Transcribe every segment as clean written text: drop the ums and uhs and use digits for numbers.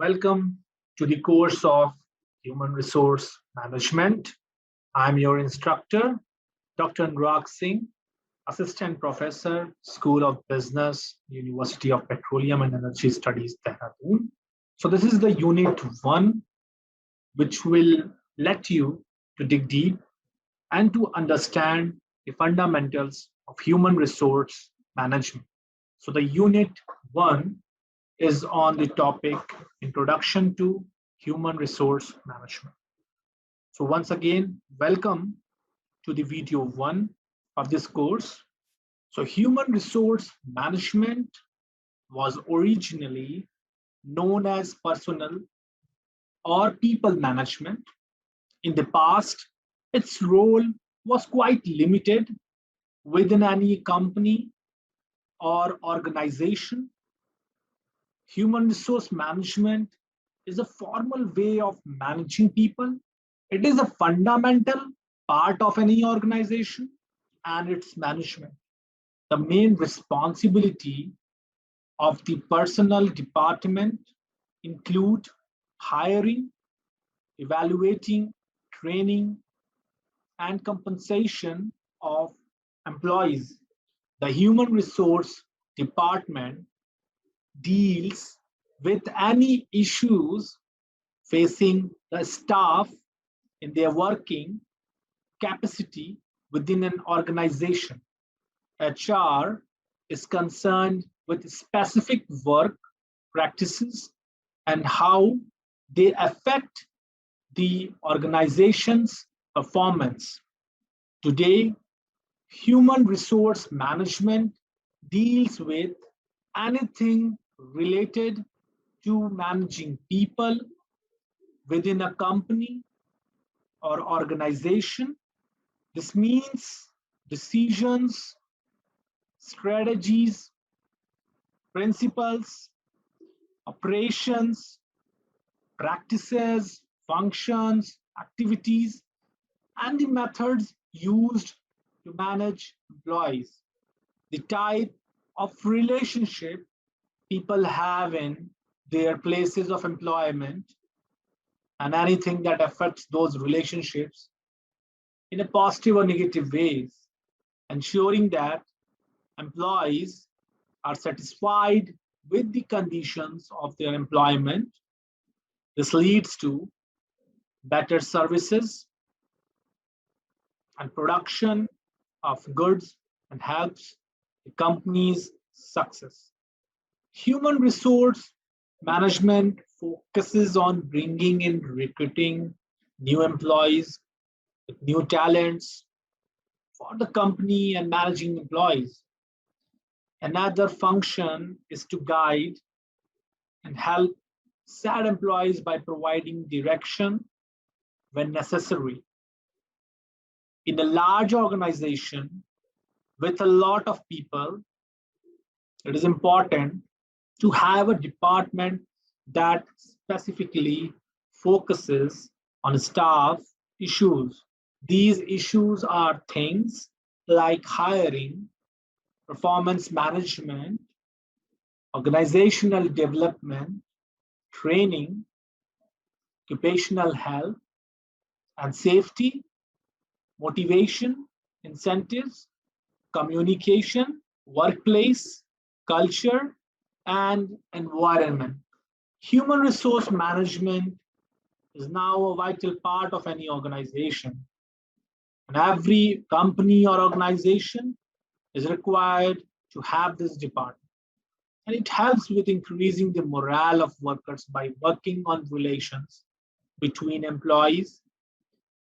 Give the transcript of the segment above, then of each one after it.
Welcome to the course of Human Resource Management. I'm your instructor, Dr. Anurag Singh, Assistant Professor, School of Business, University of Petroleum and Energy Studies, Dehradun. So this is the Unit 1, which will let you to dig deep and to understand the fundamentals of human resource management. So the Unit 1 is on the topic Introduction to Human Resource Management. So once again, welcome to the video 1 of this course. So human resource management was originally known as personnel or people management. In the past, its role was quite limited within any company or organization. Human resource management is a formal way of managing people. It is a fundamental part of any organization and its management. The main responsibility of the personnel department include hiring, evaluating, training, and compensation of employees. The human resource department deals with any issues facing the staff in their working capacity within an organization. HR is concerned with specific work practices and how they affect the organization's performance. Today, human resource management deals with anything related to managing people within a company or organization. This means decisions, strategies, principles, operations, practices, functions, activities, and the methods used to manage employees. The type of relationship people have in their places of employment and anything that affects those relationships in a positive or negative ways, ensuring that employees are satisfied with the conditions of their employment. This leads to better services and production of goods and helps the company's success. Human resource management focuses on bringing in recruiting new employees with new talents for the company and managing employees. Another function is to guide and help sad employees by providing direction when necessary. In a large organization with a lot of people, it is important to have a department that specifically focuses on staff issues. These issues are things like hiring, performance management, organizational development, training, occupational health and safety, motivation, incentives, communication, workplace, culture, and environment. Human resource management is now a vital part of any organization. And every company or organization is required to have this department. And it helps with increasing the morale of workers by working on relations between employees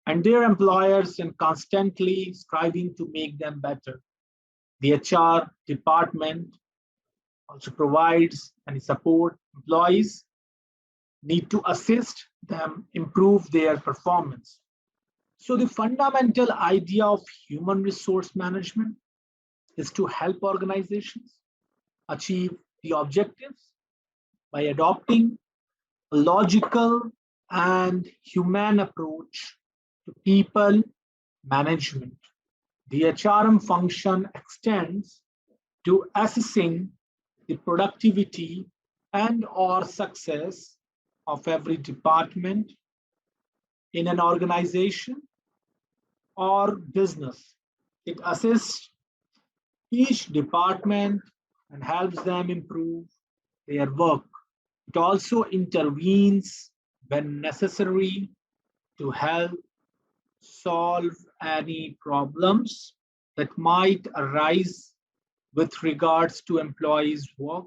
and their employers and constantly striving to make them better. The HR department also provides and support employees need to assist them improve their performance. So the fundamental idea of human resource management is to help organizations achieve the objectives by adopting a logical and humane approach to people management. The HRM function extends to assessing the productivity and or success of every department in an organization or business. It assists each department and helps them improve their work. It also intervenes when necessary to help solve any problems that might arise with regards to employees' work,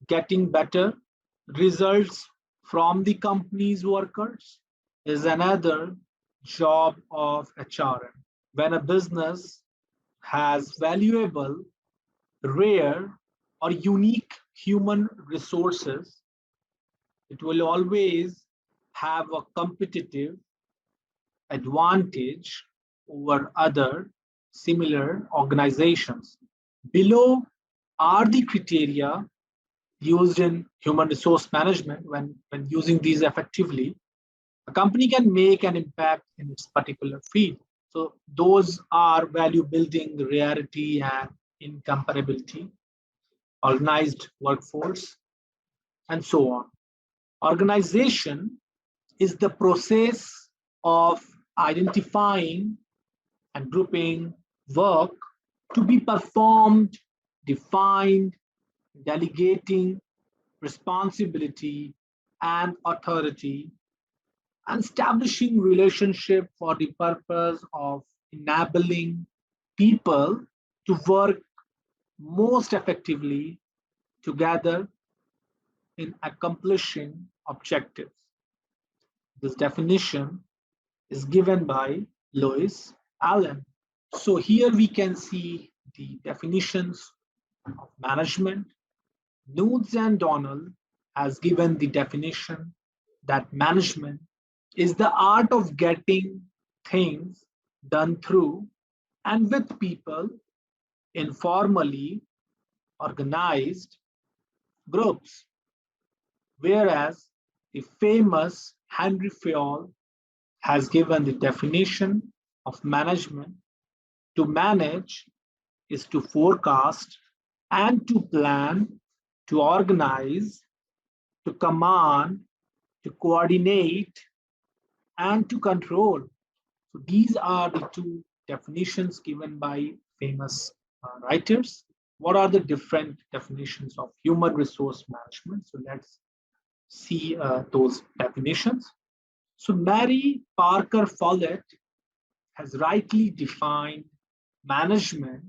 getting better results from the company's workers is another job of HRM. When a business has valuable, rare, or unique human resources, it will always have a competitive advantage over other similar organizations. Below are the criteria used in human resource management. When using these effectively, a company can make an impact in its particular field. So those are value building, rarity, and incomparability, organized workforce, and so on. Organization is the process of identifying and grouping work to be performed, defined, delegating responsibility and authority, and establishing relationship for the purpose of enabling people to work most effectively together in accomplishing objectives. This definition is given by Lewis Allen. So here we can see the definitions of management. Nudes and Donald has given the definition that management is the art of getting things done through and with people in formally organized groups. Whereas the famous Henry Fayol has given the definition of management: to manage is to forecast and to plan, to organize, to command, to coordinate, and to control. So these are the two definitions given by famous writers. What are the different definitions of human resource management? So let's see those definitions. So Mary Parker Follett has rightly defined management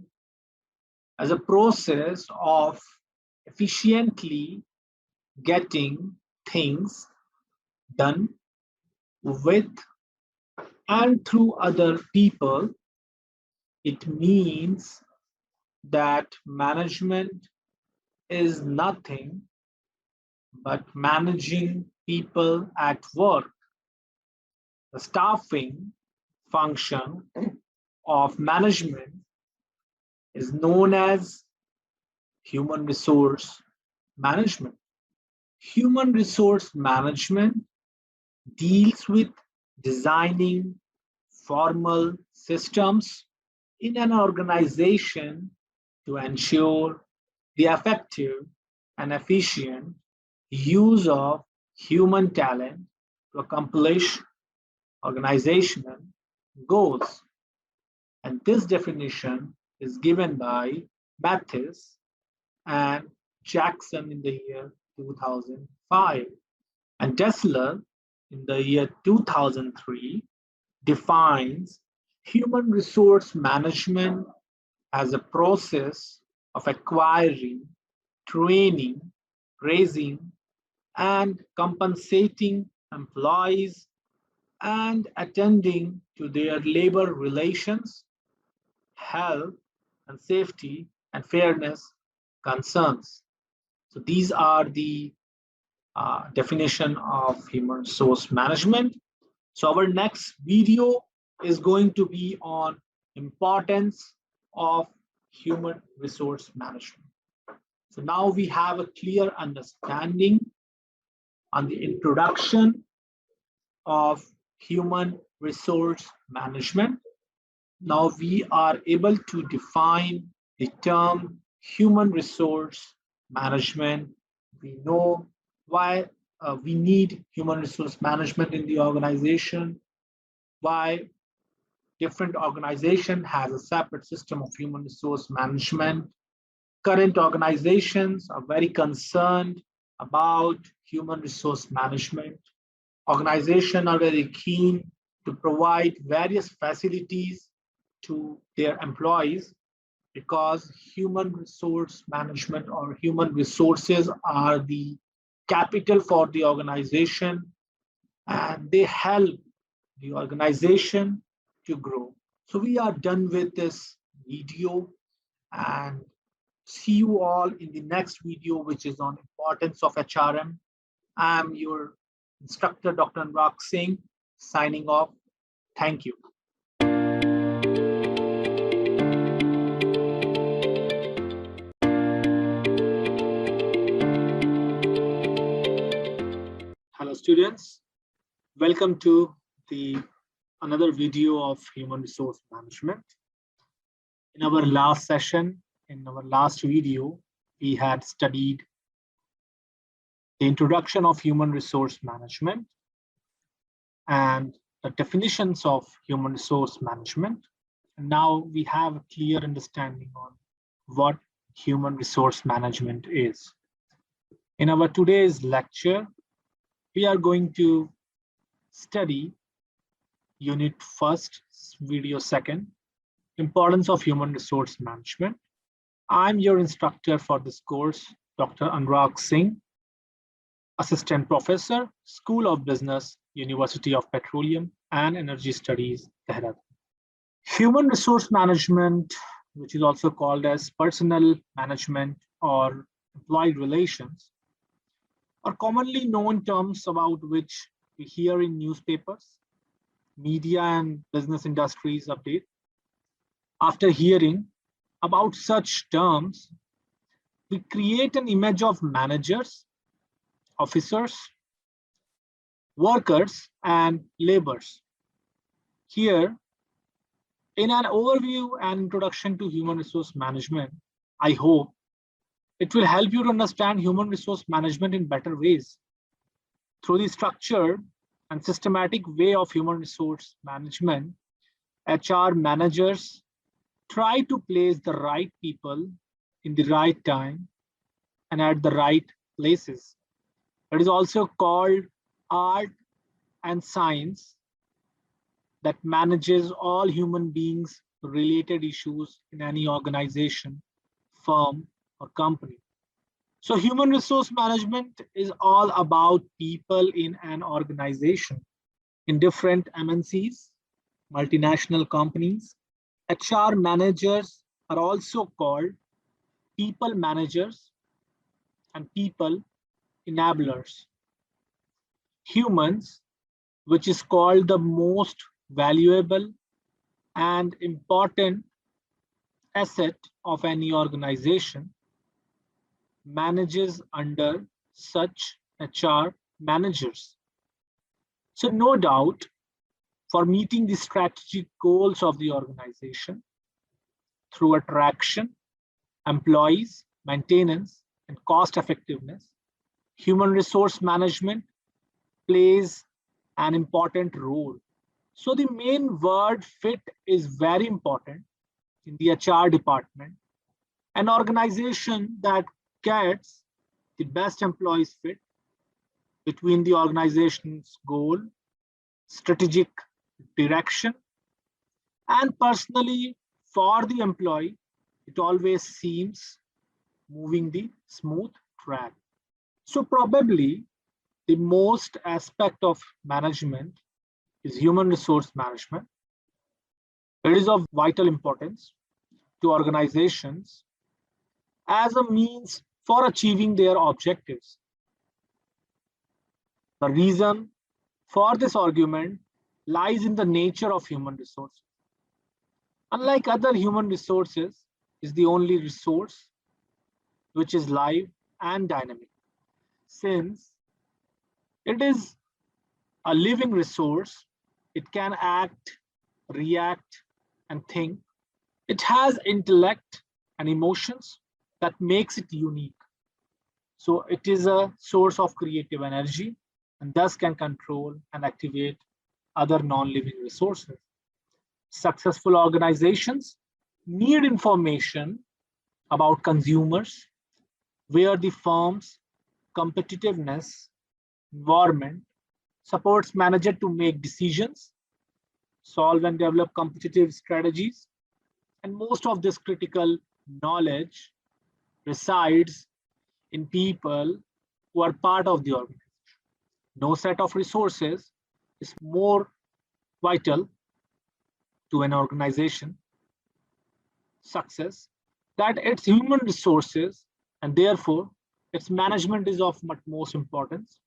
as a process of efficiently getting things done with and through other people. It means that management is nothing but managing people at work. The staffing function of management is known as human resource management. Human resource management deals with designing formal systems in an organization to ensure the effective and efficient use of human talent to accomplish organizational goals. And this definition is given by Mathis and Jackson in the year 2005. And Dessler in the year 2003 defines human resource management as a process of acquiring, training, raising, and compensating employees and attending to their labor relations, health and safety, and fairness concerns. So these are the definition of human resource management. So our next video is going to be on importance of human resource management. So now we have a clear understanding on the introduction of human resource management. Now we are able to define the term human resource management. We know why we need human resource management in the organization, why different organization has a separate system of human resource management. Current organizations are very concerned about human resource management. Organizations are very keen to provide various facilities to their employees because human resource management or human resources are the capital for the organization, and they help the organization to grow. So we are done with this video, and see you all in the next video, which is on importance of HRM. I'm your instructor, Dr. Anurag Singh, signing off. Thank you. Hello, students. Welcome to the another video of human resource management. In our last session, in our last video, we had studied the introduction of human resource management and the definitions of human resource management. And now we have a clear understanding on what human resource management is. In our today's lecture, we are going to study unit first, video second, importance of human resource management. I'm your instructor for this course, Dr. Anurag Singh, Assistant Professor, School of Business, University of Petroleum and Energy Studies, Dehradun. Human resource management, which is also called as personnel management or employee relations, are commonly known terms about which we hear in newspapers, media and business industries update. After hearing about such terms, we create an image of managers, officers, workers, and laborers. Here, in an overview and introduction to human resource management, I hope it will help you to understand human resource management in better ways. Through the structured and systematic way of human resource management, HR managers try to place the right people in the right time and at the right places. It is also called art and science that manages all human beings related issues in any organization, firm, or company. So human resource management is all about people in an organization. In different MNCs, multinational companies, HR managers are also called people managers and people enablers. Humans, which is called the most valuable and important asset of any organization, manages under such HR managers. So no doubt, for meeting the strategic goals of the organization through attraction, employees, maintenance, and cost effectiveness, human resource management plays an important role. So the main word fit is very important in the HR department. An organization that gets the best employees fit between the organization's goal, strategic direction, and personally for the employee, it always seems moving the smooth track. So probably the most aspect of management is human resource management. It is of vital importance to organizations as a means for achieving their objectives. The reason for this argument lies in the nature of human resources. Unlike other human resources, is the only resource which is live and dynamic. Since it is a living resource, it can act, react, and think. It has intellect and emotions that makes it unique. So it is a source of creative energy and thus can control and activate other non-living resources. Successful organizations need information about consumers, where the firm's competitiveness environment supports manager to make decisions, solve and develop competitive strategies, and most of this critical knowledge resides in people who are part of the organization. No set of resources is more vital to an organization success that its human resources, and therefore its management is of much most importance.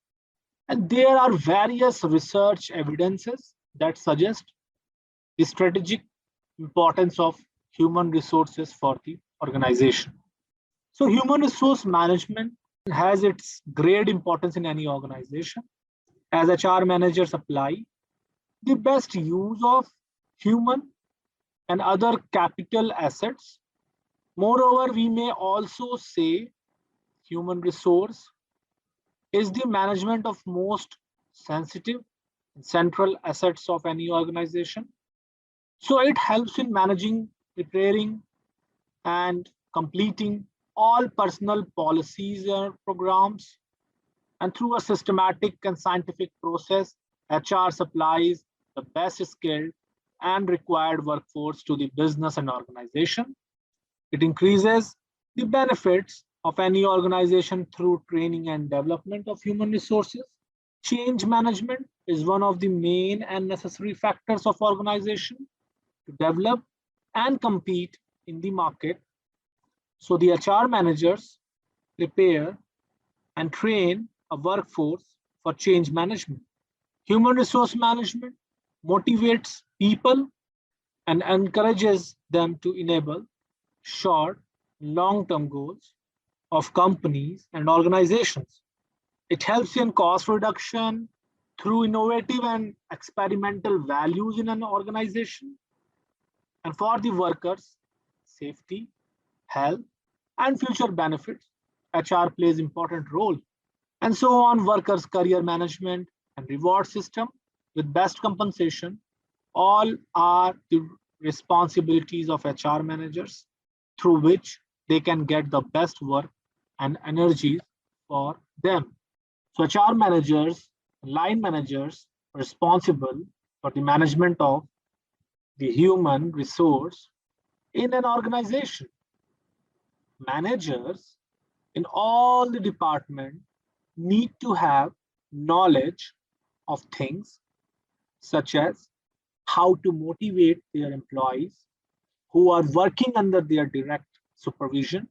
And there are various research evidences that suggest the strategic importance of human resources for the organization. So human resource management has its great importance in any organization, as HR managers apply the best use of human and other capital assets. Moreover, we may also say human resource is the management of most sensitive and central assets of any organization. So it helps in managing, preparing, and completing all personal policies or programs. And through a systematic and scientific process, HR supplies the best skilled and required workforce to the business and organization. It increases the benefits of any organization through training and development of human resources. Change management is one of the main and necessary factors of organization to develop and compete in the market. So the HR managers prepare and train a workforce for change management. Human resource management motivates people and encourages them to enable short, long-term goals of companies and organizations. It helps in cost reduction through innovative and experimental values in an organization. And for the workers, safety, health, and future benefits, HR plays important role. And so on, workers' career management and reward system with best compensation, all are the responsibilities of HR managers through which they can get the best work and energies for them. So HR managers, line managers are responsible for the management of the human resource in an organization. Managers in all the department need to have knowledge of things such as how to motivate their employees who are working under their direct supervision,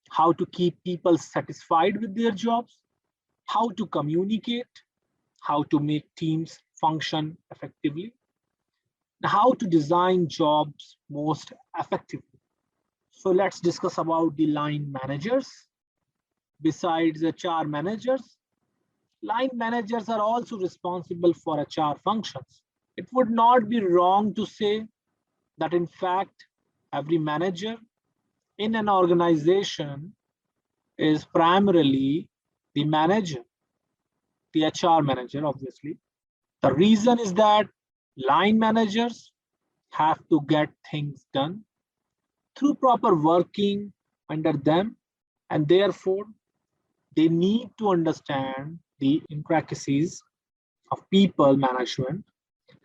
how to keep people satisfied with their jobs, how to communicate, how to make teams function effectively, how to design jobs most effectively. So let's discuss about the line managers. Besides HR managers, line managers are also responsible for HR functions. It would not be wrong to say that in fact, every manager in an organization is primarily the manager, the HR manager, obviously. The reason is that line managers have to get things done through proper working under them, and therefore they need to understand the intricacies of people management.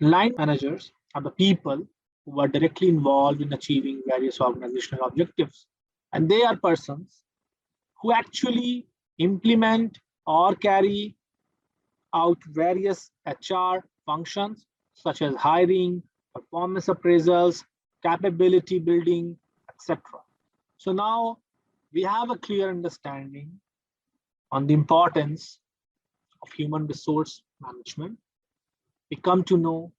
Line managers are the people who are directly involved in achieving various organizational objectives, and they are persons who actually implement or carry out various HR functions such as hiring, performance appraisals, capability building, etc. So now we have a clear understanding on the importance of human resource management. We come to know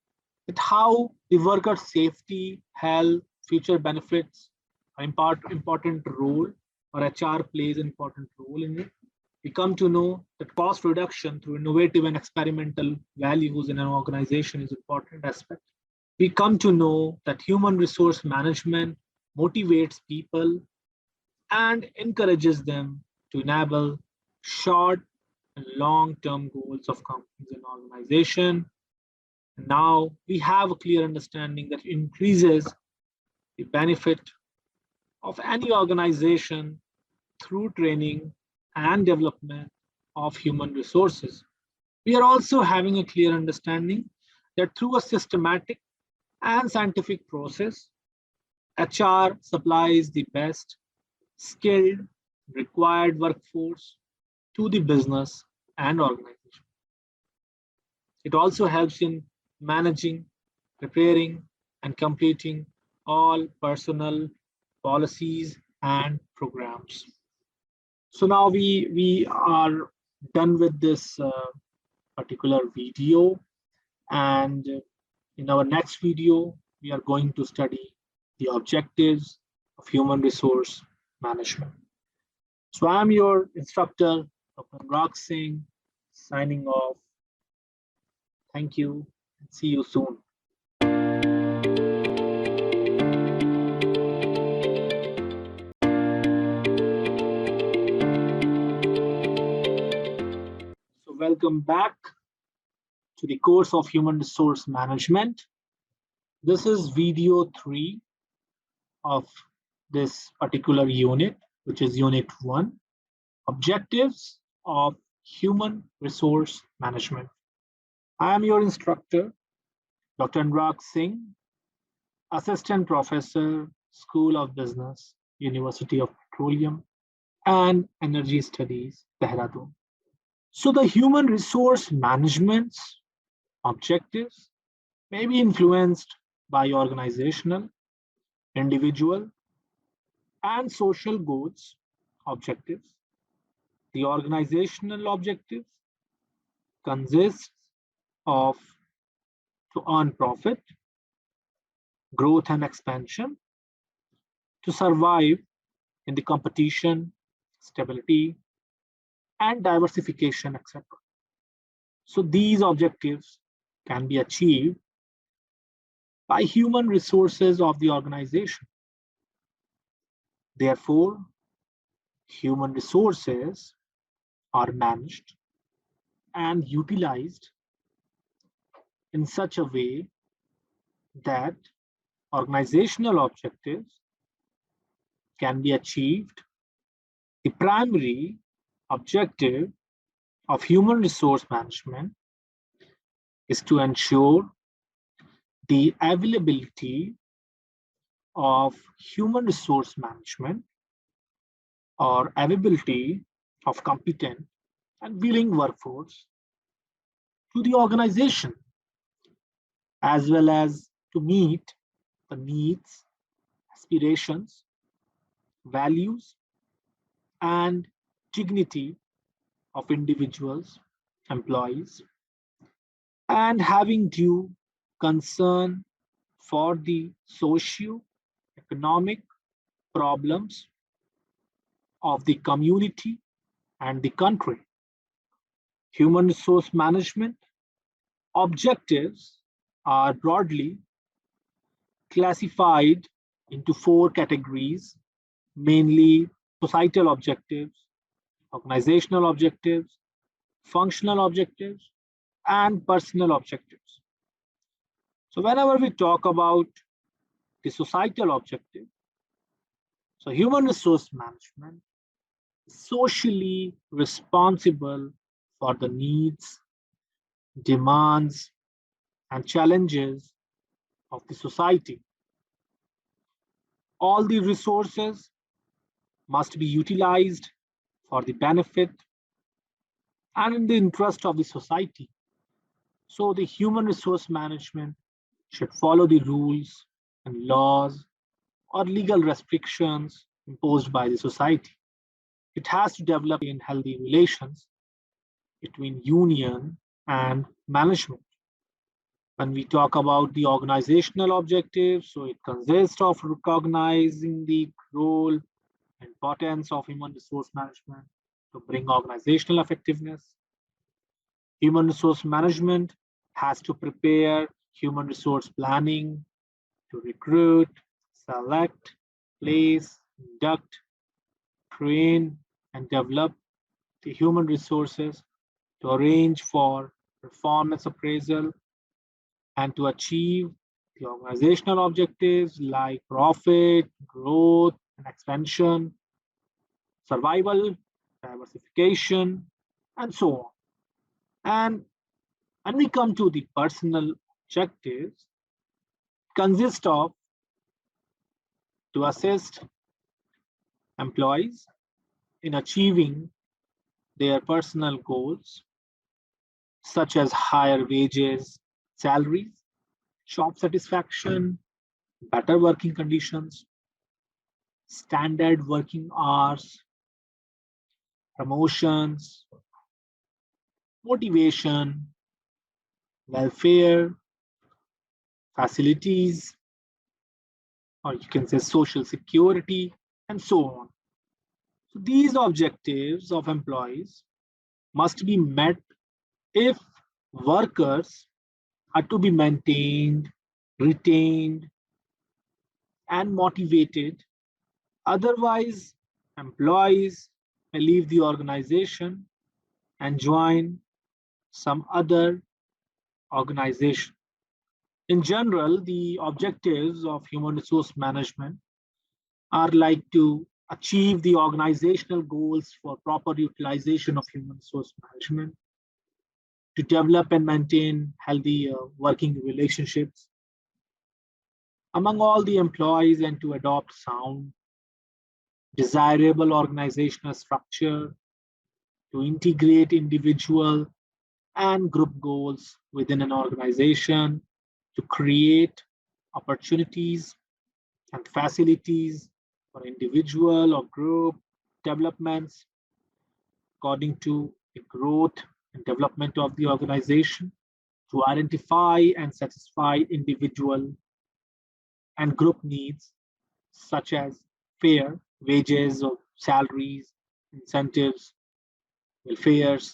that how the worker safety, health, future benefits are important role, or HR plays an important role in it. We come to know that cost reduction through innovative and experimental values in an organization is an important aspect. We come to know that human resource management motivates people and encourages them to enable short and long-term goals of companies and organization. Now we have a clear understanding that increases the benefit of any organization through training and development of human resources. We are also having a clear understanding that through a systematic and scientific process, HR supplies the best skilled required workforce to the business and organization. It also helps in managing, preparing, and completing all personnel policies and programs. So now we are done with this particular video, and in our next video we are going to study the objectives of human resource management. So I'm your instructor, Dr. Anurag Singh, signing off. Thank you. See you soon. So welcome back to the course of human resource management. This is video 3 of this particular unit, which is unit 1, objectives of human resource management. I am your instructor, Dr. Anurag Singh, Assistant Professor, School of Business, University of Petroleum and Energy Studies, Dehradun. So the human resource management's objectives may be influenced by organizational, individual, and social goals objectives. The organizational objectives consists of to earn profit, growth and expansion, to survive in the competition, stability, and diversification, etc. So these objectives can be achieved by human resources of the organization. Therefore, human resources are managed and utilized in such a way that organizational objectives can be achieved. The primary objective of human resource management is to ensure the availability of human resource management or availability of competent and willing workforce to the organization, as well as to meet the needs, aspirations, values, and dignity of individuals, employees, and having due concern for the socio-economic problems of the community and the country. Human resource management objectives are broadly classified into 4 categories, mainly societal objectives, organizational objectives, functional objectives, and personal objectives. So whenever we talk about the societal objective, so human resource management is socially responsible for the needs, demands, and challenges of the society. All the resources must be utilized for the benefit and in the interest of the society. So the human resource management should follow the rules and laws or legal restrictions imposed by the society. It has to develop in healthy relations between union and management. When we talk about the organizational objectives, so it consists of recognizing the role and importance of human resource management to bring organizational effectiveness. Human resource management has to prepare human resource planning to recruit, select, place, induct, train, and develop the human resources to arrange for performance appraisal and to achieve the organizational objectives like profit, growth, and expansion, survival, diversification, and so on. And when we come to the personal objectives, consist of to assist employees in achieving their personal goals, such as higher wages, salaries, job satisfaction, better working conditions, standard working hours, promotions, motivation, welfare, facilities, or you can say social security, and so on. So these objectives of employees must be met if workers are to be maintained, retained, and motivated. Otherwise, employees may leave the organization and join some other organization. In general, the objectives of human resource management are like to achieve the organizational goals for proper utilization of human resource management, to develop and maintain healthy working relationships among all the employees and to adopt sound, desirable organizational structure, to integrate individual and group goals within an organization, to create opportunities and facilities for individual or group developments according to the growth and development of the organization, to identify and satisfy individual and group needs such as fair wages or salaries, incentives, welfares,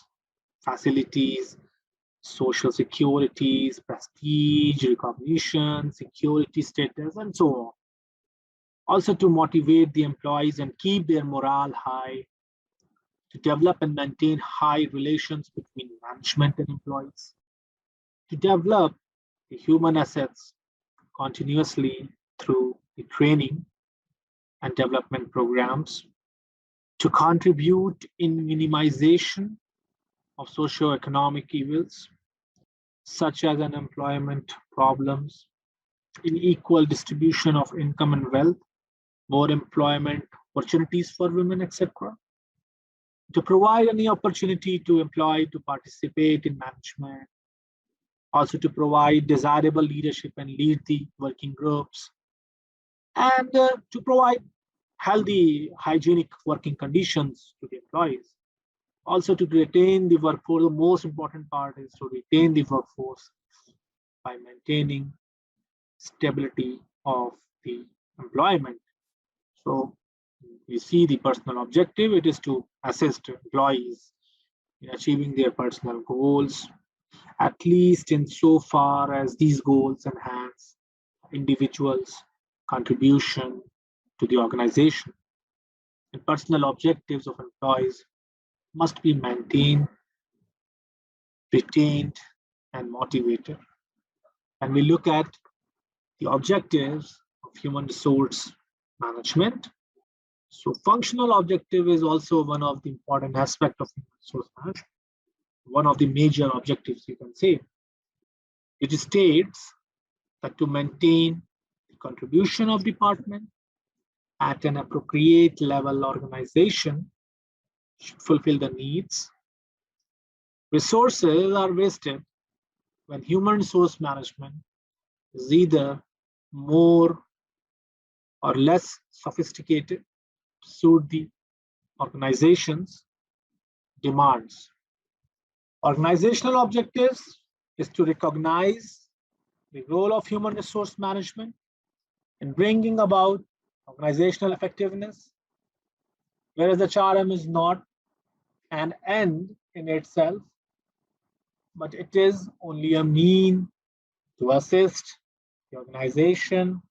facilities, social securities, prestige, recognition, security status, and so on. Also to motivate the employees and keep their morale high, to develop and maintain high relations between management and employees, to develop the human assets continuously through the training and development programs, to contribute in minimization of socio-economic evils such as unemployment problems, unequal distribution of income and wealth, more employment opportunities for women, etc. To provide any opportunity to employee to participate in management, also to provide desirable leadership and lead the working groups, and to provide healthy, hygienic working conditions to the employees. Also to retain the workforce, the most important part is to retain the workforce by maintaining stability of the employment. So we see the personal objective, it is to assist employees in achieving their personal goals, at least in so far as these goals enhance individuals' contribution to the organization. And personal objectives of employees must be maintained, retained, and motivated. And we look at the objectives of human resource management. So functional objective is also one of the important aspects of human resource management. One of the major objectives, you can say. It states that to maintain the contribution of department at an appropriate level, organization should fulfill the needs. Resources are wasted when human resource management is either more or less sophisticated to suit the organization's demands. Organizational objectives is to recognize the role of human resource management in bringing about organizational effectiveness, whereas the HRM is not an end in itself, but it is only a mean to assist the organization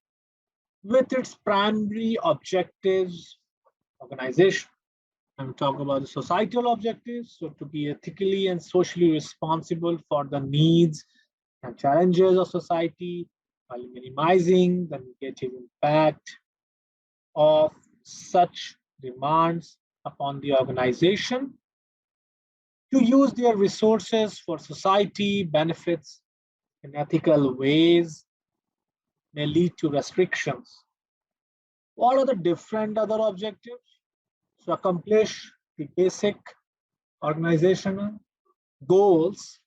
with its primary objectives, organization. And talk about the societal objectives. So to be ethically and socially responsible for the needs and challenges of society while minimizing the negative impact of such demands upon the organization. To use their resources for society benefits in ethical ways may lead to restrictions. What are the different other objectives? To accomplish the basic organizational goals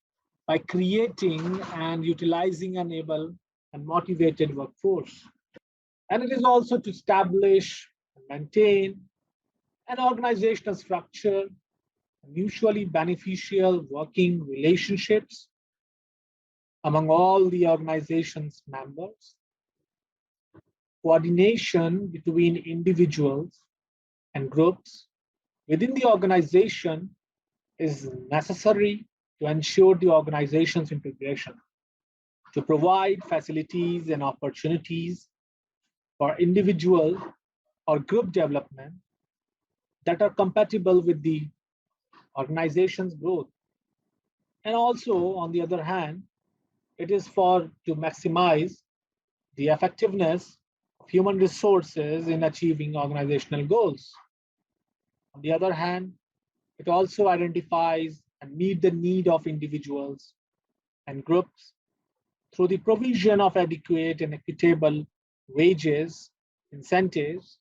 by creating and utilizing an able and motivated workforce. And it is also to establish and maintain an organizational structure, mutually beneficial working relationships among all the organization's members, coordination between individuals and groups within the organization is necessary to ensure the organization's integration, to provide facilities and opportunities for individual or group development that are compatible with the organization's growth. And also, on the other hand, it is for to maximize the effectiveness of human resources in achieving organizational goals. On the other hand, it also identifies and meet the need of individuals and groups through the provision of adequate and equitable wages, incentives,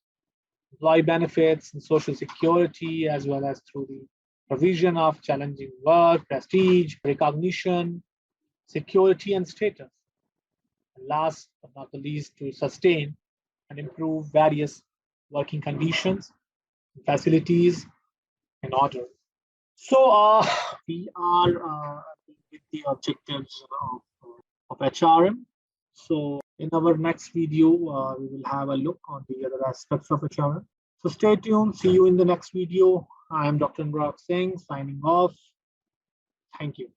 employee benefits, and social security, as well as through the provision of challenging work, prestige, recognition, security, and status. And last but not the least, to sustain and improve various working conditions, facilities, and order. So we are with the objectives of HRM. So in our next video, we will have a look on the other aspects of HRM. So stay tuned. See you in the next video. I am Dr. Anurag Singh signing off. Thank you.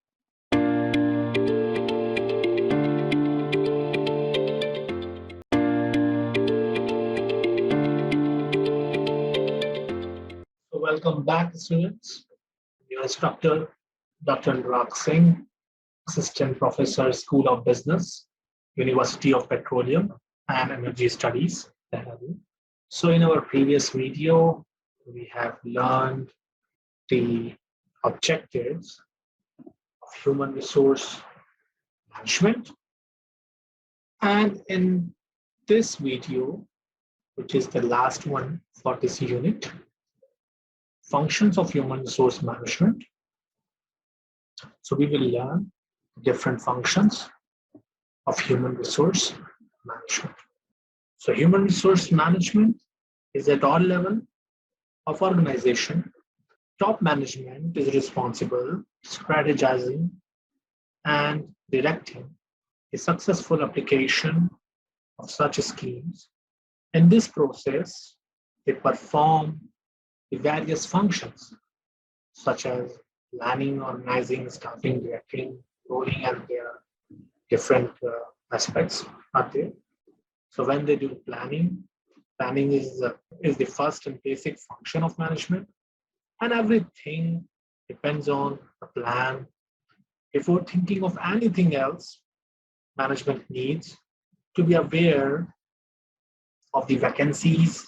So welcome back, students. Your instructor, Dr. Anurag Singh, Assistant Professor, School of Business, University of Petroleum and Energy Studies, Dehradun. So in our previous video, we have learned the objectives of human resource management. And in this video, which is the last one for this unit, functions of human resource management. So we will learn different functions of human resource management. So human resource management is at all level of organization. Top management is responsible strategizing and directing the successful application of such schemes. In this process, they perform the various functions such as planning, organizing, staffing, directing, rolling, and their different aspects are there. So when they do planning, planning is the first and basic function of management, and everything depends on the plan. Before thinking of anything else, management needs to be aware of the vacancies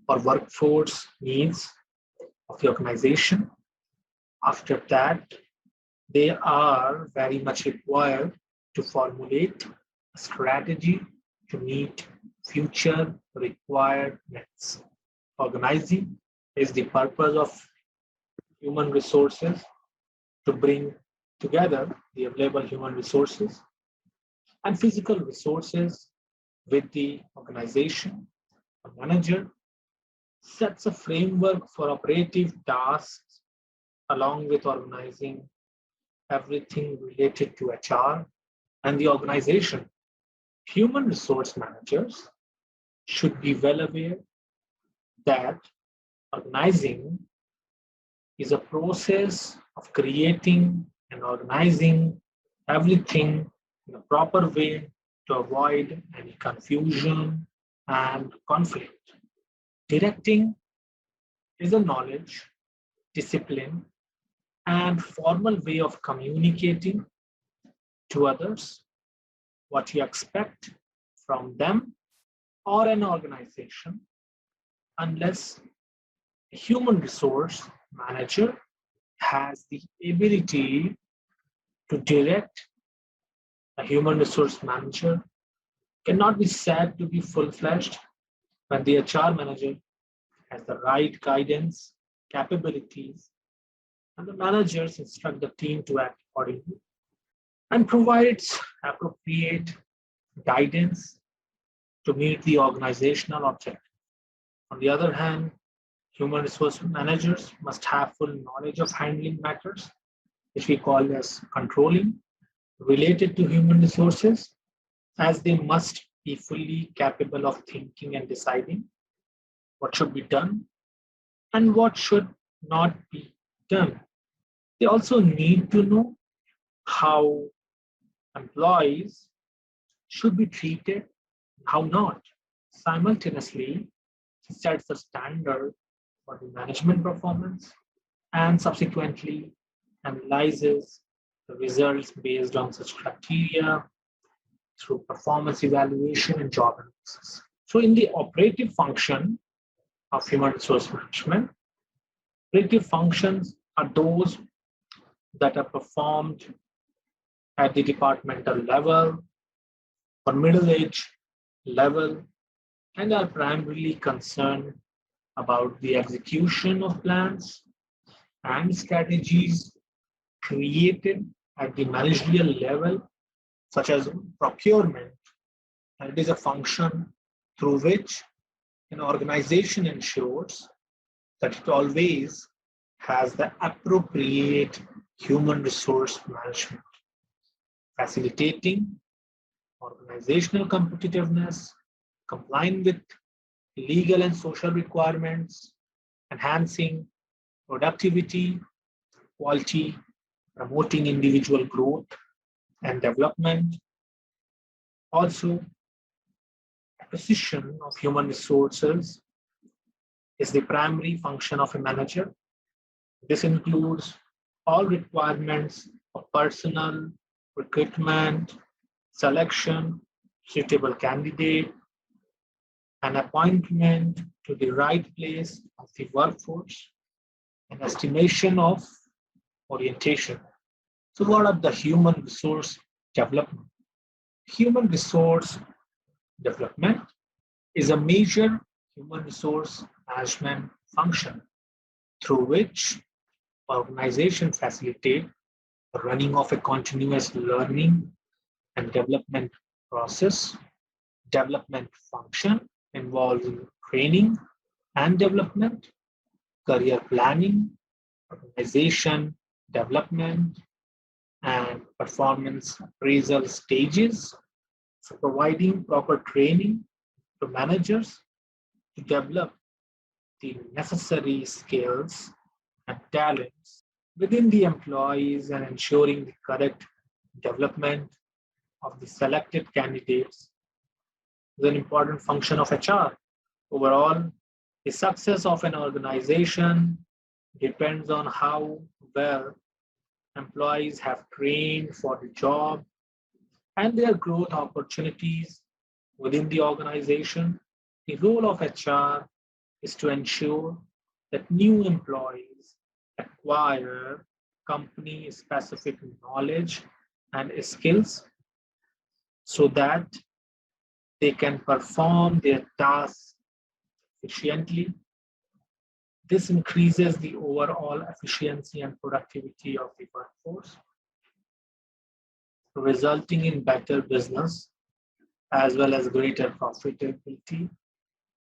or workforce needs of the organization. After that, they are very much required to formulate a strategy to meet future requirements. Organizing is the purpose of human resources to bring together the available human resources and physical resources with the organization. A manager sets a framework for operative tasks along with organizing everything related to HR and the organization. Human resource managers should be well aware that organizing is a process of creating and organizing everything in a proper way to avoid any confusion and conflict. Directing is a knowledge discipline, and formal way of communicating to others what you expect from them or an organization, unless a human resource manager has the ability to direct. A human resource manager cannot be said to be full-fledged when the HR manager has the right guidance, capabilities, and the managers instruct the team to act accordingly and provides appropriate guidance to meet the organizational objective. On the other hand, human resource managers must have full knowledge of handling matters, which we call as controlling, related to human resources, as they must be fully capable of thinking and deciding what should be done and what should not be done. They also need to know how employees should be treated, how not. Simultaneously, sets the standard for the management performance and subsequently analyzes the results based on such criteria through performance evaluation and job analysis. So in the operative function of human resource management, operative functions are those that are performed at the departmental level or middle age level and are primarily concerned about the execution of plans and strategies created at the managerial level, such as procurement. And it is a function through which an organization ensures that it always has the appropriate human resource management, facilitating organizational competitiveness, complying with legal and social requirements, enhancing productivity, quality, promoting individual growth and development. Also, acquisition of human resources is the primary function of a manager. This includes all requirements of personnel, recruitment, selection, suitable candidate, an appointment to the right place of the workforce, an estimation of orientation. So what are the human resource development? Human resource development is a major human resource management function through which organizations facilitate the running of a continuous learning and development process. Development function involving training and development, career planning, organization development, and performance appraisal stages. So providing proper training to managers to develop the necessary skills and talents within the employees and ensuring the correct development of the selected candidates is an important function of HR. Overall, the success of an organization depends on how well employees have trained for the job and their growth opportunities within the organization. The role of HR is to ensure that new employees acquire company-specific knowledge and skills so that they can perform their tasks efficiently. This increases the overall efficiency and productivity of the workforce, resulting in better business as well as greater profitability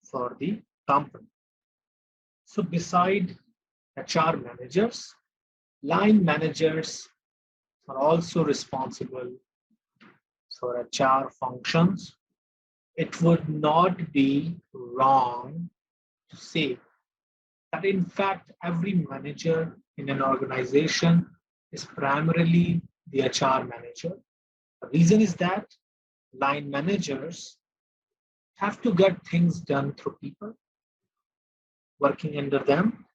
for the company. So beside HR managers, line managers are also responsible for HR functions. It would not be wrong to say that in fact every manager in an organization is primarily the HR manager. The reason is that line managers have to get things done through people working under them,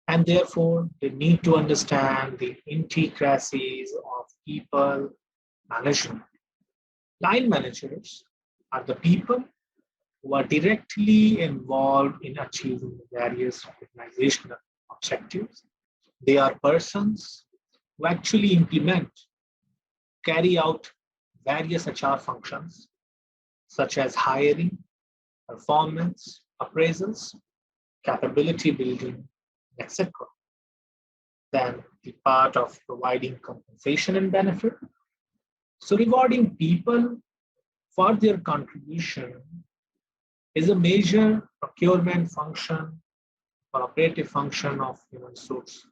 And therefore, they need to understand the intricacies of people management. Line managers are the people who are directly involved in achieving various organizational objectives. They are persons who actually implement, carry out various HR functions such as hiring, performance, appraisals, capability building, etc. Then the part of providing compensation and benefit. So rewarding people for their contribution is a major procurement function or operative function of human resource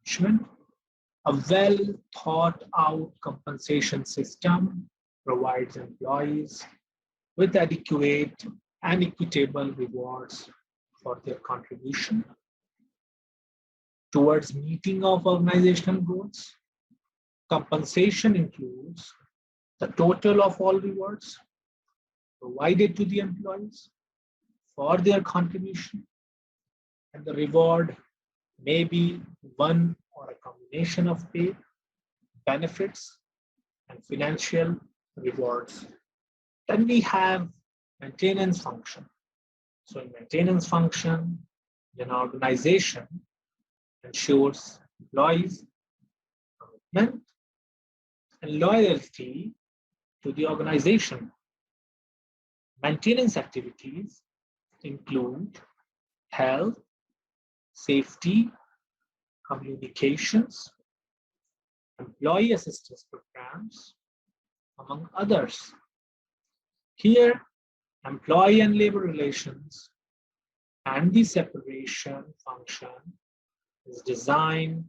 management. A well thought out compensation system provides employees with adequate and equitable rewards for their contribution towards meeting of organizational goals. Compensation includes the total of all rewards provided to the employees for their contribution, and the reward may be one or a combination of pay, benefits, and financial rewards. Then we have maintenance function. So in maintenance function, an organization ensures employees' commitment and loyalty to the organization. Maintenance activities include health, safety, communications, employee assistance programs, among others. Here, employee and labor relations and the separation function is designed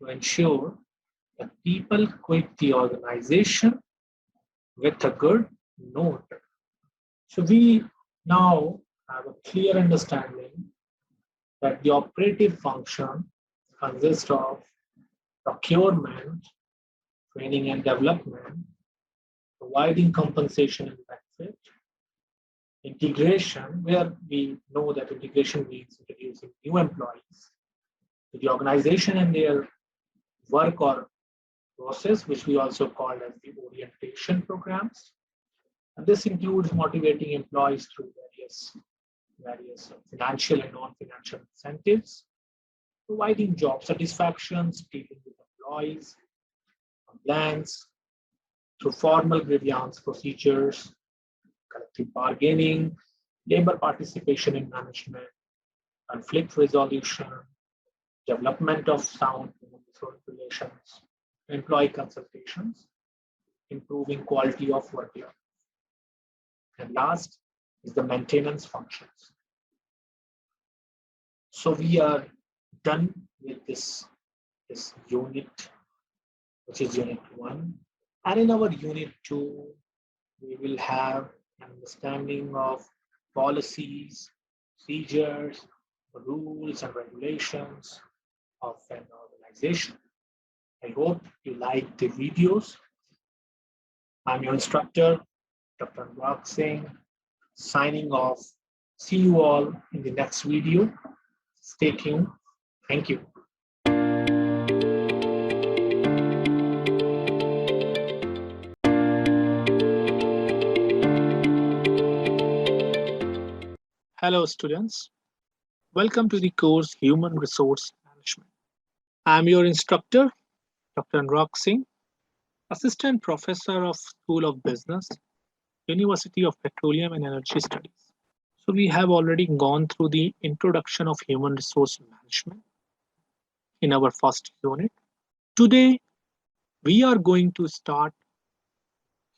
to ensure that people quit the organization with a good note. So we now have a clear understanding that the operative function consists of procurement, training and development, providing compensation and benefit, integration, where we know that integration means introducing new employees to the organization and their work or process, which we also call as the orientation programs. And this includes motivating employees through various financial and non-financial incentives, providing job satisfactions, dealing with employees, compliance, through formal grievance procedures, collective bargaining, labor participation in management, conflict resolution, development of sound human resource relations, employee consultations, improving quality of work life. And last is the maintenance functions. So we are done with this unit, which is unit 1. And in our unit 2, we will have an understanding of policies, procedures, rules and regulations of an organization. I hope you like the videos. I'm your instructor, Dr. Anurag Singh, signing off. See you all in the next video. Stay tuned. Thank you. Hello, students. Welcome to the course Human Resource Management. I'm your instructor, Dr. Anurag Singh, Assistant Professor of School of Business, University of Petroleum and Energy Studies. So we have already gone through the introduction of human resource management in our first unit. Today, we are going to start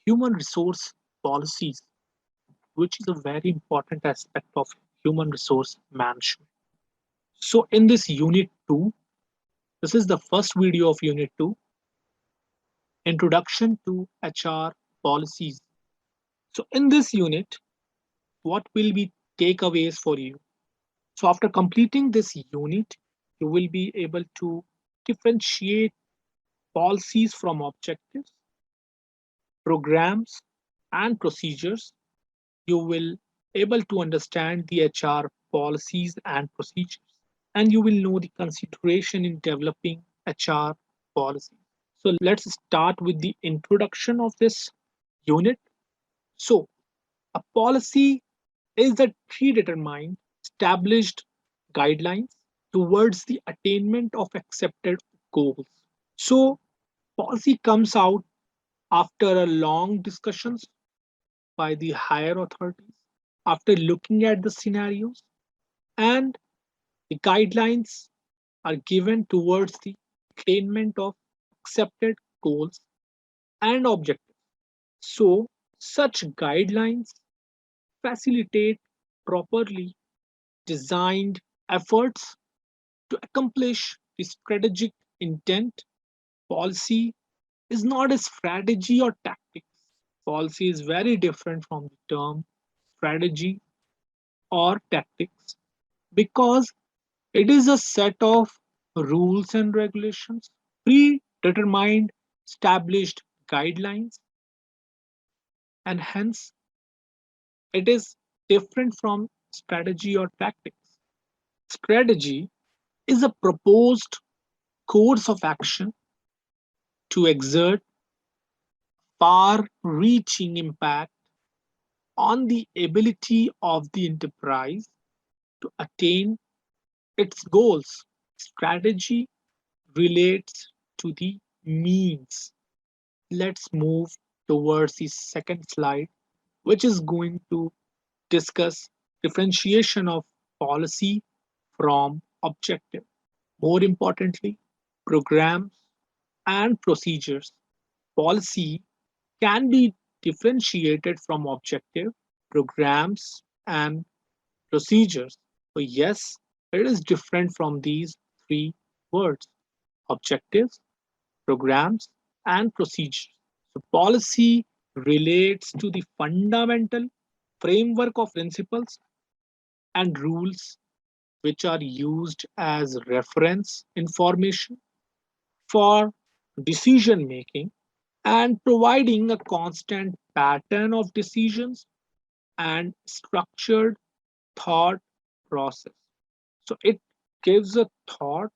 human resource policies, which is a very important aspect of human resource management. So in this unit 2, this is the first video of unit 2, Introduction to HR Policies. So in this unit, what will be takeaways for you? So after completing this unit, you will be able to differentiate policies from objectives, programs, and procedures. You will able to understand the HR policies and procedures. and you will know the consideration in developing HR policy. So let's start with the introduction of this unit. So a policy is a predetermined, established guidelines towards the attainment of accepted goals. So policy comes out after a long discussions by the higher authorities, after looking at the scenarios, and the guidelines are given towards the attainment of accepted goals and objectives. So, such guidelines facilitate properly designed efforts to accomplish the strategic intent. Policy is not a strategy or tactics. Policy is very different from the term strategy or tactics because it is a set of rules and regulations, predetermined, established guidelines, and hence it is different from strategy or tactics. Strategy is a proposed course of action to exert far reaching impact on the ability of the enterprise to attain its goals. Strategy relates to the means. Let's move towards the second slide, which is going to discuss differentiation of policy from objective. More importantly, programs and procedures. Policy can be differentiated from objective, programs, and procedures. So, yes, it is different from these three words: objectives, programs, and procedures. So, policy relates to the fundamental framework of principles and rules which are used as reference information for decision making and providing a constant pattern of decisions and structured thought process. So it gives a thought,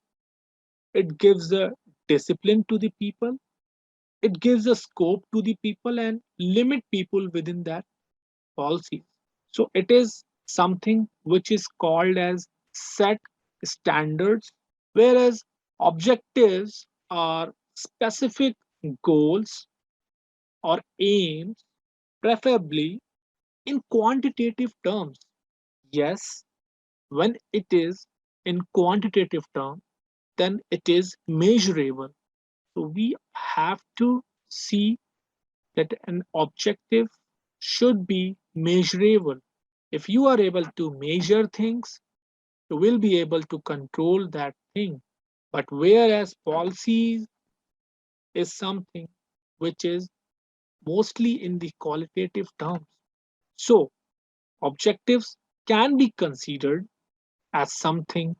it gives a discipline to the people, it gives a scope to the people and limit people within that policy. So it is something which is called as set standards, whereas objectives are specific goals or aims, preferably in quantitative terms. Yes, when it is in quantitative terms, then it is measurable. So we have to see that an objective should be measurable. If you are able to measure things, you will be able to control that thing. But whereas policy is something which is mostly in the qualitative terms. So objectives can be considered as something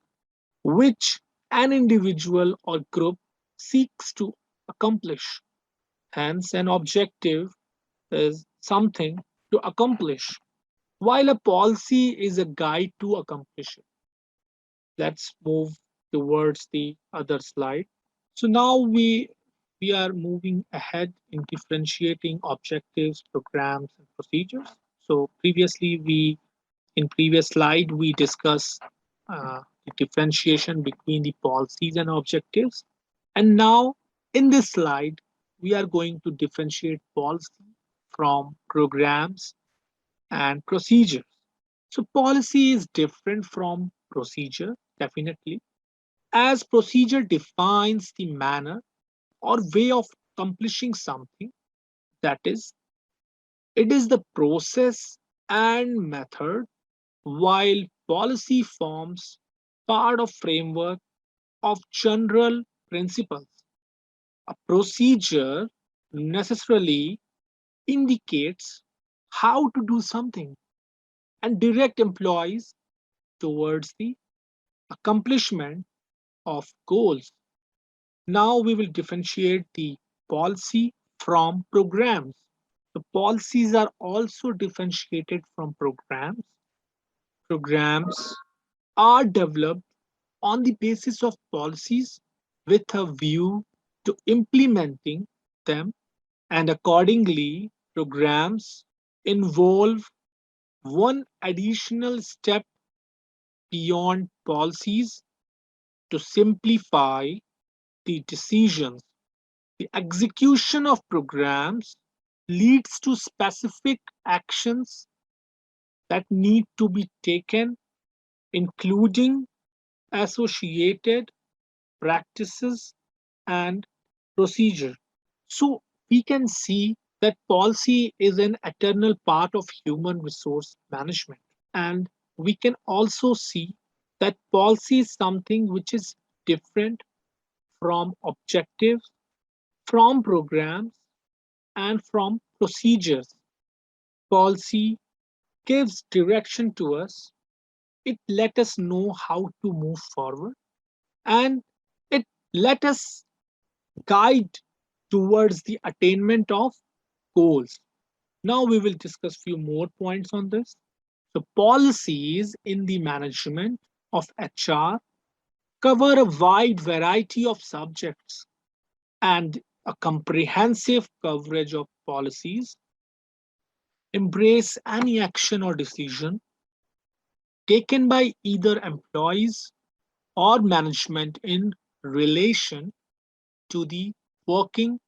which an individual or group seeks to accomplish. Hence, an objective is something to accomplish, while a policy is a guide to accomplish it. Let's move towards the other slide. So now we are moving ahead in differentiating objectives, programs, and procedures. So previously we in previous slide we discussed the differentiation between the policies and objectives. And now in this slide, we are going to differentiate policy from programs and procedures. So policy is different from procedure, definitely, as procedure defines the manner or way of accomplishing something. That is, it is the process and method, while policy forms part of framework of general principles. A procedure necessarily indicates how to do something and direct employees towards the accomplishment of goals. Now we will differentiate the policy from programs. The policies are also differentiated from programs. Programs are developed on the basis of policies with a view to implementing them, and accordingly, programs involve one additional step beyond policies to simplify the decisions. The execution of programs leads to specific actions that need to be taken, including associated practices and procedure. So we can see that policy is an eternal part of human resource management. And we can also see that policy is something which is different from objectives, from programs, and from procedures. Policy gives direction to us, it let us know how to move forward, and it let us guide towards the attainment of goals. Now we will discuss few more points on this. The policies in the management of HR cover a wide variety of subjects, and a comprehensive coverage of policies embrace any action or decision taken by either employees or management in relation to the working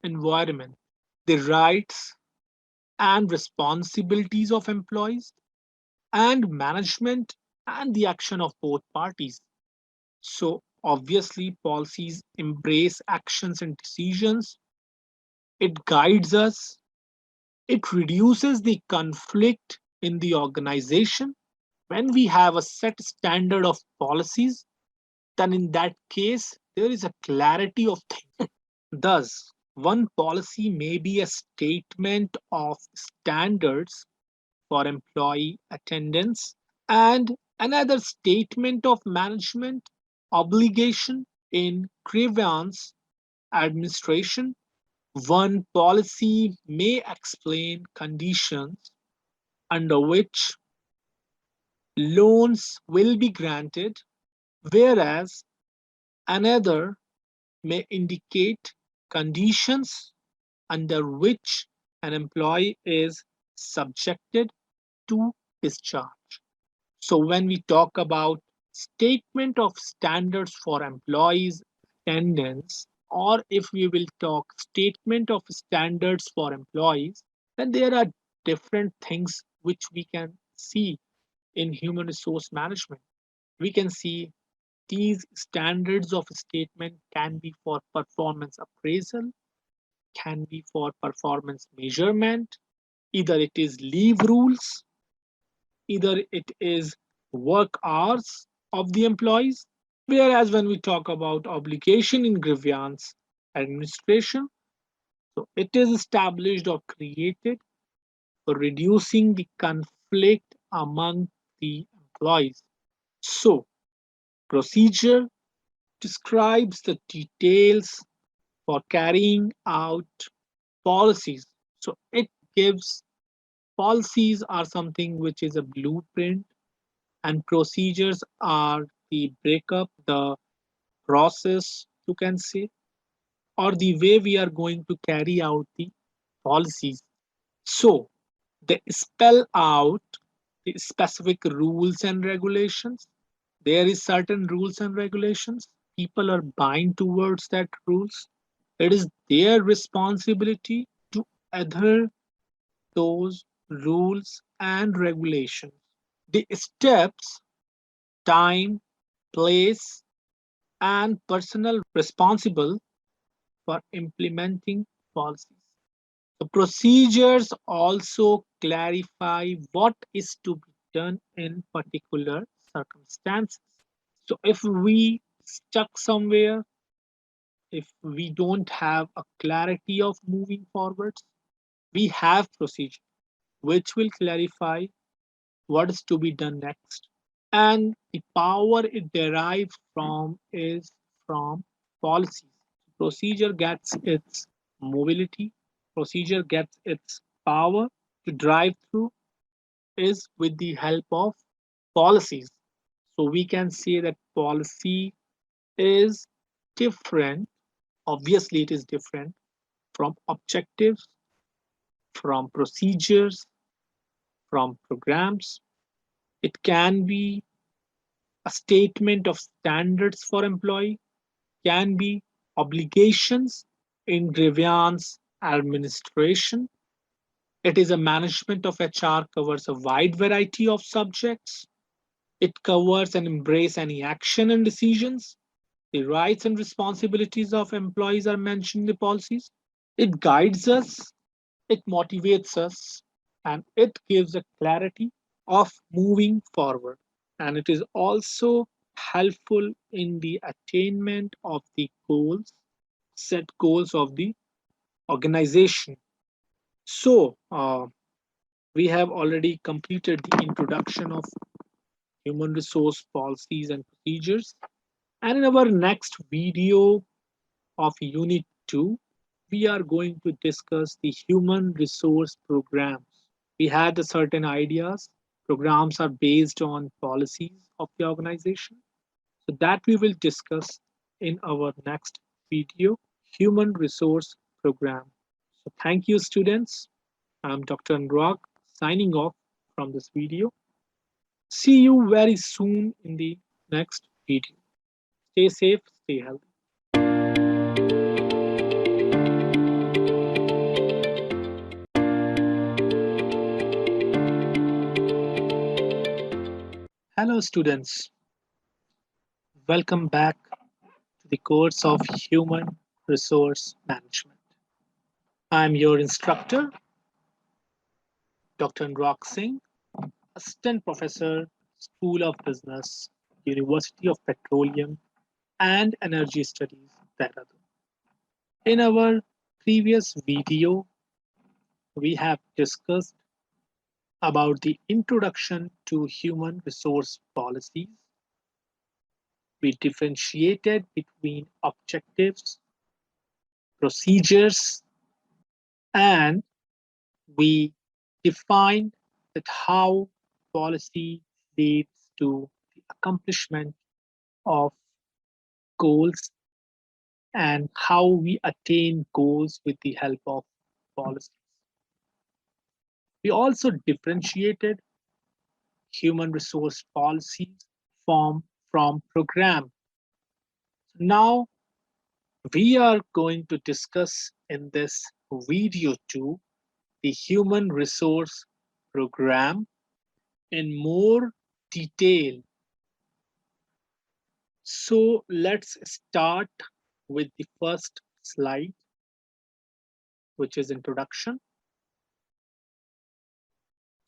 environment, the rights and responsibilities of employees, and management, and the action of both parties. So, obviously, policies embrace actions and decisions, it guides us, it reduces the conflict in the organization. When we have a set standard of policies, then in that case, there is a clarity of things. Thus, one policy may be a statement of standards for employee attendance, and another statement of management obligation in grievance administration. One policy may explain conditions under which loans will be granted, whereas another may indicate conditions under which an employee is subjected to discharge. So when we talk about statement of standards for employees attendance, or if we will talk statement of standards for employees, then there are different things which we can see in human resource management. We can see these standards of statement can be for performance appraisal, can be for performance measurement, either it is leave rules, either it is work hours of the employees. Whereas when we talk about obligation in grievance administration, so it is established or created for reducing the conflict among the employees. So, procedure describes the details for carrying out policies. So, it gives policies are something which is a blueprint, and procedures are the breakup, the process, you can say, or the way we are going to carry out the policies. So they spell out the specific rules and regulations. There is certain rules and regulations. People are bind towards that rules. It is their responsibility to adhere those rules and regulations. The steps, time, place, and personnel responsible for implementing policies. The procedures also clarify what is to be done in particular circumstances. So if we stuck somewhere, if we don't have a clarity of moving forwards, we have procedure which will clarify what is to be done next. And the power it derives from is from policies. Procedure gets its mobility, procedure gets its power to drive through is with the help of policies. So we can say that policy is different. Obviously, it is different from objectives, from procedures, from programs. It can be a statement of standards for employee, can be obligations in grievance administration. It is a management of HR covers a wide variety of subjects. It covers and embrace any action and decisions. The rights and responsibilities of employees are mentioned in the policies. It guides us, it motivates us, and it gives a clarity of moving forward. And it is also helpful in the attainment of the goals, set goals of the organization. So, we have already completed the introduction of human resource policies and procedures. And in our next video of Unit 2, we are going to discuss the human resource programs. We had the certain ideas. Programs are based on policies of the organization. So that we will discuss in our next video, human resource program. So thank you, students. I'm Dr. Anurag signing off from this video. See you very soon in the next video. Stay safe, stay healthy. Hello, students. Welcome back to the course of Human Resource Management. I'm your instructor, Dr. Anurag Singh, Assistant Professor, School of Business, University of Petroleum and Energy Studies, Dehradun. In our previous video, we have discussed about the introduction to human resource policies. We differentiated between objectives, procedures, and we defined that how policy leads to the accomplishment of goals and how we attain goals with the help of policies. We also differentiated human resource policies from program. Now we are going to discuss in this video too the human resource program in more detail. So let's start with the first slide, which is introduction.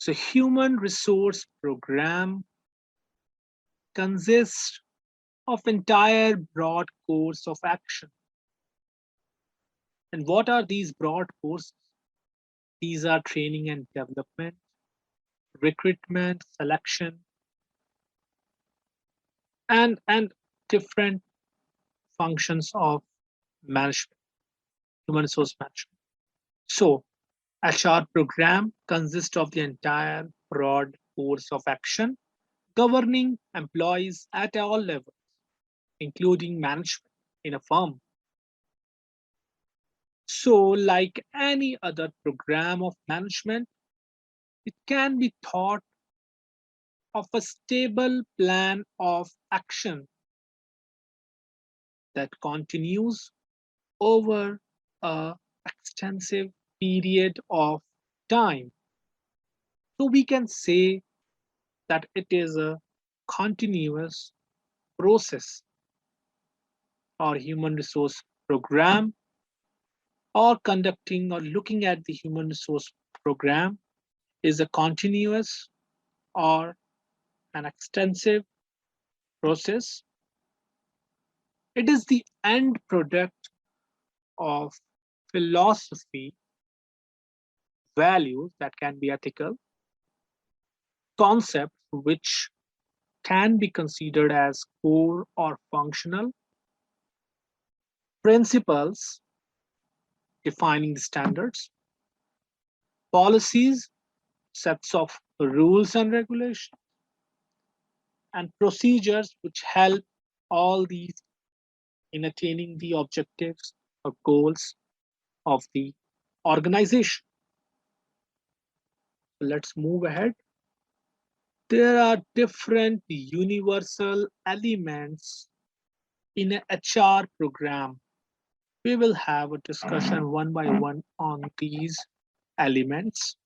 So human resource program consists of entire broad course of action. And what are these broad courses? These are training and development, recruitment, selection, and different functions of management, human resource management. So HR program consists of the entire broad course of action governing employees at all levels, including management in a firm. So like any other program of management, it can be thought of a stable plan of action that continues over an extensive period of time. So we can say that it is a continuous process or human resource program, or conducting or looking at the human resource program is a continuous or an extensive process. It is the end product of philosophy, values that can be ethical, concepts which can be considered as core or functional, principles defining the standards, policies, sets of rules and regulations, and procedures which help all these in attaining the objectives or goals of the organization. So let's move ahead. There are different universal elements in an HR program. We will have a discussion one by one on these elements.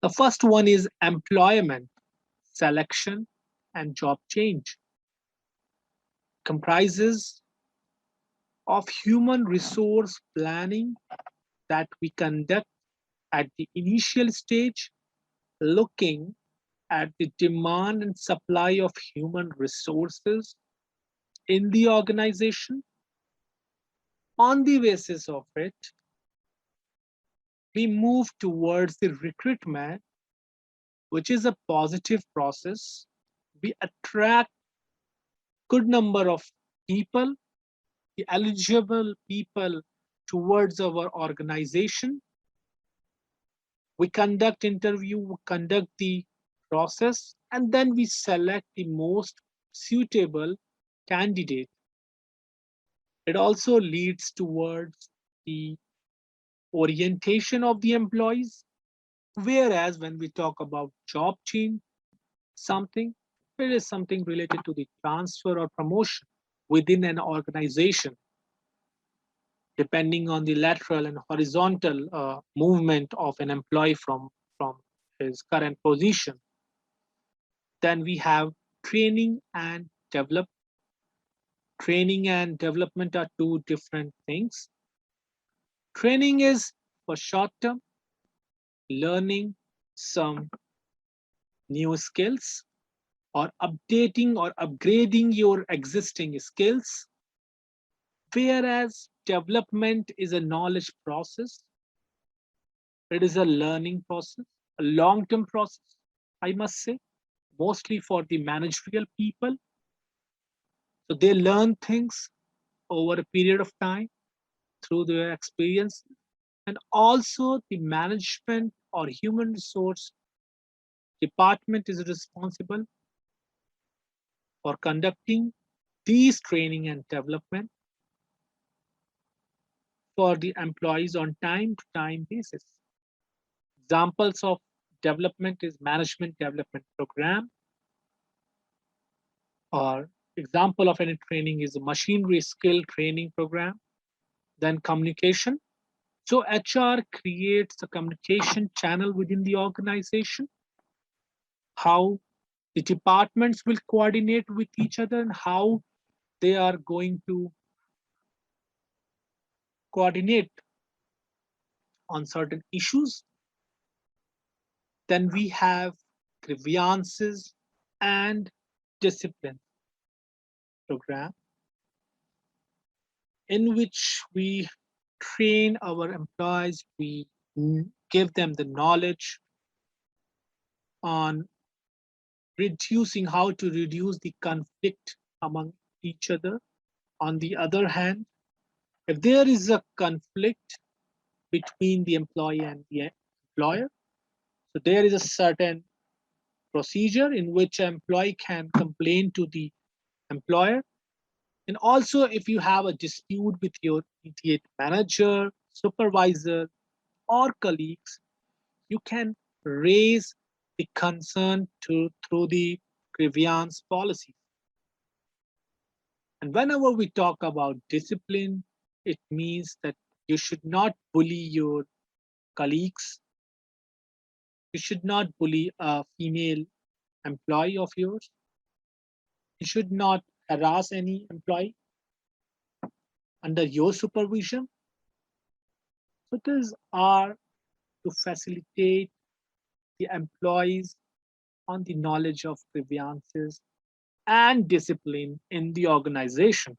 The first one is employment, selection, and job change. Comprises of human resource planning that we conduct at the initial stage, looking at the demand and supply of human resources in the organization. On the basis of it, we move towards the recruitment, which is a positive process. We attract good number of people, the eligible people towards our organization. We conduct interview, we conduct the process, and then we select the most suitable candidate. It also leads towards the orientation of the employees. Whereas when we talk about job change, something, it is something related to the transfer or promotion within an organization, depending on the lateral and horizontal movement of an employee from his current position. Then we have training and develop. Training and development are two different things. Training is for short term, learning some new skills or updating or upgrading your existing skills. Whereas development is a knowledge process, it is a learning process, a long term process, I must say, mostly for the managerial people. So they learn things over a period of time through their experience. And also, the management or human resource department is responsible for conducting these training and development for the employees on time to time basis. Examples of development is management development program, or example of any training is a machinery skill training program. Then communication. So HR creates a communication channel within the organization, how the departments will coordinate with each other and how they are going to coordinate on certain issues. Then we have grievances and discipline program, in which we train our employees, we give them the knowledge on reducing how to reduce the conflict among each other. On the other hand, if there is a conflict between the employee and the employer, so there is a certain procedure in which an employee can complain to the employer. And also, if you have a dispute with your immediate manager, supervisor, or colleagues, you can raise the concern through the grievance policy. And whenever we talk about discipline, it means that you should not bully your colleagues. You should not bully a female employee of yours. You should not harass any employee under your supervision. So these are to facilitate the employees on the knowledge of grievances and discipline in the organization.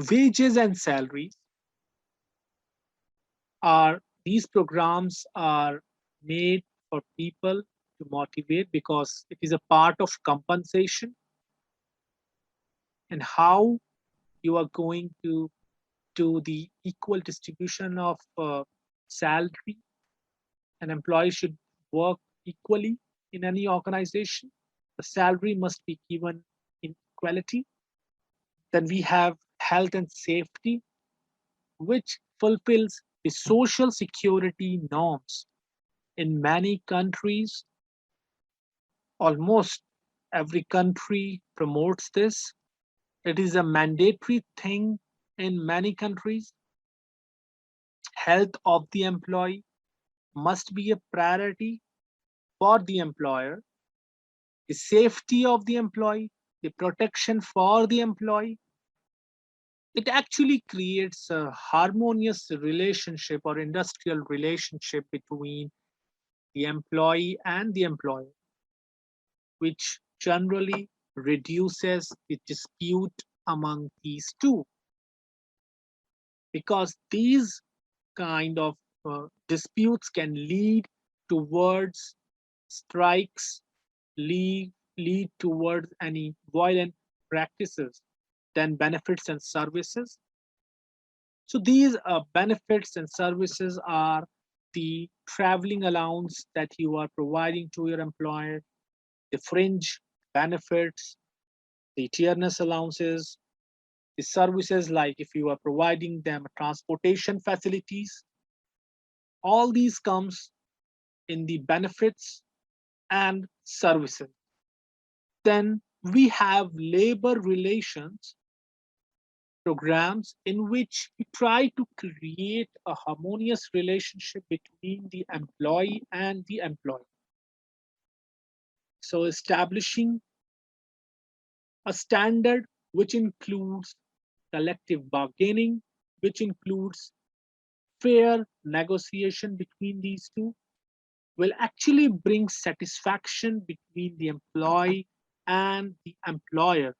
Wages and salaries are, these programs are made for people to motivate because it is a part of compensation and how you are going to do the equal distribution of salary. An employee should work equally in any organization. the salary must be given in equality. Then we have health and safety, which fulfills the social security norms. In many countries, almost every country promotes this. It is a mandatory thing in many countries. Health of the employee must be a priority for the employer. The safety of the employee, the protection for the employee, it actually creates a harmonious relationship or industrial relationship between the employee and the employer, which generally reduces the dispute among these two, because these kind of disputes can lead towards strikes, lead towards any violent practices, then benefits and services. So these benefits and services are the traveling allowance that you are providing to your employer, the fringe benefits, the tierness allowances, the services like if you are providing them transportation facilities. All these comes in the benefits and services. Then we have labor relations programs in which we try to create a harmonious relationship between the employee and the employer. So establishing a standard which includes collective bargaining, which includes fair negotiation between these two, will actually bring satisfaction between the employee and the employer.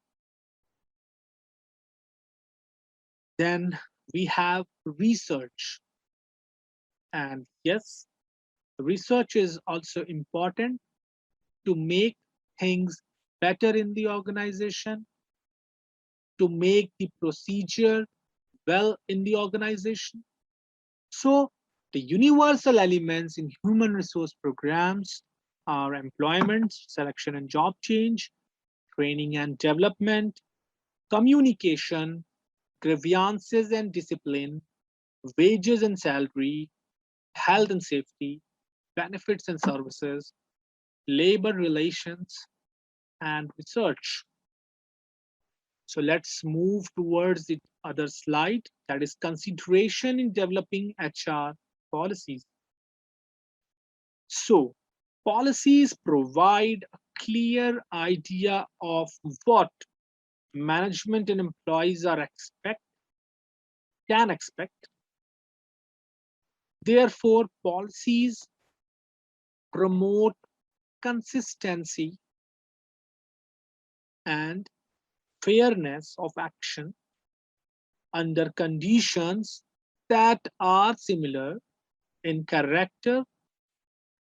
Then we have research. And yes, research is also important to make things better in the organization, to make the procedure well in the organization. So the universal elements in human resource programs are employment, selection and job change, training and development, communication, grievances and discipline, wages and salary, health and safety, benefits and services, labor relations, and research. So let's move towards the other slide, that is consideration in developing HR policies. So policies provide a clear idea of what management and employees can expect. Therefore, policies promote consistency and fairness of action under conditions that are similar in character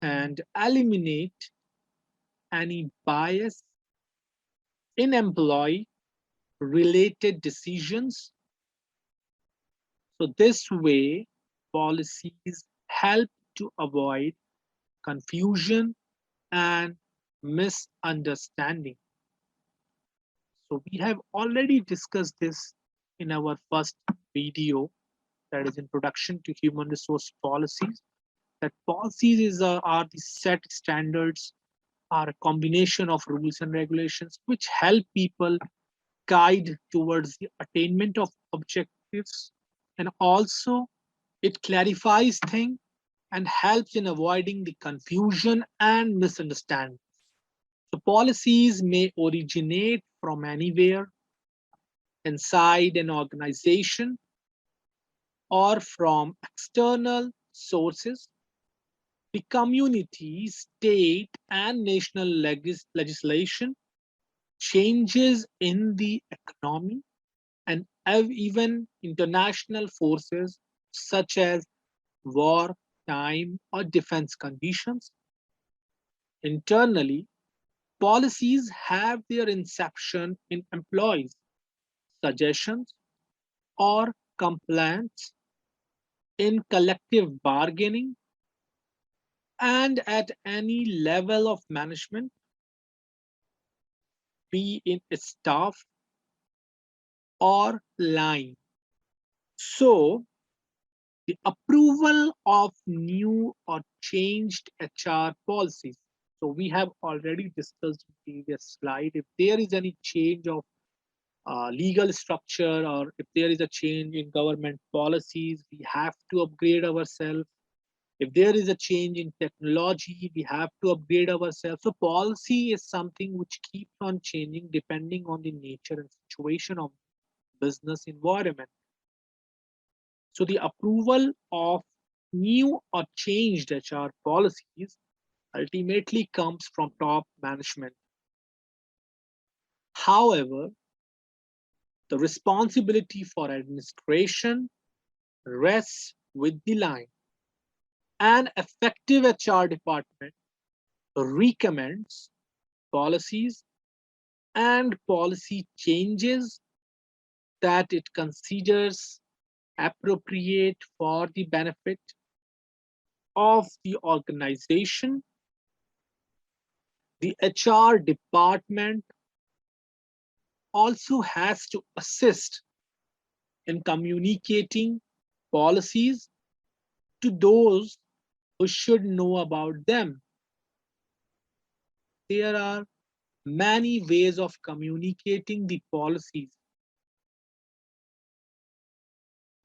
and eliminate any bias in employee related decisions. So this way, policies help to avoid confusion and misunderstanding. So we have already discussed this in our first video, that is Introduction to Human Resource Policies, that policies are the set standards, are a combination of rules and regulations which help people guide towards the attainment of objectives, and also it clarifies things and helps in avoiding the confusion and misunderstanding. The policies may originate from anywhere inside an organization or from external sources. The community, state, and national legislation, changes in the economy, and even international forces such as war, time, or defense conditions. Internally, policies have their inception in employees' suggestions or complaints, in collective bargaining, and at any level of management. be in staff or line. So the approval of new or changed HR policies. So we have already discussed in the previous slide, if there is any change of legal structure or if there is a change in government policies, we have to upgrade ourselves. If there is a change in technology, we have to upgrade ourselves. So policy is something which keeps on changing depending on the nature and situation of business environment. So the approval of new or changed HR policies ultimately comes from top management. However, the responsibility for administration rests with the line. An effective HR department recommends policies and policy changes that it considers appropriate for the benefit of the organization. The HR department also has to assist in communicating policies to those who should know about them. There are many ways of communicating the policies,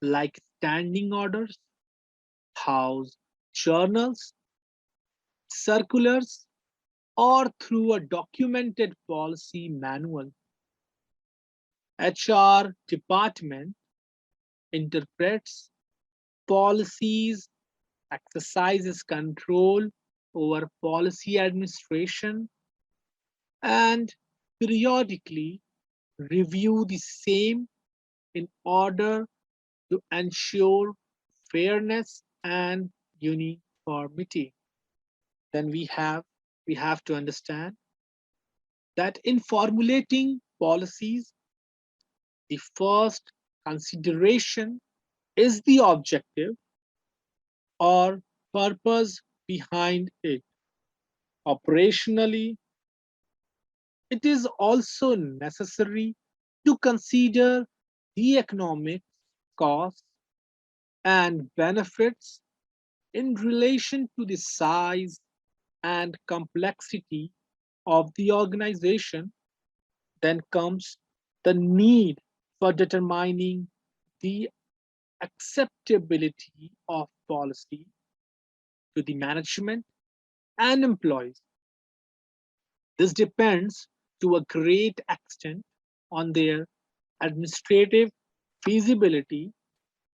like standing orders, house journals, circulars, or through a documented policy manual. HR department interprets policies, exercises control over policy administration, and periodically review the same in order to ensure fairness and uniformity. Then we have to understand that in formulating policies, the first consideration is the objective or purpose behind it. Operationally, it is also necessary to consider the economic costs and benefits in relation to the size and complexity of the organization. Then comes the need for determining the acceptability of policy to the management and employees. This depends to a great extent on their administrative feasibility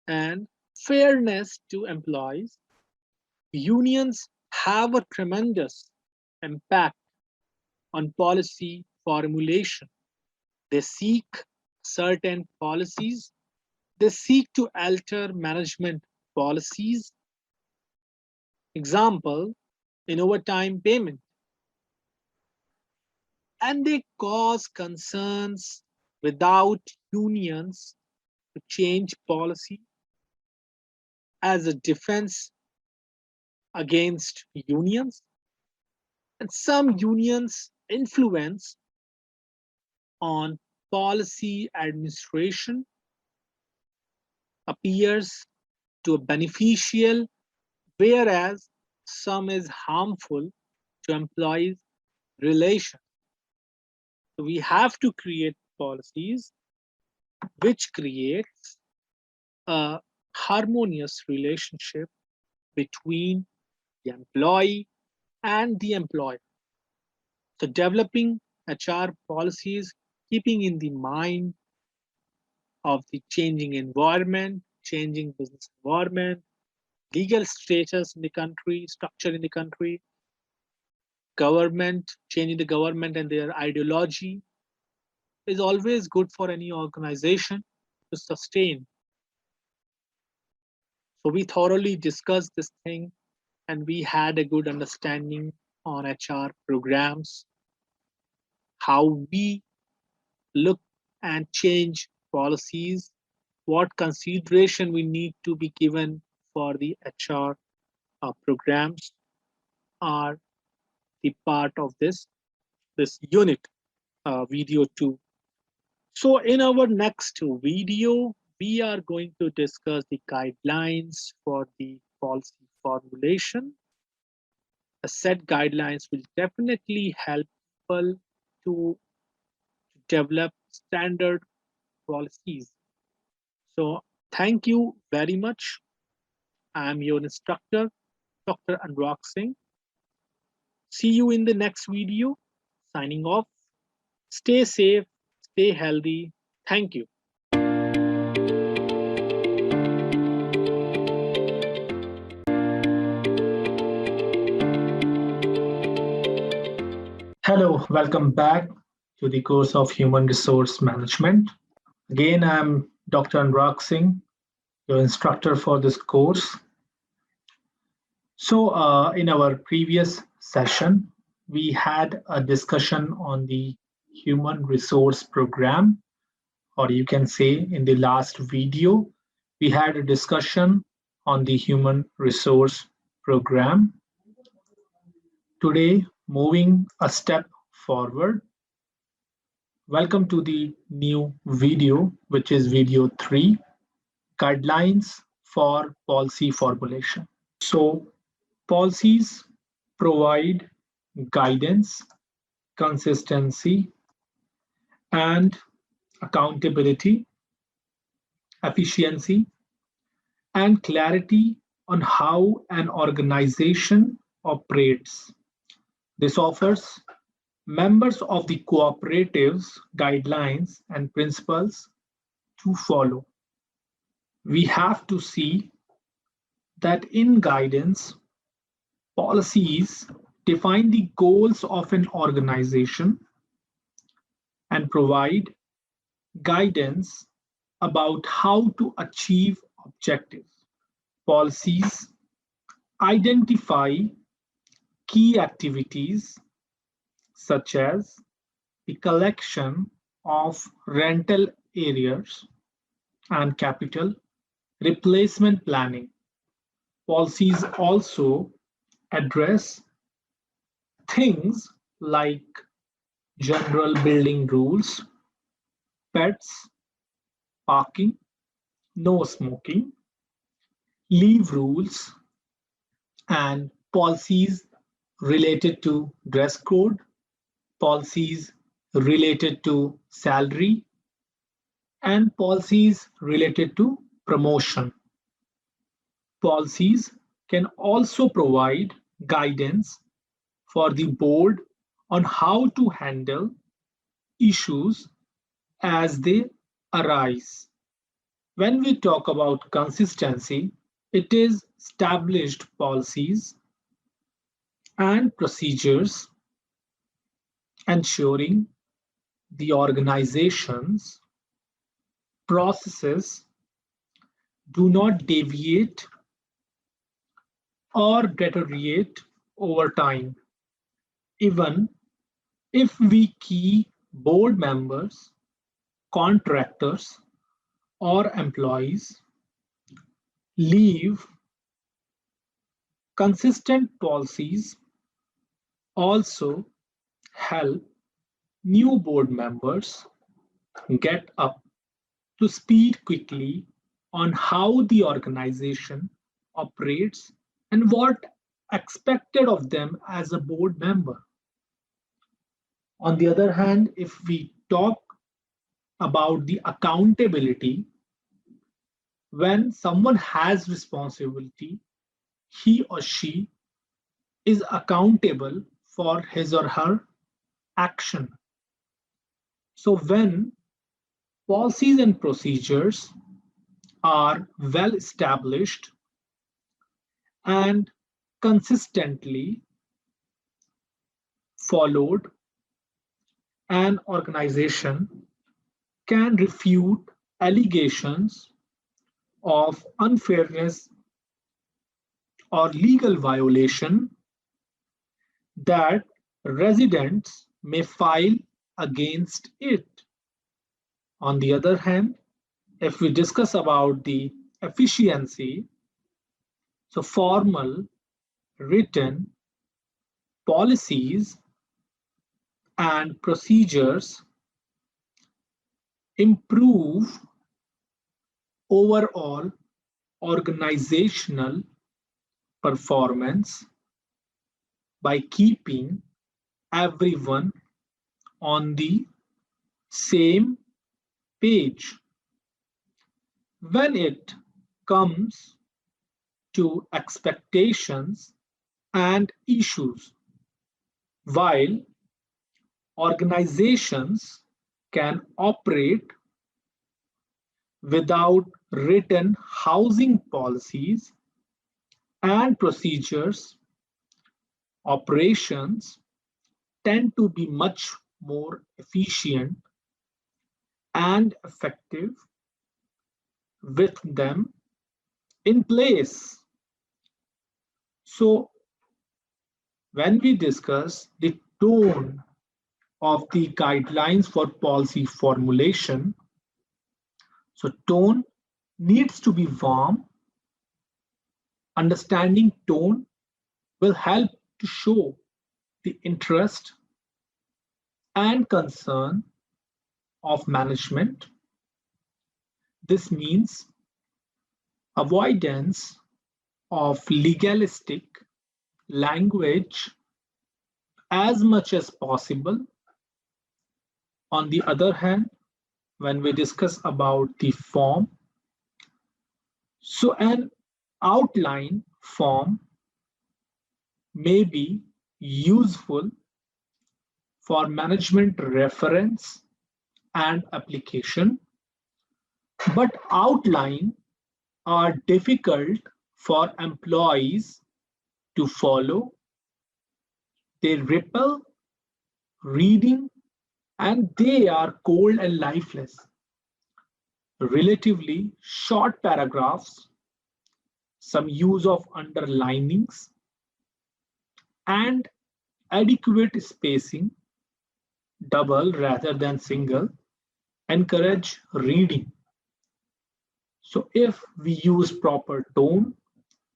and fairness to employees. Unions have a tremendous impact on policy formulation. They seek certain policies, they seek to alter management policies. Example, in overtime payment. And they cause concerns without unions to change policy as a defense against unions. And some unions influence on policy administration appears to a beneficial, whereas some is harmful to employees' relations. So we have to create policies which creates a harmonious relationship between the employee and the employer. So developing HR policies, keeping in the mind of the changing environment, changing business environment, legal status in the country, structure in the country, government, changing the government and their ideology is always good for any organization to sustain. So we thoroughly discussed this thing and we had a good understanding on HR programs, how we look and change policies, what consideration we need to be given for the HR programs are the part of this unit. video 2. So in our next video, we are going to discuss the guidelines for the policy formulation. A set guidelines will definitely help people to develop standard policies. So thank you very much. I'm your instructor, Dr. Anurag Singh. See you in the next video. Signing off. Stay safe, stay healthy. Thank you. Hello, welcome back to the course of Human Resource Management. Again, I'm Dr. Anurag Singh, your instructor for this course. So in our previous session, we had a discussion on the Human Resource Program, or you can say in the last video, we had a discussion on the Human Resource Program. Today, moving a step forward, welcome to the new video, which is video 3, Guidelines for Policy Formulation. So, policies provide guidance, consistency, and accountability, efficiency, and clarity on how an organization operates. This offers members of the cooperatives guidelines and principles to follow. We have to see that in guidance, policies define the goals of an organization and provide guidance about how to achieve objectives. Policies identify key activities such as the collection of rental areas and capital, replacement planning. Policies also address things like general building rules, pets, parking, no smoking, leave rules, and policies related to dress code, policies related to salary, and policies related to promotion. Policies can also provide guidance for the board on how to handle issues as they arise. When we talk about consistency, it is established policies and procedures ensuring the organization's processes do not deviate or deteriorate over time, even if we key board members, contractors, or employees leave. Consistent policies also help new board members get up to speed quickly on how the organization operates and what expected of them as a board member. On the other hand, if we talk about the accountability, when someone has responsibility, he or she is accountable for his or her action. So when policies and procedures are well established and consistently followed, an organization can refute allegations of unfairness or legal violation that residents may file against it. On the other hand, if we discuss about the efficiency, so formal written policies and procedures improve overall organizational performance by keeping everyone on the same page. When it comes to expectations and issues, while organizations can operate without written housing policies and procedures, operations tend to be much more efficient and effective with them in place. So, when we discuss the tone of the guidelines for policy formulation, so tone needs to be warm. Understanding tone will help to show the interest and concern of management. This means avoidance of legalistic language as much as possible. On the other hand, when we discuss about the form, so an outline form may be useful for management reference and application, but outline are difficult for employees to follow. They repel reading and they are cold and lifeless. Relatively short paragraphs, some use of underlinings, and adequate spacing, double rather than single, encourage reading. So if we use proper tone,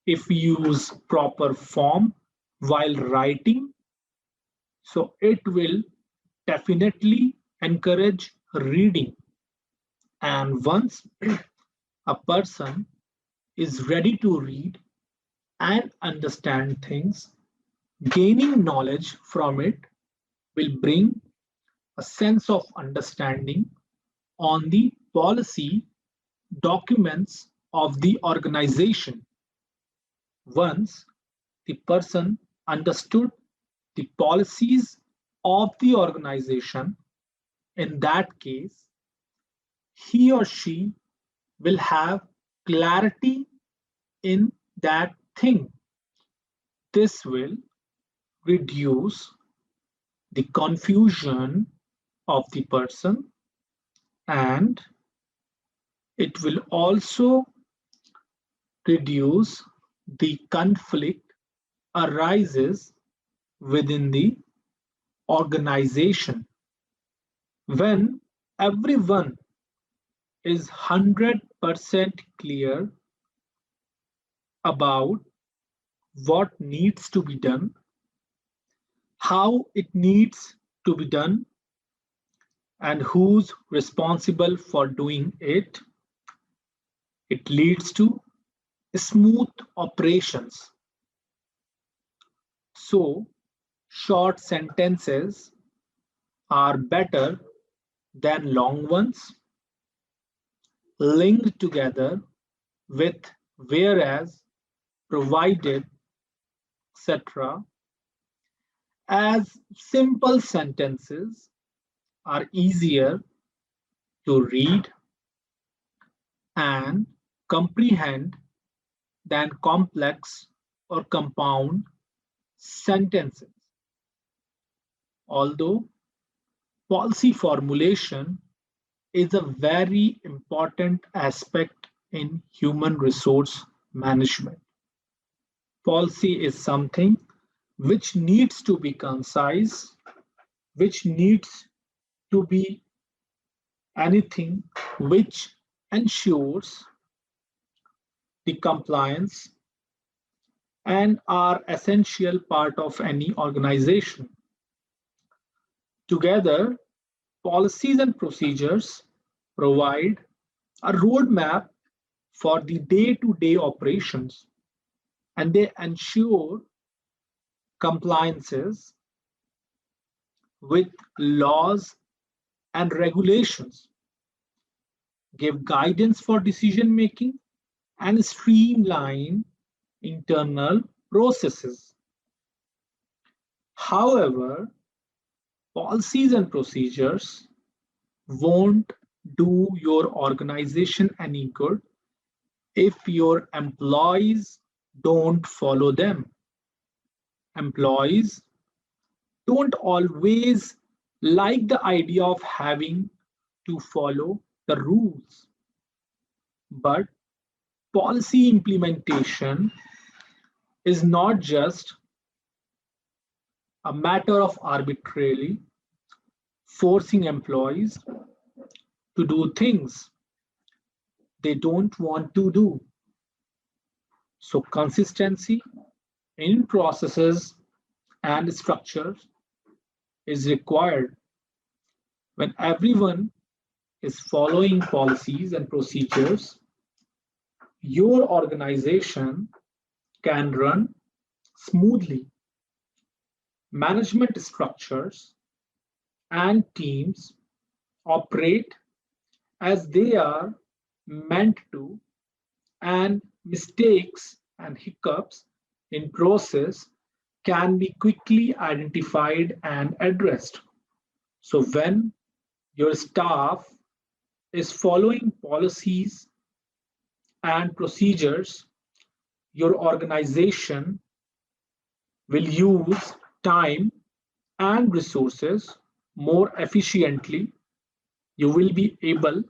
if we use proper form while writing, so it will definitely encourage reading. And once a person is ready to read and understand things, gaining knowledge from it will bring a sense of understanding on the policy documents of the organization. Once the person understood the policies of the organization, in that case, he or she will have clarity in that thing. This will reduce the confusion of the person, and it will also reduce the conflict arises within the organization. When everyone is 100% clear about what needs to be done, how it needs to be done, and who's responsible for doing it, it leads to smooth operations. So, short sentences are better than long ones, linked together with whereas, provided, etc. As simple sentences are easier to read and comprehend than complex or compound sentences. Although policy formulation is a very important aspect in human resource management. Policy is something which needs to be concise, which needs to be anything which ensures the compliance and are essential part of any organization. Together, policies and procedures provide a roadmap for the day-to-day operations, and they ensure compliances with laws and regulations, give guidance for decision making, and streamline internal processes. However, policies and procedures won't do your organization any good if your employees don't follow them. Employees don't always like the idea of having to follow the rules, but policy implementation is not just a matter of arbitrarily forcing employees to do things they don't want to do. So consistency in processes and structures is required. When everyone is following policies and procedures, your organization can run smoothly. Management structures and teams operate as they are meant to, and mistakes and hiccups in process can be quickly identified and addressed. So when your staff is following policies and procedures, your organization will use time and resources more efficiently. You will be able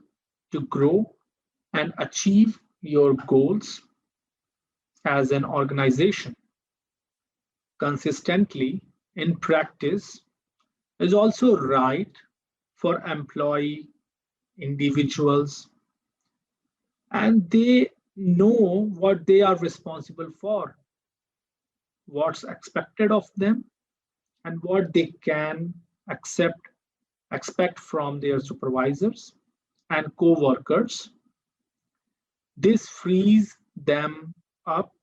to grow and achieve your goals as an organization. Consistently in practice is also right for employee individuals, and they know what they are responsible for, what's expected of them, and what they can expect from their supervisors and co-workers. This frees them up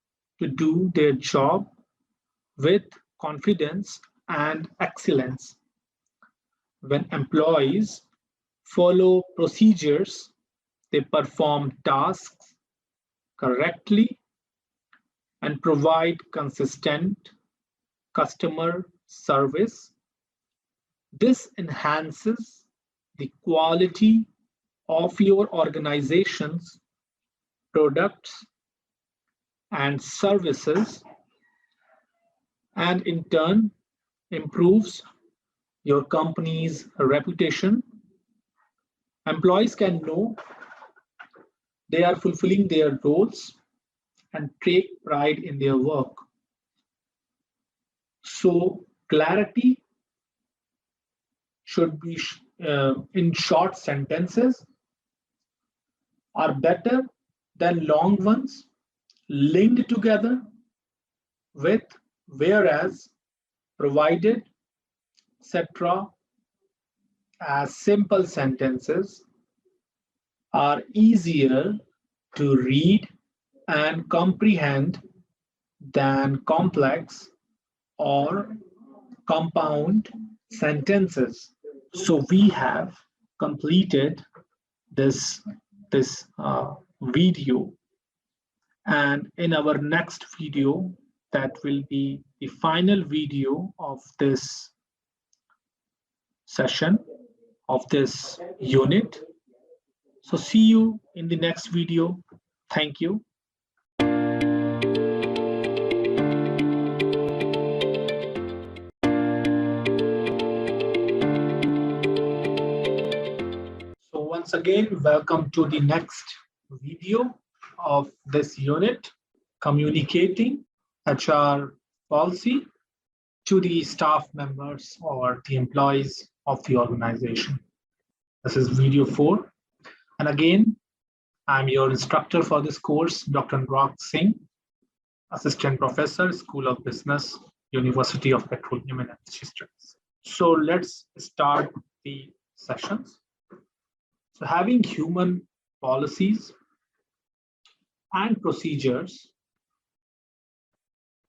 to do their job with confidence and excellence. When employees follow procedures, they perform tasks correctly and provide consistent customer service. This enhances the quality of your organization's products and services, and in turn improves your company's reputation. Employees can know they are fulfilling their roles and take pride in their work. So clarity should be in short sentences are better than long ones linked together with whereas, provided, etc. as simple sentences are easier to read and comprehend than complex or compound sentences. So we have completed this video, and in our next video, that will be the final video of this session, of this unit. So see you in the next video. Thank you. So once again, welcome to the next video of this unit, communicating HR policy to the staff members or the employees of the organization. This is video 4. And again, I'm your instructor for this course, Dr. Anurag Singh, Assistant Professor, School of Business, University of Petroleum and Energy Studies. So let's start the sessions. So having human policies and procedures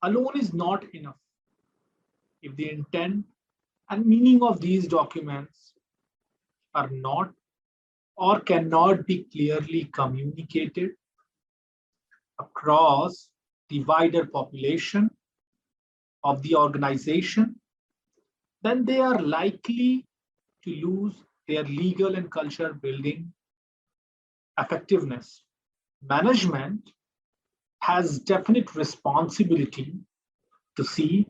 alone is not enough if the intent and meaning of these documents are not or cannot be clearly communicated across the wider population of the organization, then they are likely to lose their legal and culture building effectiveness. Management has definite responsibility to see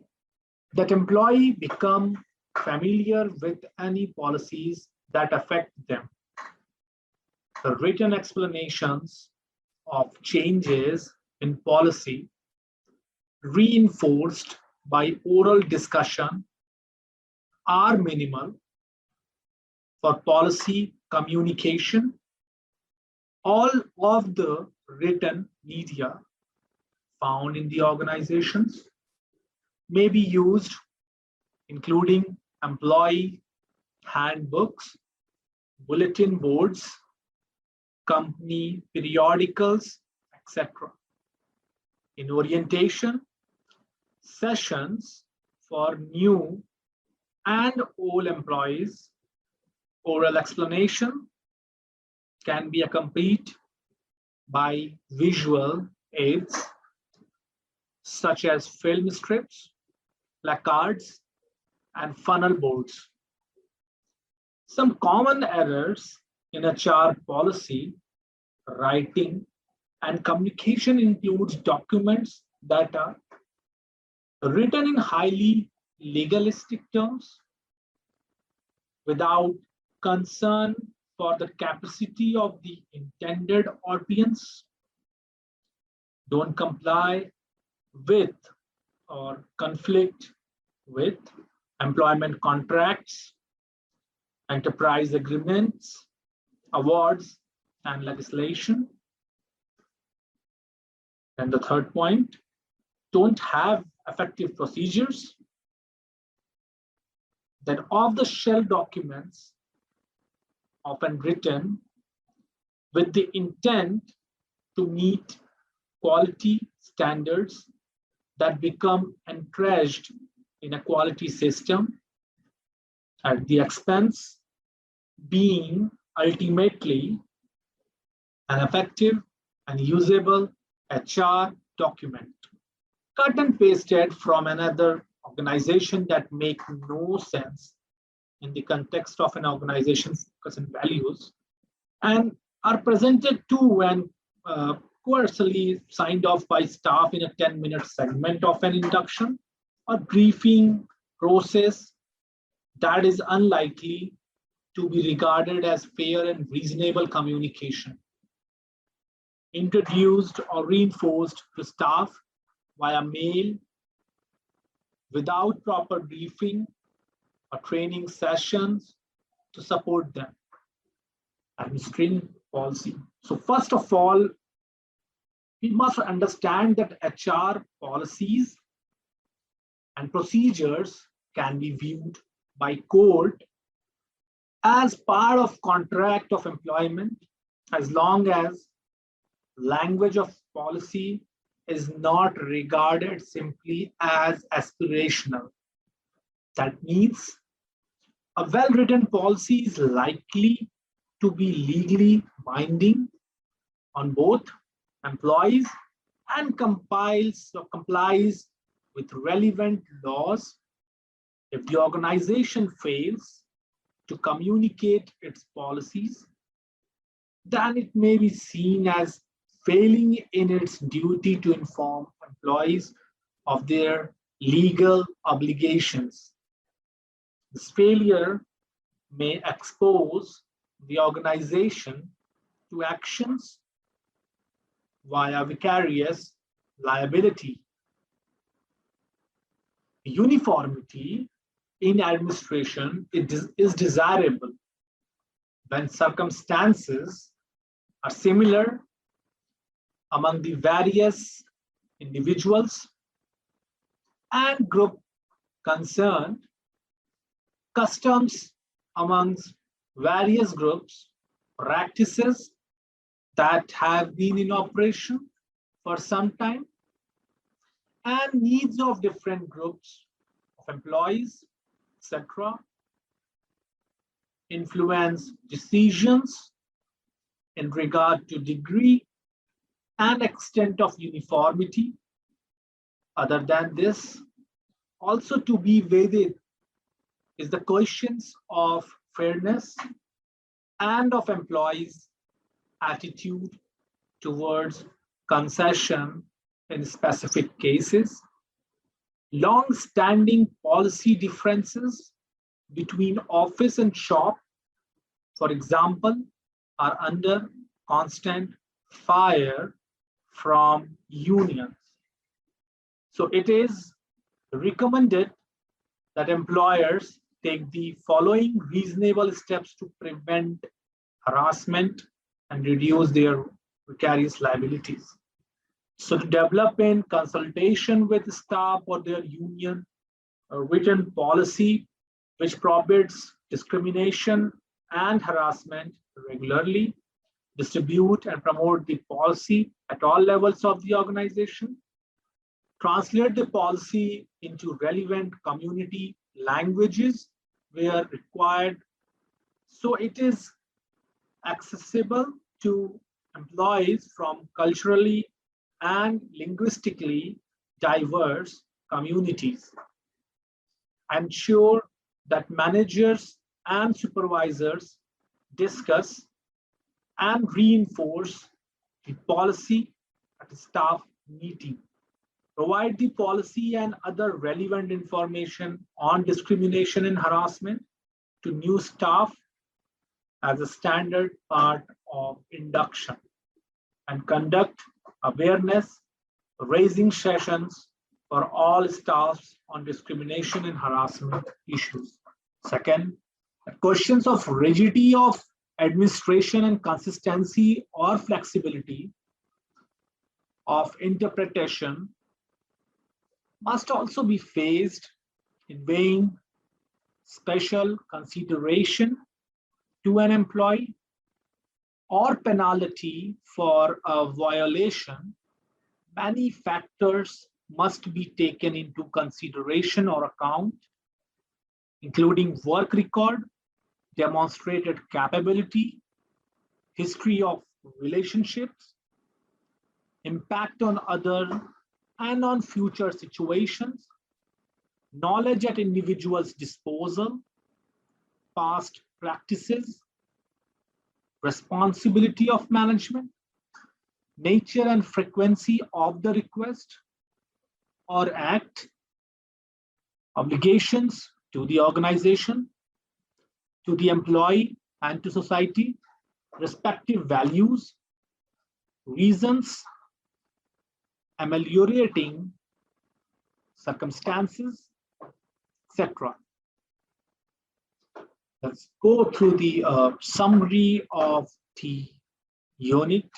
that employee become familiar with any policies that affect them. The written explanations of changes in policy reinforced by oral discussion are minimal for policy communication. All of the written media found in the organizations may be used, including employee handbooks, bulletin boards, company periodicals, etc. In orientation sessions for new and old employees, oral explanation can be accompanied by visual aids such as film strips, placards, and funnel boards. Some common errors in HR policy writing and communication includes documents that are written in highly legalistic terms without concern for the capacity of the intended audience, don't comply with or conflict with employment contracts, enterprise agreements, awards, and legislation. And the third point, don't have effective procedures. That off-the-shelf documents often written with the intent to meet quality standards that become entrenched in a quality system at the expense being ultimately an effective and usable HR document. Cut and pasted from another organization that make no sense in the context of an organization's focus and values and are presented to and coarsely signed off by staff in a 10-minute segment of an induction or briefing process that is unlikely to be regarded as fair and reasonable communication. Introduced or reinforced to staff via mail without proper briefing or training sessions to support them. Administering policy. So first of all, we must understand that HR policies and procedures can be viewed by court as part of contract of employment as long as language of policy is not regarded simply as aspirational. That means a well-written policy is likely to be legally binding on both employees and complies with relevant laws. If the organization fails to communicate its policies, then it may be seen as failing in its duty to inform employees of their legal obligations. This failure may expose the organization to actions via vicarious liability. Uniformity in administration is desirable when circumstances are similar among the various individuals and group concerned, customs amongst various groups, practices that have been in operation for some time, and needs of different groups of employees, etc., influence decisions in regard to degree and extent of uniformity. Other than this, also to be weighed is the questions of fairness and of employees' attitude towards concession in specific cases, long-standing policy differences between office and shop, for example, are under constant fire from unions. So it is recommended that employers take the following reasonable steps to prevent harassment and reduce their vicarious liabilities. So to develop in consultation with staff or their union a written policy which prohibits discrimination and harassment regularly, distribute and promote the policy at all levels of the organization, translate the policy into relevant community languages where required, so it is accessible to employees from culturally and linguistically diverse communities. Ensure that managers and supervisors discuss and reinforce the policy at a staff meeting. Provide the policy and other relevant information on discrimination and harassment to new staff as a standard part of induction, and conduct awareness raising sessions for all staffs on discrimination and harassment issues. Second, questions of rigidity of administration and consistency or flexibility of interpretation must also be faced in weighing special consideration to an employee or penalty for a violation. Many factors must be taken into consideration or account, including work record, demonstrated capability, history of relationships, impact on other and on future situations, knowledge at individual's disposal, past practices, responsibility of management, nature and frequency of the request or act, obligations to the organization, to the employee and to society, respective values, reasons, ameliorating circumstances, etc. Let's go through the summary of the unit.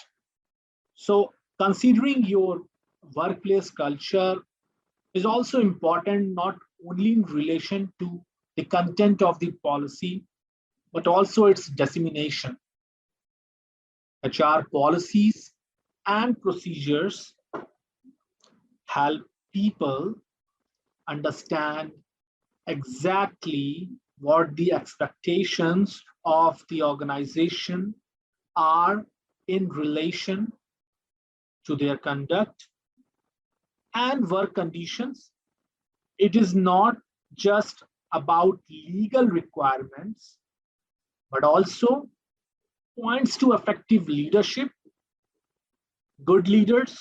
So considering your workplace culture is also important, not only in relation to the content of the policy, but also its dissemination. HR policies and procedures help people understand exactly what the expectations of the organization are in relation to their conduct and work conditions. It is not just about legal requirements, but also points to effective leadership. Good leaders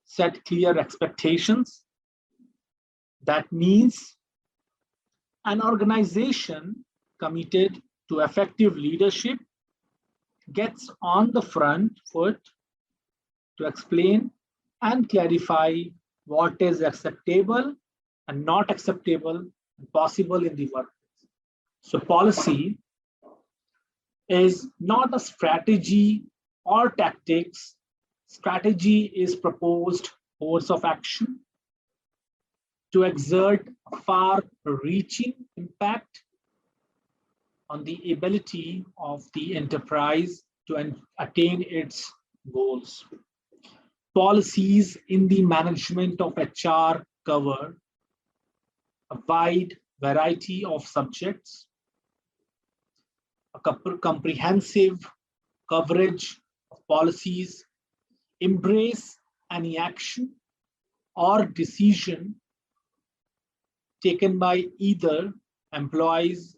set clear expectations. That means an organization committed to effective leadership gets on the front foot to explain and clarify what is acceptable and not acceptable and possible in the workplace. So policy is not a strategy or tactics. Strategy is proposed course of action to exert far-reaching impact on the ability of the enterprise to attain its goals. Policies in the management of HR cover a wide variety of subjects, a comprehensive coverage of policies, embrace any action or decision taken by either employees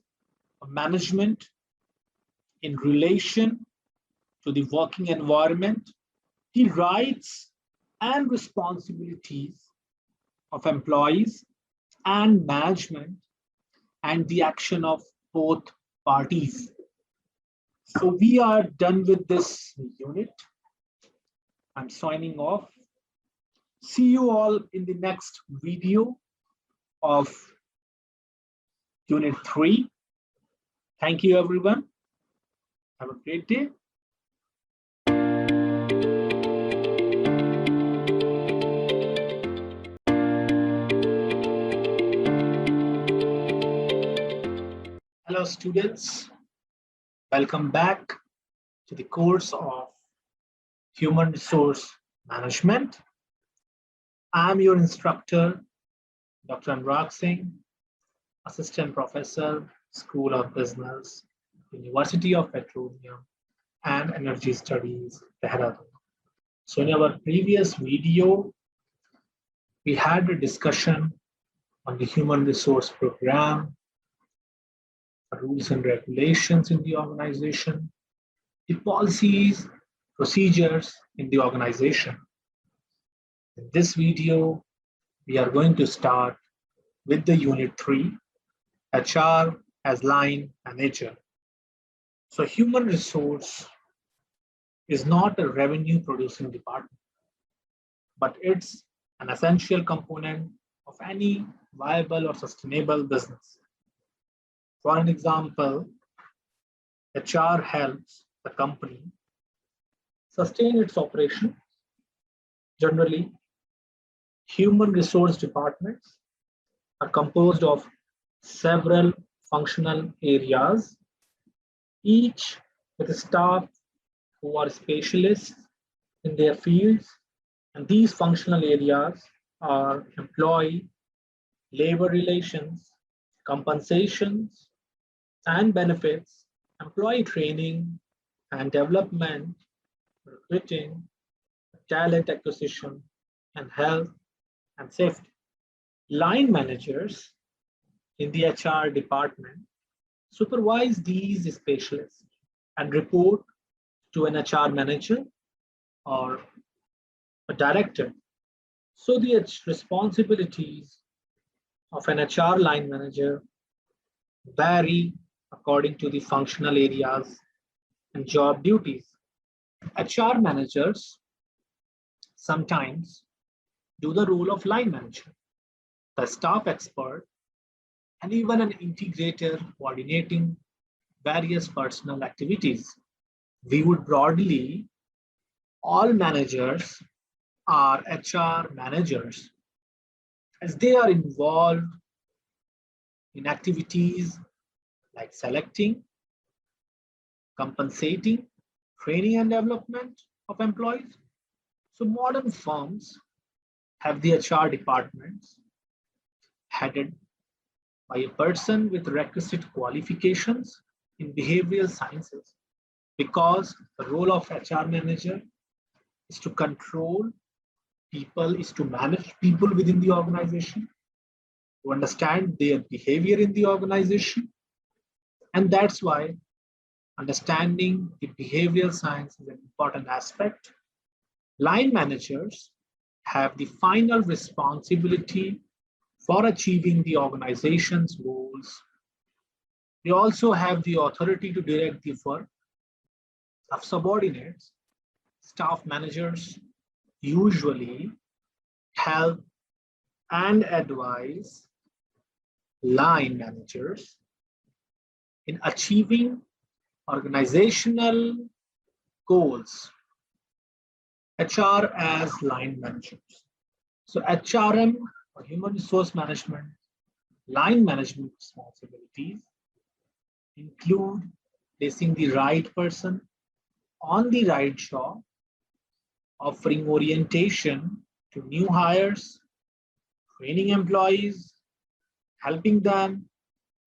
or management in relation to the working environment, the rights and responsibilities of employees and management, and the action of both parties. So we are done with this unit. I'm signing off. See you all in the next video of Unit 3. Thank you, everyone. Have a great day. Hello, students. Welcome back to the course of Human Resource Management. I'm your instructor, Dr. Anurag Singh, Assistant Professor, School of Business, University of Petroleum and Energy Studies, Dehradun. So in our previous video, we had a discussion on the Human Resource Program, the rules and regulations in the organization, the policies, procedures in the organization. In this video, we are going to start with the Unit 3, HR as line manager. So human resource is not a revenue producing department, but it's an essential component of any viable or sustainable business. For an example, HR helps the company sustain its operation. Generally, human resource departments are composed of several functional areas, each with a staff who are specialists in their fields. And these functional areas are employee, labor relations, compensations and benefits, employee training and development, recruiting, talent acquisition, and health and safety. Line managers in the HR department supervise these specialists and report to an HR manager or a director. So the responsibilities of an HR line manager vary according to the functional areas and job duties. HR managers sometimes do the role of line manager, the staff expert, and even an integrator coordinating various personal activities. Viewed broadly, all managers are HR managers, as they are involved in activities like selecting, compensating, training and development of employees. So modern firms have the HR departments headed by a person with requisite qualifications in behavioral sciences, because the role of HR manager is to control people, is to manage people within the organization, to understand their behavior in the organization. And that's why understanding the behavioral science is an important aspect. Line managers have the final responsibility for achieving the organization's goals. They also have the authority to direct the work of subordinates. Staff managers usually help and advise line managers in achieving organizational goals. HR as line managers. So HRM, or human resource management, line management responsibilities include placing the right person on the right job, offering orientation to new hires, training employees, helping them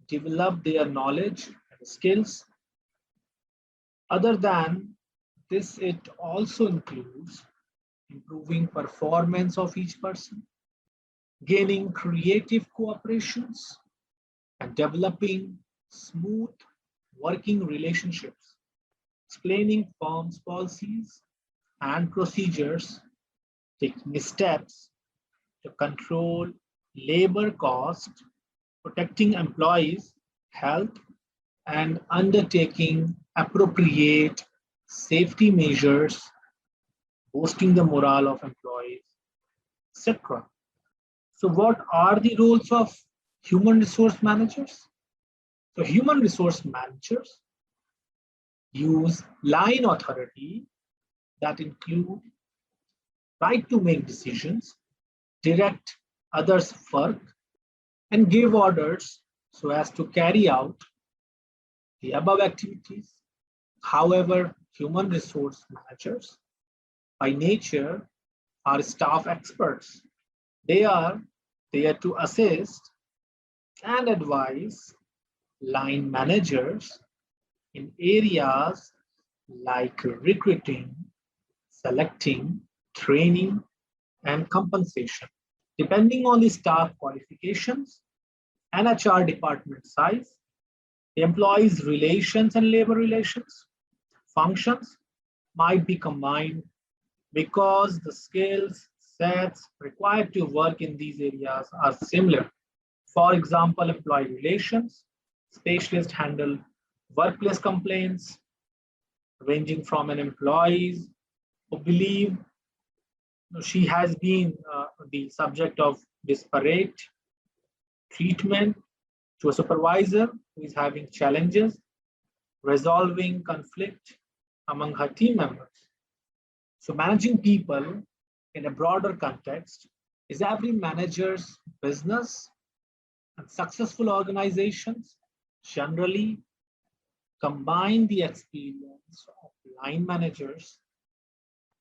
develop their knowledge and skills. Other than this, it also includes improving performance of each person, gaining creative cooperations, and developing smooth working relationships, explaining firms' policies and procedures, taking steps to control labor cost, protecting employees' health, and undertaking appropriate safety measures, boosting the morale of employees, etc. So, what are the roles of human resource managers? So, human resource managers use line authority that include right to make decisions, direct others' work, and give orders so as to carry out the above activities. However, human resource managers by nature are staff experts. They are there to assist and advise line managers in areas like recruiting, selecting, training, and compensation. Depending on the staff qualifications and HR department size, the employees' relations and labor relations functions might be combined because the skills sets required to work in these areas are similar. For example, employee relations specialists handle workplace complaints ranging from an employee who believe she has been the subject of disparate treatment to a supervisor who is having challenges resolving conflict among her team members. So managing people in a broader context is every manager's business, and successful organizations generally combine the experience of line managers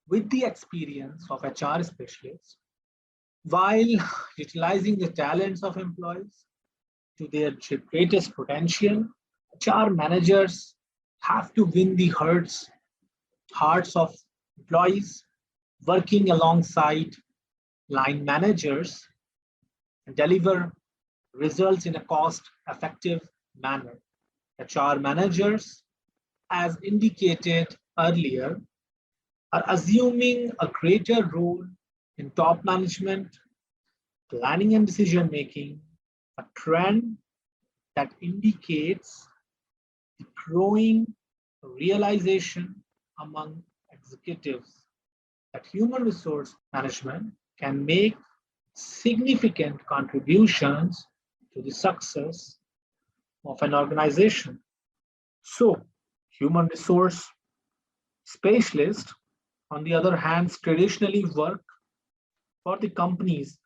with the experience of HR specialists while utilizing the talents of employees to their greatest potential. HR managers have to win the hearts of employees, working alongside line managers and deliver results in a cost-effective manner. HR managers, as indicated earlier, are assuming a greater role in top management, planning and decision making, a trend that indicates the growing realization among executives that human resource management can make significant contributions to the success of an organization. So, human resource specialists, on the other hand, traditionally work for the companies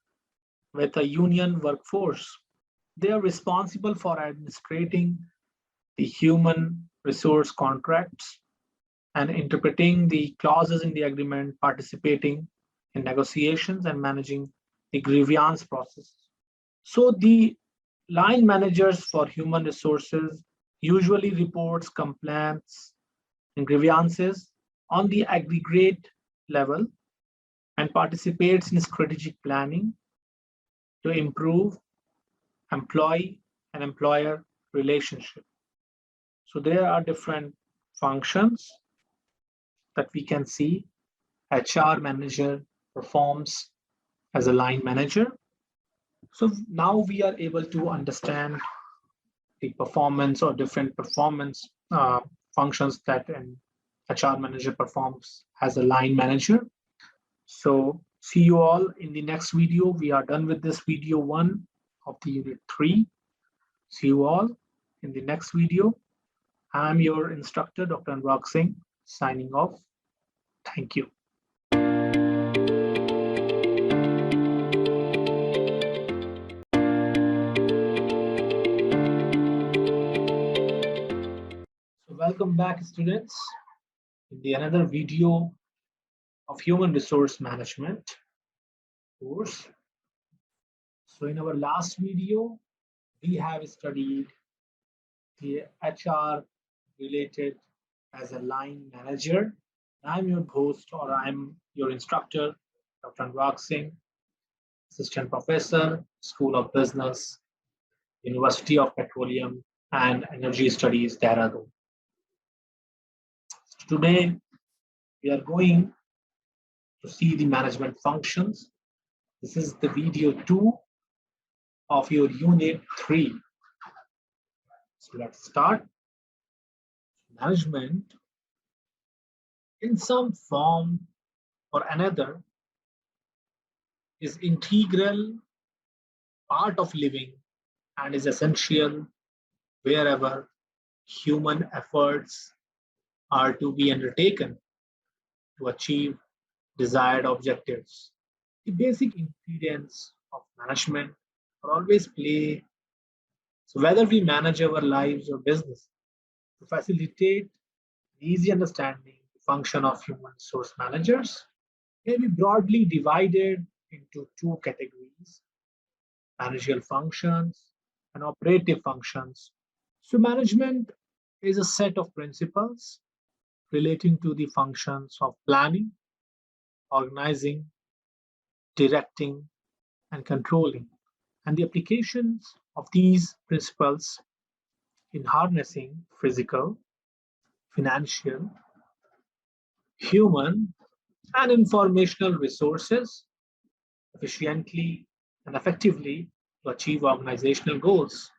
with a union workforce. They are responsible for administrating the human resource contracts and interpreting the clauses in the agreement, participating in negotiations and managing the grievance process. So the line managers for human resources usually reports complaints and grievances on the aggregate level and participates in strategic planning to improve employee and employer relationship. So there are different functions that we can see. HR manager performs as a line manager. So now we are able to understand the performance or different performance functions that an HR manager performs as a line manager. So see you all in the next video. We are done with this video 1 of the unit 3. See you all in the next video. I'm your instructor, Dr. Anurag Singh, signing off. Thank you. Welcome back, students, in the another video of Human Resource Management course. So in our last video, we have studied the HR related as a line manager. I'm your host, or I'm your instructor, Dr. Anurag Singh, Assistant Professor, School of Business, University of Petroleum and Energy Studies, Dehradun. Today, we are going to see the management functions. This is the video 2 of your unit 3. So let's start. Management, in some form or another, is integral part of living and is essential wherever human efforts are to be undertaken to achieve desired objectives. The basic ingredients of management are always play. So whether we manage our lives or business, to facilitate easy understanding, the function of human resource managers may be broadly divided into 2 categories: managerial functions and operative functions. So management is a set of principles relating to the functions of planning, organizing, directing, and controlling, and the applications of these principles in harnessing physical, financial, human, and informational resources efficiently and effectively to achieve organizational goals.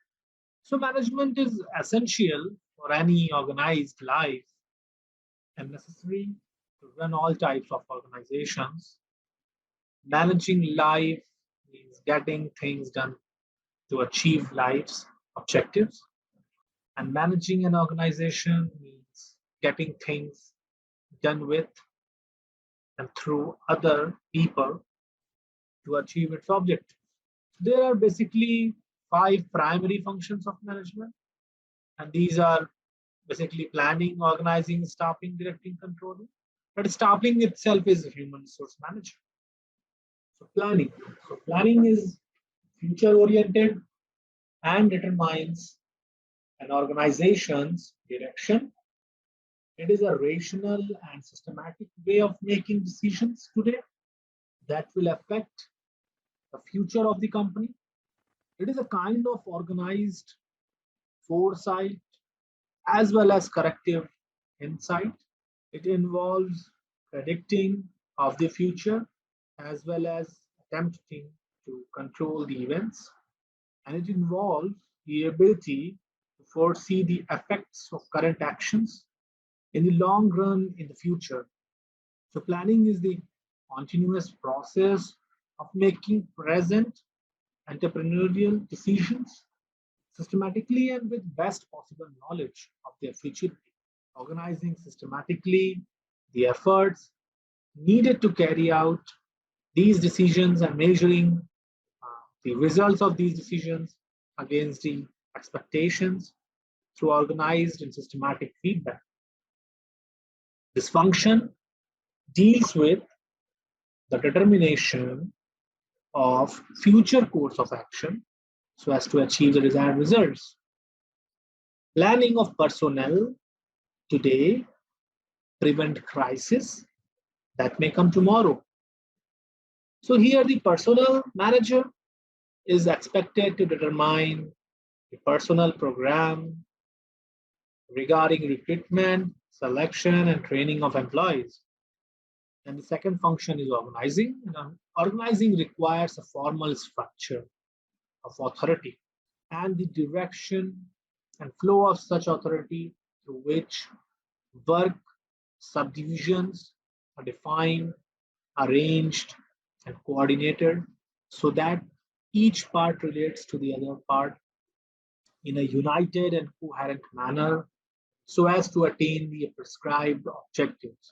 So, management is essential for any organized life and necessary to run all types of organizations. Managing life means getting things done to achieve life's objectives, and managing an organization means getting things done with and through other people to achieve its objectives. There are basically 5 primary functions of management, and these are basically planning, organizing, staffing, directing, controlling. But staffing itself is a human resource manager. So planning. So planning is future oriented and determines an organization's direction. It is a rational and systematic way of making decisions today that will affect the future of the company. It is a kind of organized foresight as well as corrective insight. It involves predicting of the future as well as attempting to control the events. And it involves the ability to foresee the effects of current actions in the long run in the future. So planning is the continuous process of making present entrepreneurial decisions systematically and with best possible knowledge of their futurity. Organizing systematically the efforts needed to carry out these decisions and measuring the results of these decisions against the expectations through organized and systematic feedback. This function deals with the determination of future course of action so as to achieve the desired results. Planning of personnel today prevent crisis that may come tomorrow. So here the personnel manager is expected to determine the personnel program regarding recruitment, selection, and training of employees. And the second function is organizing. Organizing requires a formal structure of authority and the direction and flow of such authority through which work subdivisions are defined, arranged, and coordinated so that each part relates to the other part in a united and coherent manner so as to attain the prescribed objectives.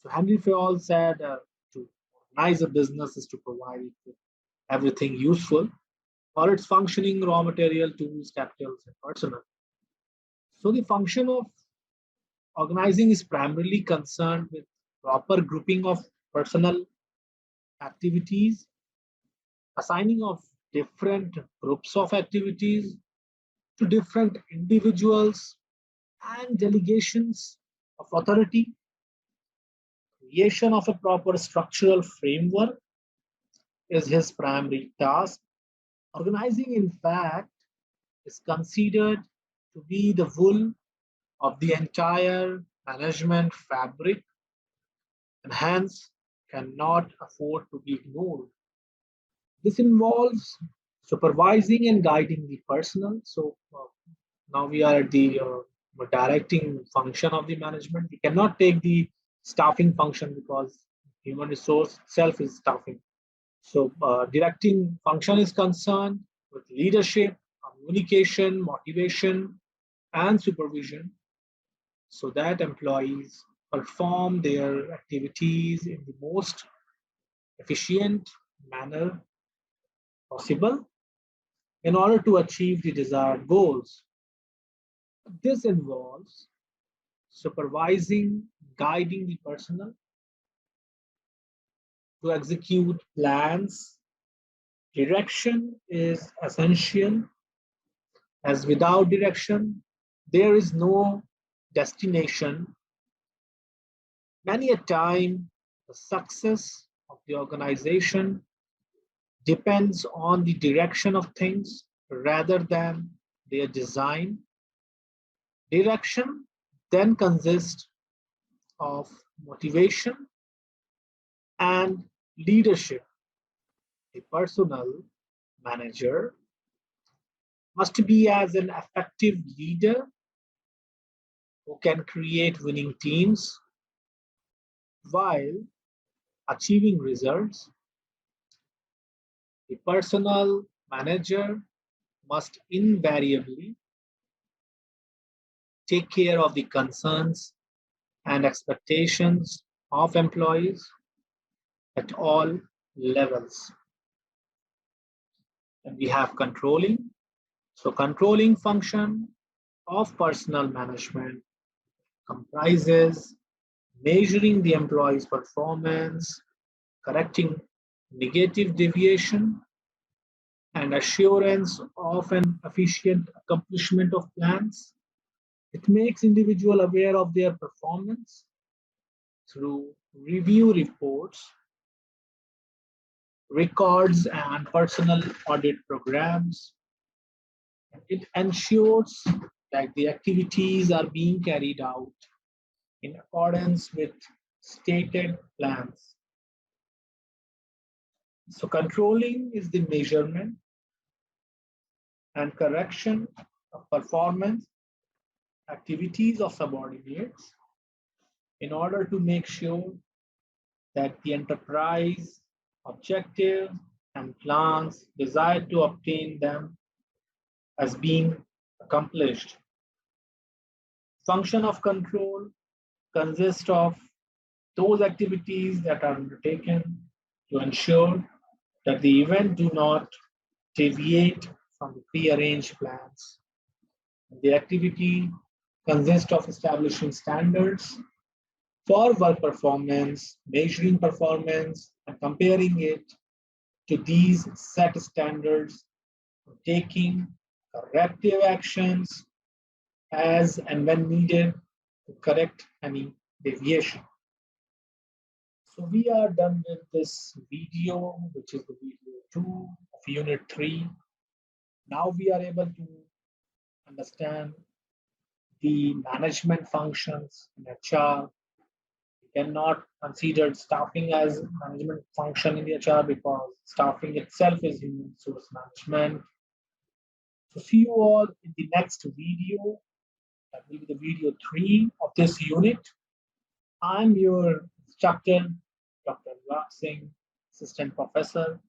So Henry Fayol said to organize a business is to provide it with everything useful for its functioning, raw material, tools, capitals, and personnel. So the function of Organizing is primarily concerned with proper grouping of personal activities, assigning of different groups of activities to different individuals, and delegations of authority, creation of a proper structural framework is his primary task. Organizing, in fact, is considered to be the wool of the entire management fabric and hence cannot afford to be ignored. This involves supervising and guiding the personnel. So now we are at the directing function of the management. We cannot take the staffing function because human resource itself is staffing. So directing function is concerned with leadership, communication, motivation, and supervision so that employees perform their activities in the most efficient manner possible in order to achieve the desired goals. This involves supervising, guiding the personnel to execute plans. Direction is essential, as without direction, there is no destination. Many a time, the success of the organization depends on the direction of things rather than their design. Direction then consists of motivation and leadership. A personnel manager must be as an effective leader who can create winning teams while achieving results. The personnel manager must invariably take care of the concerns and expectations of employees at all levels. And we have controlling. So controlling function of personnel management comprises measuring the employee's performance, correcting negative deviation, and assurance of an efficient accomplishment of plans. It makes individuals aware of their performance through review reports, records, and personal audit programs. It ensures that the activities are being carried out in accordance with stated plans. So controlling is the measurement and correction of performance activities of subordinates in order to make sure that the enterprise objectives and plans desired to obtain them as being accomplished. Function of control consists of those activities that are undertaken to ensure that the event do not deviate from the pre-arranged plans. The activity consists of establishing standards for work performance, measuring performance, and comparing it to these set standards, taking corrective actions as and when needed to correct any deviation. So we are done with this video, which is the video 2 of Unit 3. Now we are able to understand the management functions in HR. We cannot consider staffing as management function in HR because staffing itself is human resource management. So see you all in the next video. That will be the video 3 of this unit. I'm your instructor, Dr. Anurag Singh, Assistant Professor,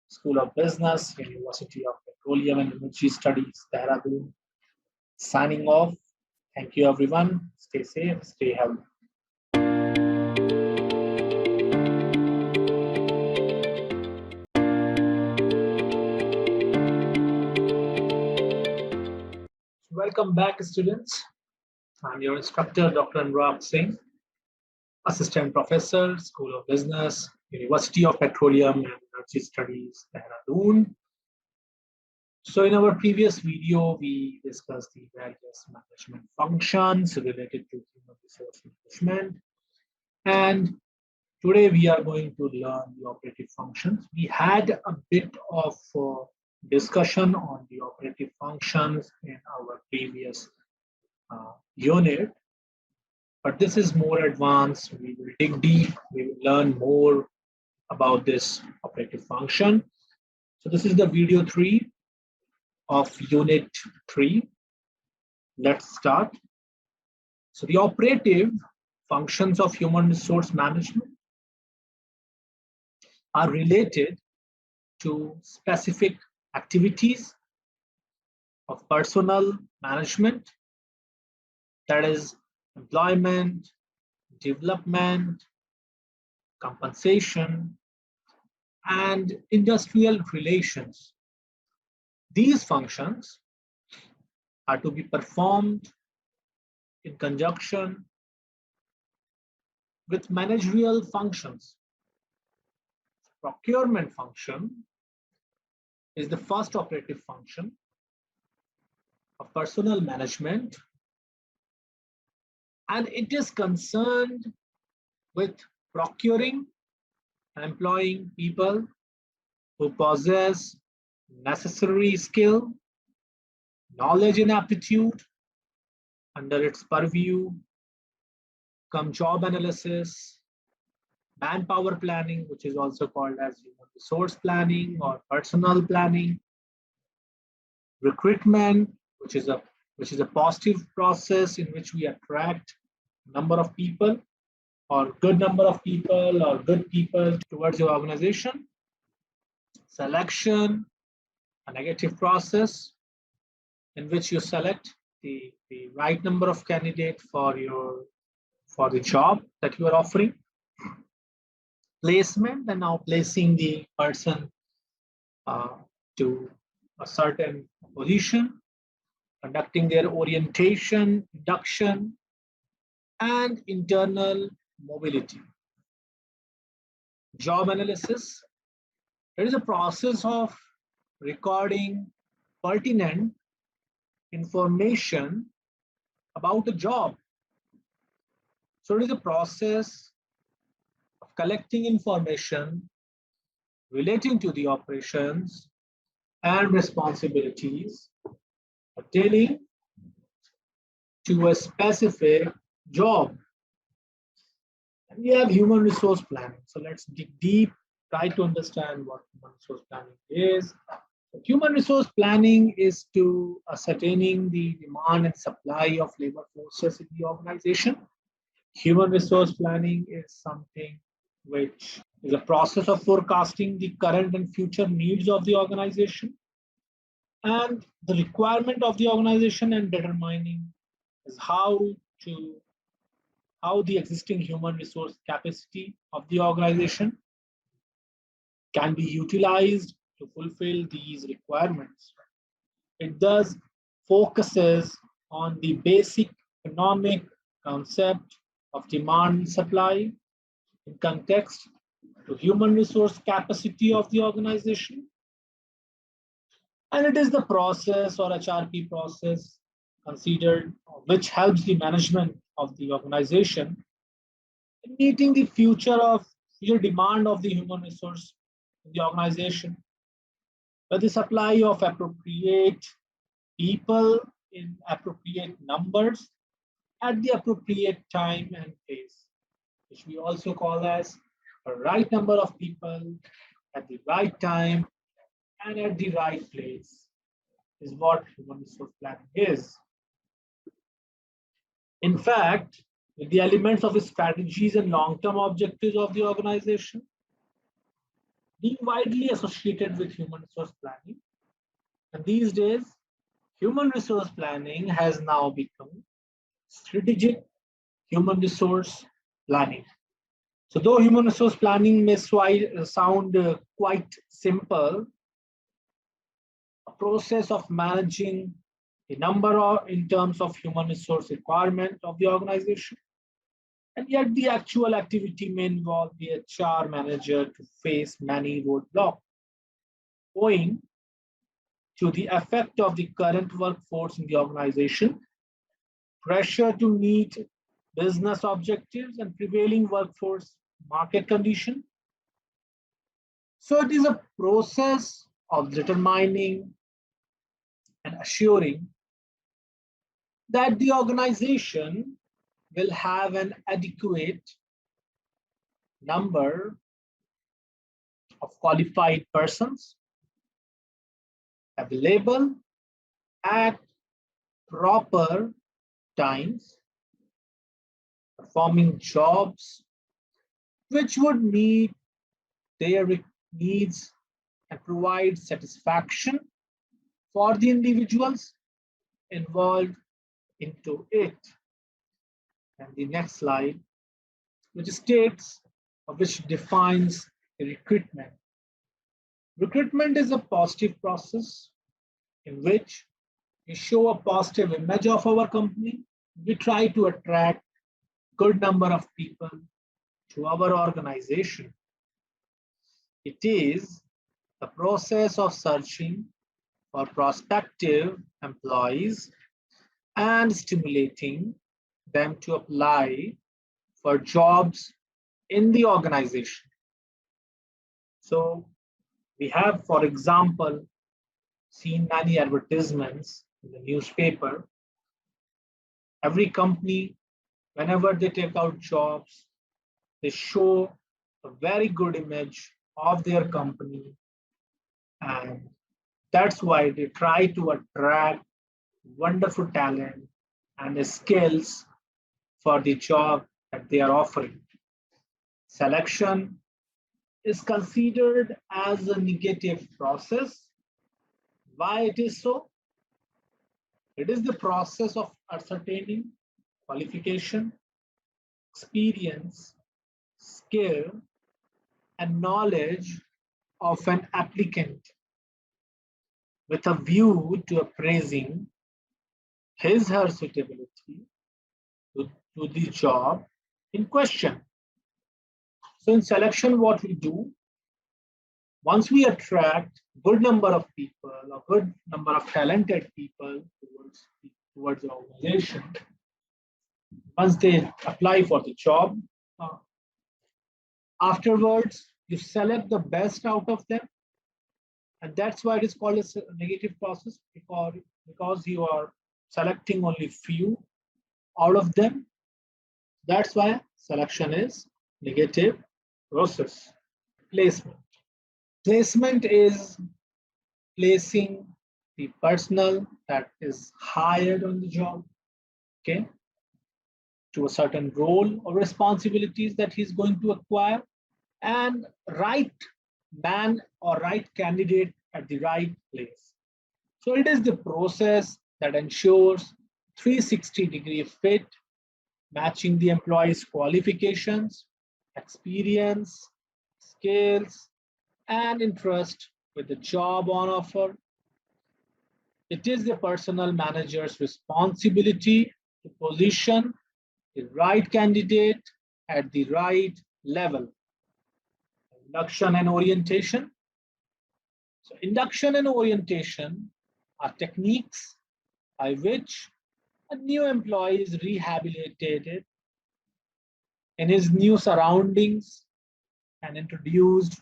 School of Business, University of Petroleum and Energy Studies, Dehradun. Signing off. Thank you, everyone. Stay safe, stay healthy. Welcome back, students. I'm your instructor, Dr. Anurag Singh, Assistant Professor, School of Business, University of Petroleum and Energy Studies, Dehradun. So in our previous video, we discussed the various management functions related to human resource management. And today we are going to learn the operative functions. We had a bit of discussion on the operative functions in our previous unit, but this is more advanced. We will dig deep, we will learn more about this operative function. So this is the video 3 of unit 3. Let's start. So the operative functions of human resource management are related to specific activities of personnel management, that is employment, development, compensation, and industrial relations. These functions are to be performed in conjunction with managerial functions. Procurement function is the first operative function of personnel management, and it is concerned with procuring and employing people who possess necessary skill, knowledge, and aptitude. Under its purview come job analysis, manpower planning, which is also called as human resource planning or personnel planning, recruitment, which is a positive process in which we attract number of people or good number of people or good people towards your organization. Selection, a negative process in which you select the right number of candidates for the job that you are offering. Placement, and now placing the person to a certain position, conducting their orientation, induction, and internal mobility. Job analysis, it is a process of recording pertinent information about a job. So it is a process of collecting information relating to the operations and responsibilities pertaining to a specific job. And we have human resource planning. So let's dig deep, try to understand what human resource planning is. So human resource planning is to ascertaining the demand and supply of labor forces in the organization. Human resource planning is something which is a process of forecasting the current and future needs of the organization and the requirement of the organization, and determining is how the existing human resource capacity of the organization can be utilized to fulfill these requirements. It thus focuses on the basic economic concept of demand and supply in context to human resource capacity of the organization. And it is the process or HRP process considered which helps the management of the organization in meeting the future demand of the human resource in the organization, but the supply of appropriate people in appropriate numbers at the appropriate time and place, which we also call as a right number of people at the right time and at the right place, is what human resource planning is. In fact, with the elements of strategies and long-term objectives of the organization being widely associated with human resource planning, and these days, human resource planning has now become strategic human resource planning. So though human resource planning may sound quite simple, a process of managing the in terms of human resource requirement of the organization. And yet the actual activity may involve the HR manager to face many roadblocks owing to the effect of the current workforce in the organization, pressure to meet business objectives and prevailing workforce market condition. So it is a process of determining and assuring that the organization will have an adequate number of qualified persons available at proper times, performing jobs which would meet their needs and provide satisfaction for the individuals involved into it. And the next slide, which states, which defines recruitment. Recruitment is a positive process in which we show a positive image of our company. We try to attract good number of people to our organization. It is the process of searching for prospective employees and stimulating them to apply for jobs in the organization. So we have, for example, seen many advertisements in the newspaper. Every company, whenever they take out jobs, they show a very good image of their company. And that's why they try to attract wonderful talent and the skills for the job that they are offering. Selection is considered as a negative process. Why it is so? It is the process of ascertaining qualification, experience, skill, and knowledge of an applicant with a view to appraising his/her suitability to the job in question. So in selection, what we do, once we attract good number of people, a good number of talented people towards the organization, once they apply for the job, afterwards you select the best out of them, and that's why it is called a negative process, because you are selecting only few out of them. That's why selection is negative process. Placement. Placement is placing the personnel that is hired on the job, okay, to a certain role or responsibilities that he's going to acquire, and right man or right candidate at the right place. So it is the process that ensures 360-degree fit, matching the employee's qualifications, experience, skills, and interest with the job on offer. It is the personnel manager's responsibility to position the right candidate at the right level. Induction and orientation. So induction and orientation are techniques by which a new employee is rehabilitated in his new surroundings and introduced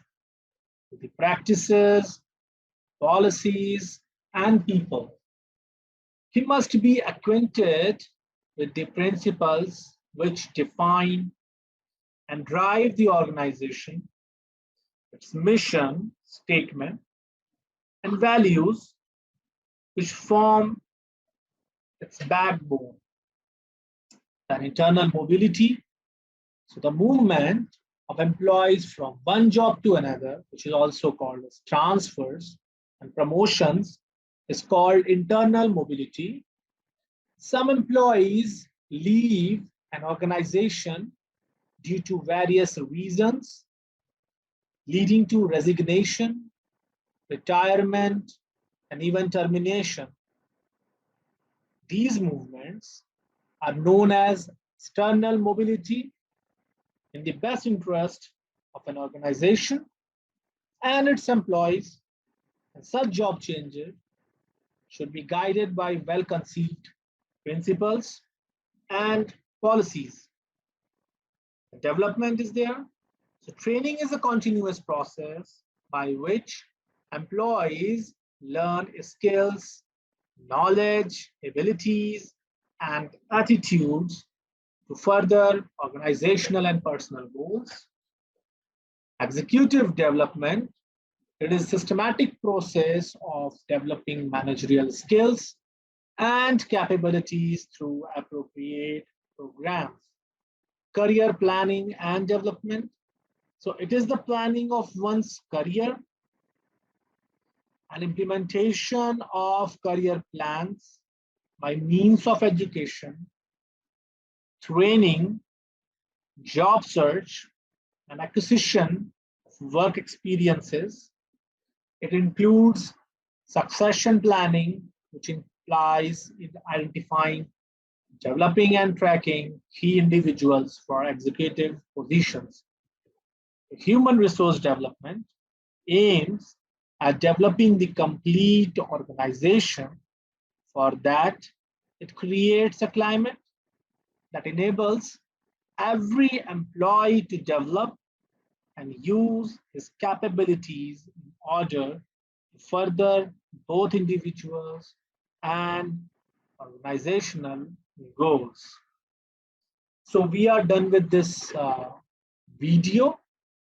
to the practices, policies, and people. He must be acquainted with the principles which define and drive the organization, its mission statement, and values which form its backbone. Then internal mobility, so the movement of employees from one job to another, which is also called as transfers and promotions, is called internal mobility. Some employees leave an organization due to various reasons, leading to resignation, retirement, and even termination. These movements are known as external mobility in the best interest of an organization and its employees, and such job changes should be guided by well-conceived principles and policies. Development is there. So training is a continuous process by which employees learn skills, knowledge, abilities, and attitudes to further organizational and personal goals. Executive development, it is a systematic process of developing managerial skills and capabilities through appropriate programs. Career planning and development, so it is the planning of one's career and implementation of career plans by means of education, training, job search, and acquisition of work experiences. It includes succession planning, which implies in identifying, developing, and tracking key individuals for executive positions. Human resource development aims at developing the complete organization. For that, it creates a climate that enables every employee to develop and use his capabilities in order to further both individuals and organizational goals. So we are done with this video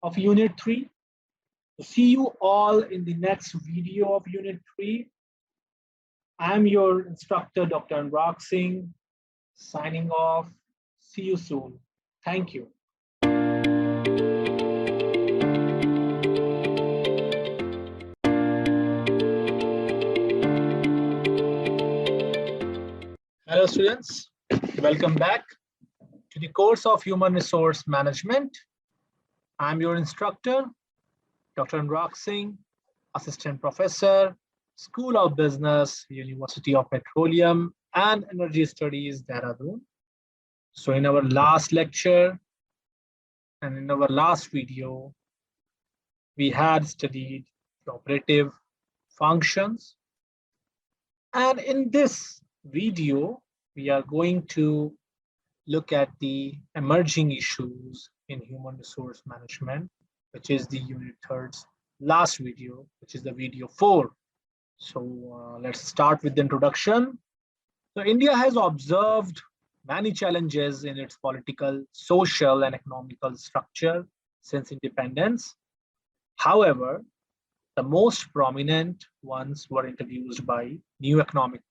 of Unit 3. So see you all in the next video of Unit 3. I'm your instructor, Dr. Anurag Singh, signing off. See you soon. Thank you. Hello students, welcome back to the course of Human Resource Management. I'm your instructor, Dr. Anurag Singh, Assistant Professor, School of Business, University of Petroleum and Energy Studies, Dehradun. So in our last lecture and in our last video, we had studied the operative functions. And in this video, we are going to look at the emerging issues in human resource management, which is the Unit 3's last video, which is the video 4. So let's start with the introduction. So India has observed many challenges in its political, social, and economical structure since independence. However, the most prominent ones were introduced by new economic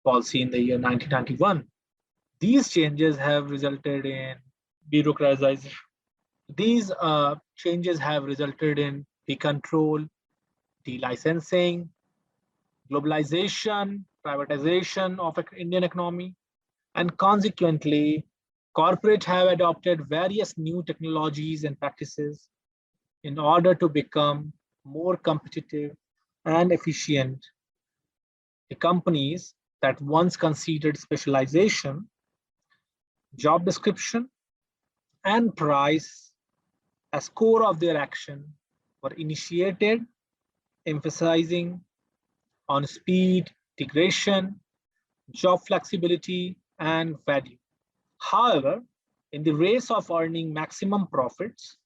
policy in the year 1991. These changes have resulted in bureaucratization. These changes have resulted in decontrol, delicensing, globalization, privatization of Indian economy, and consequently, corporates have adopted various new technologies and practices in order to become more competitive and efficient. The companies that once considered specialization, job description, and price as core of their action were initiated, emphasizing on speed, integration, job flexibility, and value. However, in the race of earning maximum profits,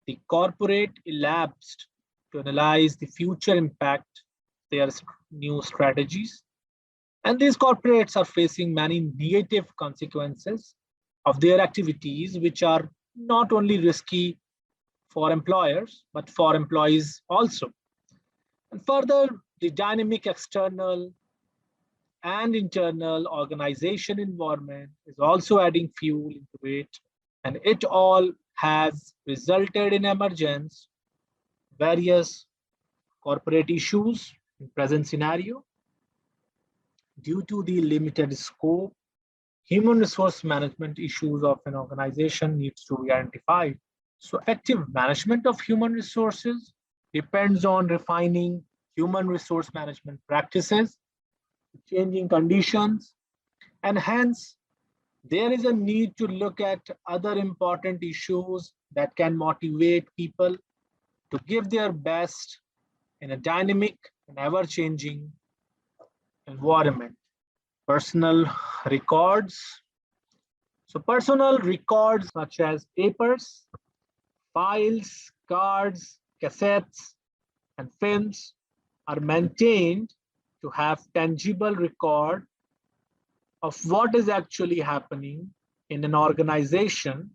the corporate elapsed to analyze the future impact of their new strategies. And these corporates are facing many negative consequences of their activities, which are not only risky for employers, but for employees also. And further, the dynamic external and internal organization environment is also adding fuel into it. And it all has resulted in emergence various corporate issues in present scenario. Due to the limited scope, human resource management issues of an organization needs to be identified. So effective management of human resources depends on refining human resource management practices changing conditions, and hence there is a need to look at other important issues that can motivate people to give their best in a dynamic and ever-changing environment. Personal records. So personal records such as papers, files, cards, cassettes, and films are maintained to have tangible record of what is actually happening in an organization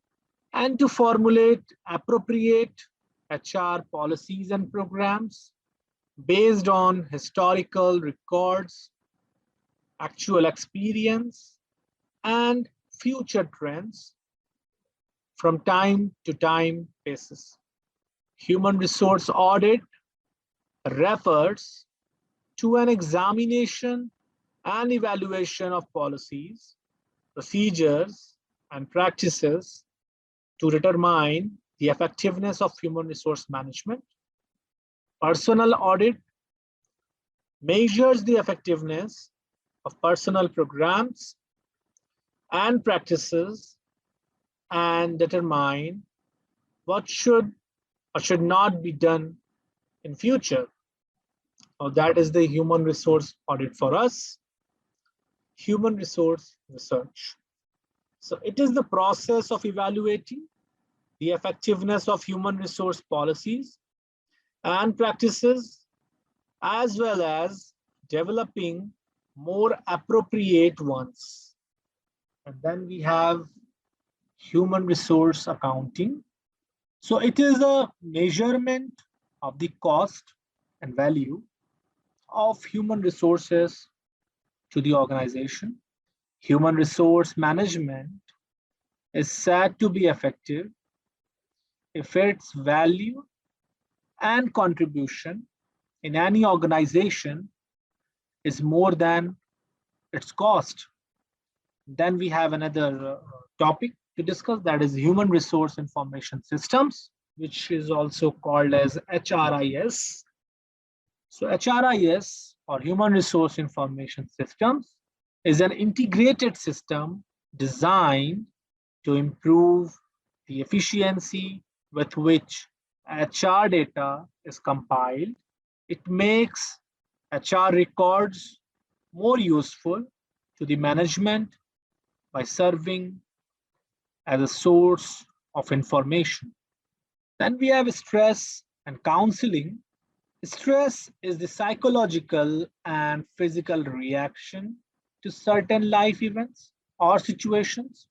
and to formulate appropriate HR policies and programs based on historical records, actual experience, and future trends from time to time basis. Human resource audit refers to an examination and evaluation of policies, procedures, and practices to determine the effectiveness of human resource management. Personal audit measures the effectiveness of personal programs and practices and determine what should or should not be done in future. Now, that is the human resource audit for us. Human resource research. So it is the process of evaluating the effectiveness of human resource policies and practices, as well as developing more appropriate ones. And then we have human resource accounting. So it is a measurement of the cost and value of human resources to the organization. Human resource management is said to be effective if its value and contribution in any organization is more than its cost. Then we have another topic to discuss, that is human resource information systems, which is also called as HRIS. So HRIS, or human resource information systems, is an integrated system designed to improve the efficiency with which HR data is compiled. It makes HR records more useful to the management by serving as a source of information. Then we have stress and counseling. Stress is the psychological and physical reaction to certain life events or situations.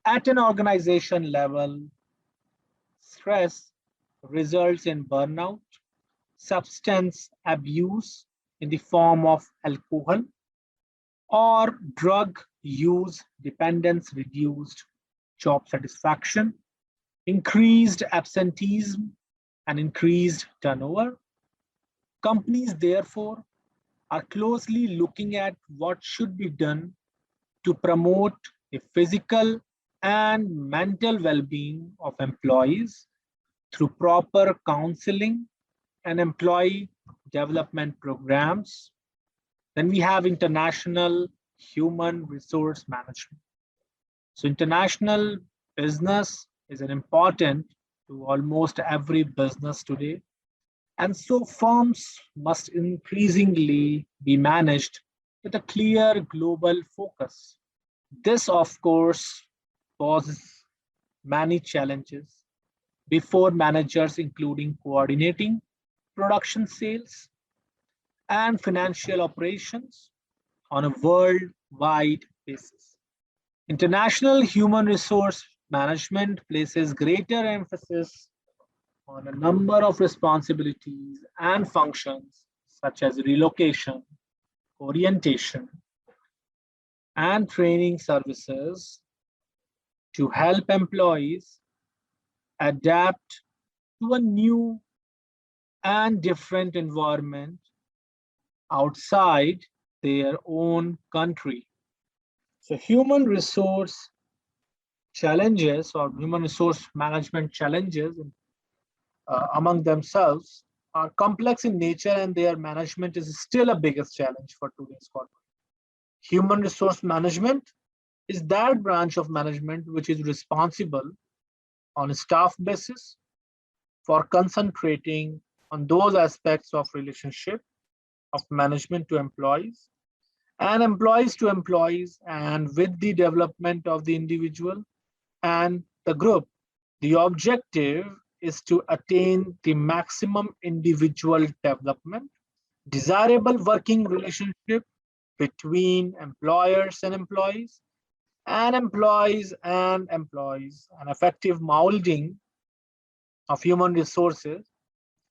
At an organization level, stress results in burnout, substance abuse in the form of alcohol, or drug use dependence, reduced job satisfaction, increased absenteeism, and increased turnover. Companies, therefore, are closely looking at what should be done to promote the physical and mental well-being of employees through proper counseling and employee development programs. Then we have international human resource management. So international business is an important to almost every business today. And so firms must increasingly be managed with a clear global focus. This, of course, poses many challenges before managers, including coordinating production, sales, and financial operations on a worldwide basis. International human resource management places greater emphasis on a number of responsibilities and functions such as relocation, orientation, and training services to help employees adapt to a new and different environment outside their own country. So human resource challenges or human resource management challenges among themselves are complex in nature, and their management is still a biggest challenge for today's corporate. Human resource management is that branch of management which is responsible on a staff basis for concentrating on those aspects of relationship of management to employees and employees to employees and with the development of the individual and the group. The objective is to attain the maximum individual development, desirable working relationship between employers and employees, and an effective molding of human resources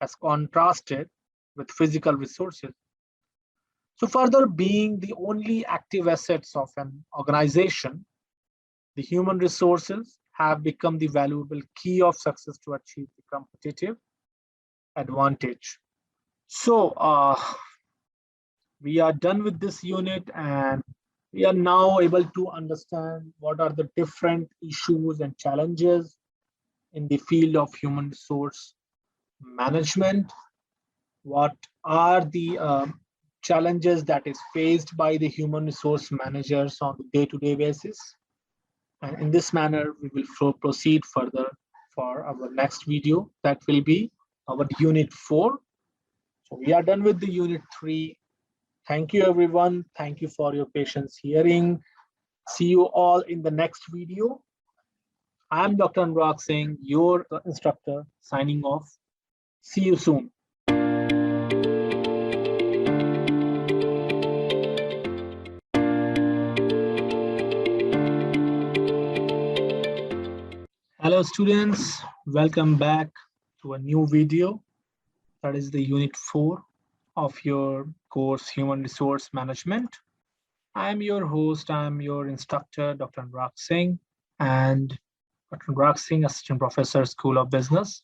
as contrasted with physical resources. So further, being the only active assets of an organization, the human resources have become the valuable key of success to achieve the competitive advantage. So we are done with this unit and we are now able to understand what are the different issues and challenges in the field of human resource management. What are the challenges that is faced by the human resource managers on a day-to-day basis? And in this manner, we will proceed further for our next video. That will be our unit 4. So we are done with the unit 3. Thank you, everyone. Thank you for your patience hearing. See you all in the next video. I'm Dr. Anurag Singh, your instructor, signing off. See you soon. Hello, students. Welcome back to a new video. That is the unit 4 of your course, Human Resource Management. I'm your host, I'm your instructor, Dr. Anurag Singh, and Dr. Anurag Singh, Assistant Professor, School of Business,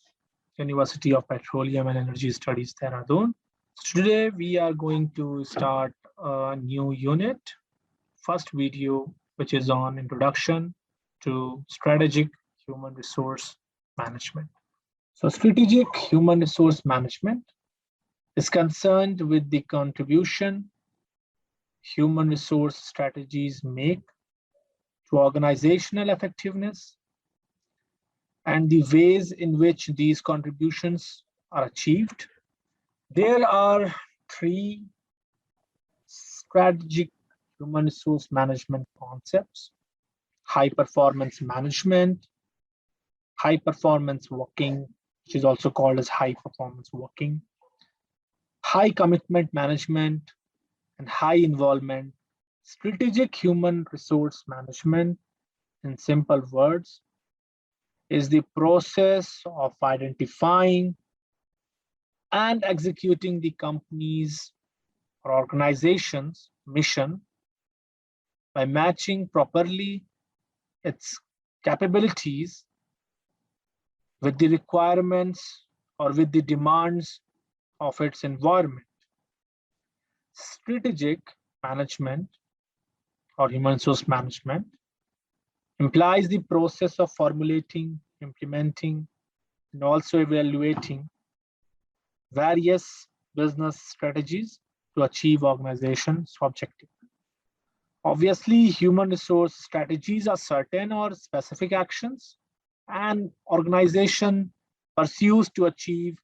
University of Petroleum and Energy Studies, Dehradun. So today we are going to start a new unit, first video, which is on Introduction to Strategic Human Resource Management. So strategic human resource management is concerned with the contribution human resource strategies make to organizational effectiveness and the ways in which these contributions are achieved. There are 3 strategic human resource management concepts: high performance management, high performance working, which is also called as high performance working, high commitment management, and high involvement. Strategic human resource management, in simple words, is the process of identifying and executing the company's or organization's mission by matching properly its capabilities with the requirements or with the demands of its environment. Strategic management or human resource management implies the process of formulating, implementing, and also evaluating various business strategies to achieve organization's objective. Obviously, human resource strategies are certain or specific actions an organization pursues to achieve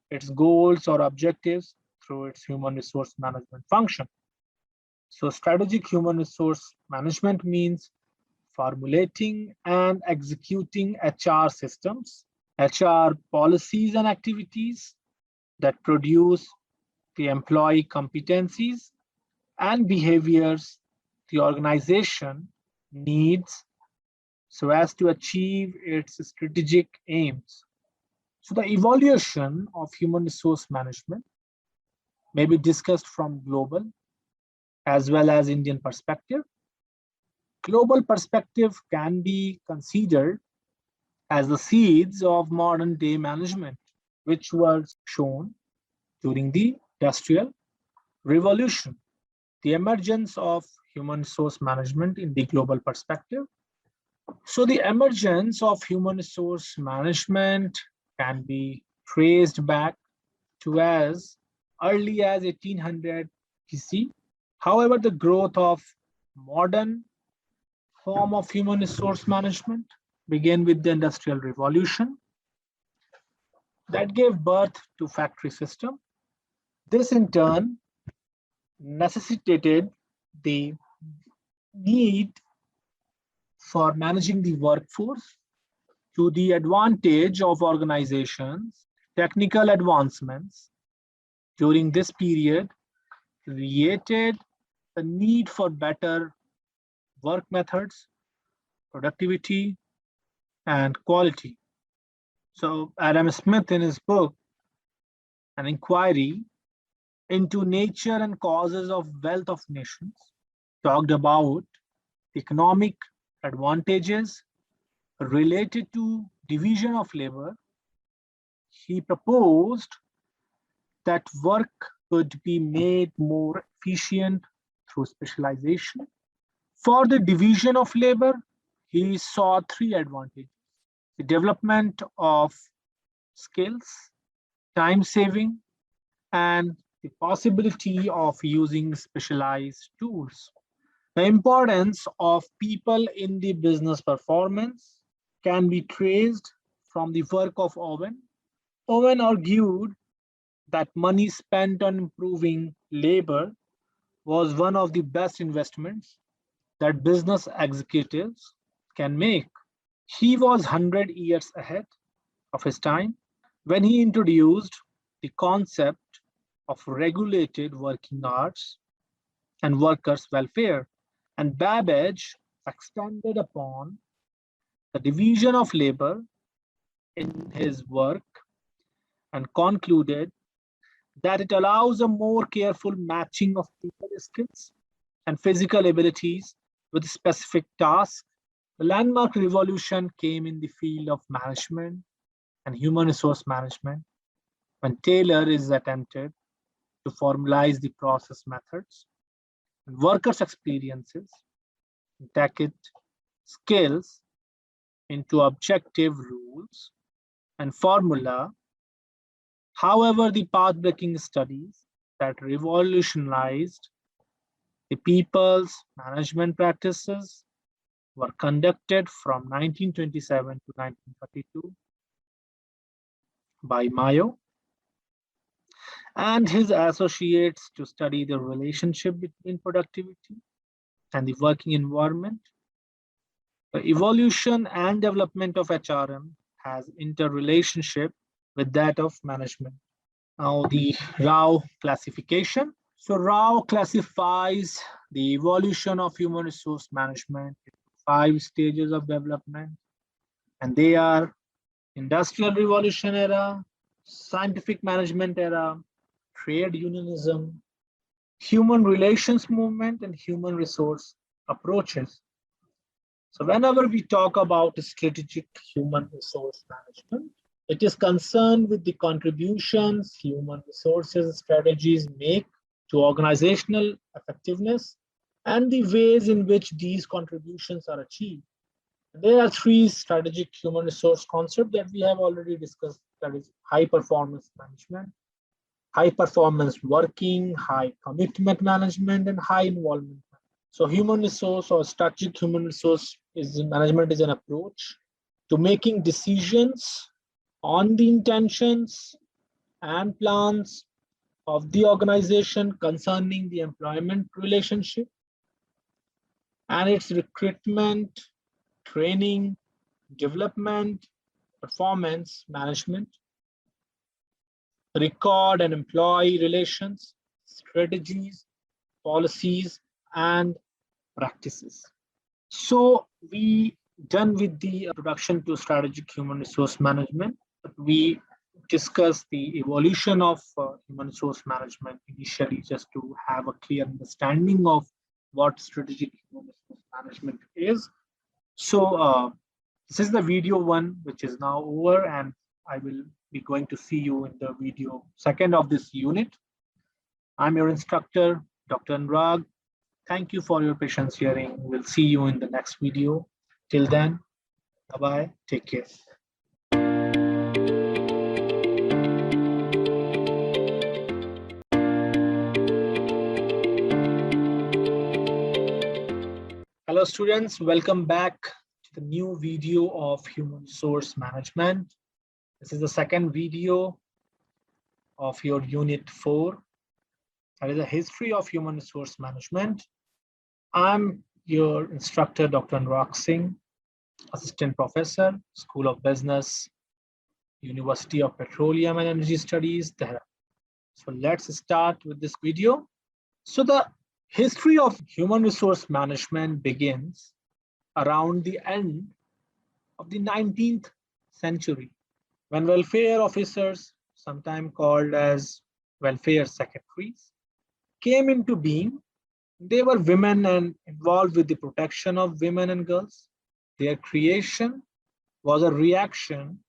its goals or objectives through its human resource management function. So strategic human resource management means formulating and executing HR systems, HR policies and activities that produce the employee competencies and behaviors the organization needs so as to achieve its strategic aims. So the evaluation of human resource management may be discussed from global as well as Indian perspective. Global perspective can be considered as the seeds of modern day management, which was shown during the Industrial Revolution. The emergence of human resource management in the global perspective. So the emergence of human resource management can be traced back to as early as 1800 BC. However, the growth of modern form of human resource management began with the Industrial Revolution that gave birth to factory system. This in turn necessitated the need for managing the workforce to the advantage of organizations. Technical advancements during this period created the need for better work methods, productivity, and quality. So Adam Smith, in his book, An Inquiry into Nature and Causes of Wealth of Nations, talked about the economic advantages related to division of labor. He proposed that work could be made more efficient through specialization. For the division of labor, he saw three advantages: the development of skills, time saving, and the possibility of using specialized tools. The importance of people in the business performance can be traced from the work of Owen. Owen argued that money spent on improving labor was one of the best investments that business executives can make. He was 100 years ahead of his time when he introduced the concept of regulated working hours and workers' welfare. And Babbage expanded upon the division of labor in his work and concluded that it allows a more careful matching of people skills and physical abilities with specific tasks. The landmark revolution came in the field of management and human resource management when Taylor is attempted to formalize the process methods and workers' experiences and take it skills into objective rules and formula. However, the path-breaking studies that revolutionized the people's management practices were conducted from 1927 to 1932 by Mayo and his associates to study the relationship between productivity and the working environment. The evolution and development of HRM has interrelationship with that of management. Now the Rao classification. So Rao classifies the evolution of human resource management into 5 stages of development, and they are Industrial Revolution era, Scientific Management era, Trade Unionism, Human Relations Movement, and Human Resource approaches. So whenever we talk about strategic human resource management, it is concerned with the contributions human resources strategies make to organizational effectiveness and the ways in which these contributions are achieved. There are 3 strategic human resource concepts that we have already discussed. That is high performance management, high performance working, high commitment management, and high involvement. So human resource or strategic human resource management is an approach to making decisions on the intentions and plans of the organization concerning the employment relationship and its recruitment, training, development, performance management, record and employee relations, strategies, policies, and practices. So we done with the introduction to strategic human resource management. We discussed the evolution of human resource management initially just to have a clear understanding of what strategic human resource management is. So this is the video 1, which is now over, and I will be going to see you in the video 2nd of this unit. I'm your instructor, Dr. Anurag. Thank you for your patience hearing. We'll see you in the next video. Till then, bye-bye. Take care. students, welcome back to the new video of Human Resource Management. This is the second video of your Unit 4. That is the history of Human Resource Management. I'm your instructor, Dr. Anurag Singh, Assistant Professor, School of Business, University of Petroleum and Energy Studies, Tehran. So let's start with this video. So the history of human resource management begins around the end of the 19th century, when welfare officers, sometimes called as welfare secretaries, came into being. They were women and involved with the protection of women and girls. Their creation was a reaction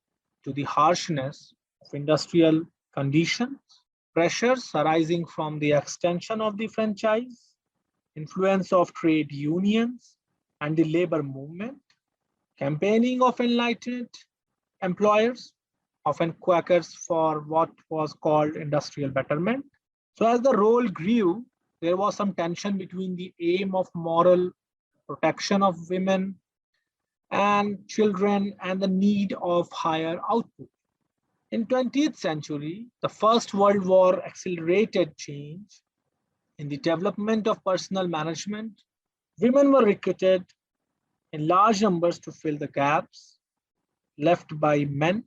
to the harshness of industrial conditions, pressures arising from the extension of the franchise, influence of trade unions and the labor movement, campaigning of enlightened employers, often Quakers, for what was called industrial betterment. So as the role grew, there was some tension between the aim of moral protection of women and children and the need of higher output. In 20th century, the First World War accelerated change in the development of personnel management. Women were recruited in large numbers to fill the gaps left by men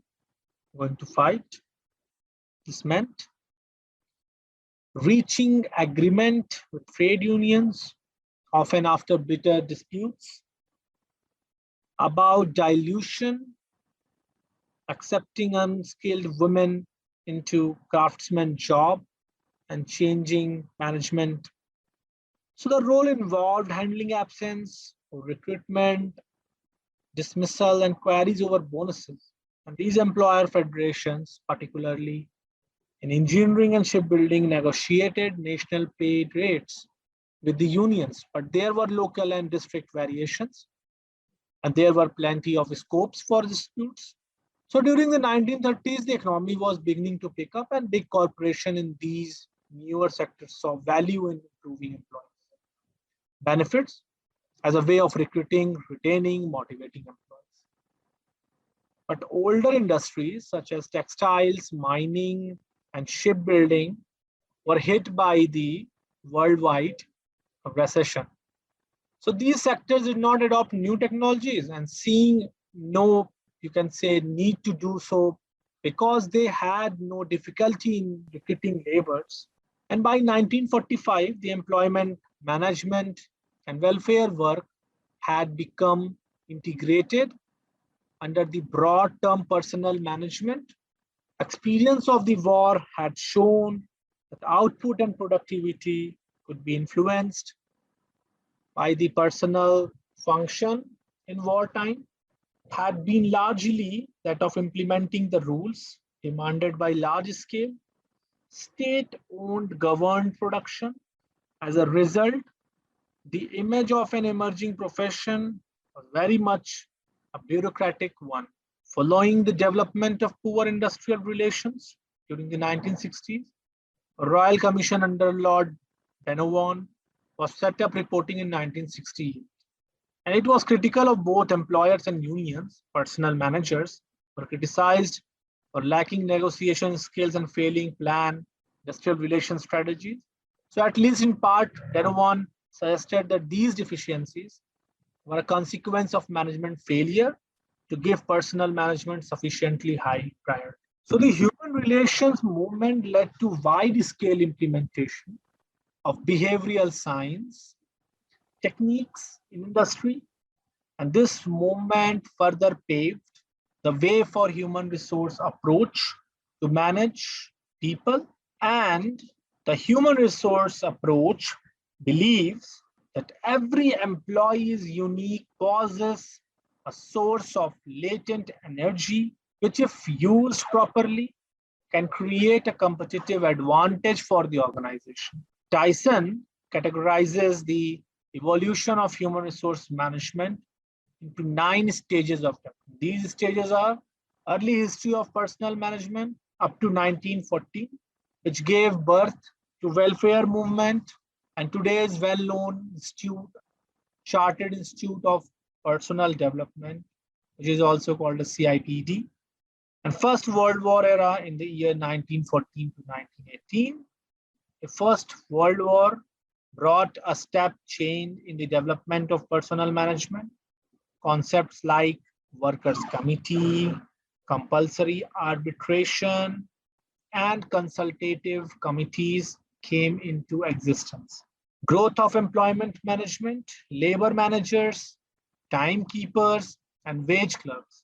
going to fight. This meant reaching agreement with trade unions, often after bitter disputes, about dilution, accepting unskilled women into craftsman job, and changing management. So the role involved handling absence, recruitment, dismissal, and queries over bonuses. And these employer federations, particularly in engineering and shipbuilding, negotiated national paid rates with the unions, but there were local and district variations, and there were plenty of scopes for disputes. So during the 1930s, the economy was beginning to pick up, and big corporations in these newer sectors saw value in improving employees' benefits as a way of recruiting, retaining, motivating employees. But older industries such as textiles, mining, and shipbuilding were hit by the worldwide recession. So these sectors did not adopt new technologies, and seeing no, you can say, need to do so because they had no difficulty in recruiting laborers. And by 1945, the employment management and welfare work had become integrated under the broad term personnel management. Experience of the war had shown that output and productivity could be influenced by the personnel function in wartime. Had been largely that of implementing the rules demanded by large-scale, state-owned governed production. As a result, the image of an emerging profession was very much a bureaucratic one. Following the development of poor industrial relations during the 1960s, a Royal Commission under Lord Donovan was set up reporting in 1968. And it was critical of both employers and unions. Personnel managers were criticized for lacking negotiation skills and failing plan industrial relations strategies. So at least in part, Donovan suggested that these deficiencies were a consequence of management failure to give personnel management sufficiently high priority. So the human relations movement led to wide-scale implementation of behavioral science techniques in industry, and this movement further paved the way for human resource approach to manage people. And the human resource approach believes that every employee is unique, possesses a source of latent energy, which if used properly can create a competitive advantage for the organization. Tyson categorizes the evolution of human resource management into 9 stages of development. These stages are early history of personnel management up to 1940, which gave birth to welfare movement and today's well-known Institute Chartered Institute of Personnel Development, which is also called a CIPD. And First World War era in the year 1914 to 1918. The First World War brought a step change in the development of personnel management. Concepts like workers' committee, compulsory arbitration, and consultative committees came into existence. Growth of employment management, labor managers, timekeepers, and wage clerks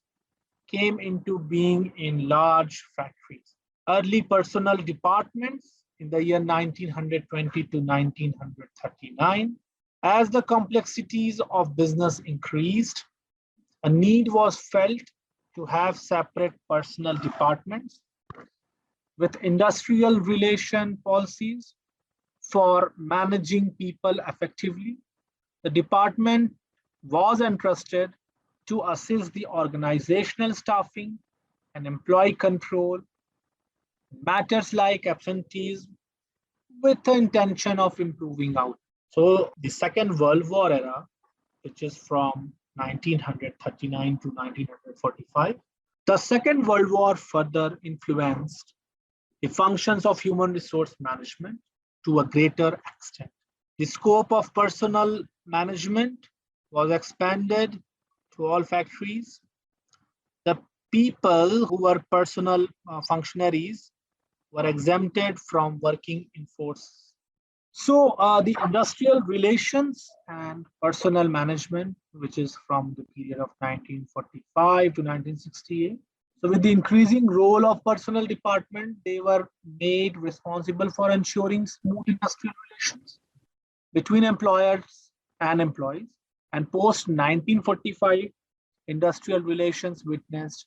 came into being in large factories. Early personnel departments in the year 1920 to 1939. As the complexities of business increased, a need was felt to have separate personnel departments with industrial relation policies for managing people effectively. The department was entrusted to assist the organizational staffing and employee control, matters like absenteeism, with the intention of improving out. So the Second World War era, which is from 1939 to 1945, the Second World War further influenced the functions of human resource management to a greater extent. The scope of personnel management was expanded to all factories. The people who were personnel functionaries were exempted from working in force. So the industrial relations and personnel management, which is from the period of 1945 to 1968. So with the increasing role of personnel department, they were made responsible for ensuring smooth industrial relations between employers and employees. And post 1945, industrial relations witnessed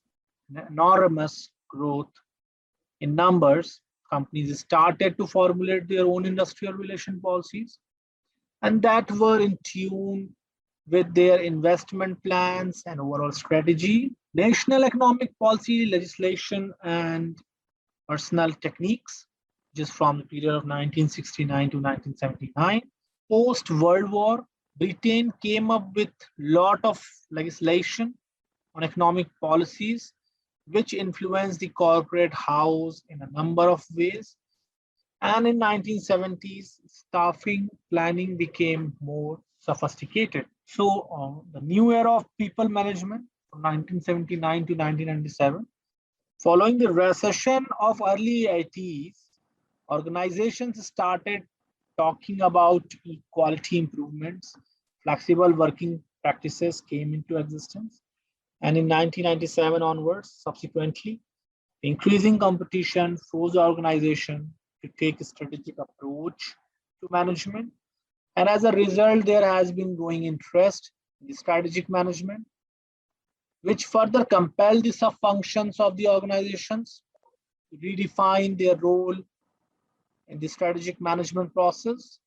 enormous growth in numbers. Companies started to formulate their own industrial relation policies, and that were in tune with their investment plans and overall strategy. National economic policy, legislation, and personnel techniques, which is from the period of 1969 to 1979. Post-World War, Britain came up with a lot of legislation on economic policies, which influenced the corporate house in a number of ways. And in 1970s, staffing planning became more sophisticated. So the new era of people management from 1979 to 1997, following the recession of early 80s, organizations started talking about equality improvements. Flexible working practices came into existence. And in 1997 onwards, subsequently, increasing competition forced the organization to take a strategic approach to management. And as a result, there has been growing interest in the strategic management, which further compelled the sub-functions of the organizations to redefine their role in the strategic management process.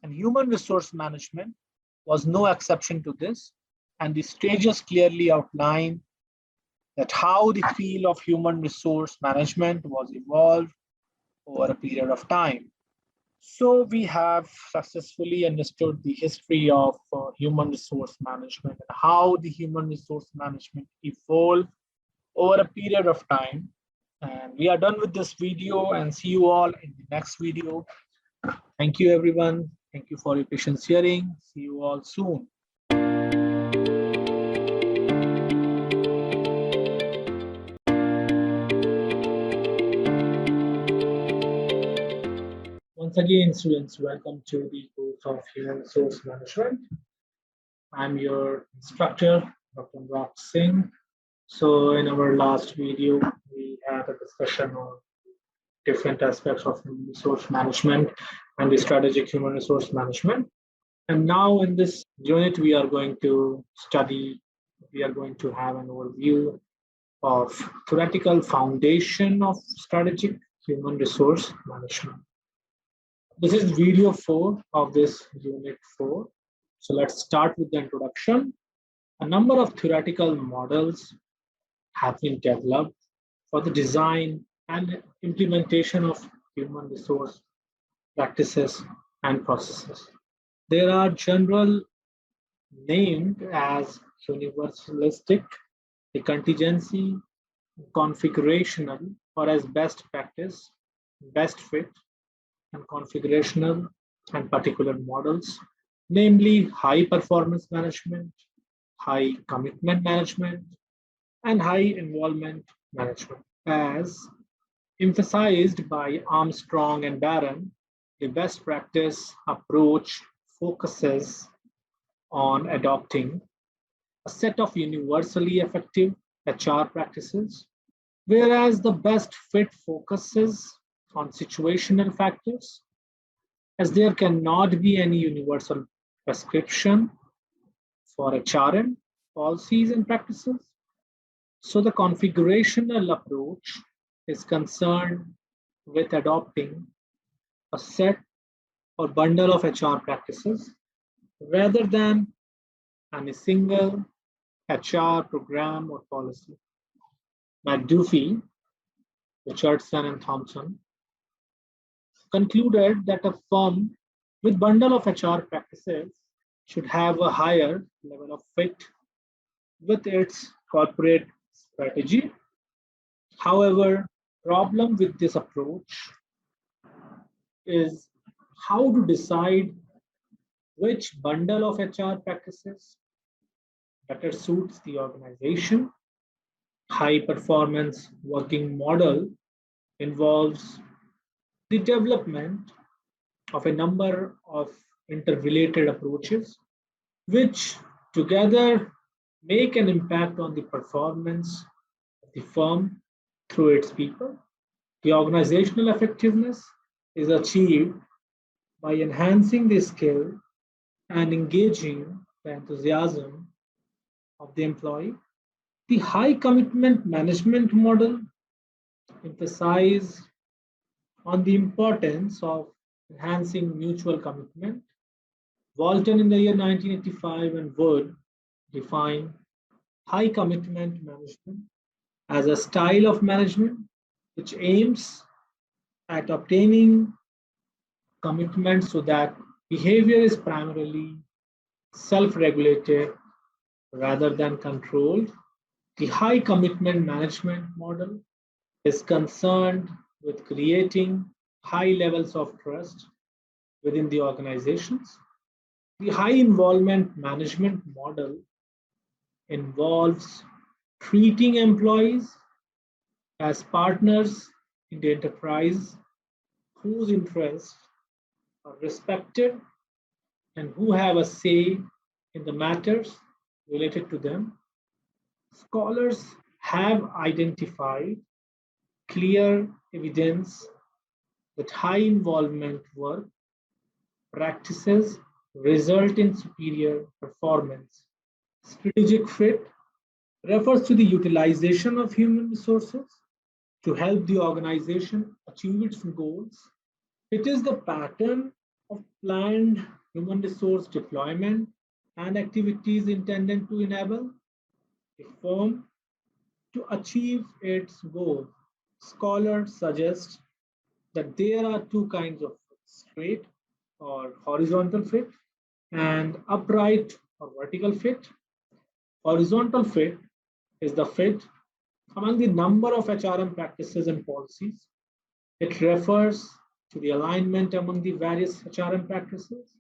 And human resource management was no exception to this. And the stages clearly outline that how the field of human resource management was evolved over a period of time. So we have successfully understood the history of human resource management and how the human resource management evolved over a period of time. And we are done with this video, and see you all in the next video. Thank you, everyone. Thank you for your patience hearing. See you all soon. Once again, students, welcome to the course of Human Resource Management. I'm your instructor, Dr. Anurag Singh. So in our last video, we had a discussion on different aspects of human resource management and the strategic human resource management. And now in this unit, we are going to have an overview of theoretical foundation of strategic human resource management. This is video 4 of this unit 4. So let's start with the introduction. A number of theoretical models have been developed for the design and implementation of human resource practices and processes. There are general named as universalistic, the contingency, configurational, or as best practice, best fit, and configurational and particular models, namely high performance management, high commitment management, and high involvement management. As emphasized by Armstrong and Barron, the best practice approach focuses on adopting a set of universally effective HR practices, whereas the best fit focuses on situational factors, as there cannot be any universal prescription for HRM policies and practices. So the configurational approach is concerned with adopting a set or bundle of HR practices rather than any single HR program or policy. McDuffie, Richardson, and Thompson concluded that a firm with bundle of HR practices should have a higher level of fit with its corporate strategy. However, problem with this approach is how to decide which bundle of HR practices better suits the organization. High performance working model involves the development of a number of interrelated approaches, which together make an impact on the performance of the firm through its people. The organizational effectiveness is achieved by enhancing the skill and engaging the enthusiasm of the employee. The high commitment management model emphasizes on the importance of enhancing mutual commitment. Walton in the year 1985 and Wood define high commitment management as a style of management which aims at obtaining commitment so that behavior is primarily self-regulated rather than controlled. The high commitment management model is concerned with creating high levels of trust within the organizations. The high involvement management model involves treating employees as partners in the enterprise whose interests are respected and who have a say in the matters related to them. Scholars have identified clear evidence that high involvement work practices result in superior performance. Strategic fit refers to the utilization of human resources to help the organization achieve its goals. It is the pattern of planned human resource deployment and activities intended to enable a firm to achieve its goal. Scholars suggest that there are two kinds of straight or horizontal fit and upright or vertical fit. Horizontal fit is the fit among the number of HRM practices and policies. It refers to the alignment among the various HRM practices,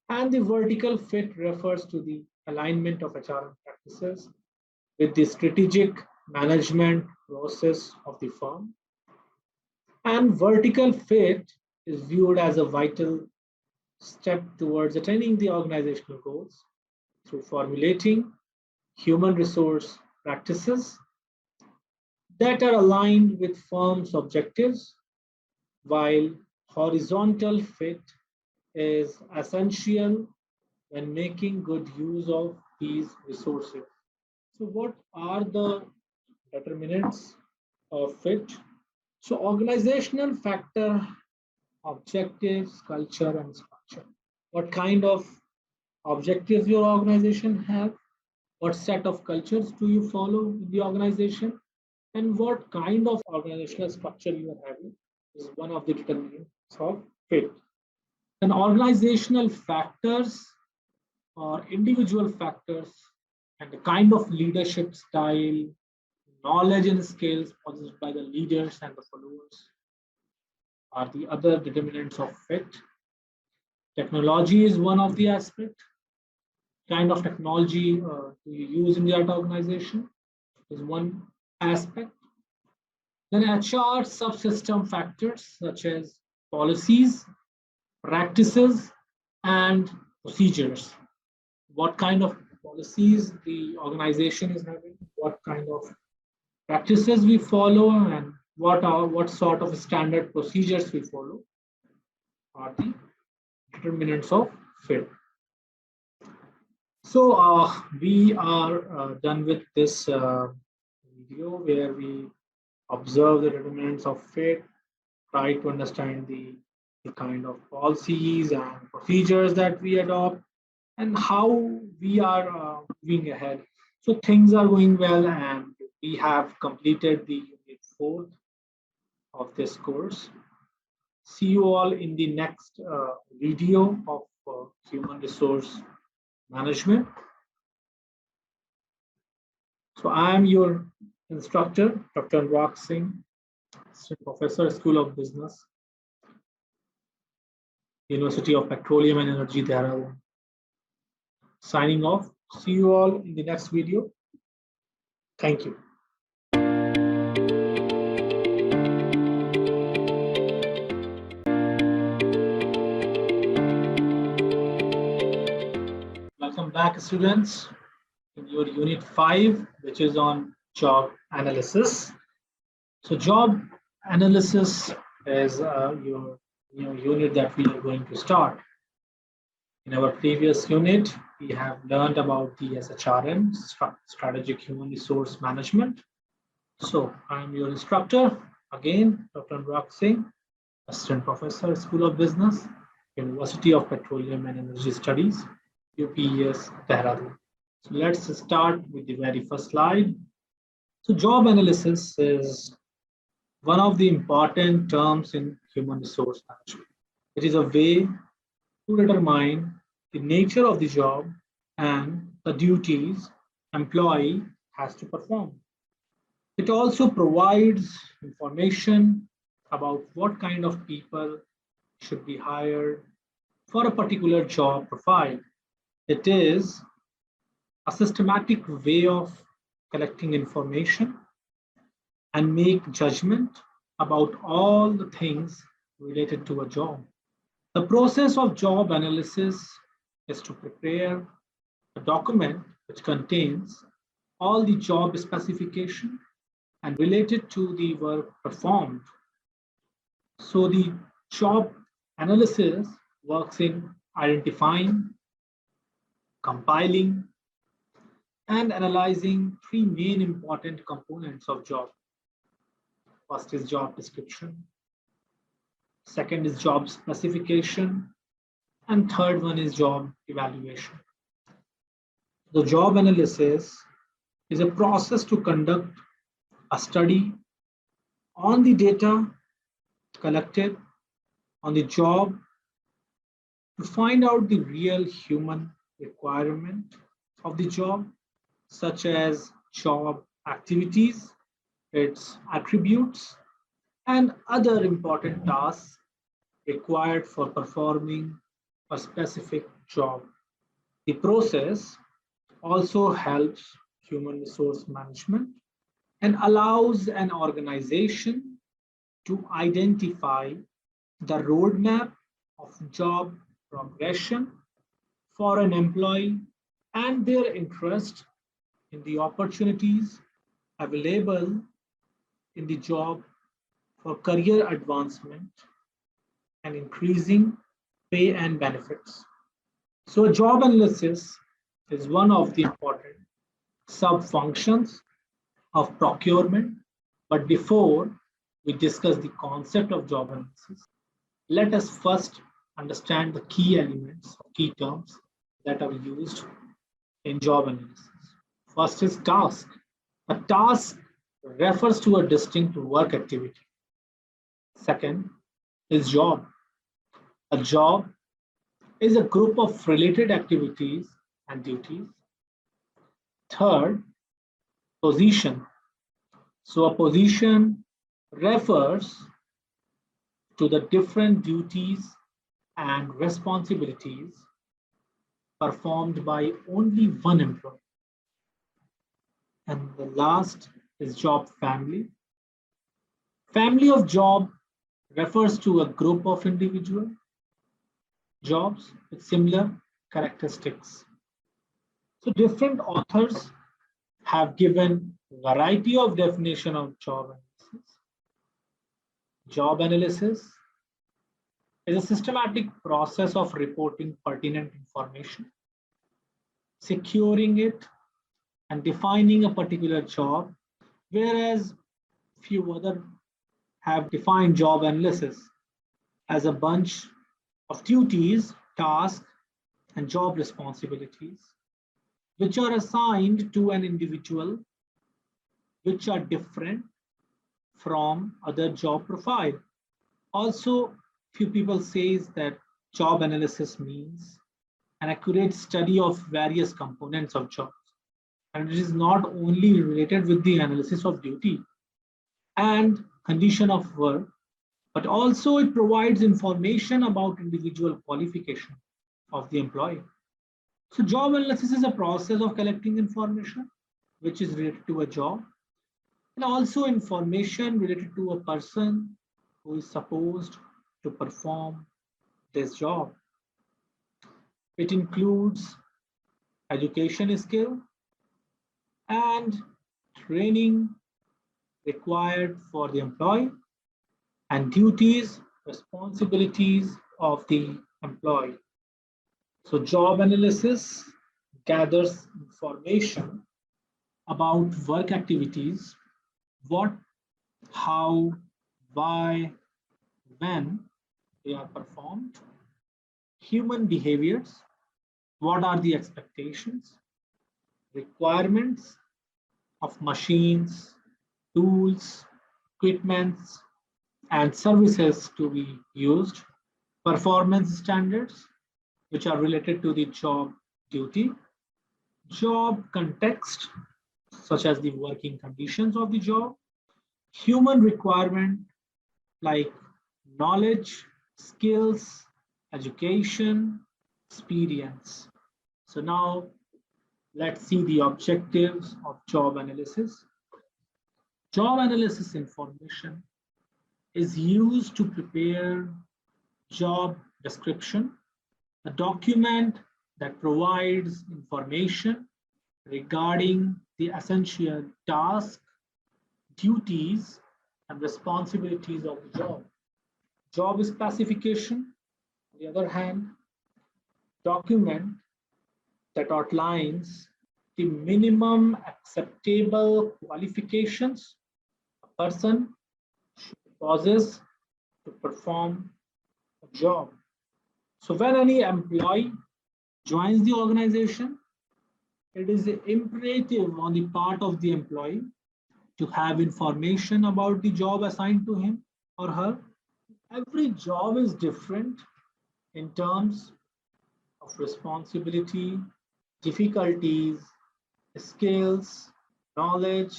and the vertical fit refers to the alignment of HRM practices with the strategic management process of the firm. And vertical fit is viewed as a vital step towards attaining the organizational goals through formulating human resource practices that are aligned with firm's objectives, while horizontal fit is essential when making good use of these resources. So what are the determinants of fit? So organizational factor, objectives, culture, and structure. What kind of objectives your organization have? What set of cultures do you follow in the organization? And what kind of organizational structure you are having is one of the determinants of fit. And organizational factors or individual factors and the kind of leadership style, knowledge and skills possessed by the leaders and the followers are the other determinants of fit. Technology is one of the aspect. Kind of technology do you use in that organization is one aspect. Then HR subsystem factors such as policies, practices, and procedures. What kind of policies the organization is having, what kind of practices we follow, and what sort of standard procedures we follow are the determinants of fit. So we are done with this video where we observe the determinants of fit, try to understand the kind of policies and procedures that we adopt, and how we are moving ahead. So things are going well, and we have completed the unit 4 of this course. See you all in the next video of human resource management. So I am your instructor, Dr. Anurag Singh, Professor, School of Business, University of Petroleum and Energy, Dehradun. Signing off. See you all in the next video. Thank you. Welcome back, students, in your unit 5, which is on job analysis. So job analysis is your unit that we are going to start. In our previous unit, we have learned about the SHRM, Strategic Human Resource Management. So I'm your instructor, again, Dr. Anurag Singh, Assistant Professor, School of Business, University of Petroleum and Energy Studies, UPES, Dehradun. So let's start with the very first slide. So job analysis is one of the important terms in human resource management. It is a way to determine the nature of the job and the duties employee has to perform. It also provides information about what kind of people should be hired for a particular job profile. It is a systematic way of collecting information and make judgment about all the things related to a job. The process of job analysis is to prepare a document which contains all the job specification and related to the work performed. So the job analysis works in identifying, compiling, and analyzing 3 main important components of job. First is job description, second is job specification, and third one is job evaluation. The job analysis is a process to conduct a study on the data collected on the job to find out the real human requirement of the job, such as job activities, its attributes, and other important tasks required for performing a specific job. The process also helps human resource management and allows an organization to identify the roadmap of job progression for an employee and their interest in the opportunities available in the job for career advancement and increasing pay and benefits. So job analysis is one of the important sub-functions of procurement. But before we discuss the concept of job analysis, let us first understand the key elements, key terms that are used in job analysis. First is task. A task refers to a distinct work activity. Second is job. A job is a group of related activities and duties. Third, position. So a position refers to the different duties and responsibilities performed by only one employee. And the last is job family. Family of job refers to a group of individual jobs with similar characteristics. So different authors have given a variety of definition of job analysis. Job analysis is a systematic process of reporting pertinent information, securing it, and defining a particular job, whereas few other have defined job analysis as a bunch of duties, tasks, and job responsibilities, which are assigned to an individual, which are different from other job profile. Also, few people says that job analysis means an accurate study of various components of jobs. And it is not only related with the analysis of duty and condition of work, but also it provides information about individual qualification of the employee. So job analysis is a process of collecting information which is related to a job, and also information related to a person who is supposed to perform this job. It includes education skill and training required for the employee and duties, responsibilities of the employee. So job analysis gathers information about work activities, what, how, why, when they are performed, human behaviors, what are the expectations, requirements of machines, tools, equipments, and services to be used, performance standards, which are related to the job duty, job context, such as the working conditions of the job, human requirement like knowledge, skills, education, experience. So now let's see the objectives of job analysis. Job analysis information is used to prepare job description, a document that provides information regarding the essential tasks, duties, and responsibilities of the job. Job specification, on the other hand, document that outlines the minimum acceptable qualifications a person should possess to perform a job. So when any employee joins the organization, it is imperative on the part of the employee to have information about the job assigned to him or her. Every job is different in terms of responsibility, difficulties, skills, knowledge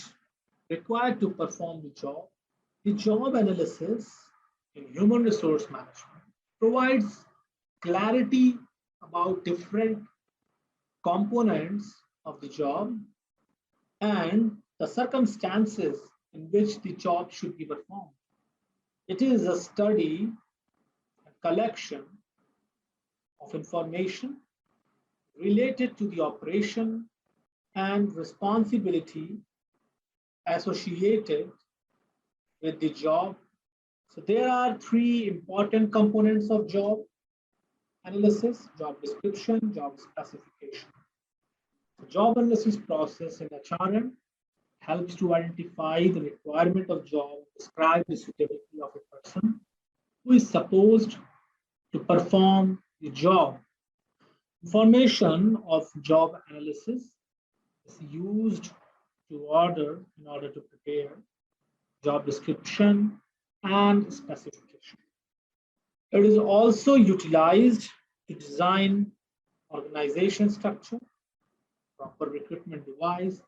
required to perform the job. The job analysis in human resource management provides clarity about different components of the job and the circumstances in which the job should be performed. It is a study, a collection of information related to the operation and responsibility associated with the job. So there are three important components of job analysis: job description, job specification. The job analysis process in HRM helps to identify the requirement of job, describe the suitability of a person who is supposed to perform the job. Information of job analysis is used in order to prepare job description and specification. It is also utilized to design organization structure proper recruitment device,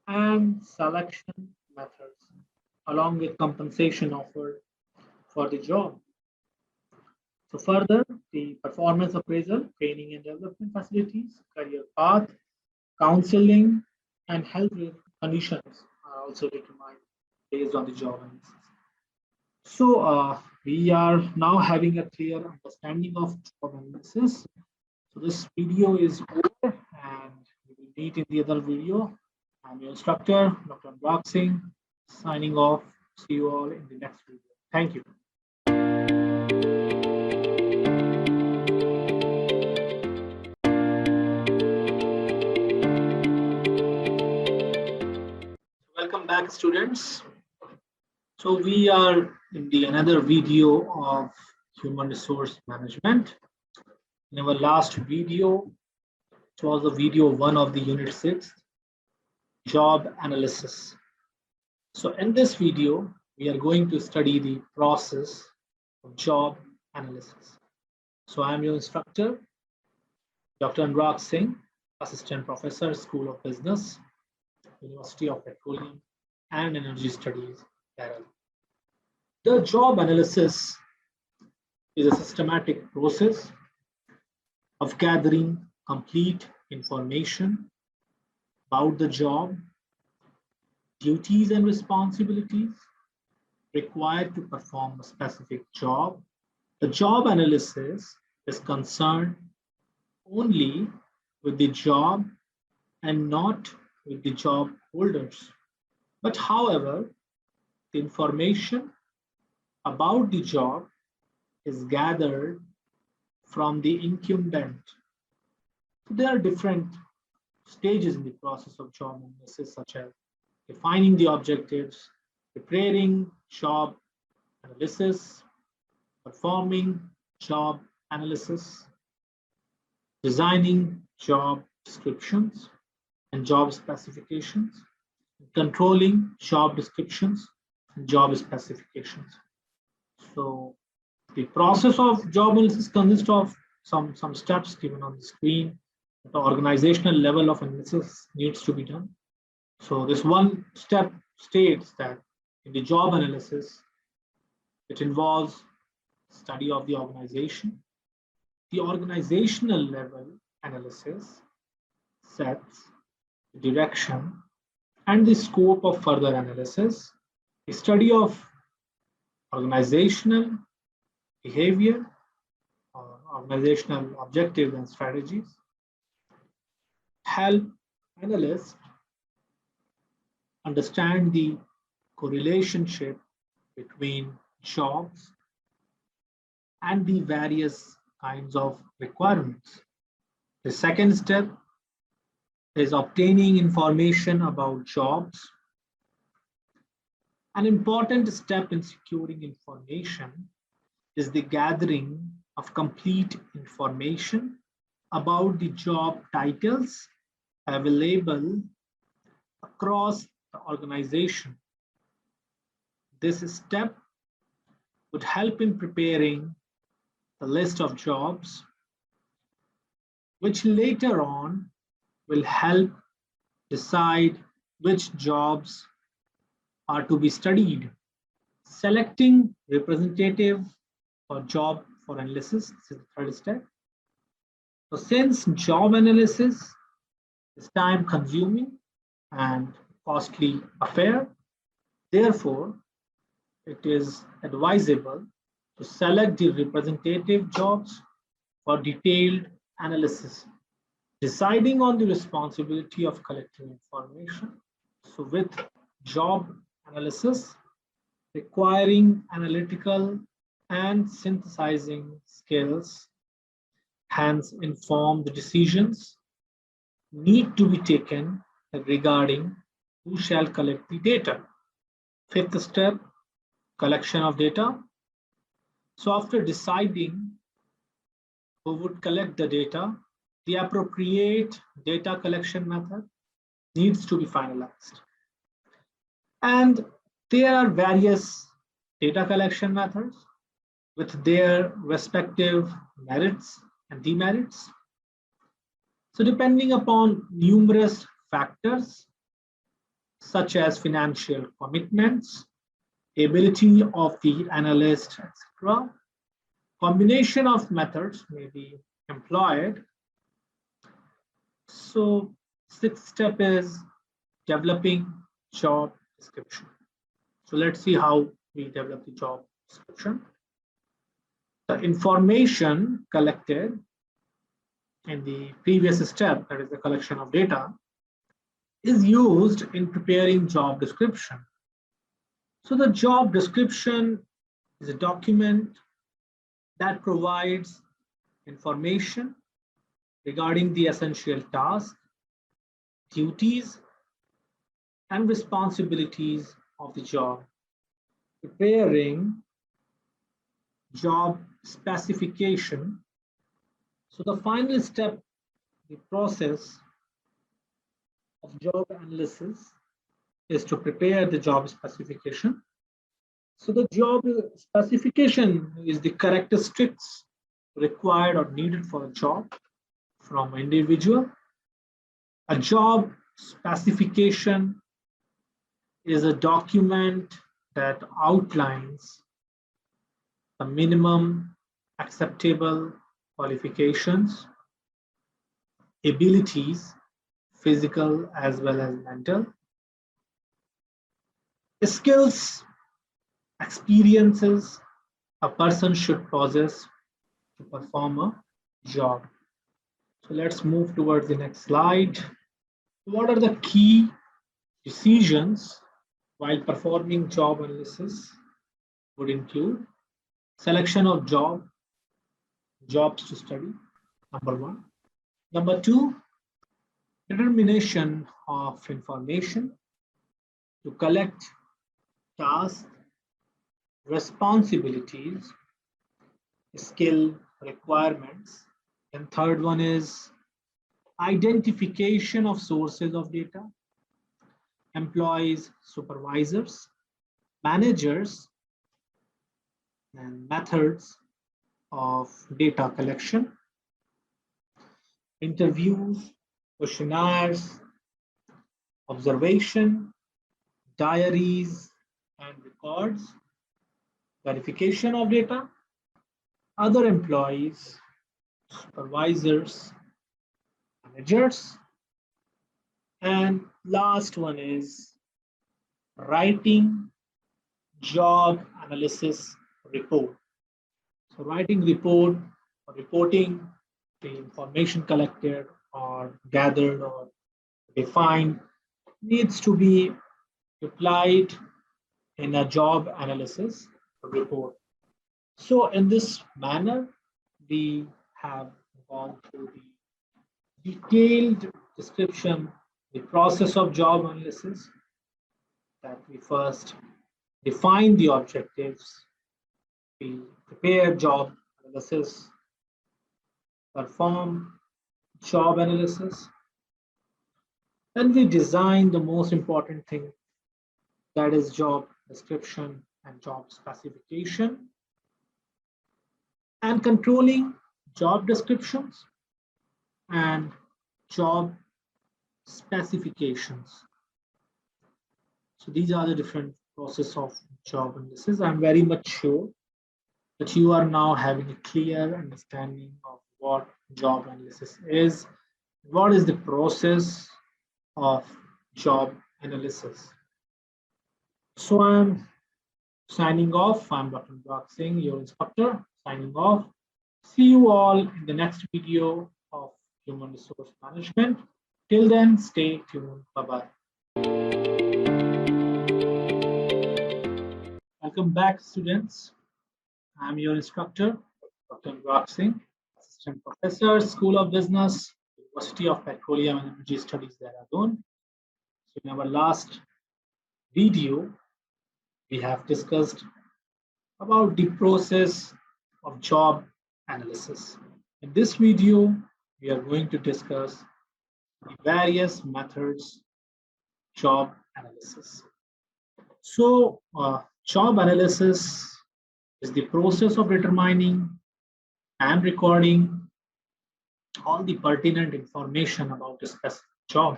and selection methods, along with compensation offered for the job. So further, the performance appraisal, training and development facilities, career path, counseling, and health conditions are also determined based on the job analysis. So we are now having a clear understanding of job analysis. So this video is over and we will meet in the other video. I'm your instructor, Dr. Anurag Singh, signing off. See you all in the next video. Thank you. Welcome back, students. So we are in the another video of human resource management. In our last video, it was the video 1 of the unit 6, job analysis. So in this video, we are going to study the process of job analysis. So I am your instructor, Dr. Anurag Singh, Assistant Professor, School of Business, University of Petroleum and Energy Studies, Kerala. The job analysis is a systematic process of gathering complete information about the job, duties and responsibilities required to perform a specific job. The job analysis is concerned only with the job and not with the job holders. But however, the information about the job is gathered from the incumbent. So there are different stages in the process of job analysis, such as defining the objectives, preparing job analysis, performing job analysis, designing job descriptions and job specifications, controlling job descriptions and job specifications. So the process of job analysis consists of some steps given on the screen. The organizational level of analysis needs to be done. So this one step states that in the job analysis, it involves study of the organization. The organizational level analysis sets the direction and the scope of further analysis. The study of organizational behavior, organizational objectives and strategies help analysts understand the correlationship between jobs and the various kinds of requirements. The second step is obtaining information about jobs. An important step in securing information is the gathering of complete information about the job titles available across the organization. This step would help in preparing the list of jobs, which later on will help decide which jobs are to be studied. Selecting representative for job for analysis, this is the third step. So since job analysis is time consuming and costly affair, therefore it is advisable to select the representative jobs for detailed analysis, deciding on the responsibility of collecting information. So with job analysis requiring analytical and synthesizing skills, hence informed decisions need to be taken regarding who shall collect the data. Fifth step, collection of data. So after deciding who would collect the data, the appropriate data collection method needs to be finalized. And there are various data collection methods with their respective merits and demerits. So depending upon numerous factors, such as financial commitments, ability of the analyst, etc., combination of methods may be employed. So sixth step is developing job description. So let's see how we develop the job description. The information collected in the previous step, that is the collection of data, is used in preparing job description. So the job description is a document that provides information regarding the essential tasks, duties, and responsibilities of the job. Preparing job specification. So the final step, the process of job analysis, is to prepare the job specification. So the job specification is the characteristics required or needed for a job from an individual. A job specification is a document that outlines the minimum acceptable qualifications, abilities, physical as well as mental, skills, experiences a person should possess to perform a job. So let's move towards the next slide. What are the key decisions while performing job analysis? Would include selection of jobs to study, number one. Number two, determination of information to collect tasks, responsibilities, skill requirements. And third one is identification of sources of data, employees, supervisors, managers, and methods of data collection, interviews, questionnaires, observation, diaries and records, verification of data, other employees, supervisors, managers, and last one is writing job analysis report. So writing report or reporting the information collected or gathered or defined needs to be applied in a job analysis report. So in this manner, we have gone through the detailed description, the process of job analysis, that we first define the objectives, we prepare job analysis, perform job analysis, and we design the most important thing, that is job description and job specification, and controlling job descriptions and job specifications. So these are the different process of job analysis. I'm very much sure that you are now having a clear understanding of what job analysis is, what is the process of job analysis. So I'm signing off. I'm Dr. Anurag Singh, your instructor, signing off. See you all in the next video of human resource management. Till then, stay tuned. Bye-bye. Welcome back, students. I'm your instructor, Dr. Anurag Singh, Assistant Professor, School of Business, University of Petroleum and Energy Studies, Dehradun. So in our last video, we have discussed about the process of job analysis. In this video, we are going to discuss the various methods of job analysis. So job analysis is the process of determining and recording all the pertinent information about a specific job,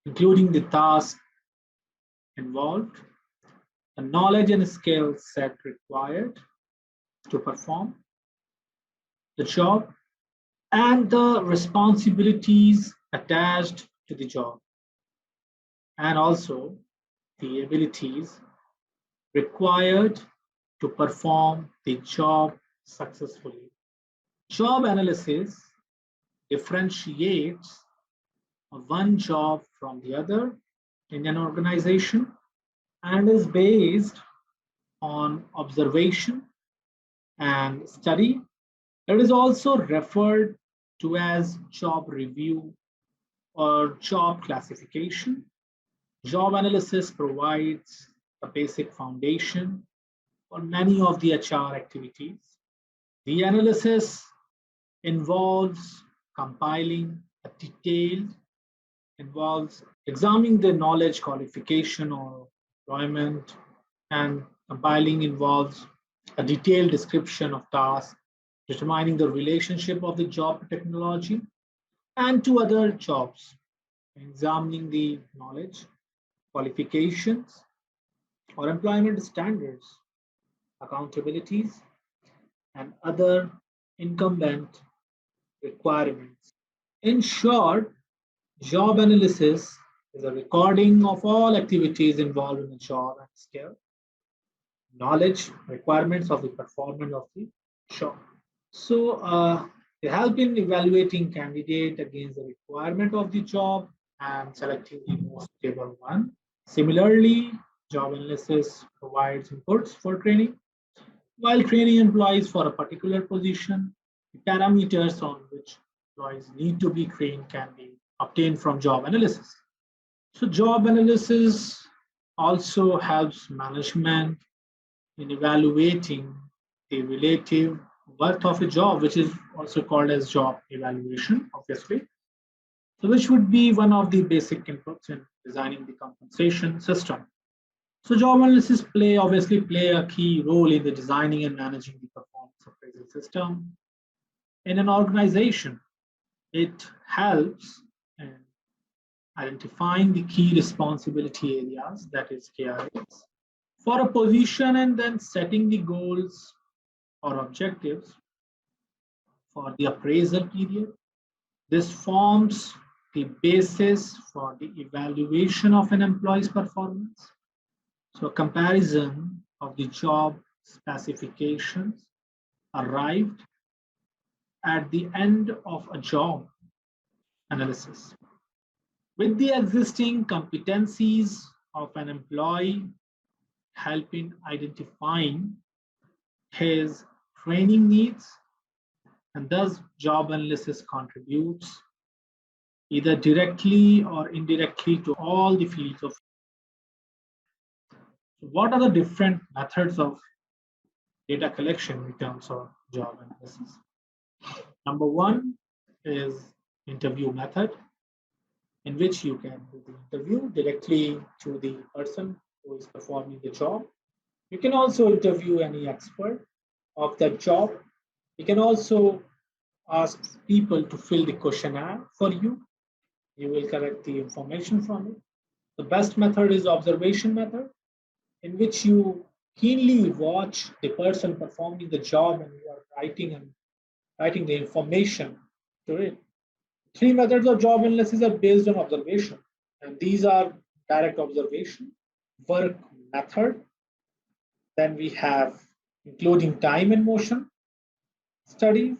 including the task involved, the knowledge and skill set required to perform the job, and the responsibilities attached to the job, and also the abilities required to perform the job successfully. Job analysis differentiates one job from the other in an organization and is based on observation and study. It is also referred to as job review or job classification. Job analysis provides a basic foundation for many of the HR activities. The analysis involves compiling a detailed, involves examining the knowledge qualification or employment, and compiling involves a detailed description of tasks, determining the relationship of the job to technology and to other jobs, examining the knowledge, qualifications, or employment standards, accountabilities, and other incumbent requirements. In short, job analysis is a recording of all activities involved in a job and skill, knowledge, requirements of the performance of the job. So they help in evaluating candidate against the requirement of the job and selecting the most stable one. Similarly, job analysis provides inputs for training. While training employees for a particular position, the parameters on which employees need to be trained can be obtained from job analysis. So job analysis also helps management in evaluating the relative worth of a job, which is also called as job evaluation, obviously. So which would be one of the basic inputs in designing the compensation system. So job analysis obviously play a key role in the designing and managing the performance appraisal system. In an organization, it helps in identifying the key responsibility areas, that is KRAs, for a position and then setting the goals or objectives for the appraisal period. This forms the basis for the evaluation of an employee's performance. So a comparison of the job specifications arrived at the end of a job analysis with the existing competencies of an employee, helping identifying his training needs, and thus job analysis contributes either directly or indirectly to all the fields of. So what are the different methods of data collection in terms of job analysis? Number one is interview method, in which you can do the interview directly to the person who is performing the job. You can also interview any expert of that job. You can also ask people to fill the questionnaire for you. You will collect the information from it. The best method is observation method, in which you keenly watch the person performing the job and you are writing the information to it. Three methods of job analysis are based on observation, and these are direct observation, work method, then we have including time and motion studies,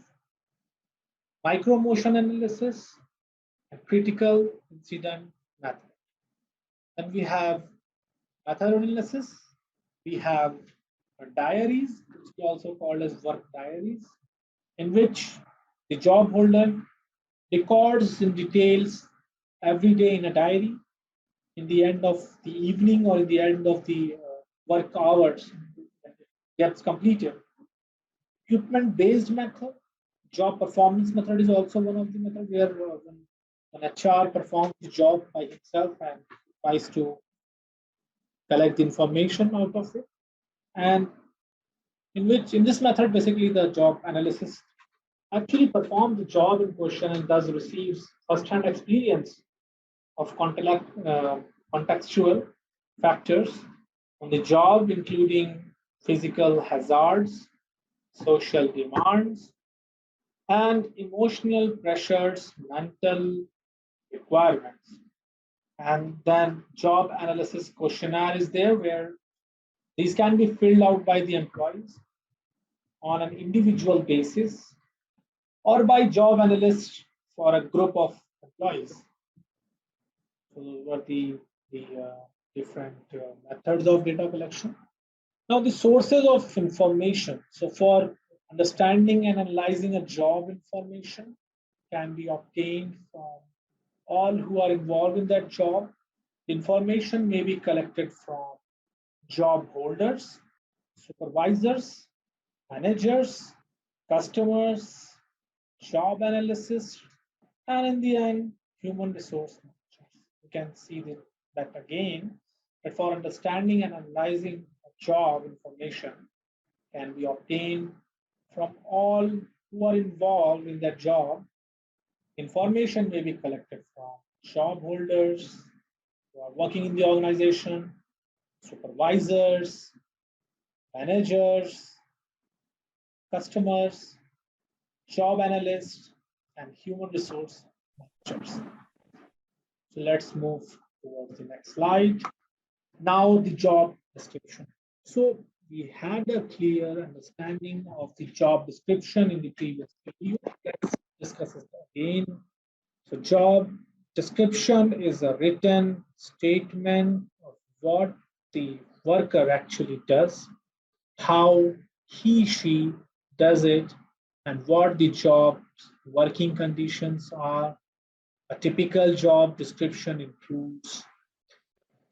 micro motion analysis, and critical incident method. Then we have method analysis. We have diaries, which is also called as work diaries, in which the job holder records in details every day in a diary. In the end of the evening or in the end of the work hours, gets completed. Equipment-based method, job performance method is also one of the methods where when an HR performs the job by himself and tries to collect the information out of it. And in this method, basically the job analysis actually perform the job in question and thus receives first-hand experience of contextual factors on the job, including physical hazards, social demands, and emotional pressures, mental requirements. And then job analysis questionnaire is there where these can be filled out by the employees on an individual basis or by job analysts for a group of employees. So those were the different methods of data collection. Now the sources of information. So for understanding and analyzing a job information can be obtained from all who are involved in that job. Information may be collected from job holders, supervisors, managers, customers, job analysts, and in the end, human resource managers. You can see that again, that for understanding and analyzing a job information can be obtained from all who are involved in that job. Information may be collected from job holders who are working in the organization, supervisors, managers, customers, job analysts, and human resource managers. So let's move towards the next slide. Now the job description. So we had a clear understanding of the job description in the previous video. Let's discuss it again. So job description is a written statement of what the worker actually does, how she does it, and what the job's working conditions are. A typical job description includes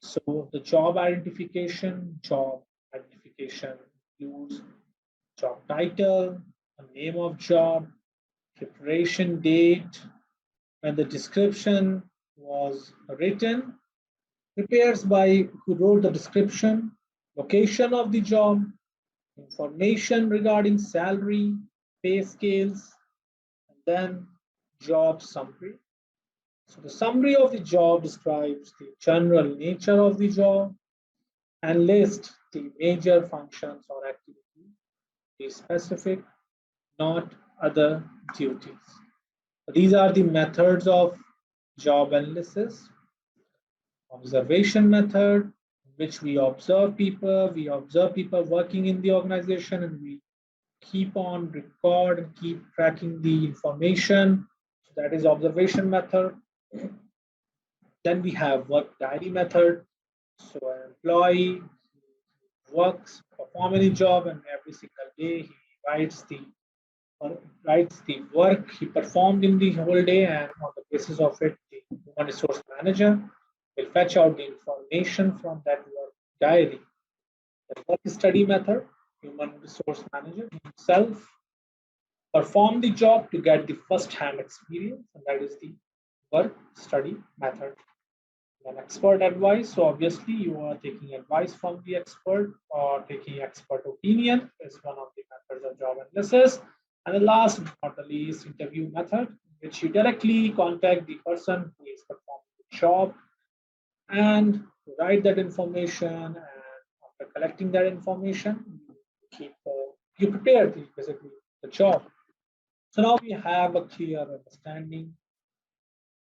the job identification. Job identification includes job title, a name of job, preparation date, when the description was written, prepares by who wrote the description, location of the job, information regarding salary, pay scales, and then job summary. So the summary of the job describes the general nature of the job and lists the major functions or activities, be specific, not other duties. These are the methods of job analysis. Observation method, in which we observe people working in the organization, and we keep on record and keep tracking the information. So that is observation method. Then we have work diary method. So an employee works, perform any job, and every single day he writes the work he performed in the whole day, and on the basis of it, the human resource manager will fetch out the information from that work diary. The work study method, human resource manager himself perform the job to get the first-hand experience, and that is the work study method. Then expert advice. So obviously you are taking advice from the expert or taking expert opinion is one of the methods of job analysis. And the last but not the least, interview method, in which you directly contact the person who is performing the job and write that information. And after collecting that information, you prepare basically the job. So now we have a clear understanding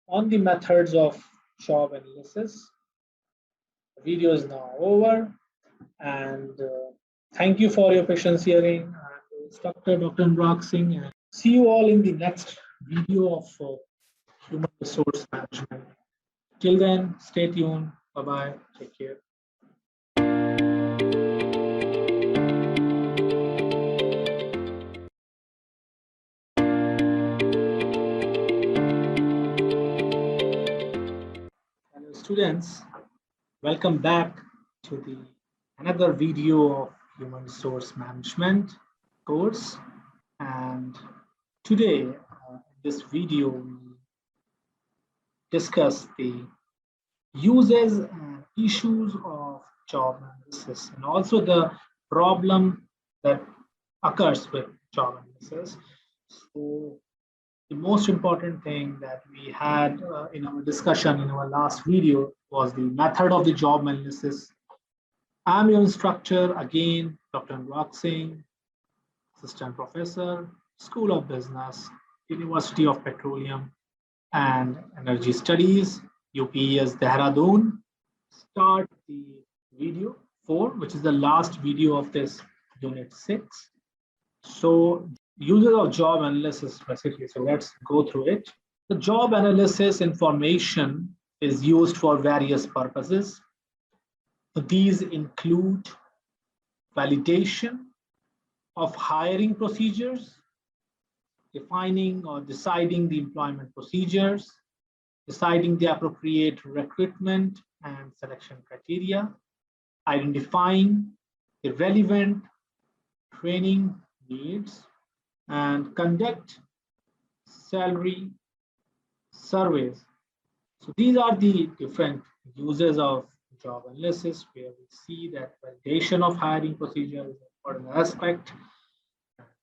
on the methods of job analysis. The video is now over, and thank you for your patience hearing. And it's Dr. Anurag Singh, and see you all in the next video of human resource management. Till then, stay tuned. Bye-bye. Take care. Hello, students. Welcome back to the another video of human resource management course. And today, in this video, we discuss the uses and issues of job analysis, and also the problem that occurs with job analysis. So the most important thing that we had in our discussion in our last video was the method of the job analysis. I'm your instructor again, Dr. Anurag Singh, Assistant Professor, School of Business, University of Petroleum and Energy Studies, UPES Dehradun. Start the video 4, which is the last video of this unit 6. So uses of job analysis basically. So let's go through it. The job analysis information is used for various purposes. So these include validation of hiring procedures, defining or deciding the employment procedures, deciding the appropriate recruitment and selection criteria, identifying the relevant training needs, and conduct salary surveys. So these are the different uses of job analysis, where we see that validation of hiring procedure is an important aspect.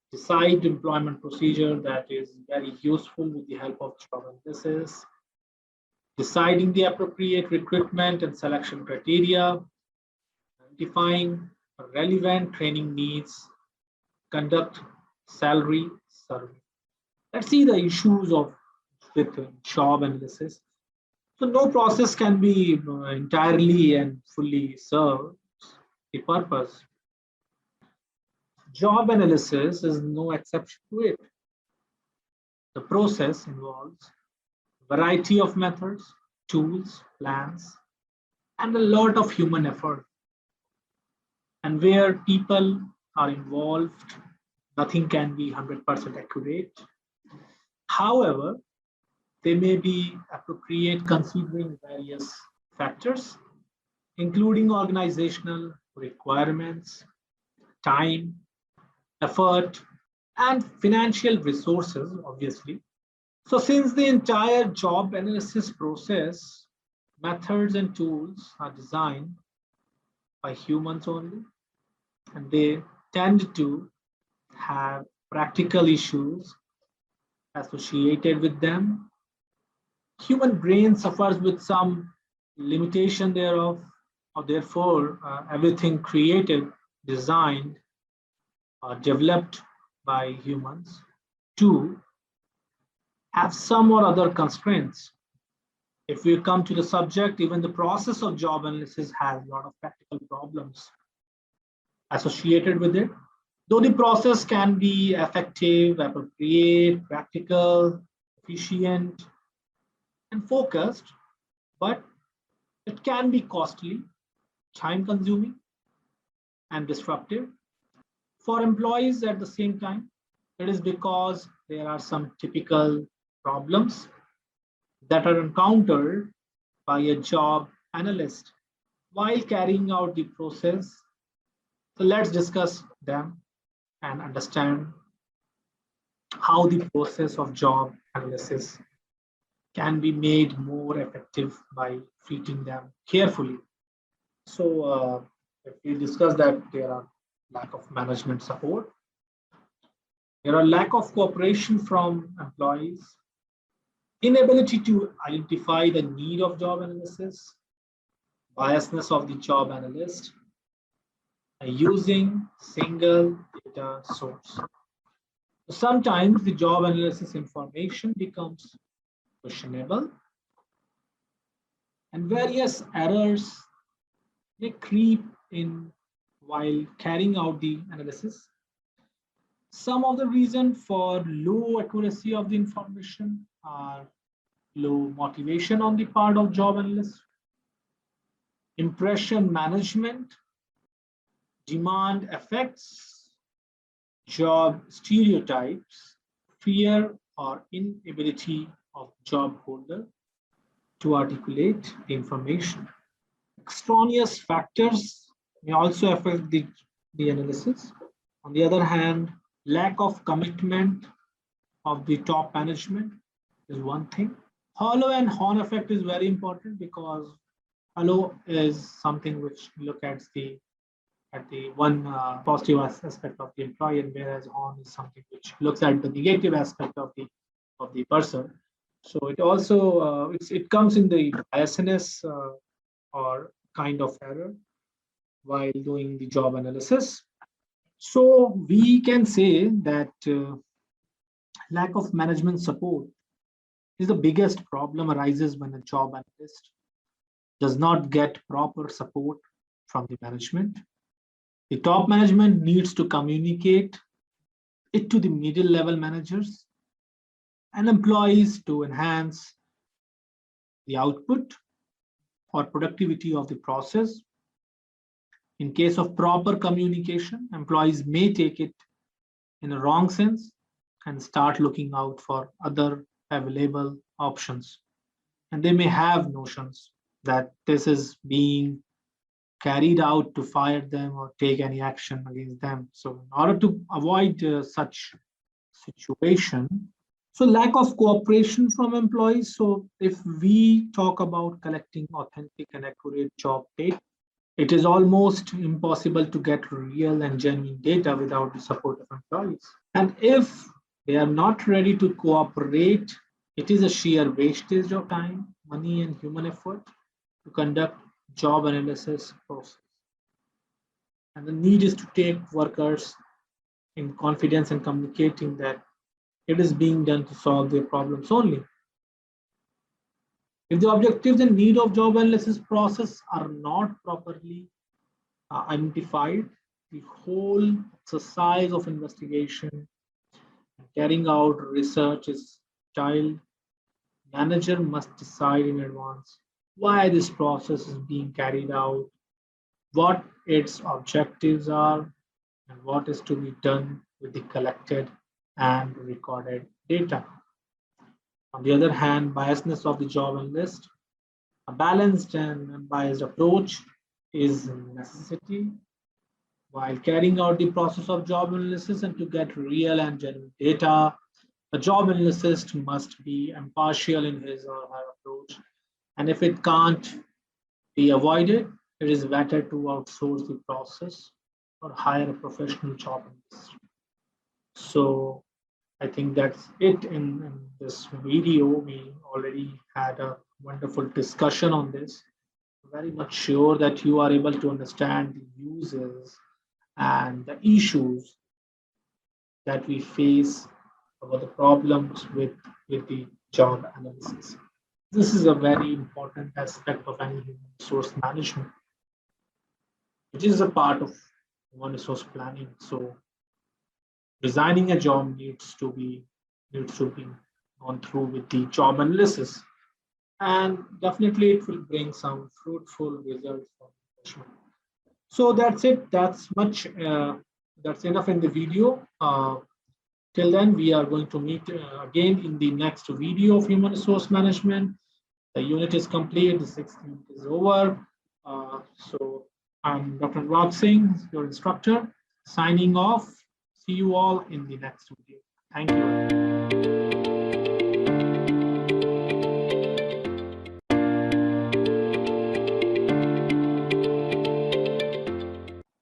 Decide employment procedure, that is very useful with the help of job analysis. Deciding the appropriate recruitment and selection criteria, identifying relevant training needs, conduct salary survey. Let's see the issues of with job analysis. So no process can be entirely and fully serve the purpose. Job analysis is no exception to it. The process involves a variety of methods, tools, plans, and a lot of human effort. And where people are involved, nothing can be 100% accurate. However, they may be appropriate considering various factors, including organizational requirements, time, effort, and financial resources, obviously. So since the entire job analysis process, methods and tools are designed by humans only, and they tend to have practical issues associated with them. Human brain suffers with some limitation thereof, or therefore everything created, designed, or developed by humans to have some or other constraints. If we come to the subject, even the process of job analysis has a lot of practical problems associated with it. Though the process can be effective, appropriate, practical, efficient, and focused, but it can be costly, time consuming, and disruptive for employees at the same time. It is because there are some typical problems that are encountered by a job analyst while carrying out the process. So let's discuss them and understand how the process of job analysis can be made more effective by treating them carefully. So if we discuss that there are lack of management support, there are lack of cooperation from employees, inability to identify the need of job analysis, biasness of the job analyst, using single data source. Sometimes the job analysis information becomes questionable, and various errors may creep in while carrying out the analysis. Some of the reasons for low accuracy of the information are low motivation on the part of job analysts, impression management, demand effects, job stereotypes, fear or inability of job holder to articulate the information. Extraneous factors may also affect the analysis. On the other hand, lack of commitment of the top management is one thing. Hollow and horn effect is very important because hollow is something which look at the at the one positive aspect of the employee, and whereas on is something which looks at the negative aspect of the person. So it also it comes in the biasness or kind of error while doing the job analysis. So we can say that lack of management support is the biggest problem arises when a job analyst does not get proper support from the management. The top management needs to communicate it to the middle level managers and employees to enhance the output or productivity of the process. In case of proper communication, employees may take it in a wrong sense and start looking out for other available options. And they may have notions that this is being carried out to fire them or take any action against them. So in order to avoid such situation, so lack of cooperation from employees. So if we talk about collecting authentic and accurate job data, it is almost impossible to get real and genuine data without the support of employees. And if they are not ready to cooperate, it is a sheer wastage of time, money, and human effort to conduct job analysis process. And the need is to take workers in confidence and communicating that it is being done to solve their problems only. If the objectives and need of job analysis process are not properly identified, the whole exercise of investigation and carrying out research is child. Manager must decide in advance why this process is being carried out, what its objectives are, and what is to be done with the collected and recorded data. On the other hand, biasness of the job analyst, a balanced and unbiased approach is a necessity while carrying out the process of job analysis. And to get real and genuine data, a job analyst must be impartial in his or her approach. And if it can't be avoided, it is better to outsource the process or hire a professional job analyst. So I think that's it in this video. We already had a wonderful discussion on this. I'm very much sure that you are able to understand the uses and the issues that we face or the problems with the job analysis. This is a very important aspect of any human resource management. It is a part of human resource planning. So designing a job needs to be gone through with the job analysis, and definitely it will bring some fruitful results for management. So that's it. That's enough in the video. Till then, we are going to meet again in the next video of human resource management. The unit is complete. The 6th unit is over. So I'm Dr. Anurag Singh, your instructor, signing off. See you all in the next video. Thank you.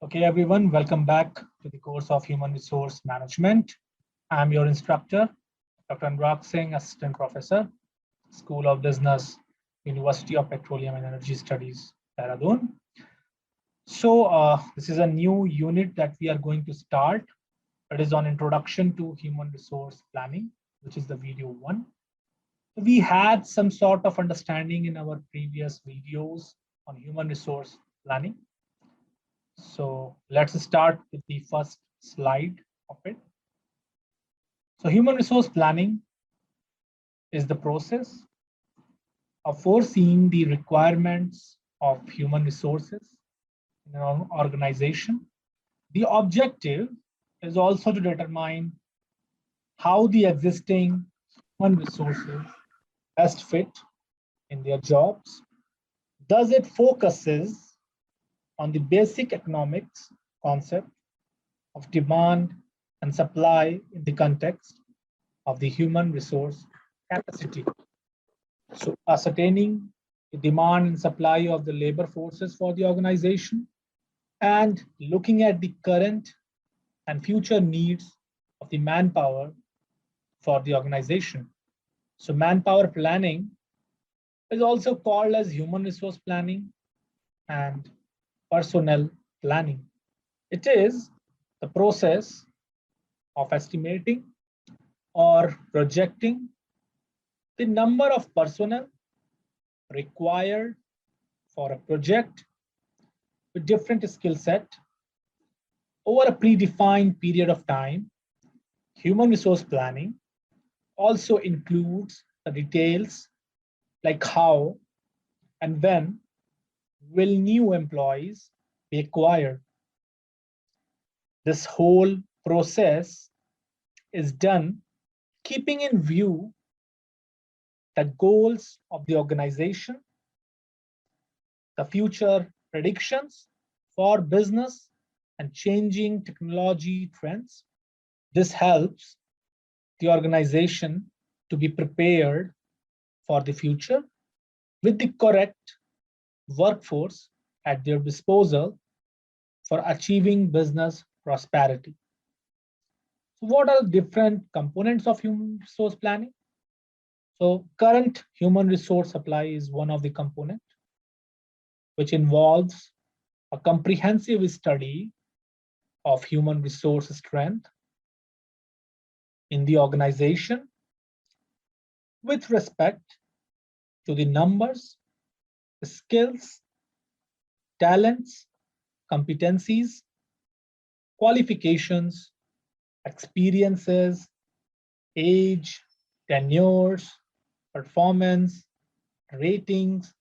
Okay, everyone, welcome back to the course of Human Resource Management. I'm your instructor, Dr. Anurag Singh, Assistant Professor, School of Business, University of Petroleum and Energy Studies, Dehradun. So this is a new unit that we are going to start. It is on Introduction to Human Resource Planning, which is the video 1. We had some sort of understanding in our previous videos on human resource planning. So let's start with the first slide of it. So human resource planning is the process of foreseeing the requirements of human resources in an organization. The objective is also to determine how the existing human resources best fit in their jobs. Thus, it focuses on the basic economics concept of demand and supply in the context of the human resource capacity. So ascertaining the demand and supply of the labor forces for the organization and looking at the current and future needs of the manpower for the organization. So manpower planning is also called as human resource planning and personnel planning. It is the process of estimating or projecting the number of personnel required for a project with different skill set over a predefined period of time. Human resource planning also includes the details like how and when will new employees be acquired. This whole process is done keeping in view the goals of the organization, the future predictions for business, and changing technology trends. This helps the organization to be prepared for the future with the correct workforce at their disposal for achieving business prosperity. So what are the different components of human resource planning? So current human resource supply is one of the components, which involves a comprehensive study of human resource strength in the organization with respect to the numbers, skills, talents, competencies, qualifications, experiences, age, tenures, performance, ratings,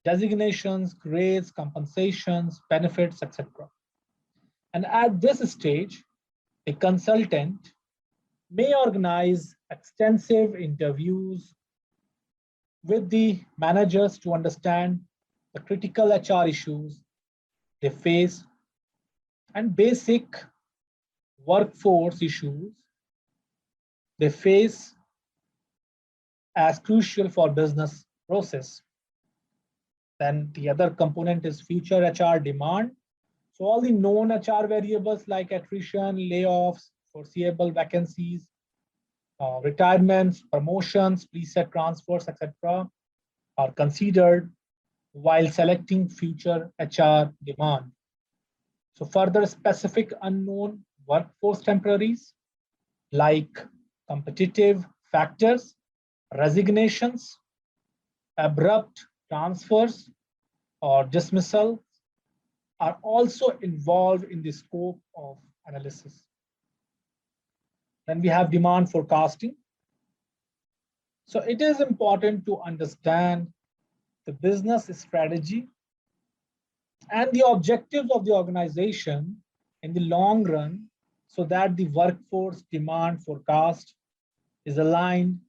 designations, grades, compensations, benefits, etc. And at this stage, a consultant may organize extensive interviews with the managers to understand the critical HR issues they face and basic workforce issues they face as crucial for business process. Then the other component is future HR demand. So all the known HR variables like attrition, layoffs, foreseeable vacancies, retirements, promotions, preset transfers, etc. are considered while selecting future HR demand. So further specific unknown workforce temporaries like competitive factors, resignations, abrupt transfers, or dismissal are also involved in the scope of analysis. Then we have demand forecasting. So it is important to understand the business strategy and the objectives of the organization in the long run so that the workforce demand forecast is aligned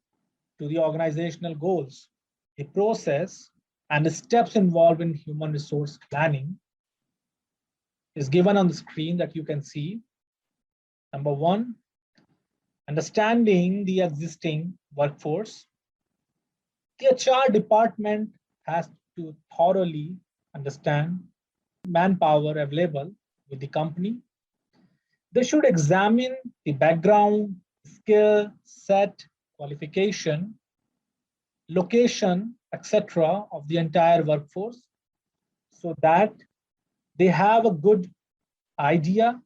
to the organizational goals. The process and the steps involved in human resource planning is given on the screen that you can see. Number one, understanding the existing workforce. The HR department has to thoroughly understand manpower available with the company. They should examine the background, skill set, qualification, location, etc. of the entire workforce so that they have a good idea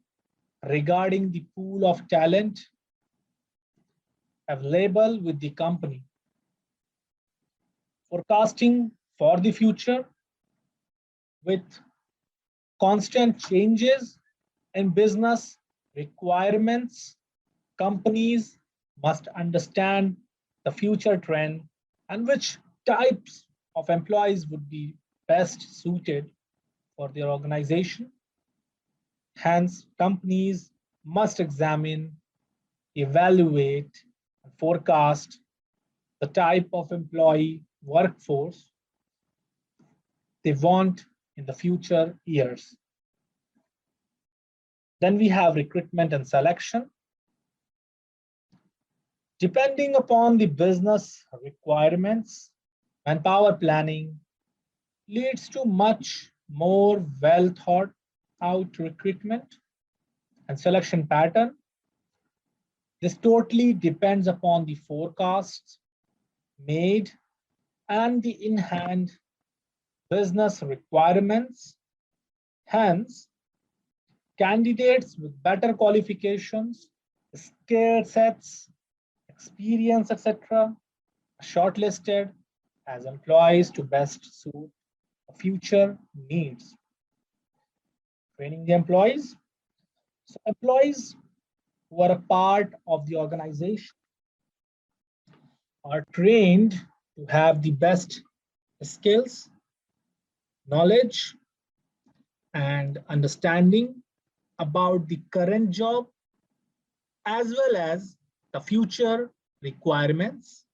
regarding the pool of talent available with the company. Forecasting for the future with constant changes in business requirements, companies must understand the future trend and which types of employees would be best suited for their organization. Hence, companies must examine, evaluate, and forecast the type of employee workforce they want in the future years. Then we have recruitment and selection. Depending upon the business requirements, manpower planning leads to much more well thought out recruitment and selection pattern. This totally depends upon the forecasts made and the in-hand business requirements. Hence, candidates with better qualifications, skill sets, experience, etc., are shortlisted as employees to best suit future needs. Training the employees. So employees who are a part of the organization are trained to have the best skills, knowledge, and understanding about the current job as well as the future requirements.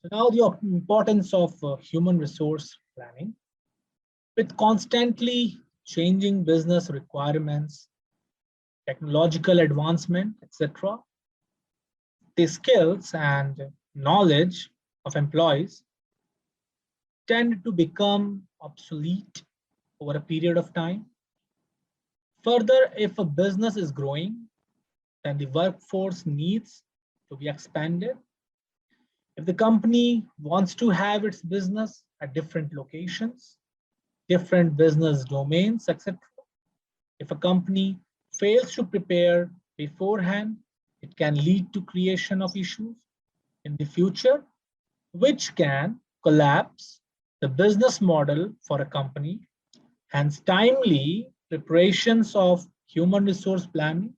So now the importance of human resource planning. With constantly changing business requirements, technological advancement, etc., the skills and knowledge of employees tend to become obsolete over a period of time. Further, if a business is growing, then the workforce needs to be expanded. If the company wants to have its business at different locations, different business domains, etc., if a company fails to prepare beforehand, it can lead to creation of issues in the future, which can collapse the business model for a company. Hence, timely preparations of human resource planning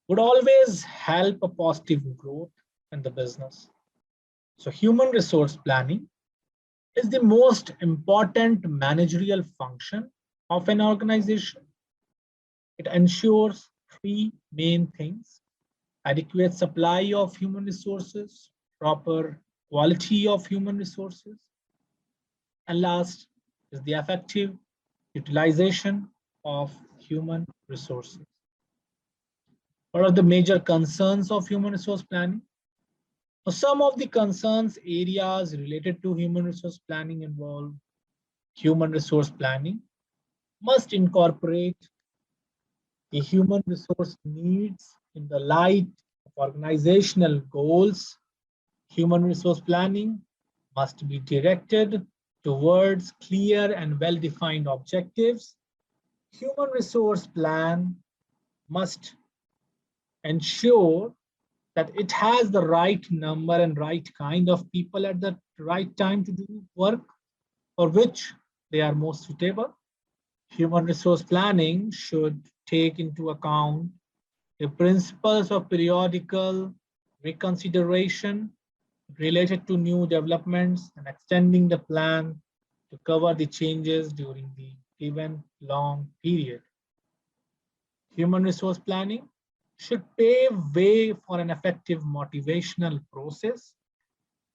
would always help a positive growth in the business. So human resource planning is the most important managerial function of an organization. It ensures three main things: adequate supply of human resources, proper quality of human resources, and last is the effective utilization of human resources. What are the major concerns of human resource planning? So some of the concerns areas related to human resource planning involve: human resource planning must incorporate the human resource needs in the light of organizational goals. Human resource planning must be directed towards clear and well-defined objectives. Human resource plan must ensure that it has the right number and right kind of people at the right time to do work for which they are most suitable. Human resource planning should take into account the principles of periodical reconsideration related to new developments and extending the plan to cover the changes during the given long period. Human resource planning should pave way for an effective motivational process.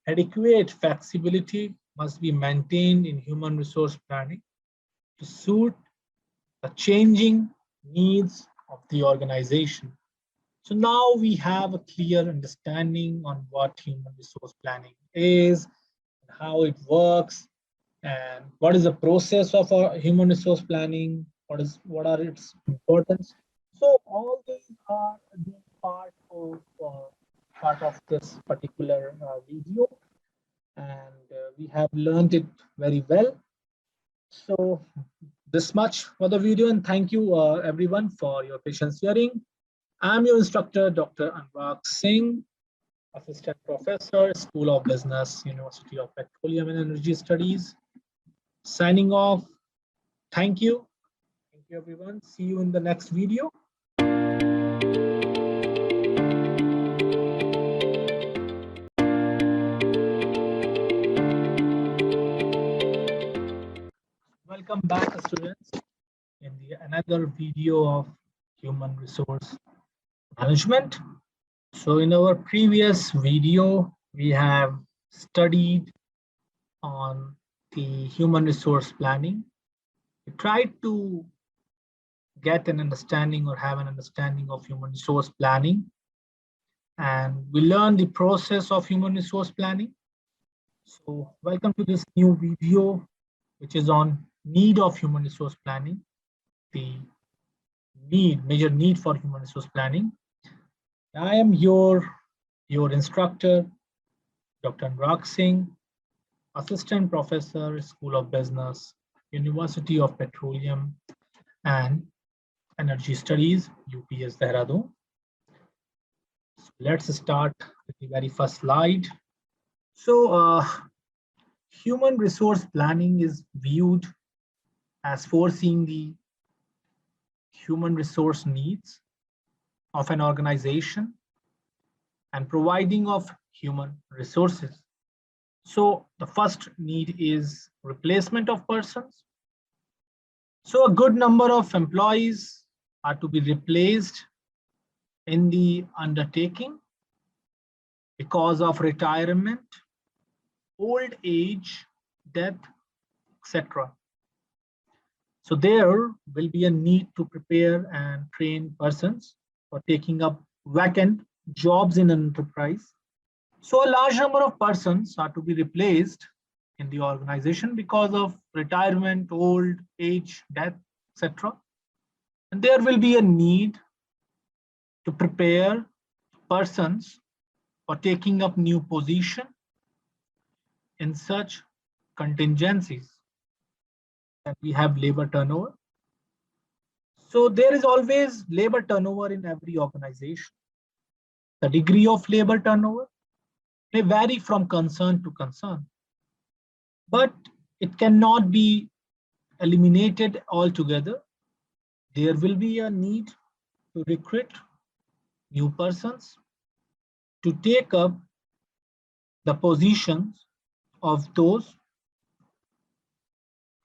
Adequate flexibility must be maintained in human resource planning to suit the changing needs of the organization. So now we have a clear understanding on what human resource planning is, how it works, and what is the process of our human resource planning, what are its importance. So all these are the part of this particular video, and we have learned it very well. So this much for the video, and thank you everyone for your patience hearing. I'm your instructor, Dr. Anurag Singh, Assistant Professor, School of Business, University of Petroleum and Energy Studies. Signing off. Thank you. Thank you, everyone. See you in the next video. Welcome back, students, in another video of human resource management. So in our previous video, we have studied on the human resource planning. We tried to get an understanding or have an understanding of human resource planning, and we learned the process of human resource planning. So welcome to this new video, which is on need of human resource planning. the major need for human resource planning. I am your instructor, Dr. Anurag Singh, Assistant Professor, School of Business, University of Petroleum and Energy Studies, UPS Dehradun. So let's start with the very first slide. So human resource planning is viewed as foreseeing the human resource needs of an organization and providing of human resources. So the first need is replacement of persons. So a good number of employees are to be replaced in the undertaking because of retirement, old age, death, etc. So there will be a need to prepare and train persons for taking up vacant jobs in an enterprise. So a large number of persons are to be replaced in the organization because of retirement, old age, death, etc. And there will be a need to prepare persons for taking up new position in such contingencies that we have labor turnover. So there is always labor turnover in every organization. The degree of labor turnover may vary from concern to concern, but it cannot be eliminated altogether. There will be a need to recruit new persons to take up the positions of those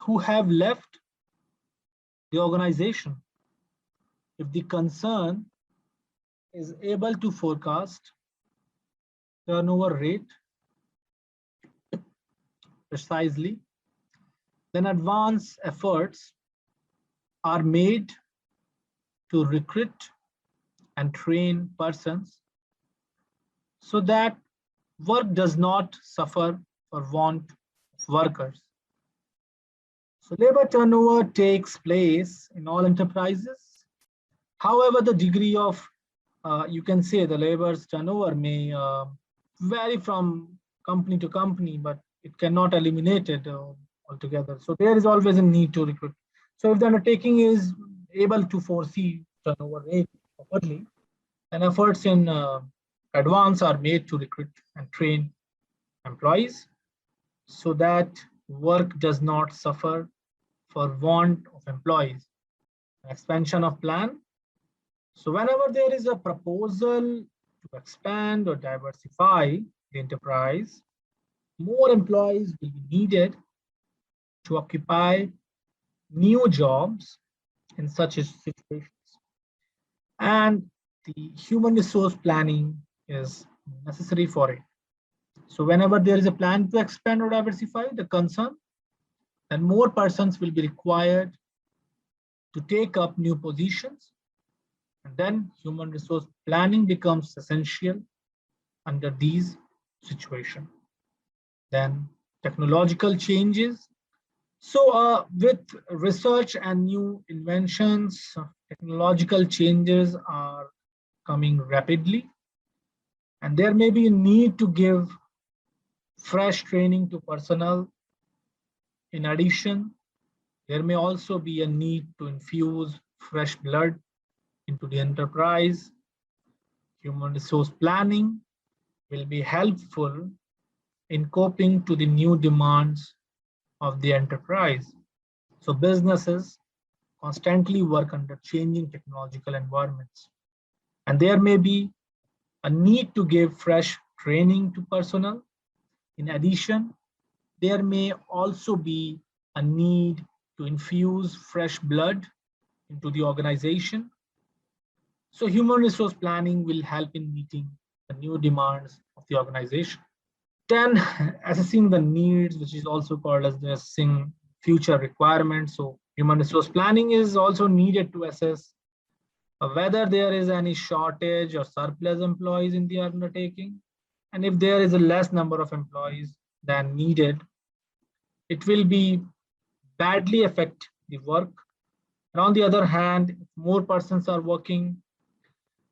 who have left the organization. If the concern is able to forecast turnover rate precisely, then advanced efforts are made to recruit and train persons so that work does not suffer for want of workers. So labor turnover takes place in all enterprises. However, the degree of, you can say the labor's turnover may vary from company to company, but it cannot eliminate it altogether. So there is always a need to recruit. So if the undertaking is able to foresee turnover rate properly, then efforts in advance are made to recruit and train employees so that work does not suffer for want of employees. Expansion of plan. So whenever there is a proposal to expand or diversify the enterprise, more employees will be needed to occupy new jobs in such situations. And the human resource planning is necessary for it. So whenever there is a plan to expand or diversify the concern, then more persons will be required to take up new positions. And then human resource planning becomes essential under these situations. Then technological changes. So with research and new inventions, technological changes are coming rapidly. And there may be a need to give fresh training to personnel. In addition, there may also be a need to infuse fresh blood into the enterprise. Human resource planning will be helpful in coping to the new demands of the enterprise. So businesses constantly work under changing technological environments. And there may be a need to give fresh training to personnel. In addition, there may also be a need to infuse fresh blood into the organization. So human resource planning will help in meeting the new demands of the organization. Then assessing the needs, which is also called as the assessing future requirements. So human resource planning is also needed to assess whether there is any shortage or surplus employees in the undertaking. And if there is a less number of employees than needed, it will be badly affect the work And on the other hand, if more persons are working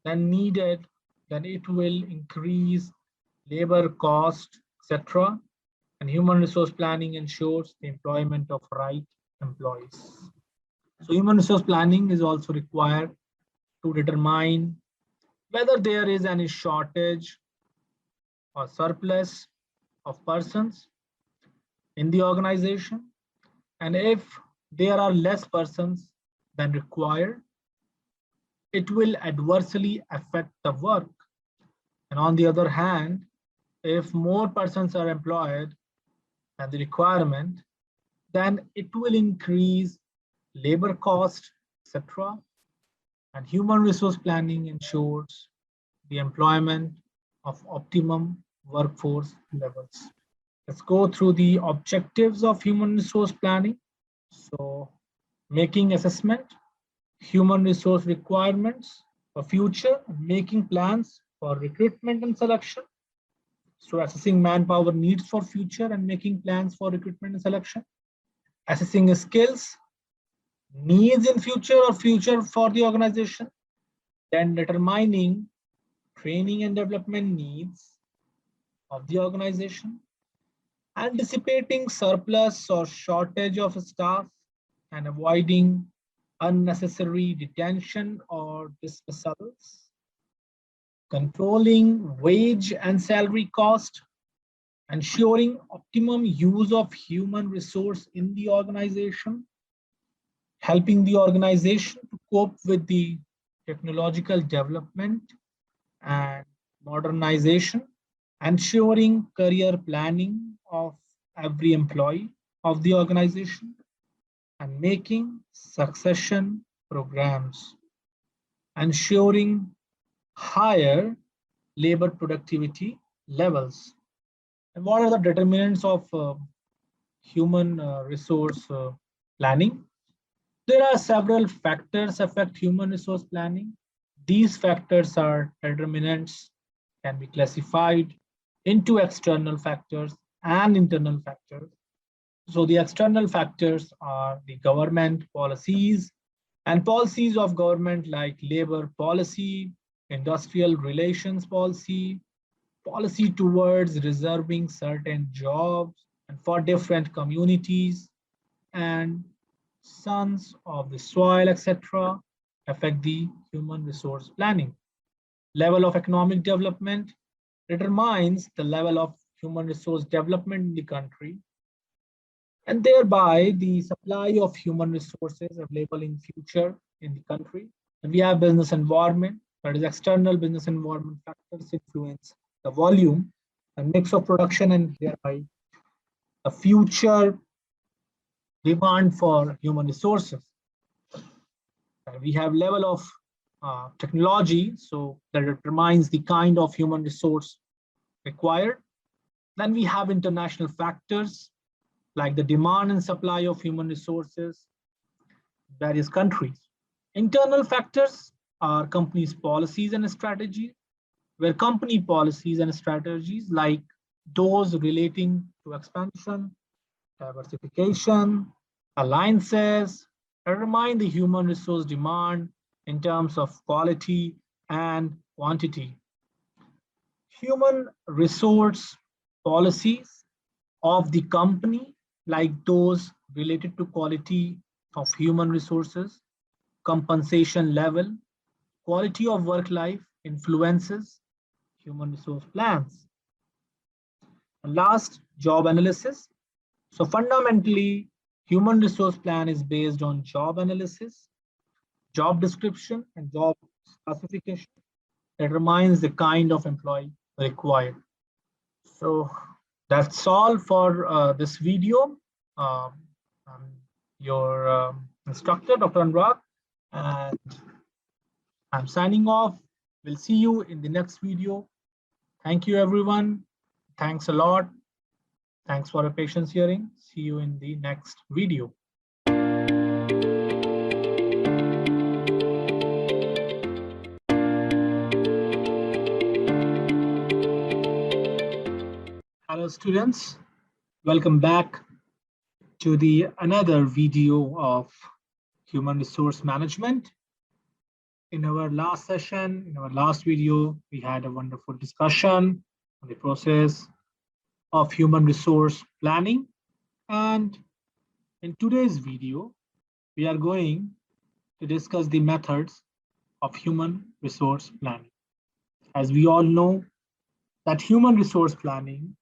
than needed, then it will increase labor cost, etc. And human resource planning ensures the employment of right employees. So human resource planning is also required to determine whether there is any shortage or surplus of persons in the organization. And if there are less persons than required, it will adversely affect the work. And on the other hand, if more persons are employed than the requirement, then it will increase labor cost, etc. And human resource planning ensures the employment of optimum workforce levels. Let's go through the objectives of human resource planning. So, making assessment, human resource requirements for future, making plans for recruitment and selection. So, assessing manpower needs for future and making plans for recruitment and selection. Assessing skills, needs in future or future for the organization. Then determining training and development needs of the organization. Anticipating surplus or shortage of staff and avoiding unnecessary detention or dismissals. Controlling wage and salary cost. Ensuring optimum use of human resource in the organization. Helping the organization to cope with the technological development and modernization. Ensuring career planning of every employee of the organization, and making succession programs, ensuring higher labor productivity levels. And what are the determinants of human resource planning? There are several factors affect human resource planning. These factors are determinants, can be classified into external factors and internal factors. So the external factors are the government policies and policies of government like labor policy, industrial relations policy, policy towards reserving certain jobs and for different communities, and sons of the soil, etc., affect the human resource planning. Level of economic development determines the level of human resource development in the country, and thereby the supply of human resources available in future in the country. And we have business environment, that is external business environment factors influence the volume and mix of production and thereby the future demand for human resources. We have level of technology, so that determines the kind of human resource required. Then we have international factors like the demand and supply of human resources, various countries. Internal factors are companies' policies and strategies, where company policies and strategies like those relating to expansion, diversification, alliances, determine the human resource demand in terms of quality and quantity. Human resource policies of the company, like those related to quality of human resources, compensation level, quality of work life influences human resource plans. And last, job analysis. So fundamentally, human resource plan is based on job analysis, job description, and job classification that determines the kind of employee required. So that's all for this video. I'm your instructor, Dr. Anurag, and I'm signing off. We'll see you in the next video. Thank you, everyone. Thanks a lot. Thanks for your patience hearing. See you in the next video. Hello, students. Welcome back to the another video of human resource management. In our last session, in our last video, we had a wonderful discussion on the process of human resource planning. And in today's video, we are going to discuss the methods of human resource planning. As we all know, that human resource planning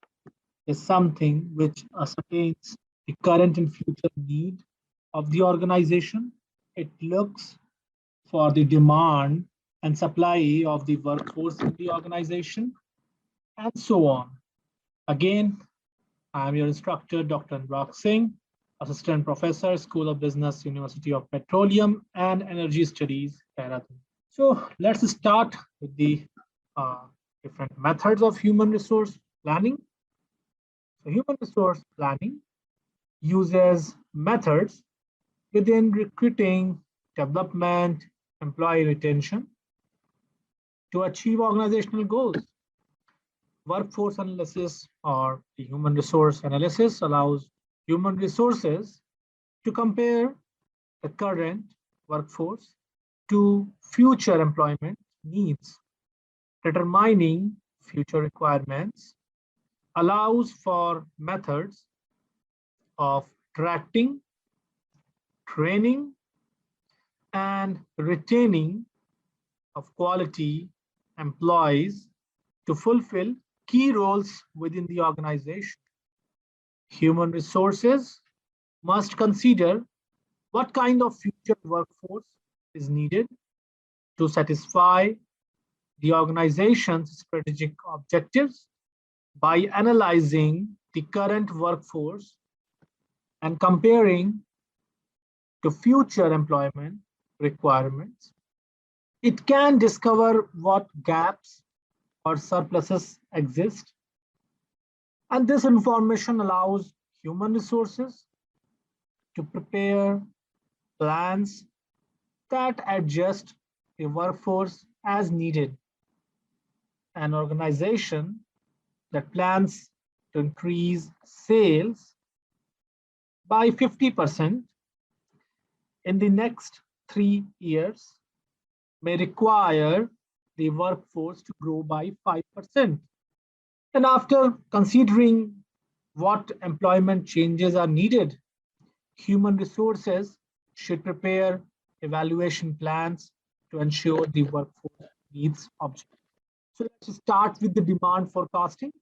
is something which ascertains the current and future need of the organization. It looks for the demand and supply of the workforce in the organization, and so on. Again, I'm your instructor, Dr. Anurag Singh, Assistant Professor, School of Business, University of Petroleum and Energy Studies, Dehradun. So let's start with the different methods of human resource planning. So human resource planning uses methods within recruiting, development, employee retention to achieve organizational goals. Workforce analysis or the human resource analysis allows human resources to compare the current workforce to future employment needs. Determining future requirements allows for methods of attracting, training, and retaining of quality employees to fulfill key roles within the organization. Human resources must consider what kind of future workforce is needed to satisfy the organization's strategic objectives by analyzing the current workforce and comparing to future employment requirements. It can discover what gaps or surpluses exist, and this information allows human resources to prepare plans that adjust the workforce as needed. An organization that plans to increase sales by 50% in the next 3 years may require the workforce to grow by 5%. And after considering what employment changes are needed, human resources should prepare evaluation plans to ensure the workforce meets objectives. So let's start with the demand forecasting.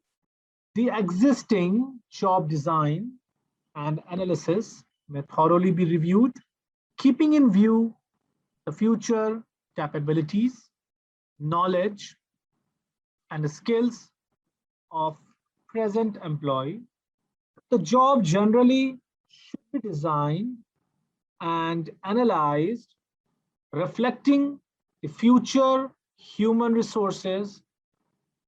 The existing job design and analysis may thoroughly be reviewed, keeping in view the future capabilities, knowledge, and the skills of present employee. The job generally should be designed and analyzed, reflecting the future human resources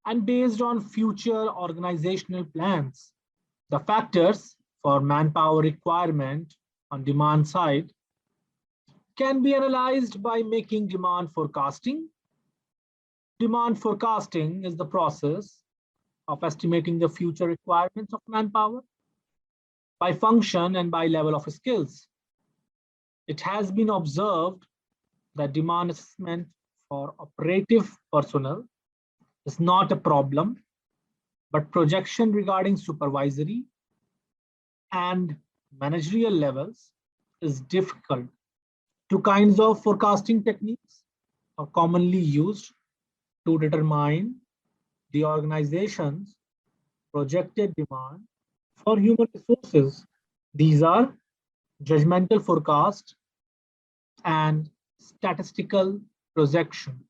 and based on future organizational plans. The factors for manpower requirement on demand side can be analyzed by making demand forecasting. Demand forecasting is the process of estimating the future requirements of manpower by function and by level of skills. It has been observed that demand assessment for operative personnel is not a problem, but projection regarding supervisory and managerial levels is difficult. Two kinds of forecasting techniques are commonly used to determine the organization's projected demand for human resources. These are judgmental forecast and statistical projection.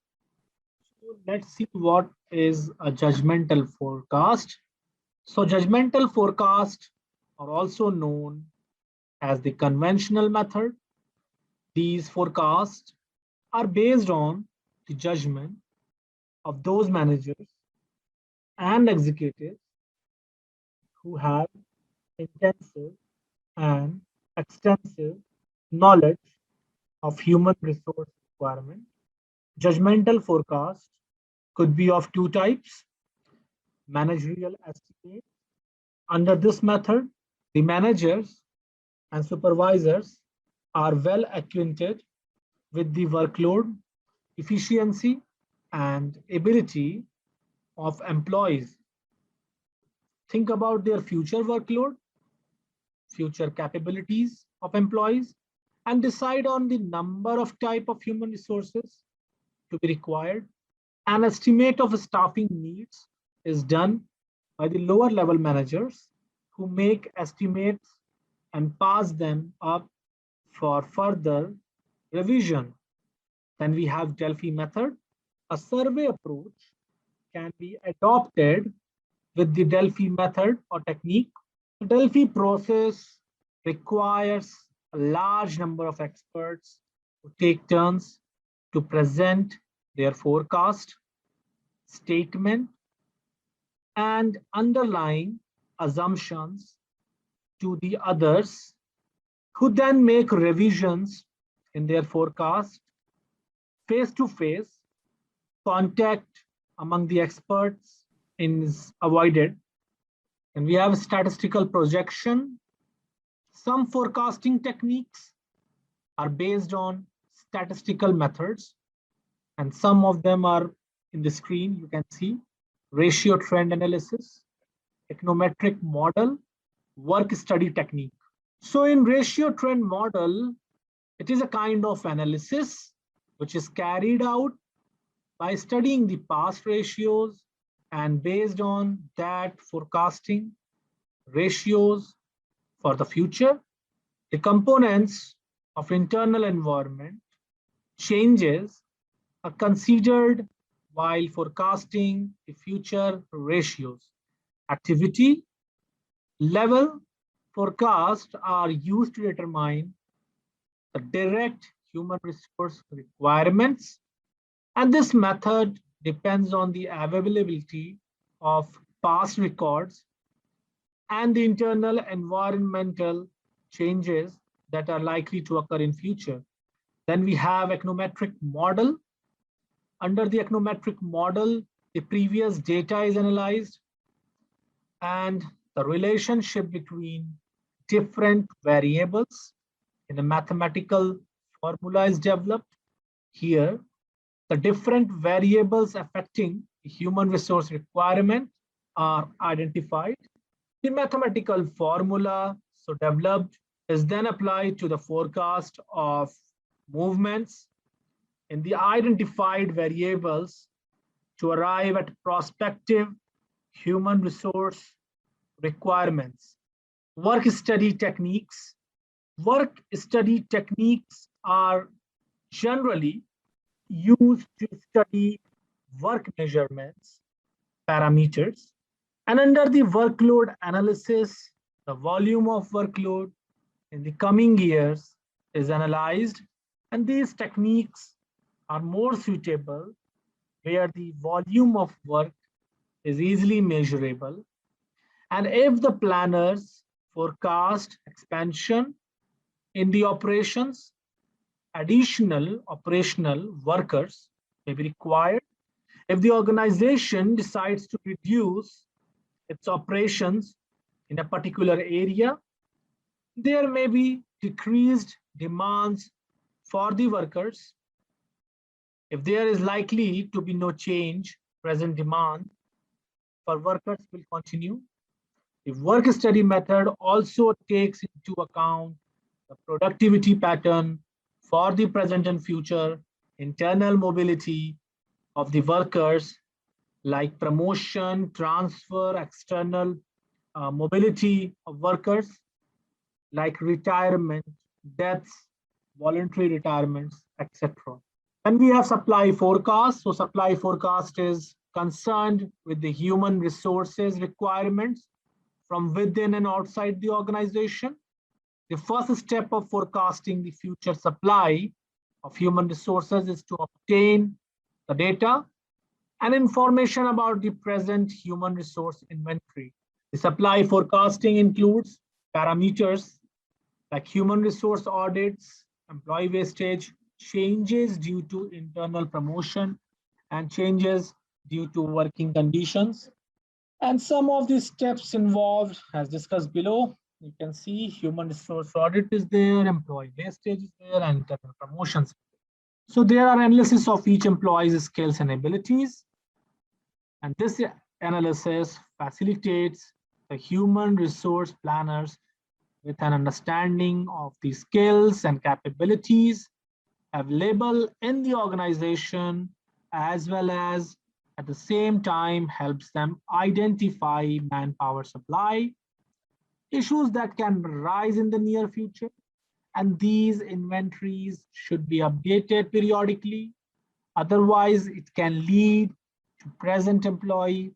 So let's see what is a judgmental forecast. So judgmental forecast are also known as the conventional method. These forecasts are based on the judgment of those managers and executives who have intensive and extensive knowledge of human resource requirement. Judgmental forecast could be of two types: managerial estimate. Under this method, the managers and supervisors are well acquainted with the workload, efficiency, and ability of employees. Think about their future workload, future capabilities of employees, and decide on the number of type of human resources to be required. An estimate of staffing needs is done by the lower level managers who make estimates and pass them up for further revision. Then we have Delphi method. A survey approach can be adopted with the Delphi method or technique. The Delphi process requires a large number of experts who take turns to present their forecast, statement, and underlying assumptions to the others, who then make revisions in their forecast. Face-to-face contact among the experts is avoided. And we have statistical projection. Some forecasting techniques are based on statistical methods, and some of them are in the screen. You can see ratio trend analysis, econometric model, work study technique. So in ratio trend model, it is a kind of analysis which is carried out by studying the past ratios and based on that forecasting ratios for the future. The components of internal environment changes are considered while forecasting the future ratios. Activity level forecasts are used to determine the direct human resource requirements, and this method depends on the availability of past records and the internal environmental changes that are likely to occur in future. Then we have econometric model. Under the econometric model, the previous data is analyzed and the relationship between different variables in a mathematical formula is developed. Here, the different variables affecting the human resource requirement are identified. The mathematical formula so developed is then applied to the forecast of movements in the identified variables to arrive at prospective human resource requirements. Work study techniques. Work study techniques are generally used to study work measurements, parameters, and under the workload analysis, the volume of workload in the coming years is analyzed, and these techniques are more suitable where the volume of work is easily measurable. And if the planners forecast expansion in the operations, additional operational workers may be required. If the organization decides to reduce its operations in a particular area, there may be decreased demands for the workers. If there is likely to be no change, present demand for workers will continue. The work study method also takes into account the productivity pattern for the present and future, internal mobility of the workers like promotion, transfer, external mobility of workers like retirement, deaths, voluntary retirements, etc. And we have supply forecast. So supply forecast is concerned with the human resources requirements from within and outside the organization. The first step of forecasting the future supply of human resources is to obtain the data and information about the present human resource inventory. The supply forecasting includes parameters like human resource audits, employee wastage, changes due to internal promotion, and changes due to working conditions. And some of the steps involved, as discussed below, You can see human resource audit is there, employee wastage is there, and internal promotions. So there are analysis of each employee's skills and abilities. And this analysis facilitates the human resource planners with an understanding of the skills and capabilities available in the organization, as well as at the same time helps them identify manpower supply issues that can rise in the near future. And these inventories should be updated periodically. Otherwise, it can lead to present employee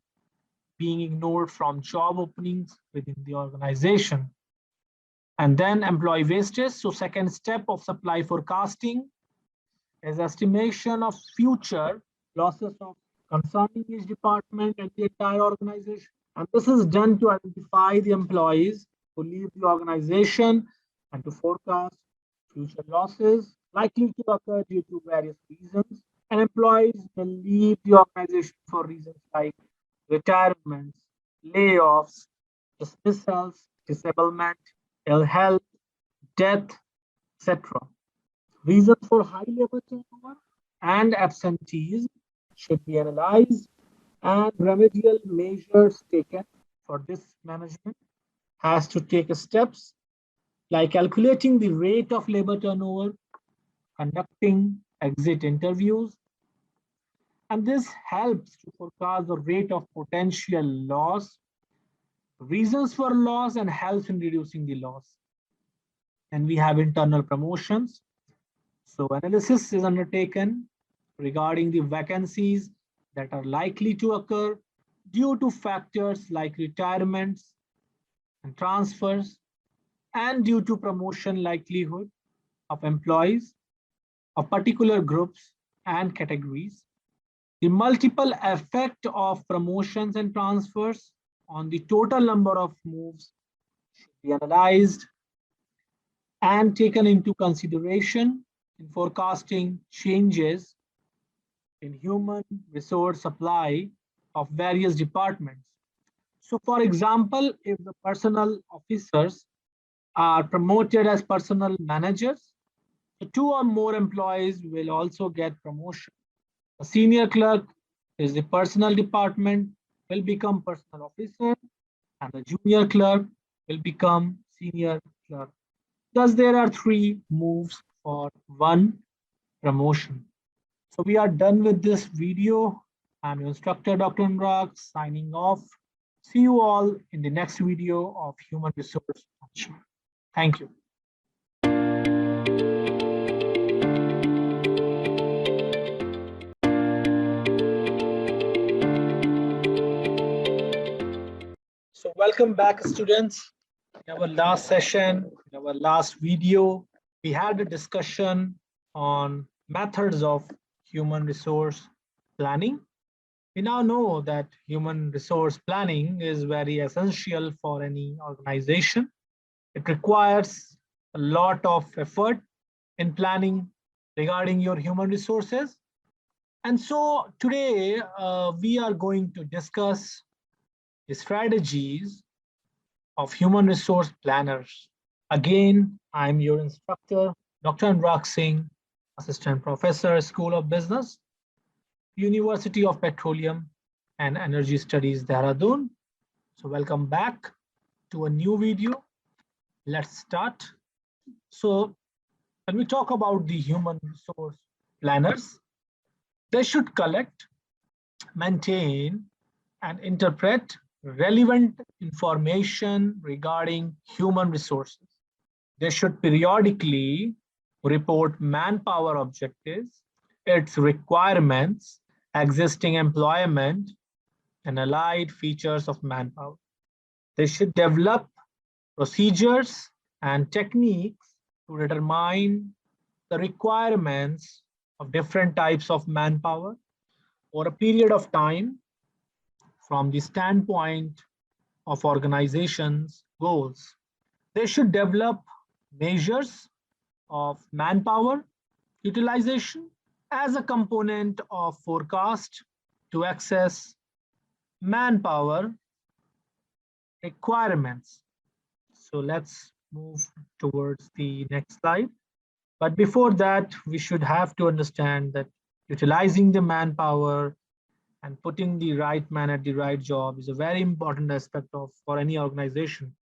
being ignored from job openings within the organization. And then employee wastage. So second step of supply forecasting is estimation of future losses of concerning each department and the entire organization. And this is done to identify the employees who leave the organization and to forecast future losses likely to occur due to various reasons. And employees will leave the organization for reasons like retirements, layoffs, dismissals, disablement, ill health, death, etc. Reasons for high labor turnover and absentees should be analyzed, and remedial measures taken for this management has to take steps like calculating the rate of labor turnover, conducting exit interviews, and this helps to forecast the rate of potential loss, reasons for loss, and helps in reducing the loss. And we have internal promotions. So analysis is undertaken regarding the vacancies that are likely to occur due to factors like retirements and transfers, and due to promotion likelihood of employees of particular groups and categories. The multiple effect of promotions and transfers on the total number of moves should be analyzed and taken into consideration in forecasting changes in human resource supply of various departments. So for example, if the personnel officers are promoted as personnel managers, the two or more employees will also get promotion. A senior clerk is the personnel department will become personnel officer, and the junior clerk will become senior clerk. Thus, there are three moves for one promotion. So we are done with this video. I'm your instructor, Dr. Anurag, signing off. See you all in the next video of human resource management. Thank you. So welcome back, students. In our last session, in our last video, we had a discussion on methods of human resource planning. We now know that human resource planning is very essential for any organization. It requires a lot of effort in planning regarding your human resources. And so today we are going to discuss the strategies of human resource planners. Again, I'm your instructor, Dr. Anurag Singh, Assistant Professor, School of Business, University of Petroleum and Energy Studies, Dehradun. So welcome back to a new video. Let's start. So when we talk about the human resource planners, they should collect, maintain, and interpret relevant information regarding human resources. They should periodically report manpower objectives, its requirements, existing employment, and allied features of manpower. They should develop procedures and techniques to determine the requirements of different types of manpower over a period of time from the standpoint of organizations' goals. They should develop measures of manpower utilization as a component of forecast to access manpower requirements. So let's move towards the next slide. But before that, we should have to understand that utilizing the manpower and putting the right man at the right job is a very important aspect of for any organization.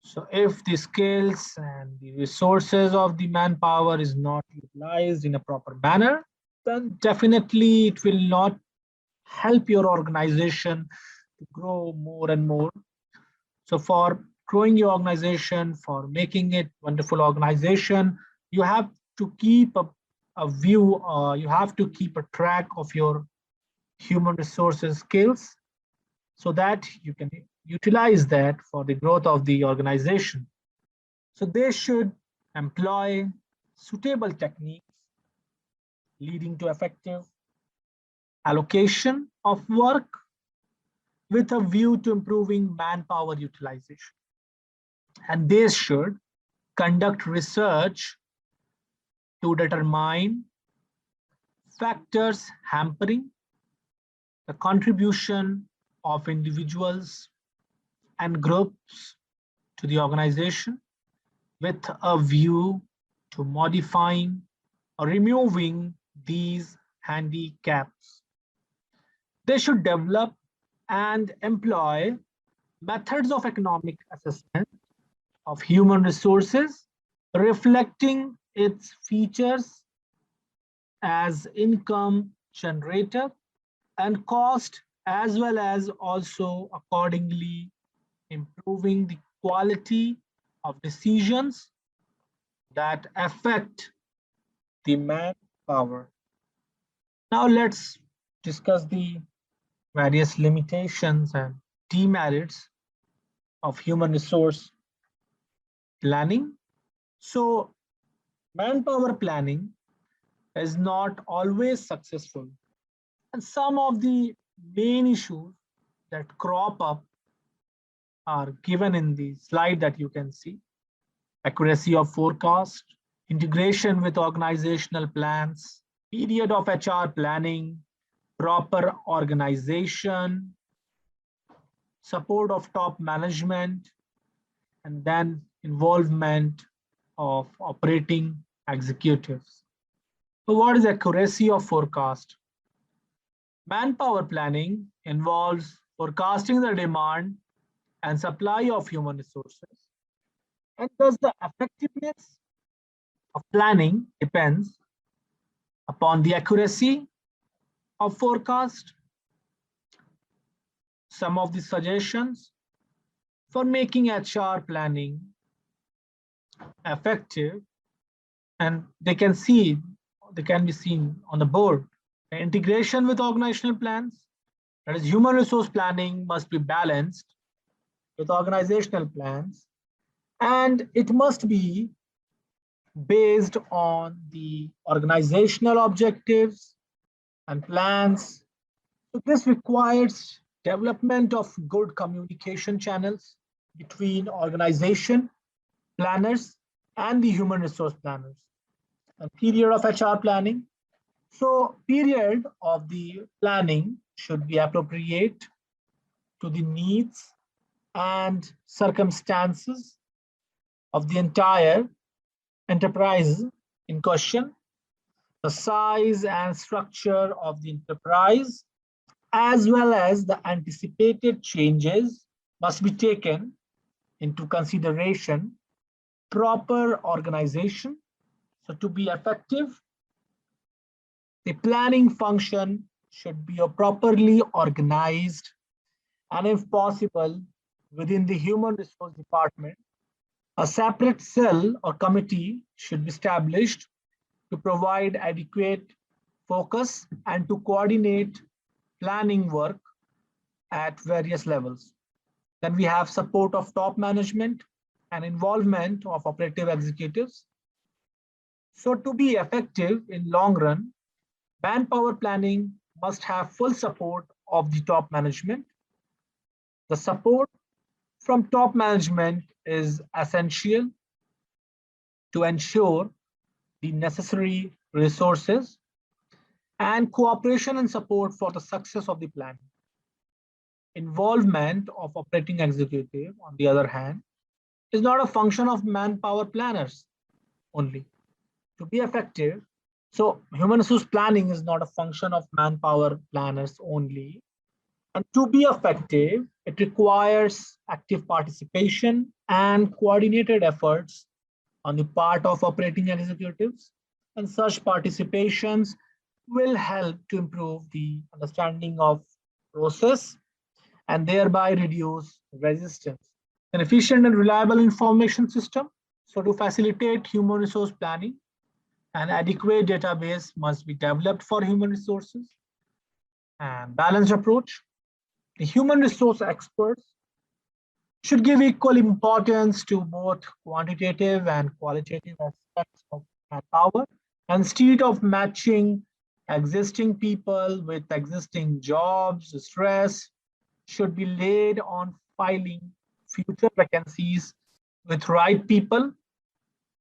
So if the skills and the resources of the manpower is not utilized in a proper manner, then definitely it will not help your organization to grow more and more. So for growing your organization, for making it wonderful organization, you have to keep a view, you have to keep a track of your human resources skills so that you can utilize that for the growth of the organization. So they should employ suitable techniques leading to effective allocation of work with a view to improving manpower utilization. And they should conduct research to determine factors hampering the contribution of individuals and groups to the organization with a view to modifying or removing these handicaps. They should develop and employ methods of economic assessment of human resources, reflecting its features as income generator and cost, as well as also accordingly improving the quality of decisions that affect the manpower. Now let's discuss the various limitations and demerits of human resource planning. So manpower planning is not always successful. And some of the main issues that crop up are given in the slide that you can see. Accuracy of forecast, integration with organizational plans, period of HR planning, proper organization, support of top management, and then involvement of operating executives. So what is accuracy of forecast? Manpower planning involves forecasting the demand and supply of human resources. And thus the effectiveness of planning depends upon the accuracy of forecast. Some of the suggestions for making HR planning effective, and they can be seen on the board. The integration with organizational plans, that is human resource planning must be balanced with organizational plans, and it must be based on the organizational objectives and plans. So this requires development of good communication channels between organization planners and the human resource planners. A period of HR planning. So period of the planning should be appropriate to the needs and circumstances of the entire enterprise in question, the size and structure of the enterprise, as well as the anticipated changes must be taken into consideration. Proper organization. So to be effective, the planning function should be properly organized, and if possible, within the human resource department, a separate cell or committee should be established to provide adequate focus and to coordinate planning work at various levels. Then we have support of top management and involvement of operative executives. So to be effective in long run, manpower planning must have full support of the top management. The support from top management is essential to ensure the necessary resources and cooperation and support for the success of the plan. Involvement of operating executive, on the other hand, is not a function of manpower planners only. To be effective, so human resource planning is not a function of manpower planners only. And to be effective, it requires active participation and coordinated efforts on the part of operating executives. And such participations will help to improve the understanding of process and thereby reduce resistance. An efficient and reliable information system. So to facilitate human resource planning, an adequate database must be developed for human resources and balanced approach. The human resource experts should give equal importance to both quantitative and qualitative aspects of manpower. Instead of matching existing people with existing jobs, stress should be laid on filing future vacancies with right people.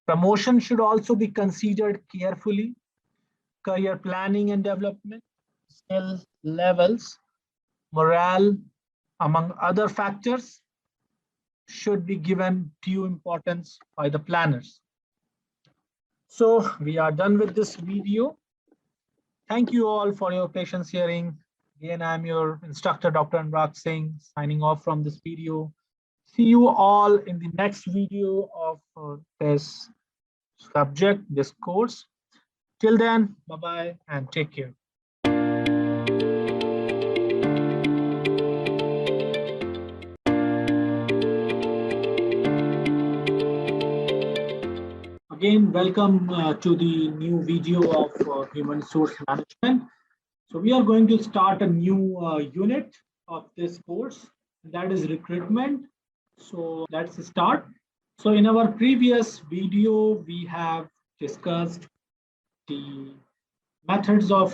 Promotion should also be considered carefully. Career planning and development, skill levels, morale, among other factors, should be given due importance by the planners. So we are done with this video. Thank you all for your patience hearing. Again, I'm your instructor, Dr. Anurag Singh, signing off from this video. See you all in the next video of this subject, this course. Till then, bye-bye and take care. Again, welcome to the new video of human resource management. So we are going to start a new unit of this course, that is recruitment. So let's start. So in our previous video, we have discussed the methods of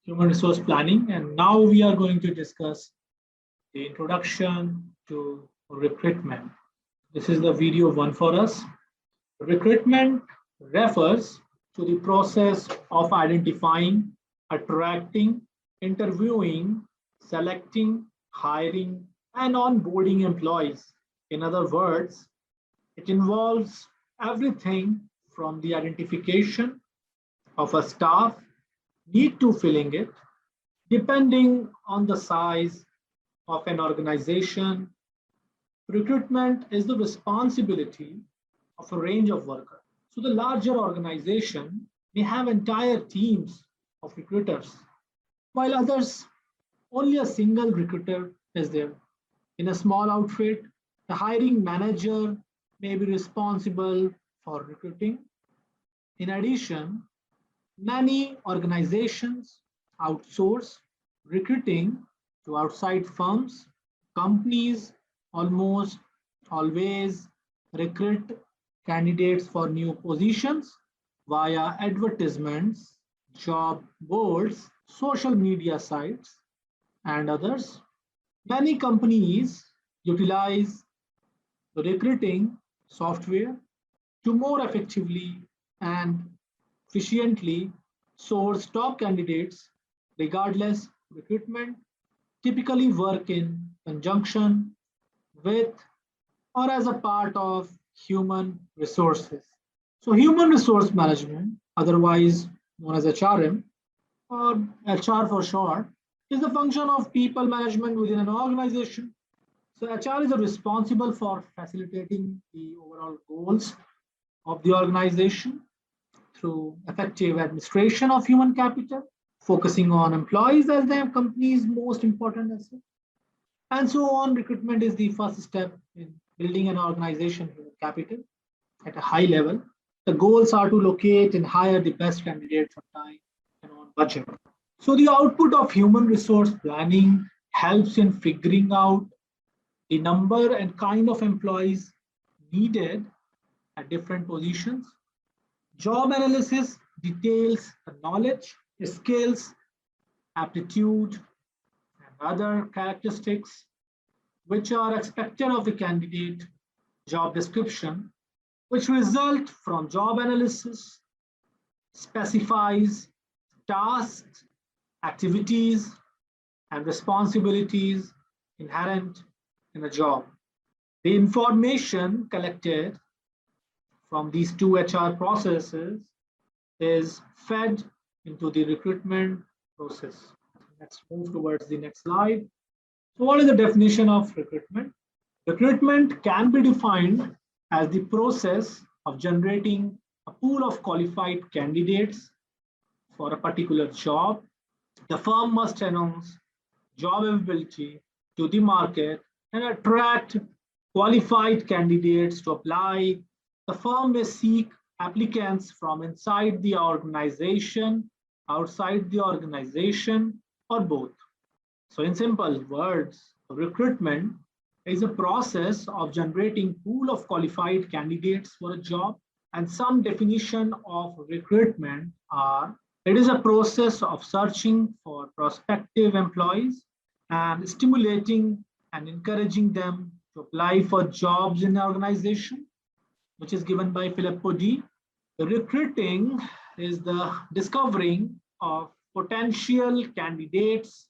human resource planning, and now we are going to discuss the introduction to recruitment. This is the video one for us. Recruitment refers to the process of identifying, attracting, interviewing, selecting, hiring, and onboarding employees. In other words, it involves everything from the identification of a staff need to filling it, depending on the size of an organization. Recruitment is the responsibility of a range of workers. So the larger organization may have entire teams of recruiters, while others, only a single recruiter is there. In a small outfit, the hiring manager may be responsible for recruiting. In addition, many organizations outsource recruiting to outside firms. Companies almost always recruit candidates for new positions via advertisements, job boards, social media sites, and others. Many companies utilize recruiting software to more effectively and efficiently source top candidates. Regardless, recruitment typically work in conjunction with or as a part of human resources. So human resource management, otherwise known as HRM or HR for short, is the function of people management within an organization. So HR is responsible for facilitating the overall goals of the organization through effective administration of human capital, focusing on employees as the company's most important asset, and so on. Recruitment is the first step in building an organization human capital at a high level. The goals are to locate and hire the best candidates on time and on budget. So the output of human resource planning helps in figuring out the number and kind of employees needed at different positions. Job analysis details the knowledge, skills, aptitude, and other characteristics which are expected of the candidate. Job description, which result from job analysis, specifies tasks, activities, and responsibilities inherent in a job. The information collected from these two HR processes is fed into the recruitment process. Let's move towards the next slide. So what is the definition of recruitment? Recruitment can be defined as the process of generating a pool of qualified candidates for a particular job. The firm must announce job availability to the market and attract qualified candidates to apply. The firm may seek applicants from inside the organization, outside the organization, or both. So in simple words, recruitment is a process of generating pool of qualified candidates for a job. And some definition of recruitment are: it is a process of searching for prospective employees and stimulating and encouraging them to apply for jobs in the organization, which is given by Filippo D. Recruiting is the discovering of potential candidates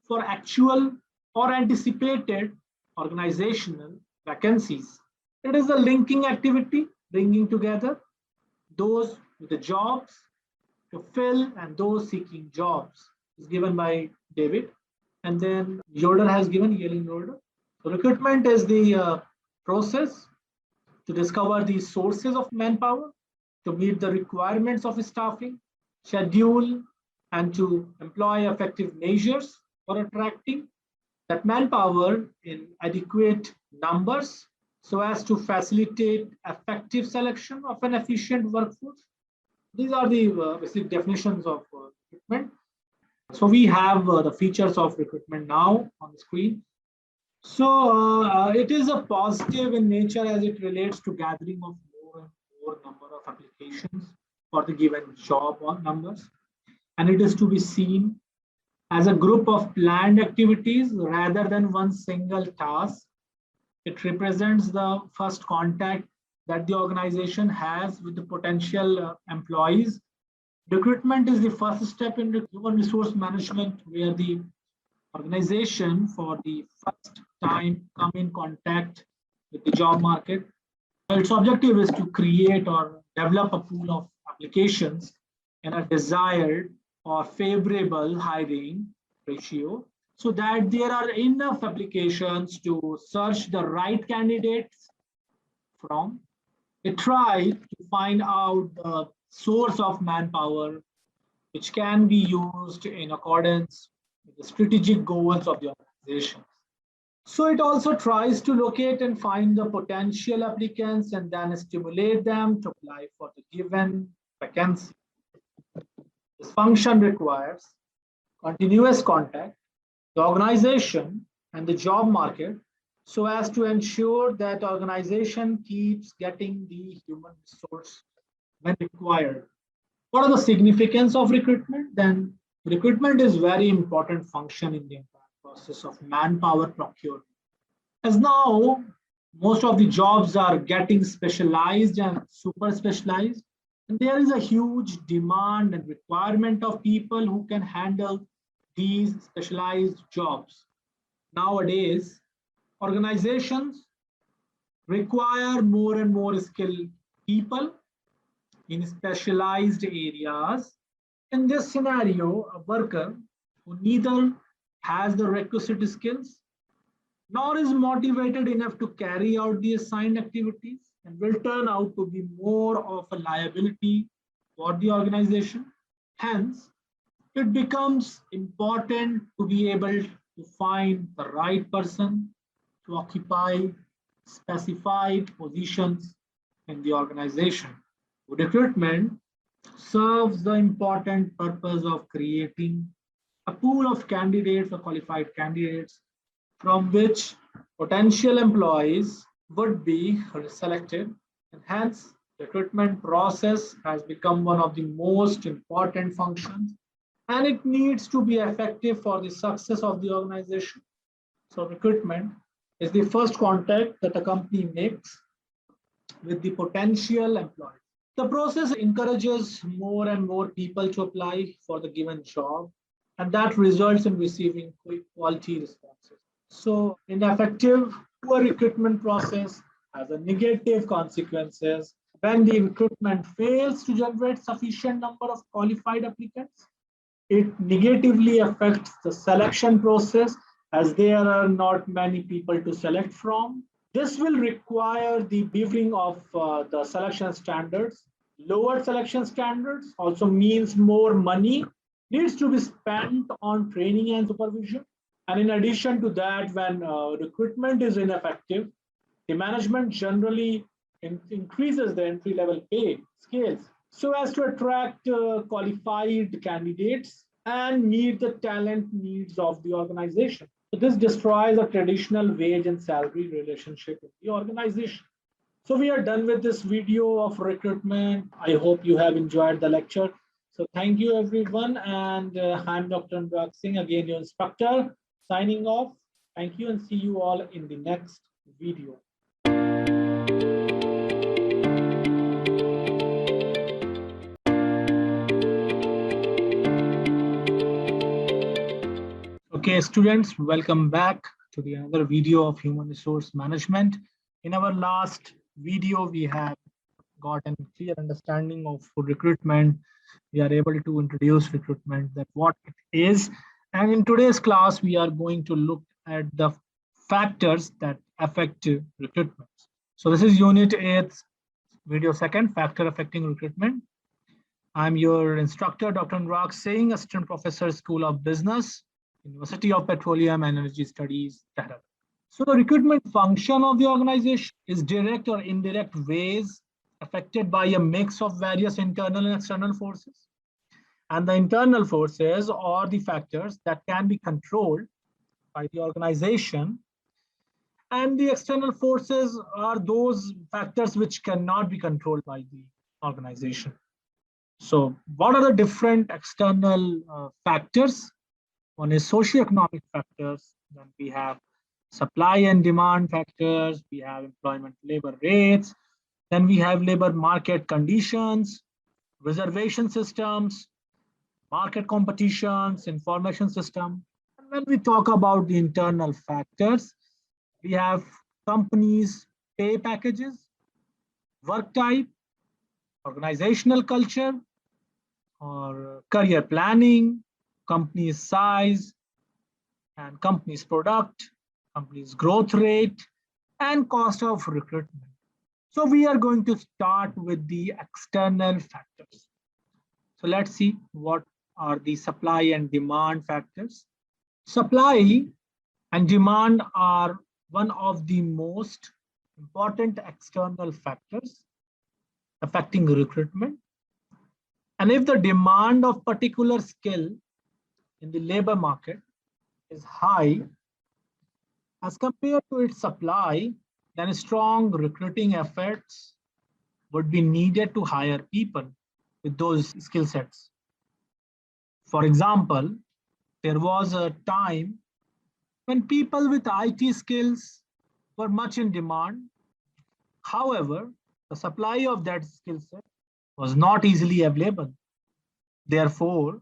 for actual or anticipated organizational vacancies. It is a linking activity, bringing together those with the jobs to fill and those seeking jobs. Is given by David. And then Yoder has given Yelling Yoder. So recruitment is the process to discover the sources of manpower, to meet the requirements of staffing, schedule, and to employ effective measures for attracting that manpower in adequate numbers so as to facilitate effective selection of an efficient workforce. These are the basic definitions of recruitment. So we have the features of recruitment now on the screen. So it is a positive in nature as it relates to gathering of more and more number of applications for the given job or numbers. And it is to be seen as a group of planned activities rather than one single task. It represents the first contact that the organization has with the potential employees. Recruitment is the first step in the human resource management where the organization for the first time come in contact with the job market. Its objective is to create or develop a pool of applications in a desired or favorable hiring ratio so that there are enough applications to search the right candidates from. It tries to find out the source of manpower which can be used in accordance with the strategic goals of the organization. So it also tries to locate and find the potential applicants and then stimulate them to apply for the given vacancy. This function requires continuous contact, the organization and the job market so as to ensure that organization keeps getting the human resource when required. What are the significance of recruitment? Then recruitment is very important function in the entire process of manpower procurement. As now, most of the jobs are getting specialized and super specialized, and there is a huge demand and requirement of people who can handle these specialized jobs. Nowadays, organizations require more and more skilled people in specialized areas. In this scenario, a worker who neither has the requisite skills nor is motivated enough to carry out the assigned activities and will turn out to be more of a liability for the organization. Hence, it becomes important to be able to find the right person to occupy specified positions in the organization. Recruitment serves the important purpose of creating a pool of candidates or qualified candidates from which potential employees would be selected, and hence recruitment process has become one of the most important functions and it needs to be effective for the success of the organization. So recruitment is the first contact that a company makes with the potential employees. The process encourages more and more people to apply for the given job, and that results in receiving quick quality responses. So in effective Poor recruitment process has a negative consequences. When the recruitment fails to generate sufficient number of qualified applicants, it negatively affects the selection process as there are not many people to select from. This will require the beefing of the selection standards. Lower selection standards also means more money needs to be spent on training and supervision. And in addition to that, when recruitment is ineffective, the management generally increases the entry level pay scales so as to attract qualified candidates and meet the talent needs of the organization. So this destroys a traditional wage and salary relationship in the organization. So we are done with this video of recruitment. I hope you have enjoyed the lecture. So thank you everyone. And I'm Dr. Anurag Singh, again your instructor, signing off. Thank you and see you all in the next video. Okay, students, welcome back to the another video of human resource management. In our last video, we have got a clear understanding of recruitment. We are able to introduce recruitment, that what it is. And in today's class, we are going to look at the factors that affect recruitment. So this is unit 8, video 2, factor affecting recruitment. I'm your instructor, Dr. Anurag Singh, Assistant Professor, School of Business, University of Petroleum and Energy Studies, Tehran. So the recruitment function of the organization is direct or indirect ways affected by a mix of various internal and external forces. And the internal forces are the factors that can be controlled by the organization. And the external forces are those factors which cannot be controlled by the organization. So what are the different external factors? One is socioeconomic factors, then we have supply and demand factors, we have employment labor rates, then we have labor market conditions, reservation systems, market competitions, information system. And when we talk about the internal factors, we have companies' pay packages, work type, organizational culture, or career planning, company's size, and company's product, company's growth rate, and cost of recruitment. So we are going to start with the external factors. So let's see what are the supply and demand factors. Supply and demand are one of the most important external factors affecting recruitment. And if the demand of particular skill in the labor market is high as compared to its supply, then strong recruiting efforts would be needed to hire people with those skill sets. For example, there was a time when people with IT skills were much in demand. However, the supply of that skill set was not easily available. Therefore,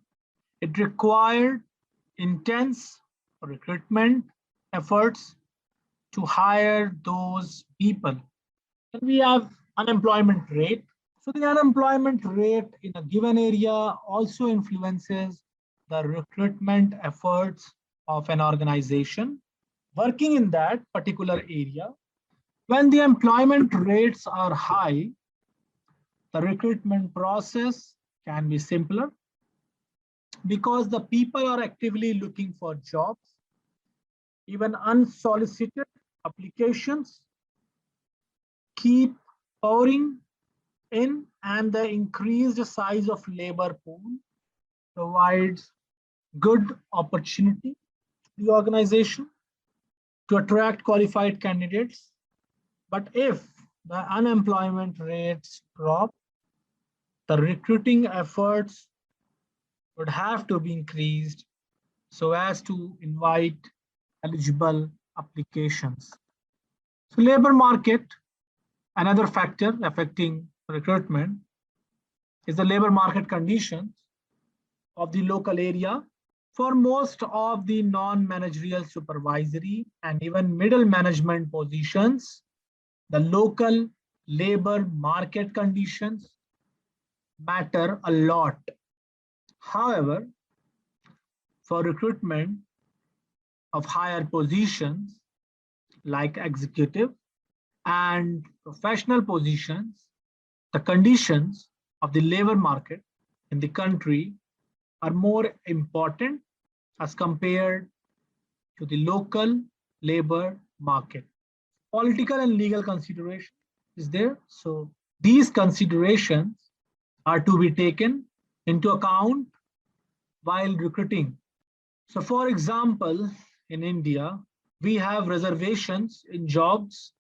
it required intense recruitment efforts to hire those people. And we have unemployment rate. So the unemployment rate in a given area also influences the recruitment efforts of an organization working in that particular area. When the employment rates are high, the recruitment process can be simpler because the people are actively looking for jobs. Even unsolicited applications keep pouring in, and the increased size of labor pool provides good opportunity to the organization to attract qualified candidates. But if the unemployment rates drop, the recruiting efforts would have to be increased so as to invite eligible applications. So labor market, another factor affecting recruitment, is the labor market conditions of the local area For most of the non-managerial supervisory and even middle management positions, the local labor market conditions matter a lot. However, for recruitment of higher positions like executive and professional positions, the conditions of the labor market in the country are more important as compared to the local labor market. Political and legal consideration is there. So these considerations are to be taken into account while recruiting. So for example, in India, we have reservations in jobs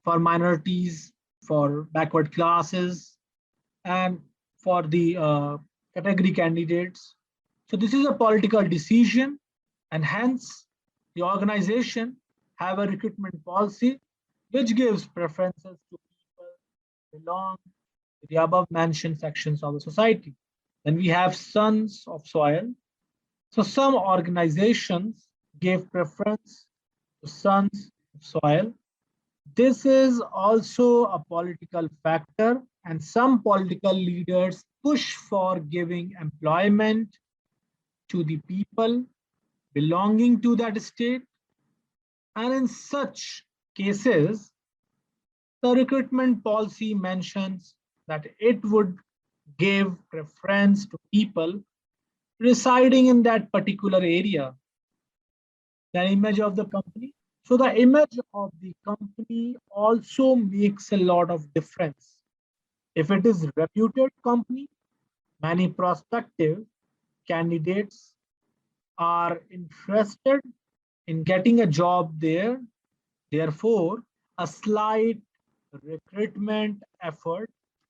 for minorities, for backward classes, and for the category candidates. So this is a political decision, and hence the organization have a recruitment policy which gives preferences to people who belong to the above mentioned sections of the society. Then we have sons of soil. So some organizations give preference to sons of soil. This is also a political factor, and some political leaders push for giving employment to the people belonging to that state. And in such cases, the recruitment policy mentions that it would give preference to people residing in that particular area. The image of the company. So the image of the company also makes a lot of difference. If it is a reputed company, many prospective candidates are interested in getting a job there. Therefore, a slight recruitment effort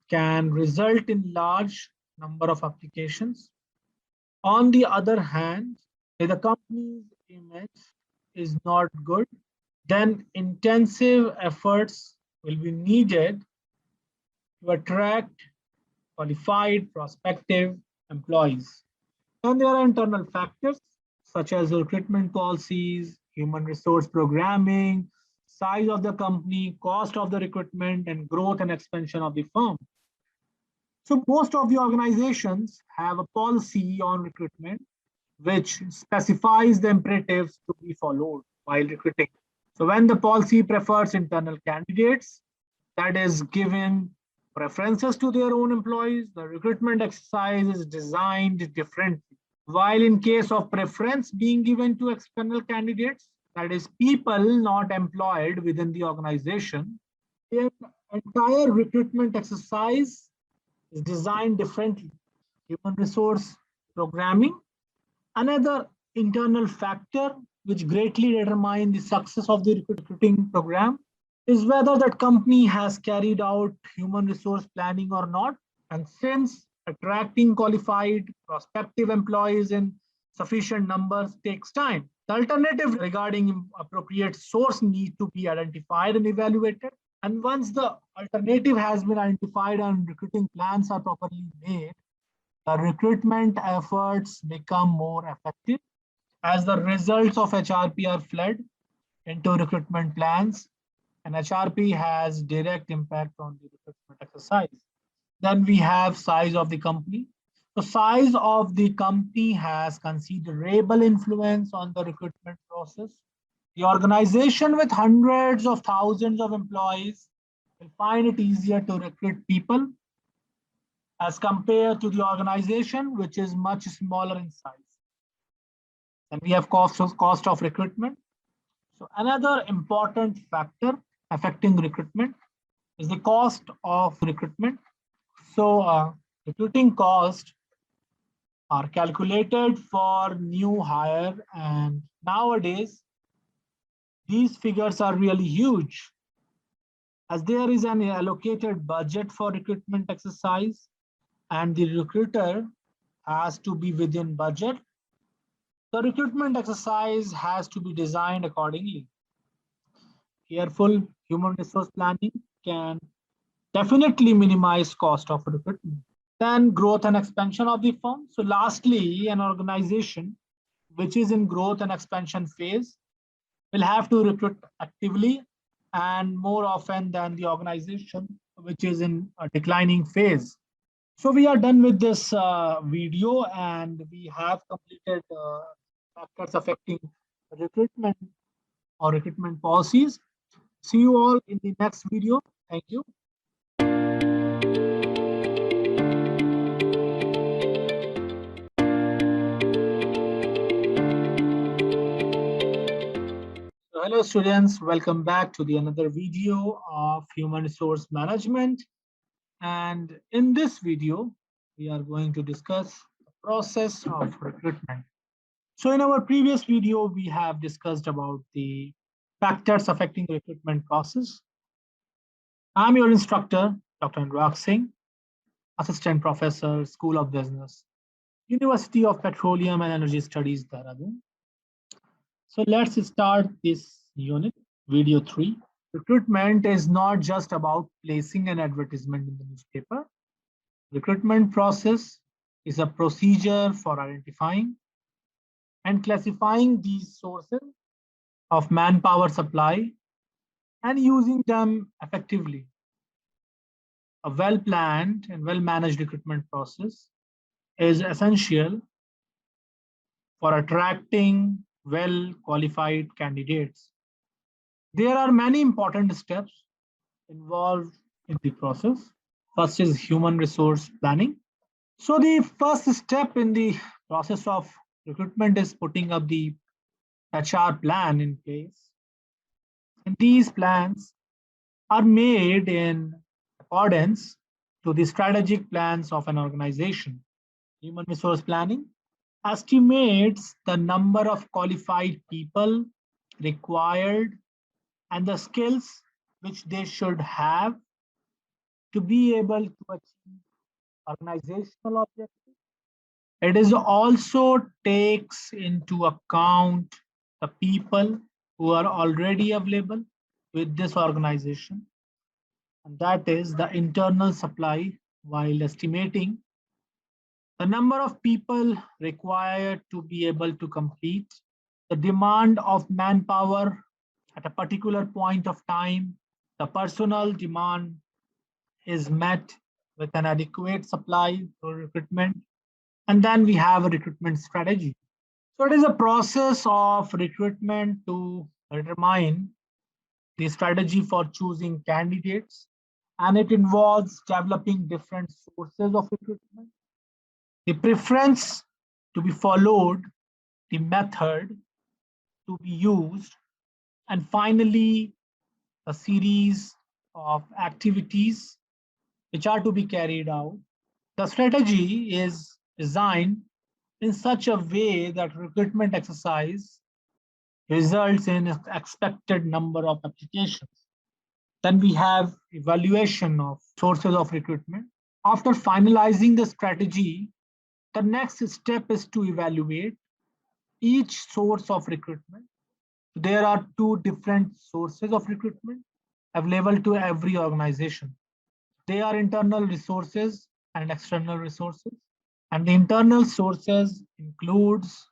can result in large number of applications. On the other hand, if the company's image is not good, then intensive efforts will be needed to attract qualified prospective employees. And there are internal factors such as recruitment policies, human resource programming, size of the company, cost of the recruitment, and growth and expansion of the firm. So most of the organizations have a policy on recruitment which specifies the imperatives to be followed while recruiting. So when the policy prefers internal candidates, that is given preferences to their own employees, the recruitment exercise is designed differently. While in case of preference being given to external candidates, that is people not employed within the organization, the entire recruitment exercise is designed differently. Human resource programming, another internal factor which greatly determines the success of the recruiting program, is whether that company has carried out human resource planning or not. And since attracting qualified prospective employees in sufficient numbers takes time, the alternative regarding appropriate source need to be identified and evaluated. And once the alternative has been identified and recruiting plans are properly made, the recruitment efforts become more effective as the results of HRP are fled into recruitment plans, and HRP has direct impact on the recruitment exercise. Then we have size of the company. The size of the company has considerable influence on the recruitment process. The organization with hundreds of thousands of employees will find it easier to recruit people as compared to the organization which is much smaller in size. And we have cost of recruitment. So another important factor affecting recruitment is the cost of recruitment. So recruiting costs are calculated for new hire, and nowadays these figures are really huge as there is an allocated budget for recruitment exercise and the recruiter has to be within budget. The recruitment exercise has to be designed accordingly. Careful human resource planning can definitely minimize cost of recruitment. Then growth and expansion of the firm. So lastly, an organization which is in growth and expansion phase, will have to recruit actively and more often than the organization, which is in a declining phase. So we are done with this video, and we have completed factors affecting recruitment or recruitment policies. See you all in the next video. Thank you. So hello students, welcome back to the another video of human resource management. And in this video, we are going to discuss the process of recruitment. So in our previous video, we have discussed about the factors affecting the recruitment process. I'm your instructor, Dr. Anurag Singh, Assistant Professor, School of Business, University of Petroleum and Energy Studies, Dehradun. So let's start this unit, video 3. Recruitment is not just about placing an advertisement in the newspaper. Recruitment process is a procedure for identifying and classifying these sources of manpower supply and using them effectively. A well-planned and well-managed recruitment process is essential for attracting well-qualified candidates. There are many important steps involved in the process. First is human resource planning. So the first step in the process of recruitment is putting up the HR plan in place. And these plans are made in accordance to the strategic plans of an organization. Human resource planning estimates the number of qualified people required and the skills which they should have to be able to achieve organizational objectives. It is also takes into account the people who are already available with this organization, and that is the internal supply, while estimating the number of people required to be able to complete the demand of manpower at a particular point of time. The personal demand is met with an adequate supply for recruitment. And then we have a recruitment strategy. So it is a process of recruitment to determine the strategy for choosing candidates, and it involves developing different sources of recruitment, the preference to be followed, the method to be used, and finally, a series of activities which are to be carried out. The strategy is designed in such a way that recruitment exercise results in expected number of applications. Then we have evaluation of sources of recruitment. After finalizing the strategy, the next step is to evaluate each source of recruitment. There are two different sources of recruitment available to every organization. They are internal resources and external resources. And the internal sources includes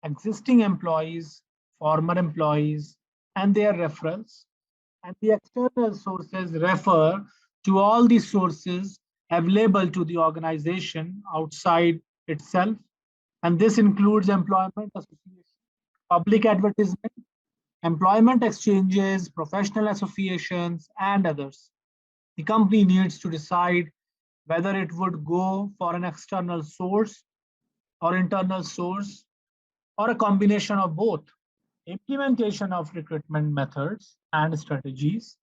existing employees, former employees, and their referrals. And the external sources refer to all the sources available to the organization outside itself. And this includes employment association, public advertisement, employment exchanges, professional associations, and others. The company needs to decide whether it would go for an external source or internal source or a combination of both. Implementation of recruitment methods and strategies.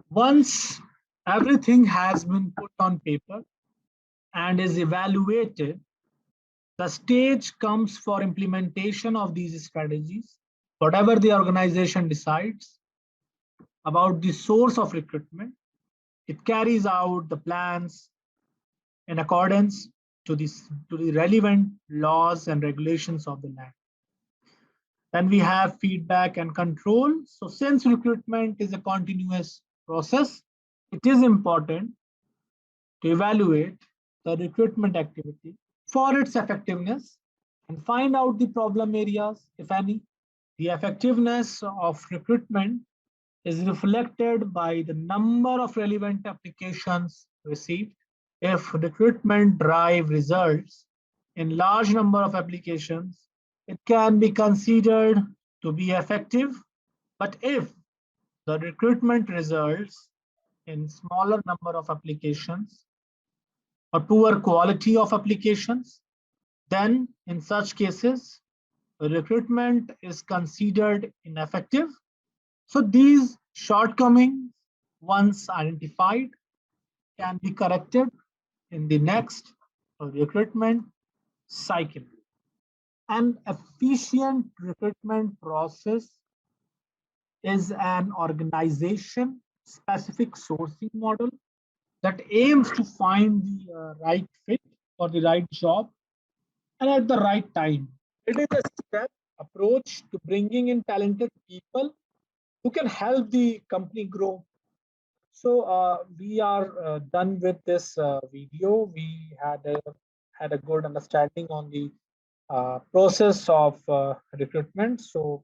Once everything has been put on paper and is evaluated, the stage comes for implementation of these strategies. Whatever the organization decides about the source of recruitment, it carries out the plans in accordance to the relevant laws and regulations of the land. Then we have feedback and control. So since recruitment is a continuous process, it is important to evaluate the recruitment activity for its effectiveness and find out the problem areas, if any. The effectiveness of recruitment is reflected by the number of relevant applications received. If recruitment drive results in large number of applications, it can be considered to be effective. But if the recruitment results in smaller number of applications or poor quality of applications, then in such cases, recruitment is considered ineffective. So these shortcomings, once identified, can be corrected in the next recruitment cycle. An efficient recruitment process is an organization specific sourcing model that aims to find the right fit for the right job and at the right time. It is a step approach to bringing in talented people who can help the company grow. So we are done with this video. We had a good understanding on the process of recruitment. So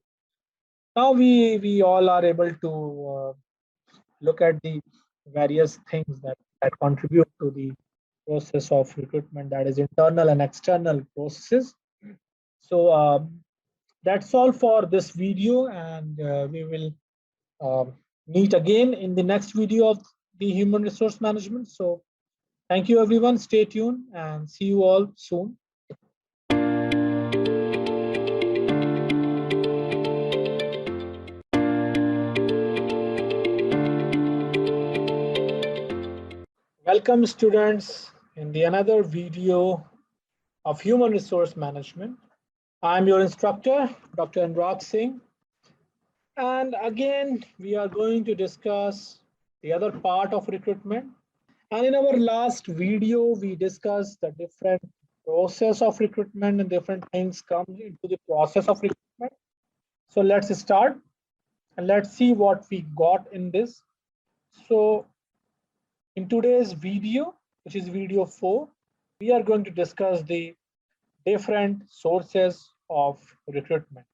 now we all are able to look at the various things that contribute to the process of recruitment, that is internal and external processes. So that's all for this video, and we will meet again in the next video of the human resource management. So thank you everyone, stay tuned and see you all soon. Welcome students in the another video of human resource management. I'm your instructor, Dr. Anurag Singh. And again, we are going to discuss the other part of recruitment. And in our last video, we discussed the different process of recruitment and different things come into the process of recruitment. So let's start and let's see what we got in this. So in today's video, which is video 4, we are going to discuss the different sources of recruitment.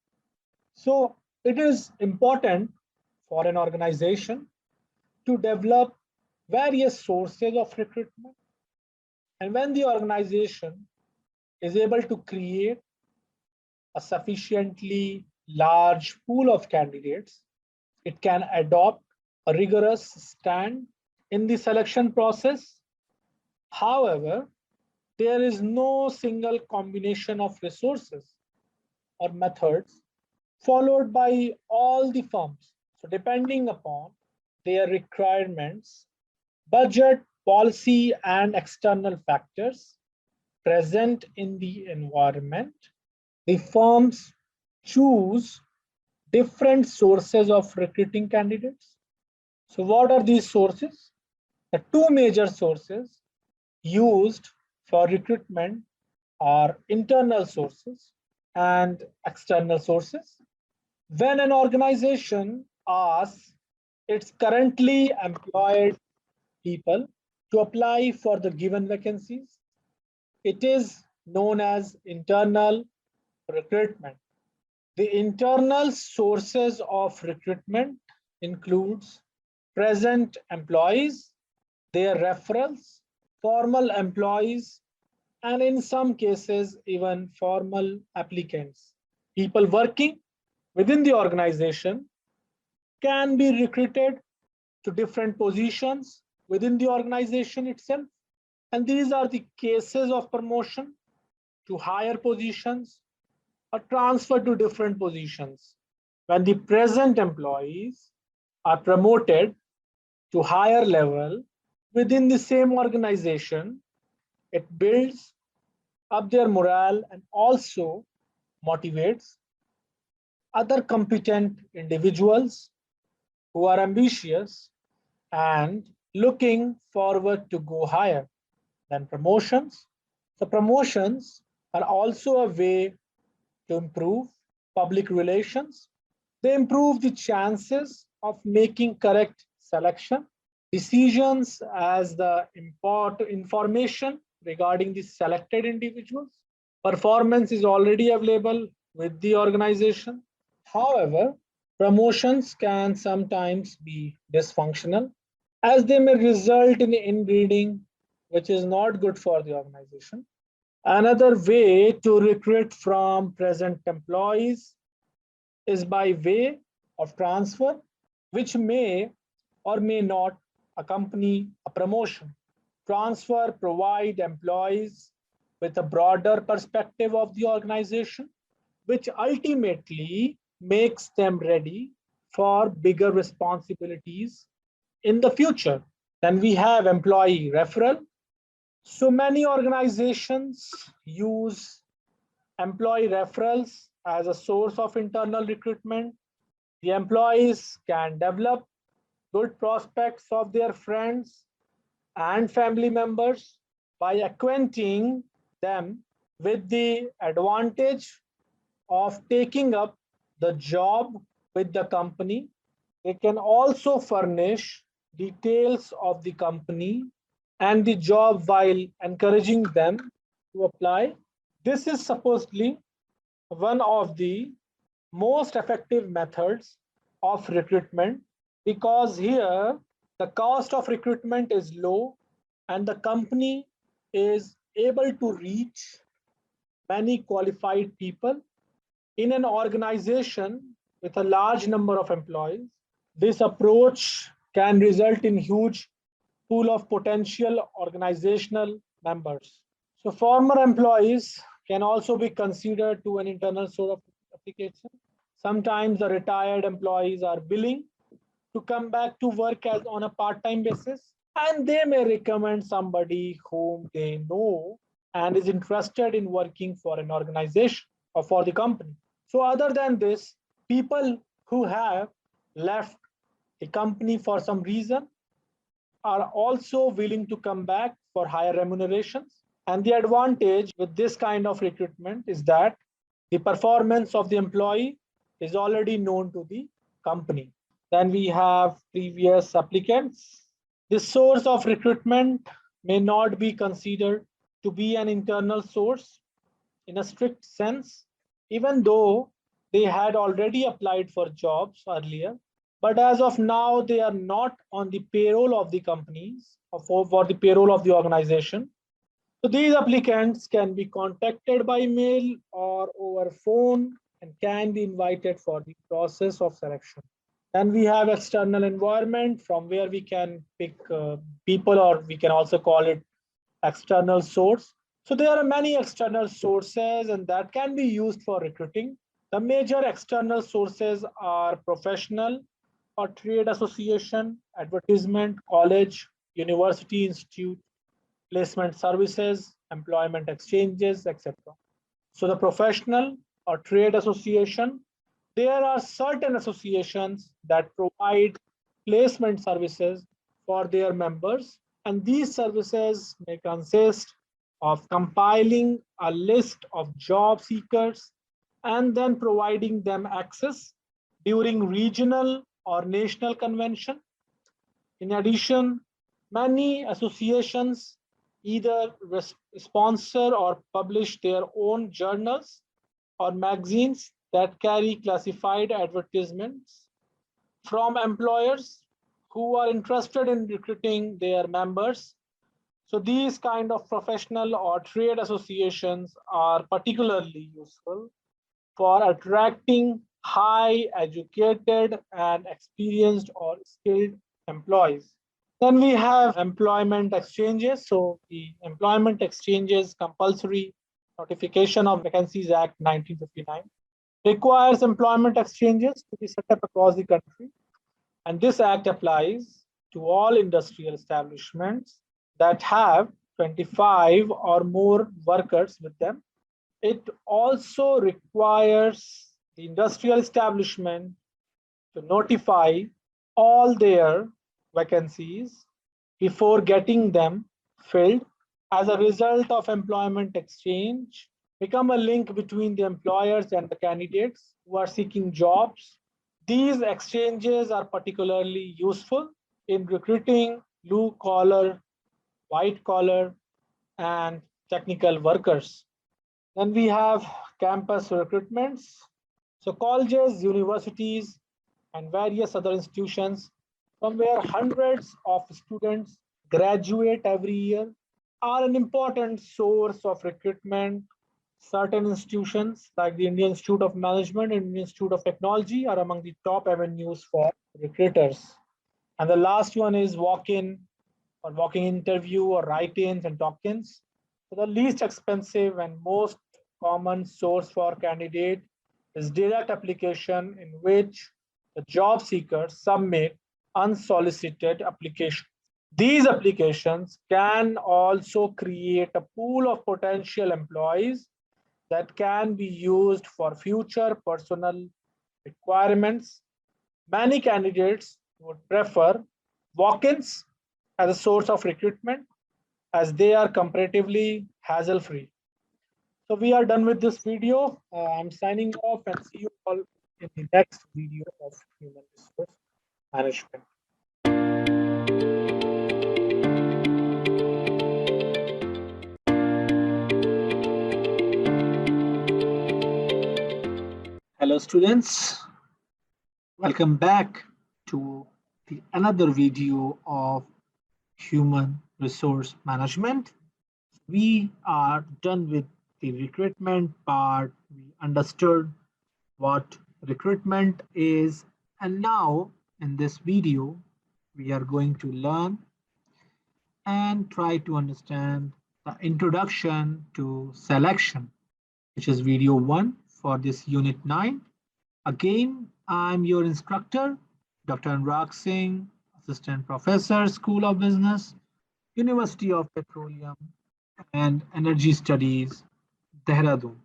So it is important for an organization to develop various sources of recruitment. And when the organization is able to create a sufficiently large pool of candidates, it can adopt a rigorous stand in the selection process. However, there is no single combination of resources or methods followed by all the firms. So depending upon their requirements, budget, policy, and external factors present in the environment, the firms choose different sources of recruiting candidates. So what are these sources? The two major sources used for recruitment are internal sources and external sources. When an organization asks its currently employed people to apply for the given vacancies, it is known as internal recruitment. The internal sources of recruitment includes present employees, their referrals, formal employees, and in some cases, even formal applicants. People working within the organization can be recruited to different positions within the organization itself. And these are the cases of promotion to higher positions or transfer to different positions. When the present employees are promoted to higher level within the same organization, it builds up their morale and also motivates other competent individuals who are ambitious and looking forward to go higher. Then promotions. So promotions are also a way to improve public relations. They improve the chances of making correct selection decisions as the information regarding the selected individuals Performance is already available with the organization. However, promotions can sometimes be dysfunctional as they may result in inbreeding, which is not good for the organization. Another way to recruit from present employees is by way of transfer, which may or may not accompany a promotion. Transfer provide employees with a broader perspective of the organization, which ultimately makes them ready for bigger responsibilities in the future. Then we have employee referral. So many organizations use employee referrals as a source of internal recruitment. The employees can develop good prospects of their friends and family members by acquainting them with the advantage of taking up the job with the company. They can also furnish details of the company and the job while encouraging them to apply. This is supposedly one of the most effective methods of recruitment because here the cost of recruitment is low and the company is able to reach many qualified people in an organization with a large number of employees. This approach can result in huge pool of potential organizational members. So former employees can also be considered to an internal source of application. Sometimes the retired employees are willing to come back to work as on a part-time basis, and they may recommend somebody whom they know and is interested in working for an organization or for the company. So other than this, people who have left the company for some reason are also willing to come back for higher remunerations. And the advantage with this kind of recruitment is that the performance of the employee is already known to the company. Then we have previous applicants. This source of recruitment may not be considered to be an internal source in a strict sense, even though they had already applied for jobs earlier. But as of now, they are not on the payroll of the companies or for the payroll of the organization. So these applicants can be contacted by mail or over phone and can be invited for the process of selection. Then we have external environment from where we can pick people, or we can also call it external source. So there are many external sources and that can be used for recruiting. The major external sources are professional or trade association, advertisement, college, university, institute, placement services, employment exchanges, etc. So the professional or trade association, there are certain associations that provide placement services for their members, and these services may consist of compiling a list of job seekers and then providing them access during regional or national convention. In addition, many associations either sponsor or publish their own journals or magazines that carry classified advertisements from employers who are interested in recruiting their members. So these kind of professional or trade associations are particularly useful for attracting high educated and experienced or skilled employees. Then we have employment exchanges. So the Employment Exchanges Compulsory Notification of Vacancies Act 1959 requires employment exchanges to be set up across the country. And this act applies to all industrial establishments that have 25 or more workers with them. It also requires the industrial establishment to notify all their vacancies before getting them filled. As a result of employment exchange, become a link between the employers and the candidates who are seeking jobs. These exchanges are particularly useful in recruiting blue collar, white collar, and technical workers. Then we have campus recruitments. So colleges, universities, and various other institutions from where hundreds of students graduate every year are an important source of recruitment. Certain institutions like the Indian Institute of Management and Indian Institute of Technology are among the top avenues for recruiters. And the last one is walk-in or walking interview or write-ins and talk-ins. So the least expensive and most common source for candidate is direct application, in which the job seekers submit unsolicited applications. These applications can also create a pool of potential employees that can be used for future personal requirements. Many candidates would prefer walk-ins as a source of recruitment, as they are comparatively hassle-free. So we are done with this video. I'm signing off and see you all in the next video of human resource management. Hello students, welcome back to another video of human resource management. We are done with the recruitment part. We understood what recruitment is, and now in this video we are going to learn and try to understand the introduction to selection, which is video 1 for this unit 9. Again, I'm your instructor, Dr. Anurag Singh, Assistant Professor, School of Business, University of Petroleum and Energy Studies, Dehradun.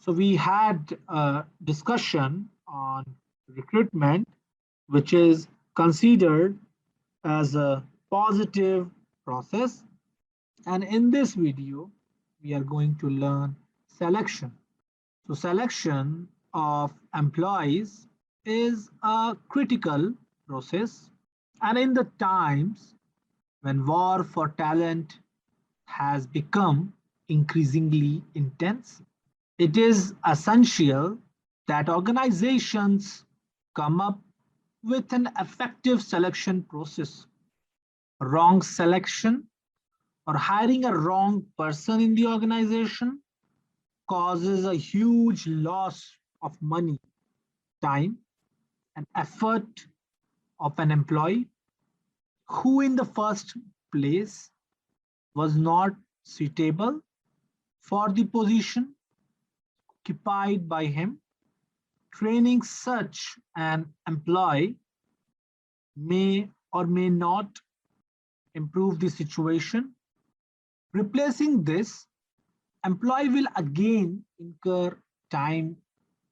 So we had a discussion on recruitment, which is considered as a positive process. And in this video, we are going to learn selection. So selection of employees is a critical process. And in the times when war for talent has become increasingly intense, it is essential that organizations come up with an effective selection process. Wrong selection or hiring a wrong person in the organization causes a huge loss of money, time, and effort of an employee who in the first place was not suitable for the position occupied by him. Training such an employee may or may not improve the situation. Replacing this employee will again incur time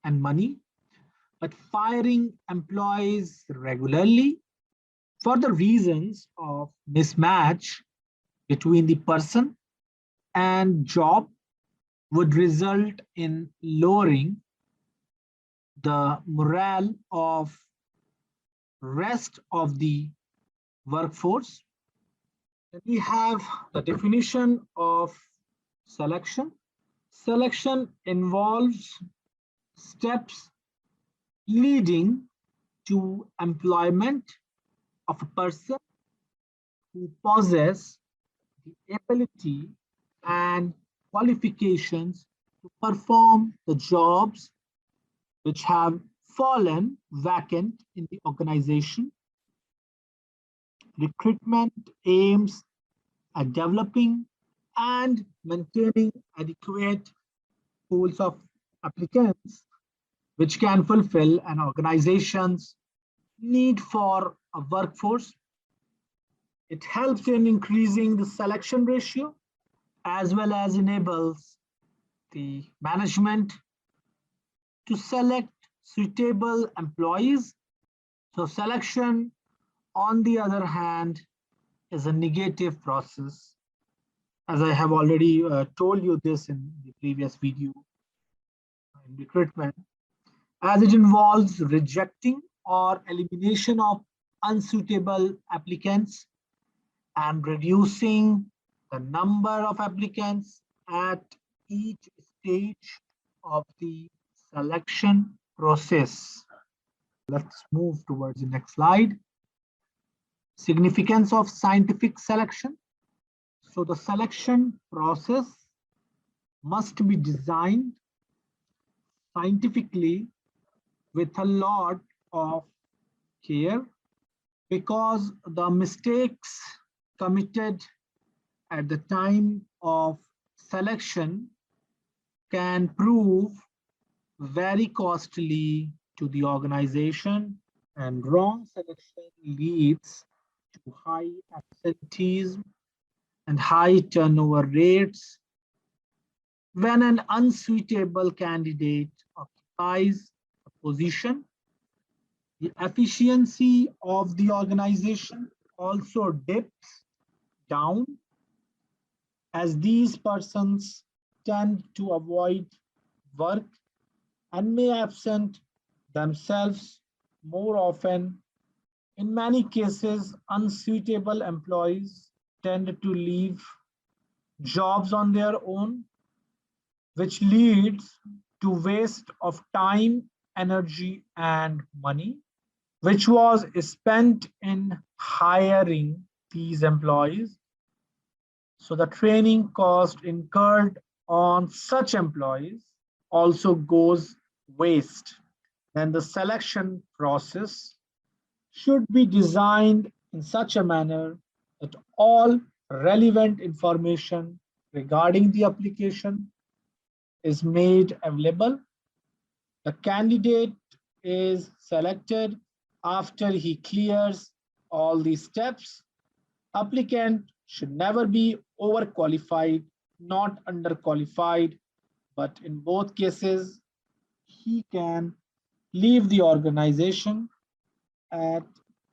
and money, but firing employees regularly for the reasons of mismatch between the person and job would result in lowering the morale of rest of the workforce. We have the definition of selection. Selection involves steps leading to employment of a person who possesses the ability and qualifications to perform the jobs which have fallen vacant in the organization. Recruitment aims at developing and maintaining adequate pools of applicants which can fulfill an organization's need for a workforce. It helps in increasing the selection ratio as well as enables the management to select suitable employees. So selection, on the other hand, is a negative process. As I have already told you this in the previous video in recruitment, as it involves rejecting or elimination of unsuitable applicants and reducing the number of applicants at each stage of the selection process. Let's move towards the next slide. Significance of scientific selection. So the selection process must be designed scientifically with a lot of care, because the mistakes committed at the time of selection can prove very costly to the organization, and wrong selection leads to high absenteeism and high turnover rates. When an unsuitable candidate occupies a position, the efficiency of the organization also dips down, as these persons tend to avoid work and may absent themselves more often. In many cases, unsuitable employees tend to leave jobs on their own, which leads to waste of time, energy, and money, which was spent in hiring these employees. So the training cost incurred on such employees also goes waste. And the selection process should be designed in such a manner that all relevant information regarding the application is made available. The candidate is selected after he clears all these steps. Applicant should never be overqualified, not underqualified, but in both cases, he can leave the organization at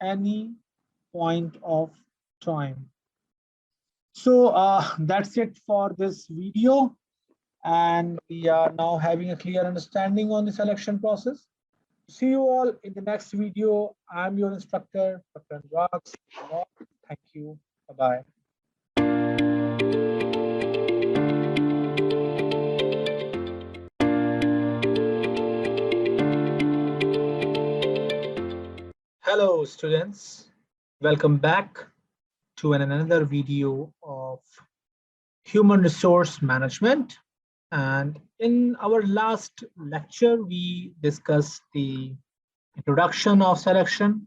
any point of time. So that's it for this video. And we are now having a clear understanding on the selection process. See you all in the next video. I'm your instructor, Dr. Anurag. Thank you. Bye-bye. Hello, students. Welcome back to another video of human resource management. And in our last lecture, we discussed the introduction of selection,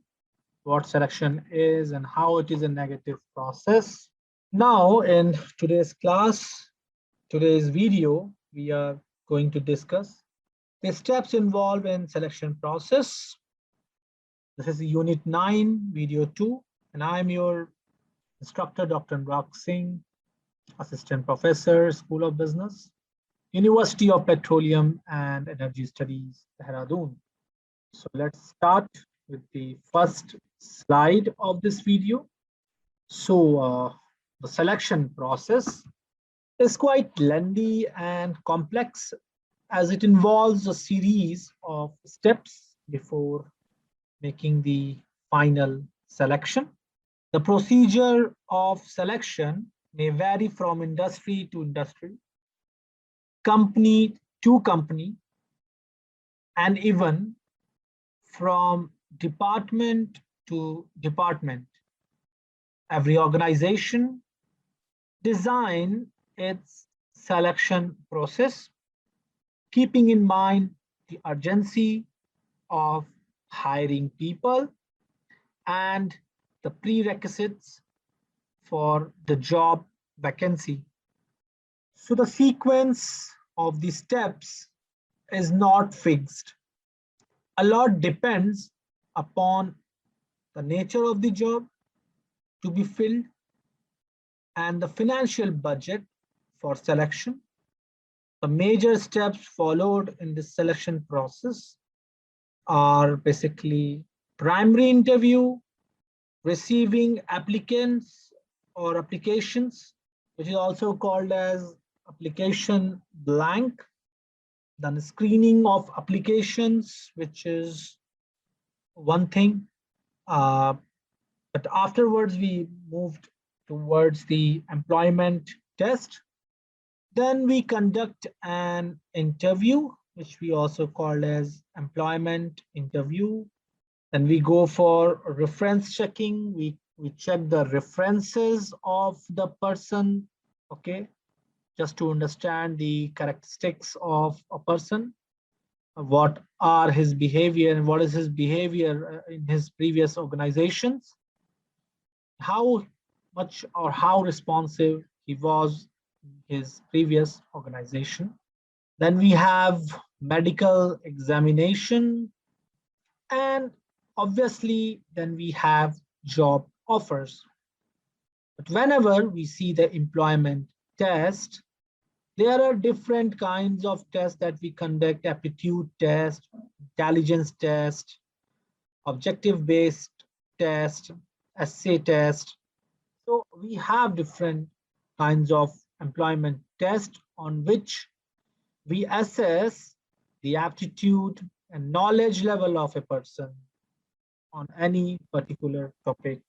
what selection is and how it is a negative process. Now, in today's class, today's video, we are going to discuss the steps involved in selection process. This is Unit 9, Video 2, and I'm your instructor, Dr. Anurag Singh, Assistant Professor, School of Business, University of Petroleum and Energy Studies, Dehradun. So let's start with the first slide of this video. So the selection process is quite lengthy and complex, as it involves a series of steps before making the final selection. The procedure of selection may vary from industry to industry, company to company, and even from department to department. Every organization design its selection process, keeping in mind the urgency of hiring people and the prerequisites for the job vacancy. So the sequence of the steps is not fixed. A lot depends upon the nature of the job to be filled and the financial budget for selection. The major steps followed in the selection process are basically primary interview, receiving applicants or applications, which is also called as application blank, then screening of applications, which is one thing, but afterwards we moved towards the employment test, Then we conduct an interview, which we also call as employment interview. Then we go for reference checking. We check the references of the person, okay, just to understand the characteristics of a person, what are his behavior and what is his behavior in his previous organizations, how much or how responsive he was in his previous organization. Then we have medical examination, and obviously then we have job offers. But whenever we see the employment test, there are different kinds of tests that we conduct: aptitude test, intelligence test, objective based test, essay test. So we have different kinds of employment tests on which we assess the aptitude and knowledge level of a person on any particular topic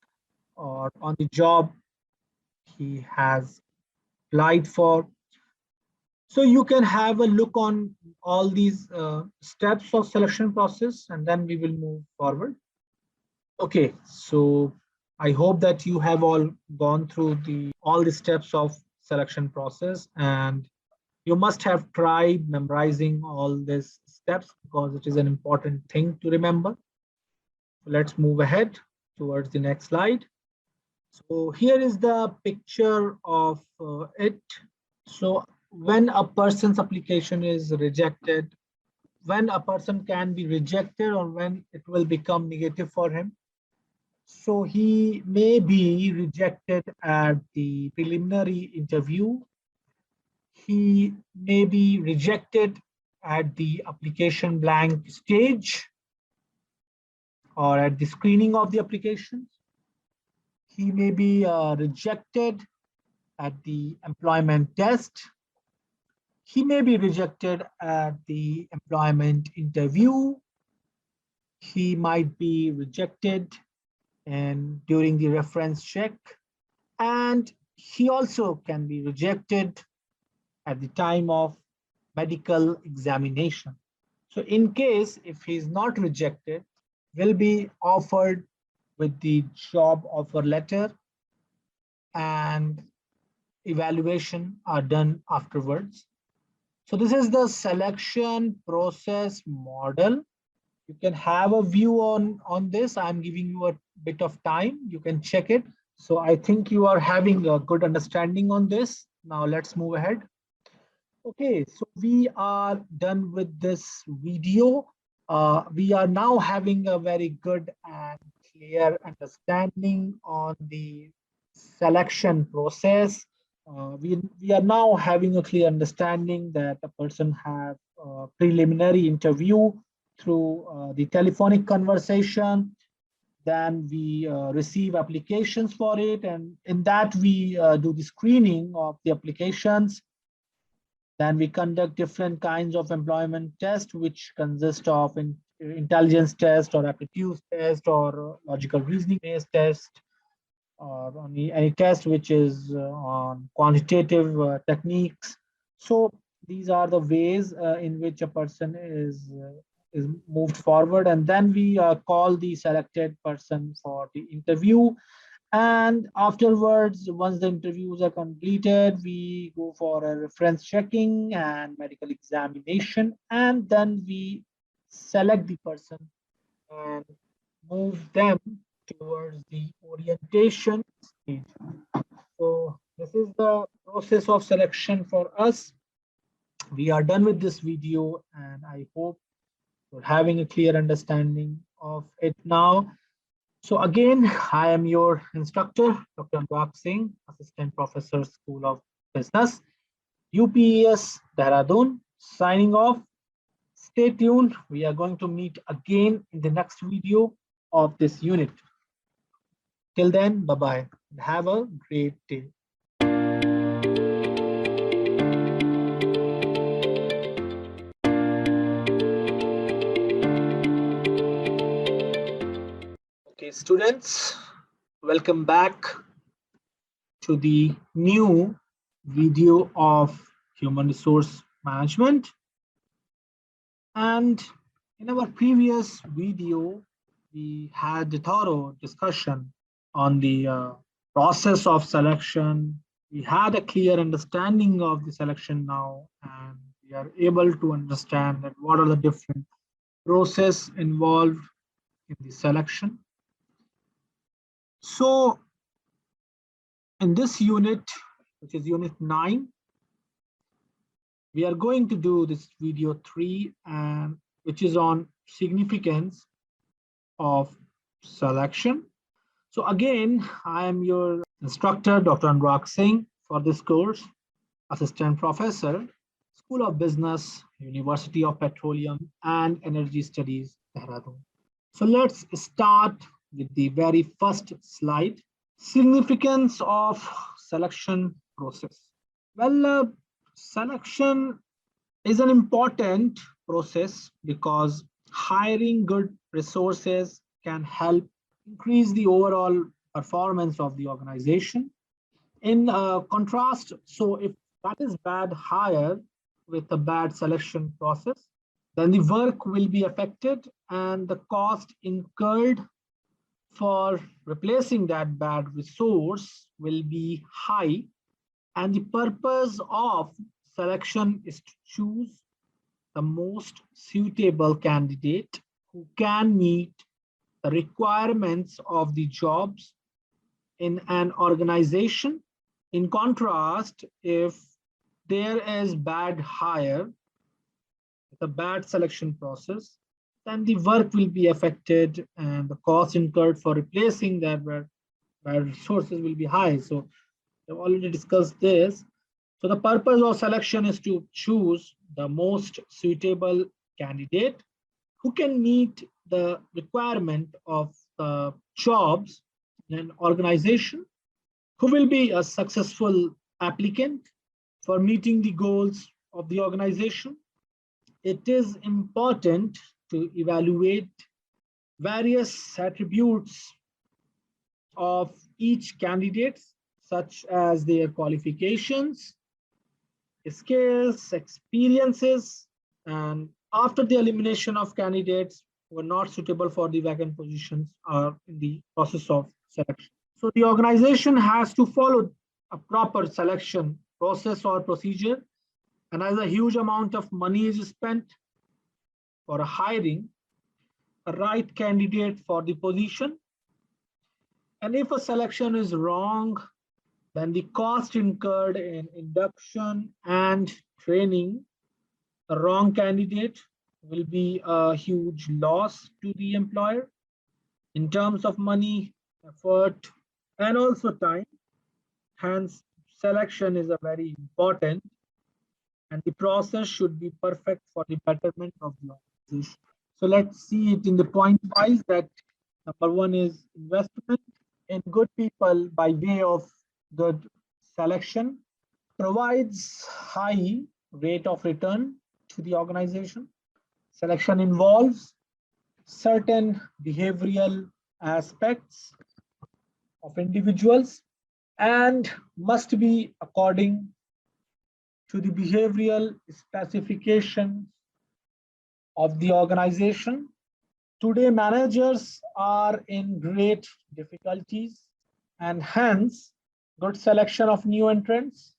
or on the job he has applied for. So you can have a look on all these steps of selection process, and then we will move forward. Okay, so I hope that you have all gone through all the steps of selection process, and you must have tried memorizing all these steps because it is an important thing to remember. So let's move ahead towards the next slide. So here is the picture of it. So when a person's application is rejected, when a person can be rejected or when it will become negative for him. So he may be rejected at the preliminary interview. He may be rejected at the application blank stage or at the screening of the applications. He may be rejected at the employment test. He may be rejected at the employment interview. He might be rejected and during the reference check, and he also can be rejected at the time of medical examination. So in case if he is not rejected, will be offered with the job offer letter, and evaluation are done afterwards. So this is the selection process model. You can have a view on this. I'm giving you a bit of time. You can check it. So I think you are having a good understanding on this. Now let's move ahead. Okay, so we are done with this video. We are now having a very good and clear understanding on the selection process. We are now having a clear understanding that a person have a preliminary interview through the telephonic conversation. Then we receive applications for it, and in that we do the screening of the applications. Then we conduct different kinds of employment tests, which consist of intelligence test or aptitude test or logical reasoning based test, or any test which is on quantitative techniques. So these are the ways in which a person is moved forward, and then we call the selected person for the interview. And afterwards, once the interviews are completed, we go for a reference checking and medical examination, and then we select the person and move them towards the orientation stage. So this is the process of selection for us. We are done with this video, and I hope you're having a clear understanding of it now. So again, I am your instructor, Dr. Anurag Singh, Assistant Professor, School of Business, UPES, Dehradun, signing off. Stay tuned. We are going to meet again in the next video of this unit. Till then, bye-bye. Have a great day. Okay, students, welcome back to the new video of human resource management. And in our previous video, we had a thorough discussion on the process of selection. We had a clear understanding of the selection now, and we are able to understand that what are the different process involved in the selection. So in this unit, which is unit 9, we are going to do this video 3, and which is on significance of selection. So again, I am your instructor, Dr. Anurag Singh, for this course, Assistant Professor, School of Business, University of Petroleum and Energy Studies, Dehradun. So let's start with the very first slide. Significance of selection process. Well, selection is an important process because hiring good resources can help increase the overall performance of the organization. In contrast, so if that is bad hire with a bad selection process, then the work will be affected and the cost incurred for replacing that bad resource will be high. And the purpose of selection is to choose the most suitable candidate who can meet the requirements of the jobs in an organization. In contrast, if there is bad hire, the bad selection process, then the work will be affected and the cost incurred for replacing that bad resources will be high. So I've already discussed this. So the purpose of selection is to choose the most suitable candidate who can meet the requirement of the jobs in an organization, who will be a successful applicant for meeting the goals of the organization. It is important to evaluate various attributes of each candidate, such as their qualifications, skills, experiences, and after the elimination of candidates who are not suitable for the vacant positions are in the process of selection. So the organization has to follow a proper selection process or procedure, and as a huge amount of money is spent for hiring a right candidate for the position. And if a selection is wrong, then the cost incurred in induction and training a wrong candidate will be a huge loss to the employer in terms of money, effort, and also time. Hence, selection is a very important, and the process should be perfect for the betterment of the organization. So let's see it in the point wise that number 1 is investment in good people by way of good selection provides high rate of return to the organization. Selection involves certain behavioral aspects of individuals and must be according to the behavioral specifications of the organization. Today, managers are in great difficulties, and hence good selection of new entrants.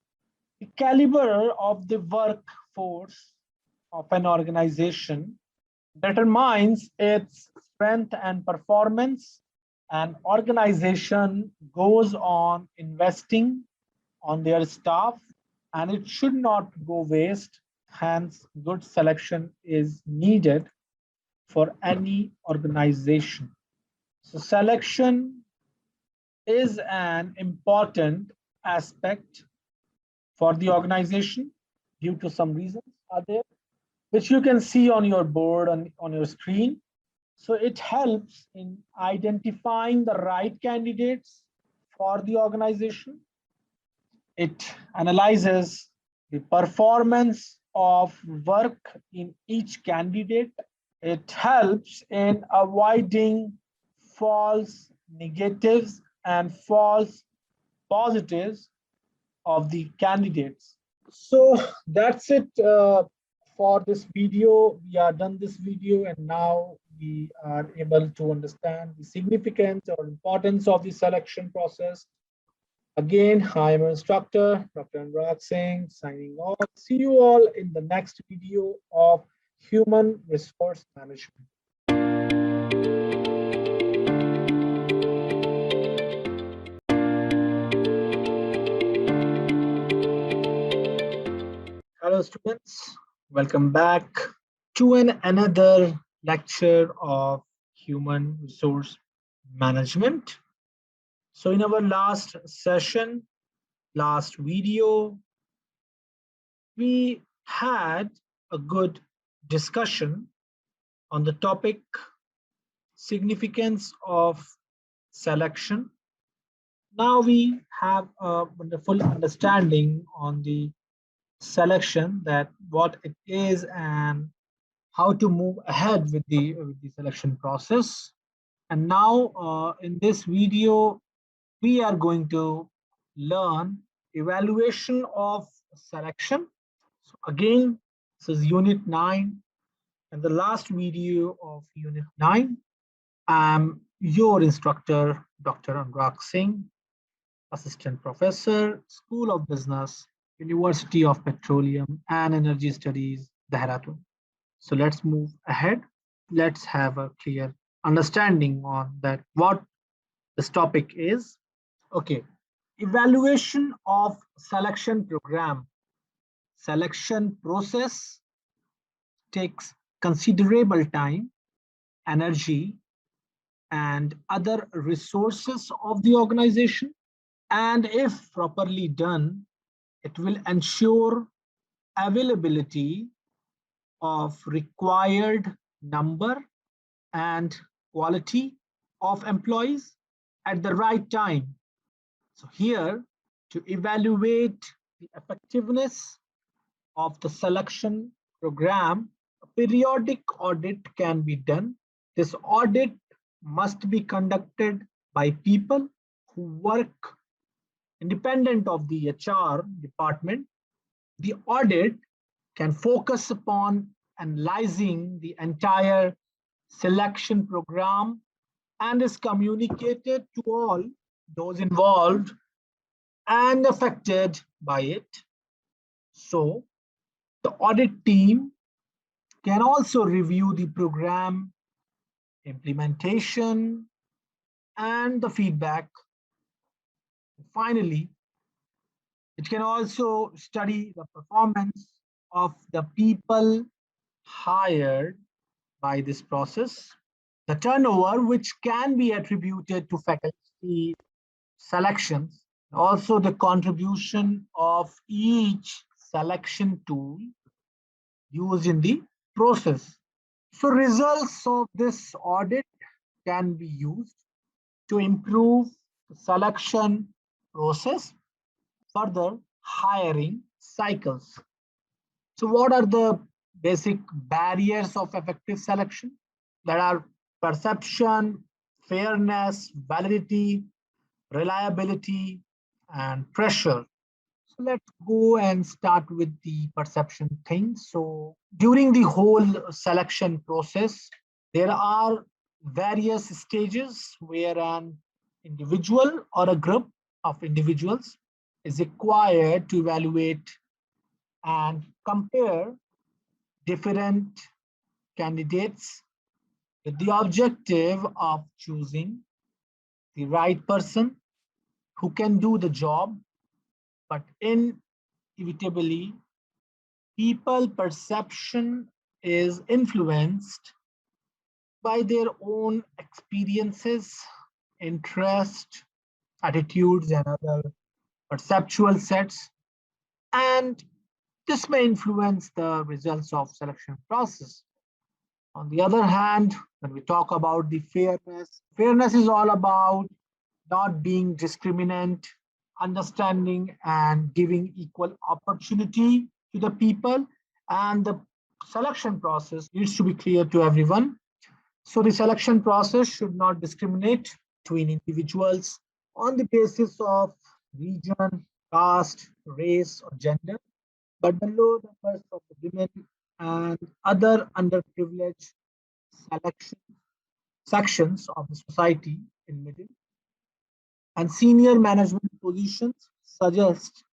The caliber of the workforce of an organization determines its strength and performance. An organization goes on investing on their staff, and it should not go waste. Hence, good selection is needed for any organization. So selection is an important aspect for the organization due to some reasons are there, which you can see on your board on your screen. So it helps in identifying the right candidates for the organization. It analyzes the performance of work in each candidate. It helps in avoiding false negatives and false positives of the candidates. So that's it for this video. We are done this video, and now we are able to understand the significance or importance of the selection process. Again, I am instructor, Dr. Anurag Singh, signing off. See you all in the next video of human resource management. Hello students, welcome back to another lecture of human resource management. So in our last session, last video, we had a good discussion on the topic significance of selection. Now we have a wonderful understanding on the selection, that what it is and how to move ahead with the selection process. And now in this video, we are going to learn evaluation of selection. So again, this is unit 9 and the last video of unit 9. I'm your instructor, Dr. Anurag Singh, Assistant Professor, School of Business, University of Petroleum and Energy Studies, Dehradun. So let's move ahead. Let's have a clear understanding on that, what this topic is. Okay, evaluation of selection program. Selection process takes considerable time, energy, and other resources of the organization. And if properly done, it will ensure availability of required number and quality of employees at the right time. So here, to evaluate the effectiveness of the selection program, a periodic audit can be done. This audit must be conducted by people who work independent of the HR department. The audit can focus upon analyzing the entire selection program and is communicated to all those involved and affected by it. So the audit team can also review the program implementation and the feedback. Finally, it can also study the performance of the people hired by this process, the turnover which can be attributed to faculty selections, also the contribution of each selection tool used in the process. So results of this audit can be used to improve the selection process, further hiring cycles. So what are the basic barriers of effective selection? There are perception, fairness, validity, reliability, and pressure. So let's go and start with the perception thing. So during the whole selection process, there are various stages where an individual or a group of individuals is required to evaluate and compare different candidates with the objective of choosing the right person who can do the job. But inevitably, people perception is influenced by their own experiences, interest, attitudes, and other perceptual sets. And this may influence the results of selection process. On the other hand, when we talk about the fairness is all about not being discriminant, understanding and giving equal opportunity to the people. And the selection process needs to be clear to everyone. So the selection process should not discriminate between individuals on the basis of region, caste, race, or gender. but the low numbers of the women and other underprivileged selection sections of the society in middle and senior management positions suggest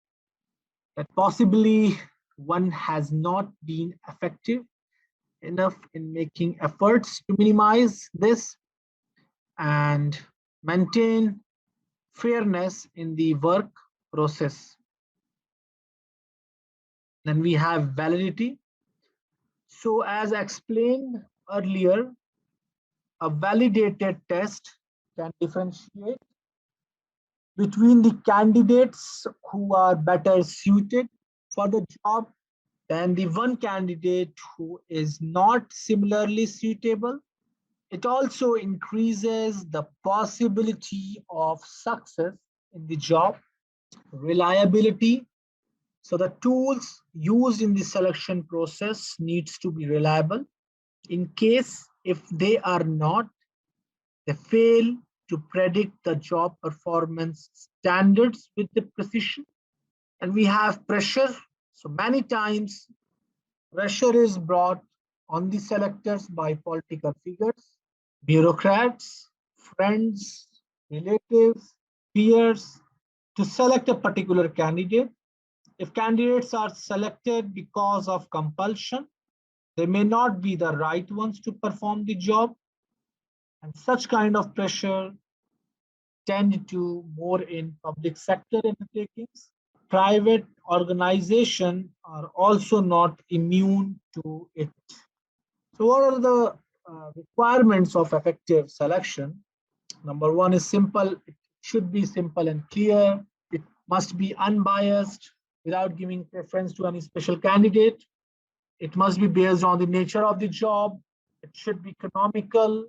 that possibly one has not been effective enough in making efforts to minimize this and maintain fairness in the work process. Then we have validity. So as explained earlier, a validated test can differentiate between the candidates who are better suited for the job than the one candidate who is not similarly suitable. It also increases the possibility of success in the job, reliability. So the tools used in the selection process needs to be reliable. In case if they are not, they fail to predict the job performance standards with the precision. And we have pressure. So many times pressure is brought on the selectors by political figures, bureaucrats, friends, relatives, peers to select a particular candidate. If candidates are selected because of compulsion, they may not be the right ones to perform the job. And such kind of pressure tend to more in public sector undertakings. Private organizations are also not immune to it. So what are the requirements of effective selection? Number one is simple. It should be simple and clear. It must be unbiased without giving preference to any special candidate. It must be based on the nature of the job. It should be economical,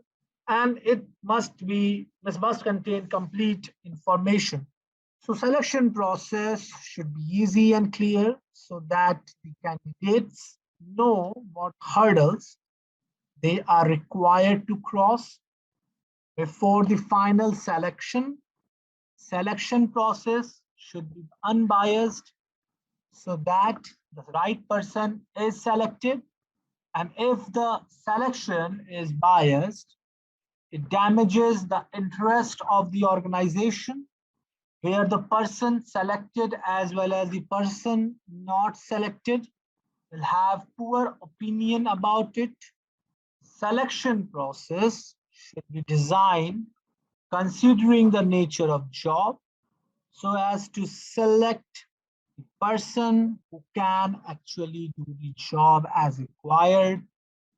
and it must contain complete information. So selection process should be easy and clear so that the candidates know what hurdles they are required to cross before the final selection. Selection process should be unbiased so that the right person is selected. And if the selection is biased, it damages the interest of the organization, where the person selected as well as the person not selected will have poor opinion about it. Selection process should be designed considering the nature of job so as to select the person who can actually do the job as required.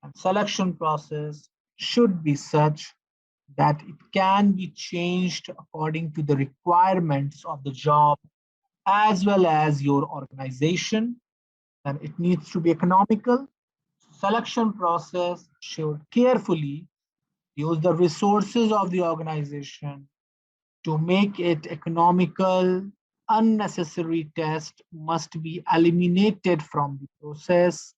And selection process should be such that it can be changed according to the requirements of the job as well as your organization, and it needs to be economical. Selection process should carefully use the resources of the organization to make it economical. Unnecessary tests must be eliminated from the process,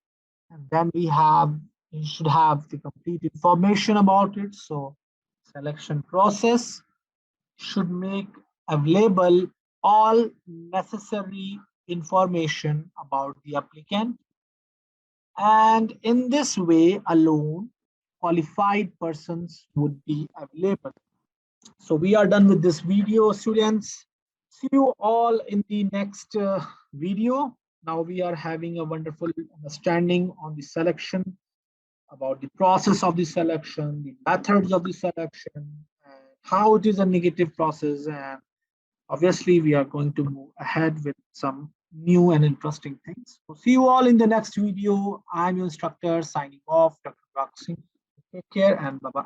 and then you should have the complete information about it. So selection process should make available all necessary information about the applicant, and in this way alone qualified persons would be available. So we are done with this video, students. See you all in the next video. Now we are having a wonderful understanding on the selection, about the process of the selection, the methods of the selection, and how it is a negative process. And obviously, we are going to move ahead with some new and interesting things. So see you all in the next video. I'm your instructor signing off, Dr. Rak Singh. Take care and bye-bye.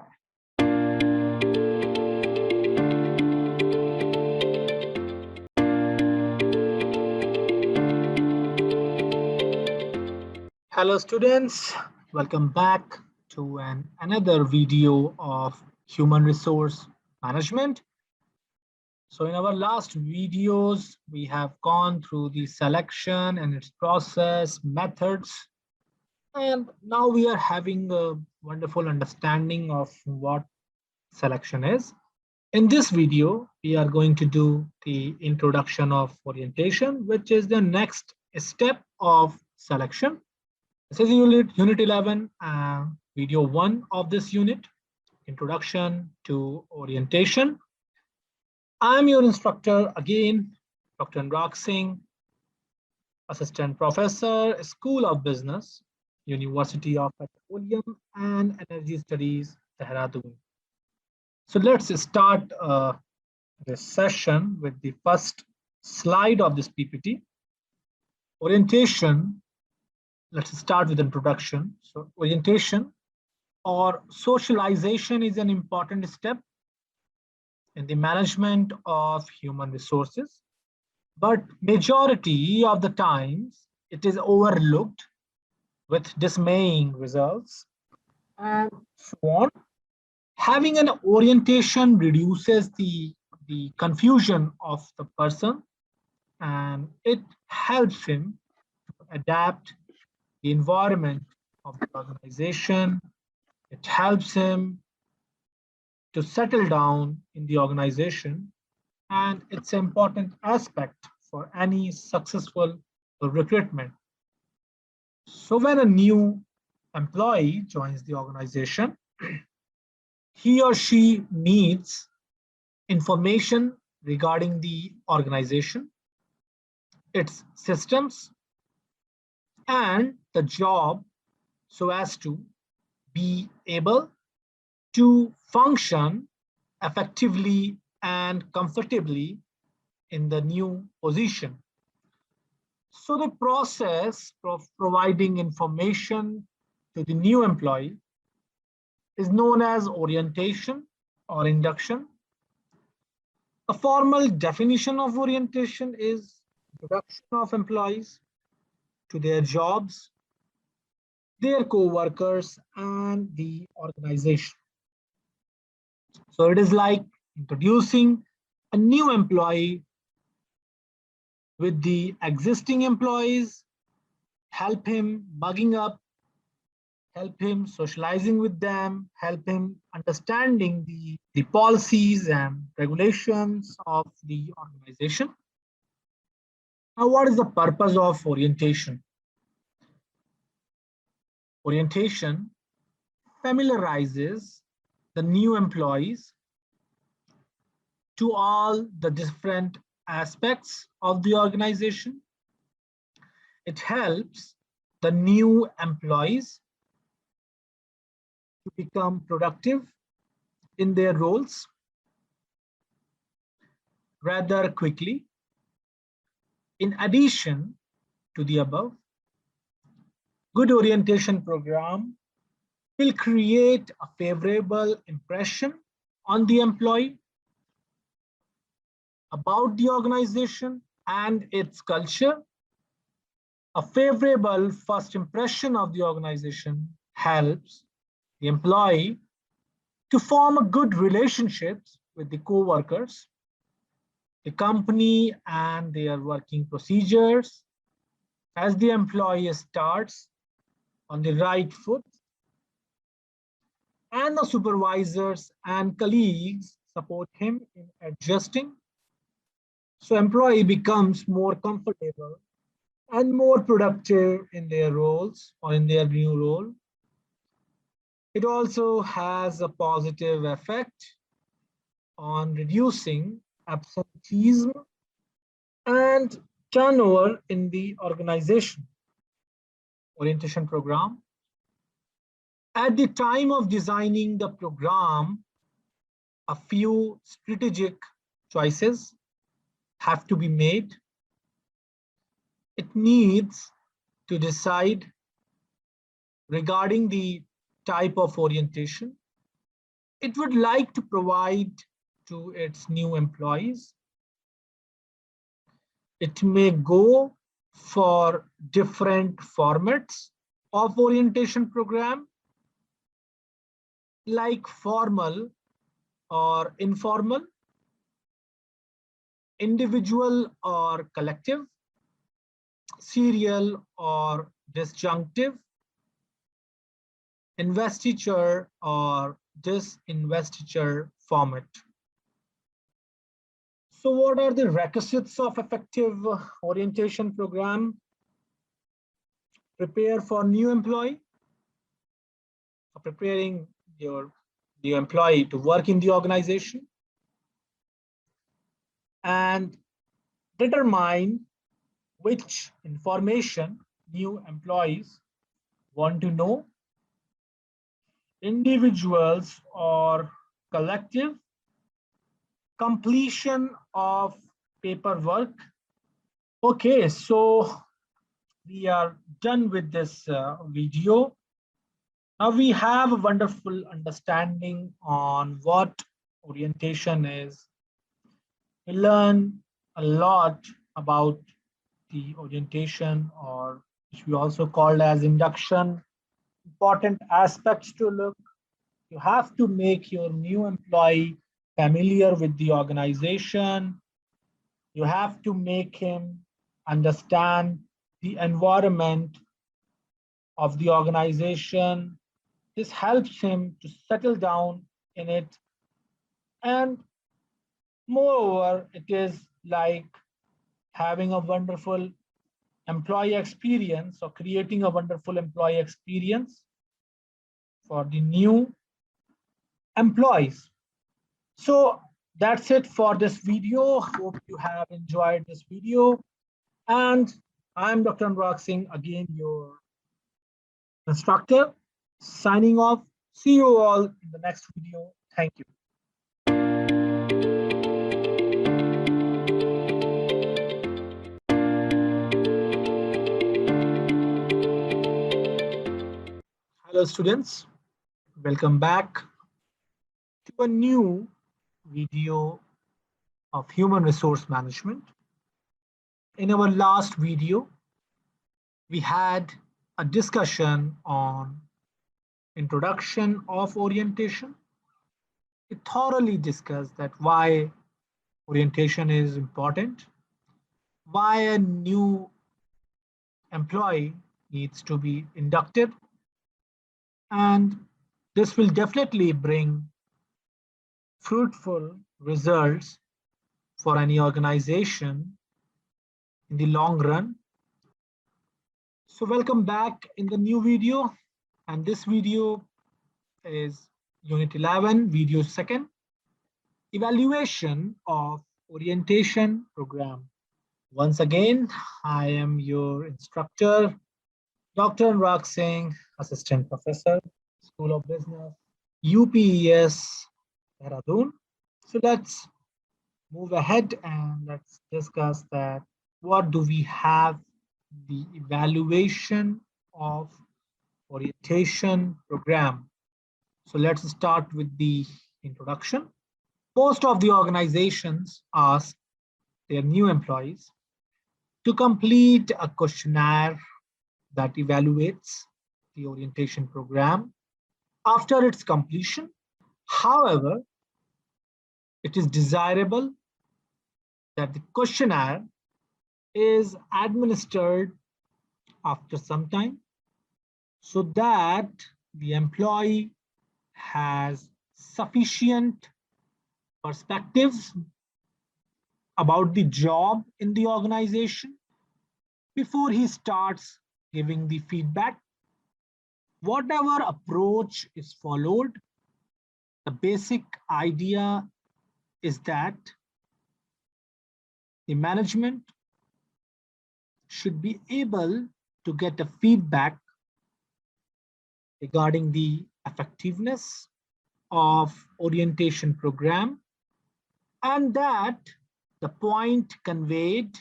Hello students, welcome back to another video of human resource management. So in our last videos, we have gone through the selection and its process, methods, and now we are having a wonderful understanding of what selection is. In this video, we are going to do the introduction of orientation, which is the next step of selection. This is unit 11, video 1 of this unit, Introduction to Orientation. I'm your instructor again, Dr. Anurag Singh, Assistant Professor, School of Business, University of Petroleum and Energy Studies, Dehradun. So let's start this session with the first slide of this PPT. Orientation. Let's start with introduction. So orientation or socialization is an important step in the management of human resources, but majority of the times it is overlooked with dismaying results and so on. Having an orientation reduces the confusion of the person, and it helps him to adapt the environment of the organization. It helps him to settle down in the organization, and it's an important aspect for any successful recruitment. So when a new employee joins the organization, he or she needs information regarding the organization, its systems, and the job, so as to be able to function effectively and comfortably in the new position. So the process of providing information to the new employee is known as orientation or induction. A formal definition of orientation is introduction of employees to their jobs, their co-workers, and the organization. So it is like introducing a new employee with the existing employees, help him bugging up, help him socializing with them, help him understanding the policies and regulations of the organization. Now, what is the purpose of orientation? Orientation familiarizes the new employees to all the different aspects of the organization. It helps the new employees to become productive in their roles rather quickly. In addition to the above, good orientation program will create a favorable impression on the employee about the organization and its culture. A favorable first impression of the organization helps the employee to form a good relationships with the co-workers, the company, and their working procedures. As the employee starts on the right foot, and the supervisors and colleagues support him in adjusting, so employee becomes more comfortable and more productive in their roles or in their new role. It also has a positive effect on reducing absenteeism and turnover in the organization. Orientation program. At the time of designing the program, a few strategic choices have to be made. It needs to decide regarding the type of orientation it would like to provide to its new employees. It may go for different formats of orientation program, like formal or informal, individual or collective, serial or disjunctive, investiture or disinvestiture format. So what are the requisites of effective orientation program? prepare for new employee, for preparing your new employee to work in the organization, and determine which information new employees want to know, individuals or collective, completion of paperwork. Okay, so we are done with this video. Now we have a wonderful understanding on what orientation is. We learn a lot about the orientation, or which we also called as induction. Important aspects to look. You have to make your new employee familiar with the organization. You have to make him understand the environment of the organization. This helps him to settle down in it. And moreover, it is like having a wonderful employee experience or creating a wonderful employee experience for the new employees. So that's it for this video. Hope you have enjoyed this video. And I'm Dr. Anurag Singh, again, your instructor, signing off. See you all in the next video. Thank you. Hello, students. Welcome back to a new video of human resource management. In our last video, we had a discussion on introduction of orientation. We thoroughly discussed that why orientation is important, why a new employee needs to be inducted, and this will definitely bring fruitful results for any organization in the long run. So welcome back in the new video, and this video is Unit 11, video 2, evaluation of orientation program. Once again, I am your instructor, Dr. Anurag Singh, Assistant Professor, School of Business, UPES, Dehradun. So let's move ahead and let's discuss that. What do we have? The evaluation of orientation program. So let's start with the introduction. Most of the organizations ask their new employees to complete a questionnaire that evaluates the orientation program after its completion. However, it is desirable that the questionnaire is administered after some time so that the employee has sufficient perspectives about the job in the organization before he starts giving the feedback. Whatever approach is followed, the basic idea is that the management should be able to get a feedback regarding the effectiveness of orientation program, and that the point conveyed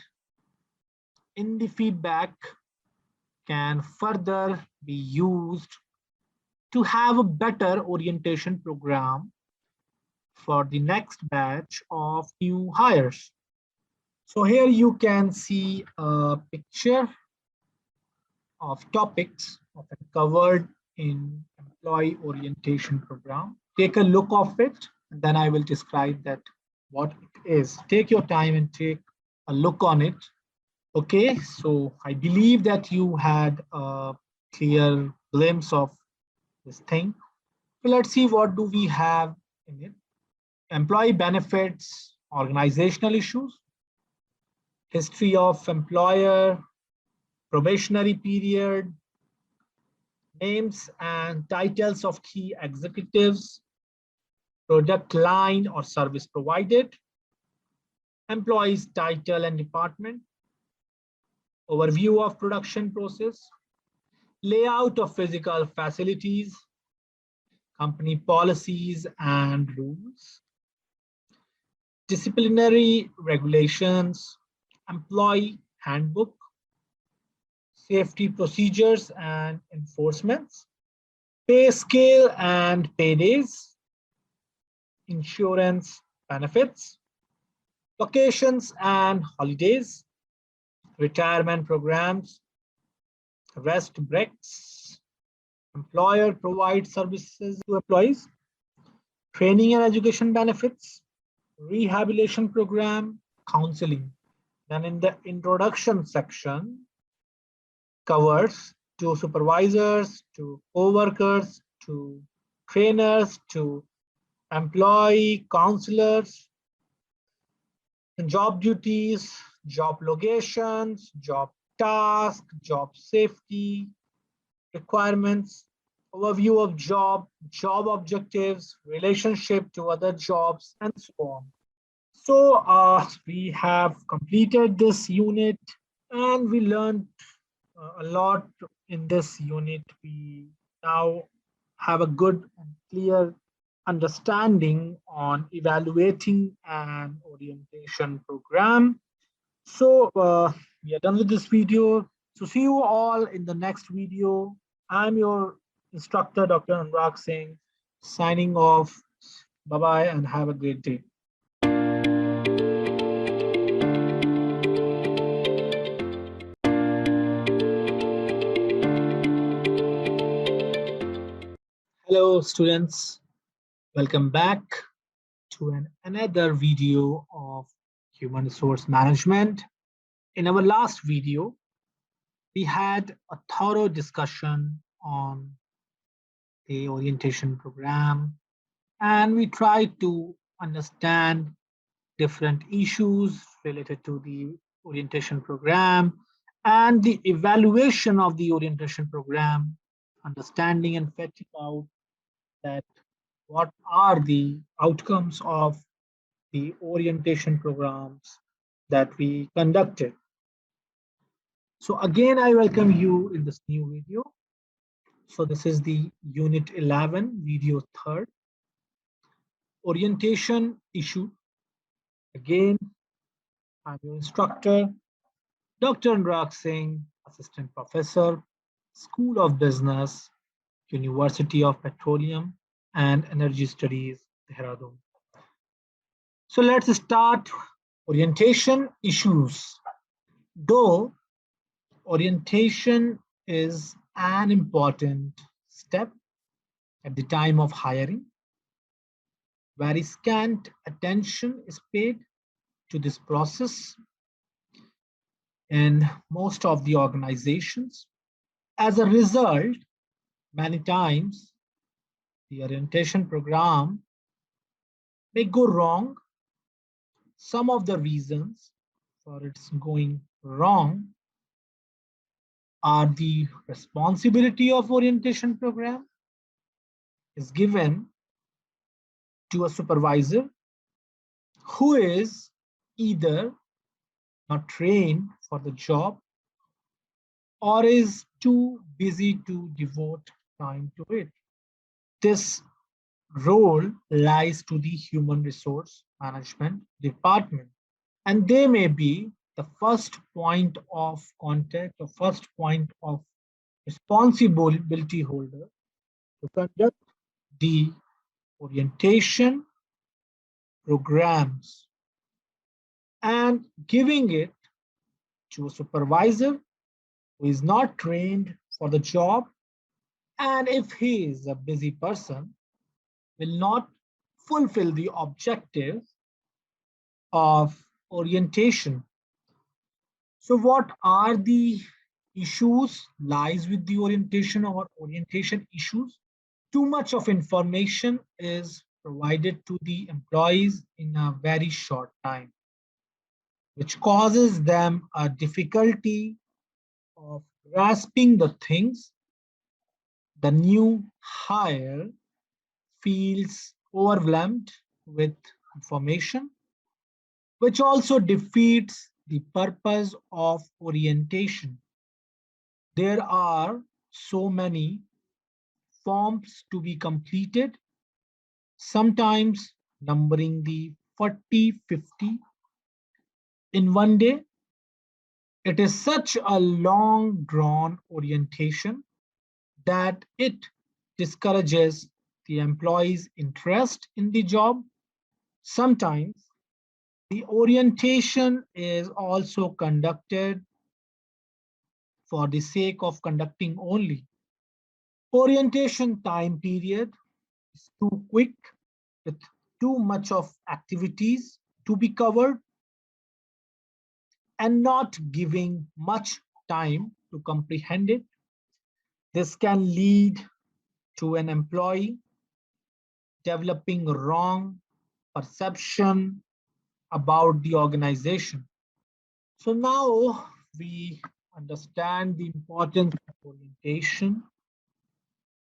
in the feedback can further be used to have a better orientation program for the next batch of new hires. So here you can see a picture of topics often covered in employee orientation program. Take a look of it, and then I will describe that what it is. Take your time and take a look on it. Okay, so I believe that you had a clear glimpse of this thing. So let's see what do we have in it. Employee benefits, organizational issues, history of employer, probationary period, names and titles of key executives, product line or service provided, employees title and department, overview of production process, layout of physical facilities, company policies and rules, disciplinary regulations, employee handbook, safety procedures and enforcements, pay scale and pay days, insurance benefits, vacations and holidays, retirement programs, rest breaks, employer provides services to employees, training and education benefits, rehabilitation program, counseling. Then in the introduction section covers to supervisors, to co-workers, to trainers, to employee counselors, and job duties, job locations, job task, job safety, requirements, overview of job, job objectives, relationship to other jobs, and so on. So we have completed this unit and we learned a lot in this unit. We now have a good and clear understanding on evaluating an orientation program. So we are done with this video. So see you all in the next video. I'm your instructor, Dr. Anurag Singh, signing off. Bye-bye and have a great day. Hello, students. Welcome back to another video of human resource management. In our last video, we had a thorough discussion on the orientation program, and we tried to understand different issues related to the orientation program and the evaluation of the orientation program, understanding and fetching out that what are the outcomes of the orientation programs that we conducted. So again, I welcome you in this new video. So this is the unit 11, video 3rd, orientation issue. Again, I'm your instructor, Dr. Anurag Singh, Assistant Professor, School of Business, University of Petroleum and Energy Studies, Dehradun. So let's start orientation issues. Though orientation is an important step at the time of hiring, very scant attention is paid to this process in most of the organizations. As a result, many times the orientation program may go wrong. Some of the reasons for its going wrong are the responsibility of orientation program is given to a supervisor who is either not trained for the job or is too busy to devote time to it. This role lies to the human resource management department, and they may be the first point of contact or first point of responsibility holder to conduct the orientation programs and giving it to a supervisor who is not trained for the job, and if he is a busy person, will not fulfill the objective of orientation. So what are the issues lies with the orientation or orientation issues? Too much of information is provided to the employees in a very short time, which causes them a difficulty of grasping the things The new hire feels overwhelmed with information, which also defeats the purpose of orientation. There are so many forms to be completed, sometimes numbering the 40, 50 in one day. It is such a long drawn orientation that it discourages the employee's interest in the job. Sometimes the orientation is also conducted for the sake of conducting only. Orientation time period is too quick with too much of activities to be covered and not giving much time to comprehend it. This can lead to an employee developing wrong perception about the organization. So now we understand the importance of orientation,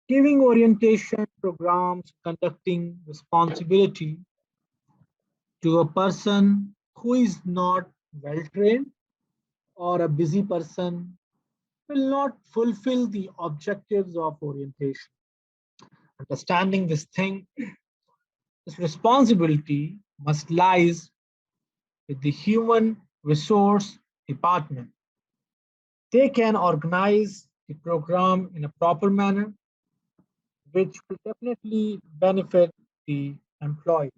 giving orientation programs, conducting responsibility to a person who is not well trained or a busy person will not fulfill the objectives of orientation. Understanding this thing, this responsibility must lies with the human resource department. They can organize the program in a proper manner, which will definitely benefit the employee.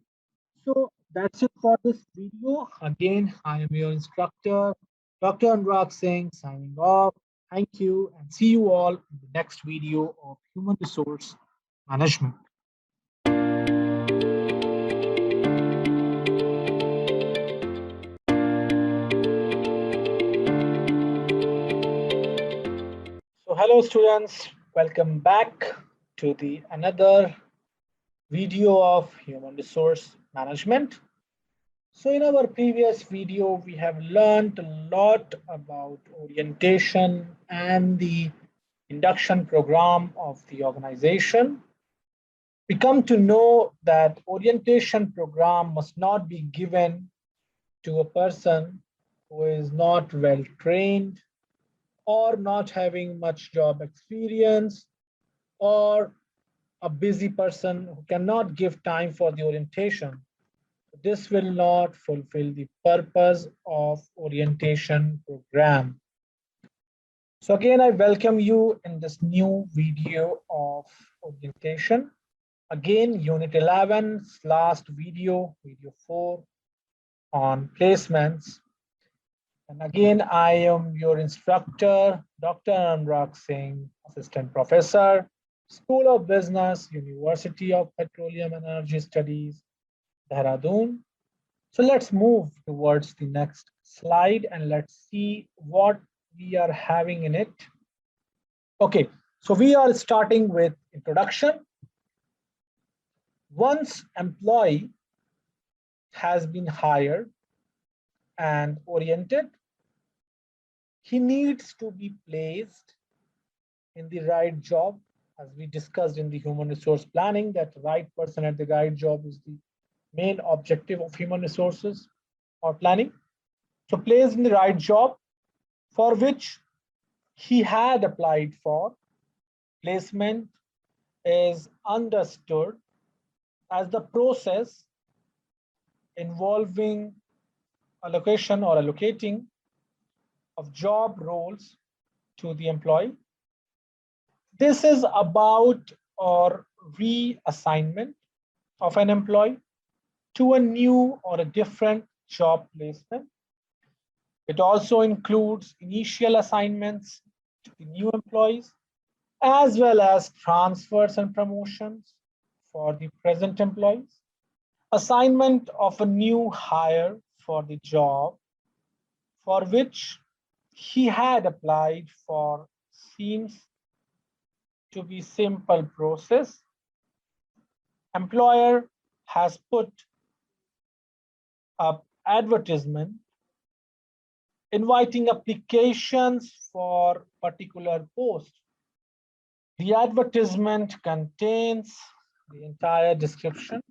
So that's it for this video. Again, I am your instructor, Dr. Anurag Singh, signing off. Thank you and see you all in the next video of human resource management. So hello students, welcome back to the another video of human resource management. So in our previous video, we have learned a lot about orientation and the induction program of the organization. We come to know that orientation program must not be given to a person who is not well trained or not having much job experience or a busy person who cannot give time for the orientation. This will not fulfill the purpose of orientation program. So again, I welcome you in this new video of orientation. Again, unit 11, last video, video 4 on placements. And again, I am your instructor, Dr. Anurag Singh, Assistant Professor, School of Business, University of Petroleum and Energy Studies, Dehradun. So let's move towards the next slide and let's see what we are having in it. Okay, so we are starting with introduction. Once employee has been hired and oriented, he needs to be placed in the right job, as we discussed in the human resource planning, that right person at the right job is the main objective of human resources or planning. So placed in the right job for which he had applied for. Placement is understood as the process involving allocation or allocating of job roles to the employee. This is about or reassignment of an employee to a new or a different job placement. It also includes initial assignments to the new employees, as well as transfers and promotions for the present employees. Assignment of a new hire for the job for which he had applied for seems to be simple process. Employer has put up advertisement inviting applications for particular post. The advertisement contains the entire description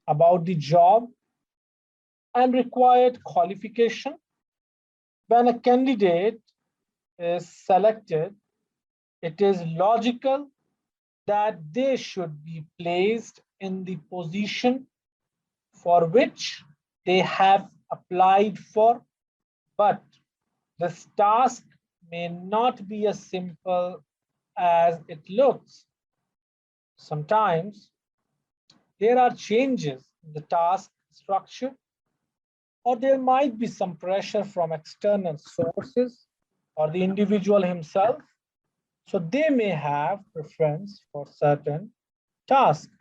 about the job and required qualification. When a candidate is selected, it is logical that they should be placed in the position for which they have applied for, but this task may not be as simple as it looks. Sometimes there are changes in the task structure, or there might be some pressure from external sources or the individual himself. So they may have preference for certain tasks.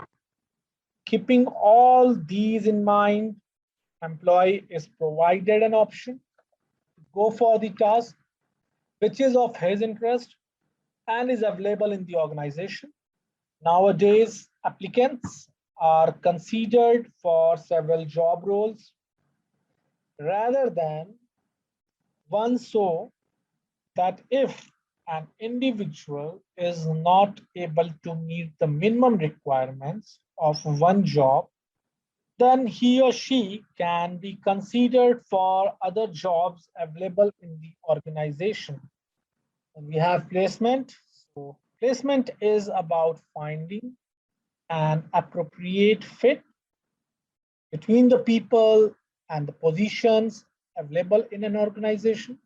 Keeping all these in mind, employee is provided an option to go for the task which is of his interest and is available in the organization. Nowadays, applicants are considered for several job roles rather than one, so that if an individual is not able to meet the minimum requirements of one job, then he or she can be considered for other jobs available in the organization. And we have placement. So placement is about finding an appropriate fit between the people and the positions available in an organization.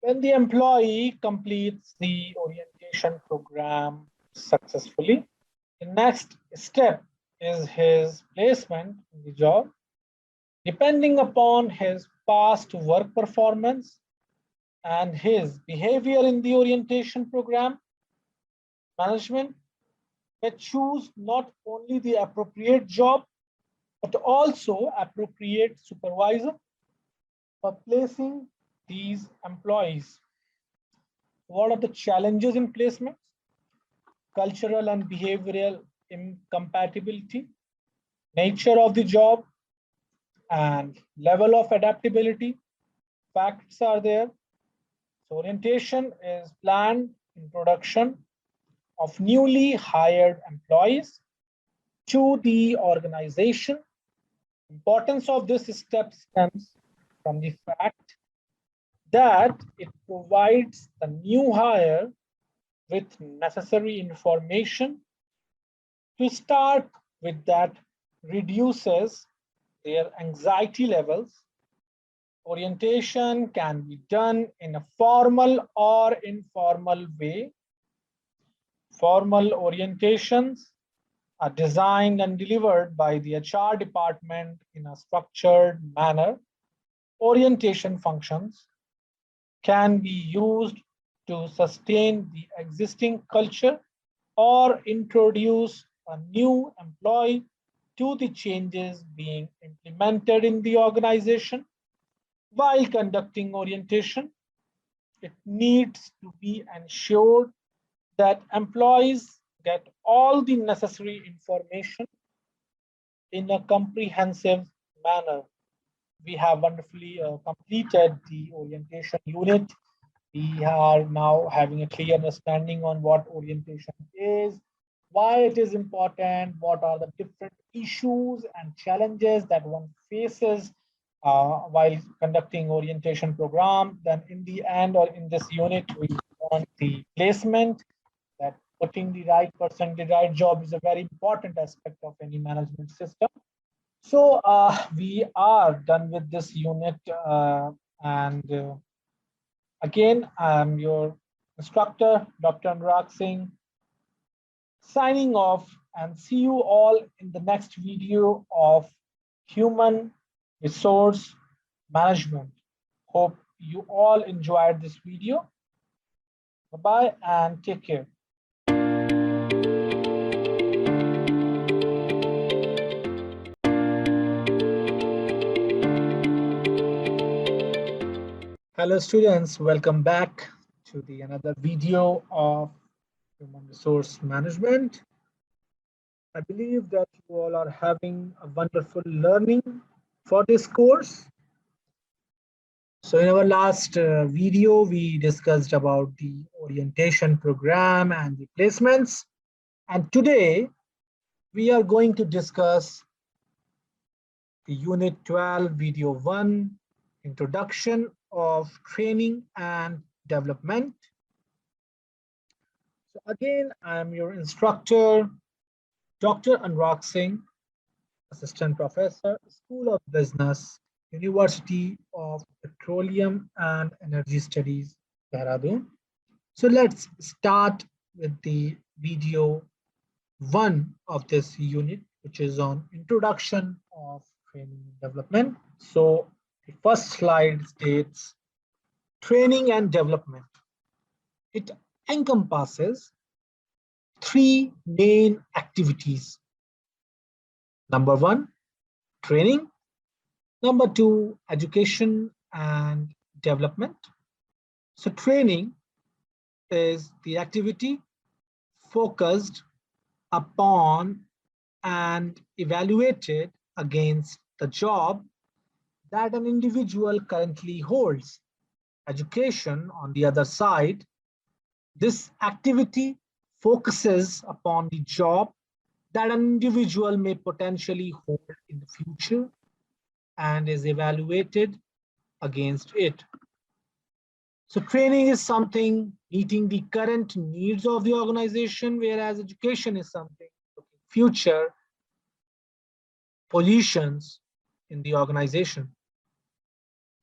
When the employee completes the orientation program successfully, the next step is his placement in the job. Depending upon his past work performance and his behavior in the orientation program, management may choose not only the appropriate job, but also appropriate supervisor for placing these employees. What are the challenges in placement? Cultural and behavioral incompatibility, nature of the job, and level of adaptability. Facts are there. So orientation is planned introduction of newly hired employees to the organization. Importance of this step stems from the fact that it provides the new hire with necessary information to start with that reduces their anxiety levels. Orientation can be done in a formal or informal way. Formal orientations are designed and delivered by the HR department in a structured manner. Orientation functions can be used to sustain the existing culture or introduce a new employee to the changes being implemented in the organization. While conducting orientation, it needs to be ensured that employees get all the necessary information in a comprehensive manner. We have wonderfully completed the orientation unit. We are now having a clear understanding on what orientation is, why it is important, what are the different issues and challenges that one faces while conducting orientation program. Then in the end, or in this unit, we want the placement, that putting the right person, the right job is a very important aspect of any management system. So we are done with this unit, and again, I'm your instructor, Dr. Anurag Singh, signing off, and see you all in the next video of human resource management. Hope you all enjoyed this video. Bye-bye and take care. Hello students, welcome back to the another video of human resource management. I believe that you all are having a wonderful learning for this course. So in our last video, we discussed about the orientation program and the placements. And today we are going to discuss the Unit 12, Video 1, Introduction of Training and Development. So again, I am your instructor, Dr. Anurag Singh, Assistant Professor, School of Business, University of Petroleum and Energy Studies, Dehradun. So let's start with the video 1 of this unit, which is on Introduction of Training and Development. So the first slide states training and development. It encompasses 3 main activities. Number 1, training. Number 2, education and development. So training is the activity focused upon and evaluated against the job that an individual currently holds. Education, on the other side, this activity focuses upon the job that an individual may potentially hold in the future and is evaluated against it. So training is something meeting the current needs of the organization, whereas education is something looking future positions in the organization.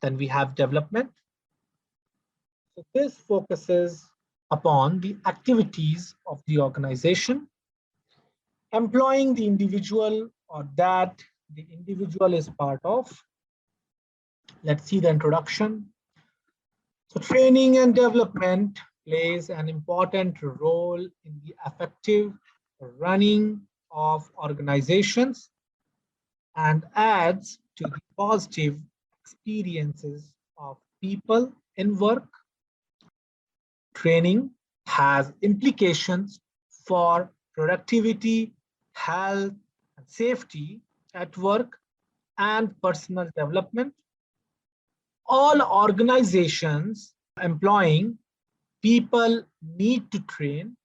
Then we have development. So this focuses upon the activities of the organization, employing the individual or that the individual is part of. Let's see the introduction. So training and development plays an important role in the effective running of organizations and adds to the positive experiences of people in work. Training has implications for productivity, health, and safety at work and personal development. All organizations employing people need to train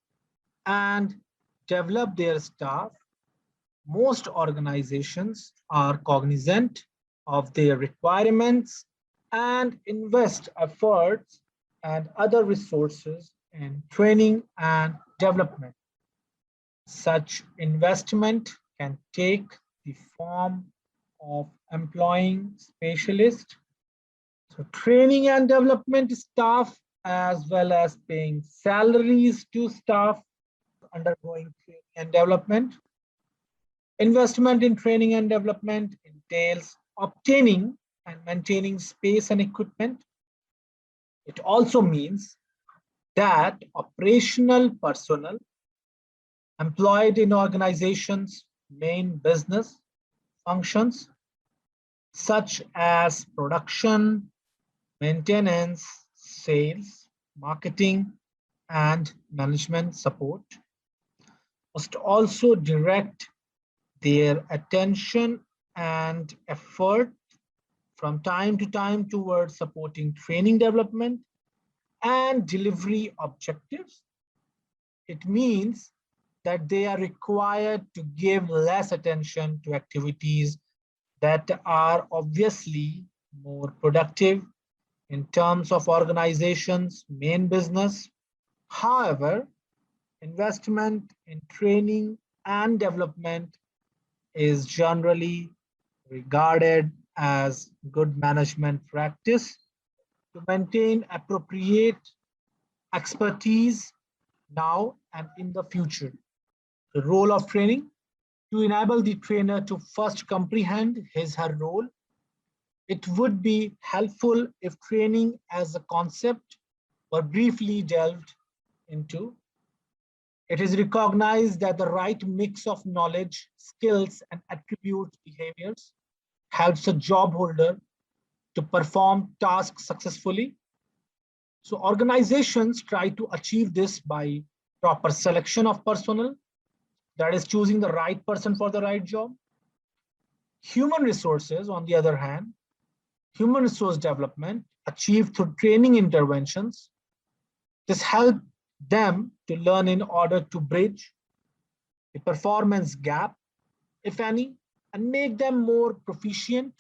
and develop their staff. Most organizations are cognizant of their requirements and invest efforts and other resources in training and development. Such investment can take the form of employing specialists, so training and development staff, as well as paying salaries to staff undergoing training and development. Investment in training and development entails obtaining and maintaining space and equipment. It also means that operational personnel employed in organizations' main business functions, such as production, maintenance, sales, marketing, and management support, must also direct their attention and effort from time to time towards supporting training development and delivery objectives. It means that they are required to give less attention to activities that are obviously more productive in terms of organization's main business. However, investment in training and development is generally regarded as good management practice to maintain appropriate expertise now and in the future. The role of training: to enable the trainer to first comprehend his/her role. It would be helpful if training as a concept were briefly delved into. It is recognized that the right mix of knowledge, skills, and attributes behaviors helps a job holder to perform tasks successfully. So organizations try to achieve this by proper selection of personnel, that is choosing the right person for the right job. Human resources, on the other hand, human resource development achieved through training interventions. This helps them to learn in order to bridge the performance gap, if any, and make them more proficient.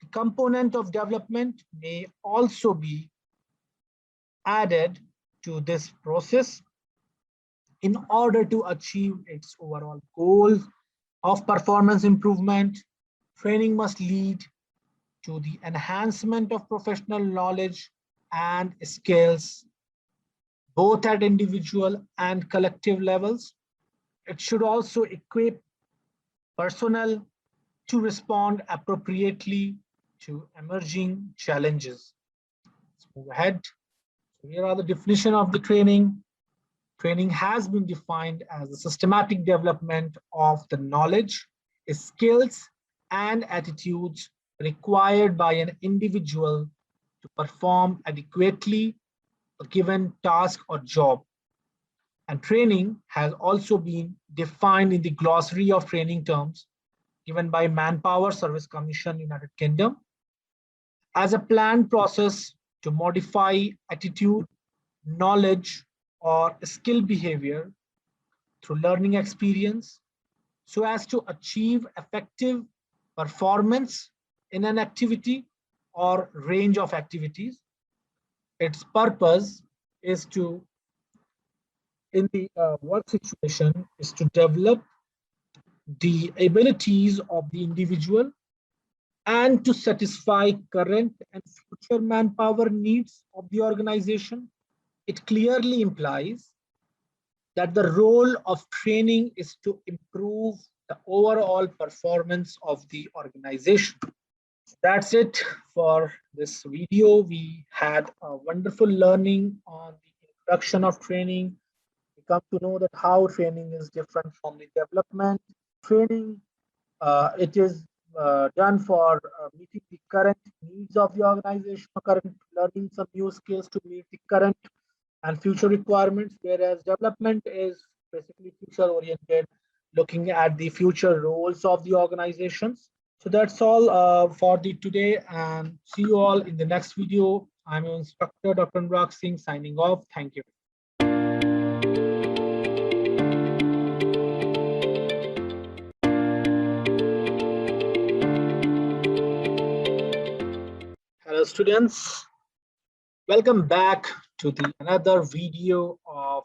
The component of development may also be added to this process in order to achieve its overall goal of performance improvement. Training must lead to the enhancement of professional knowledge and skills, both at individual and collective levels. It should also equip personnel to respond appropriately to emerging challenges. Let's move ahead. So here are the definition of the training. Training has been defined as the systematic development of the knowledge, skills, and attitudes required by an individual to perform adequately a given task or job. And training has also been defined in the glossary of training terms given by Manpower Service Commission, United Kingdom, as a planned process to modify attitude, knowledge, or skill behavior through learning experience so as to achieve effective performance in an activity or range of activities. Its purpose is to, in the work situation, is to develop the abilities of the individual and to satisfy current and future manpower needs of the organization. It clearly implies that the role of training is to improve the overall performance of the organization. That's it for this video. We had a wonderful learning on the introduction of training. We come to know that how training is different from the development. Training, it is done for meeting the current needs of the organization, current learning some new skills to meet the current and future requirements, whereas development is basically future oriented, looking at the future roles of the organizations. So that's all for the today, and see you all in the next video. I'm your instructor, Dr. Anurag Singh, signing off. Thank you. Hello students, welcome back to the another video of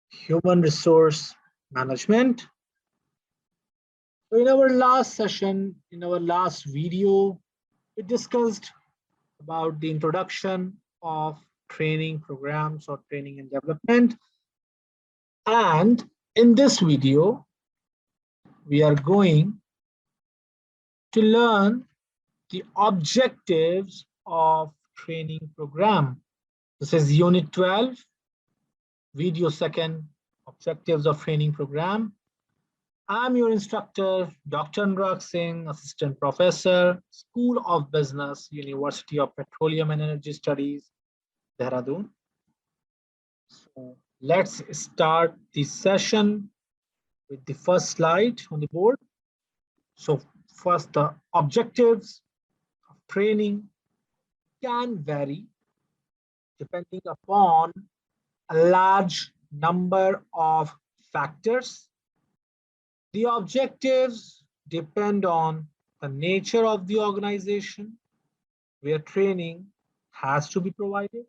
human resource management. So in our last session, in our last video, we discussed about the introduction of training programs or training and development. And in this video, we are going to learn the objectives of training program. This is unit 12, video second, objectives of training program. I'm your instructor, Dr. Anurag Singh, Assistant Professor, School of Business, University of Petroleum and Energy Studies, Dehradun. So let's start the session with the first slide on the board. So first, the objectives of training can vary depending upon a large number of factors. The objectives depend on the nature of the organization where training has to be provided,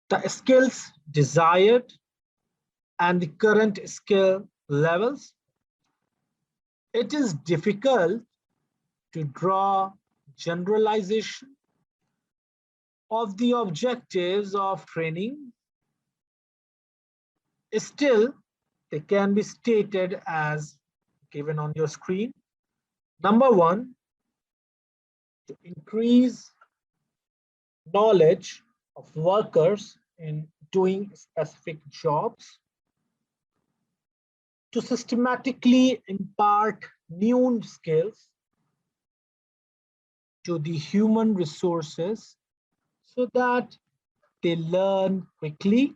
the skills desired, and the current skill levels. It is difficult to draw generalization of the objectives of training. Still, they can be stated as given on your screen. Number one, to increase knowledge of workers in doing specific jobs, to systematically impart new skills to the human resources so that they learn quickly,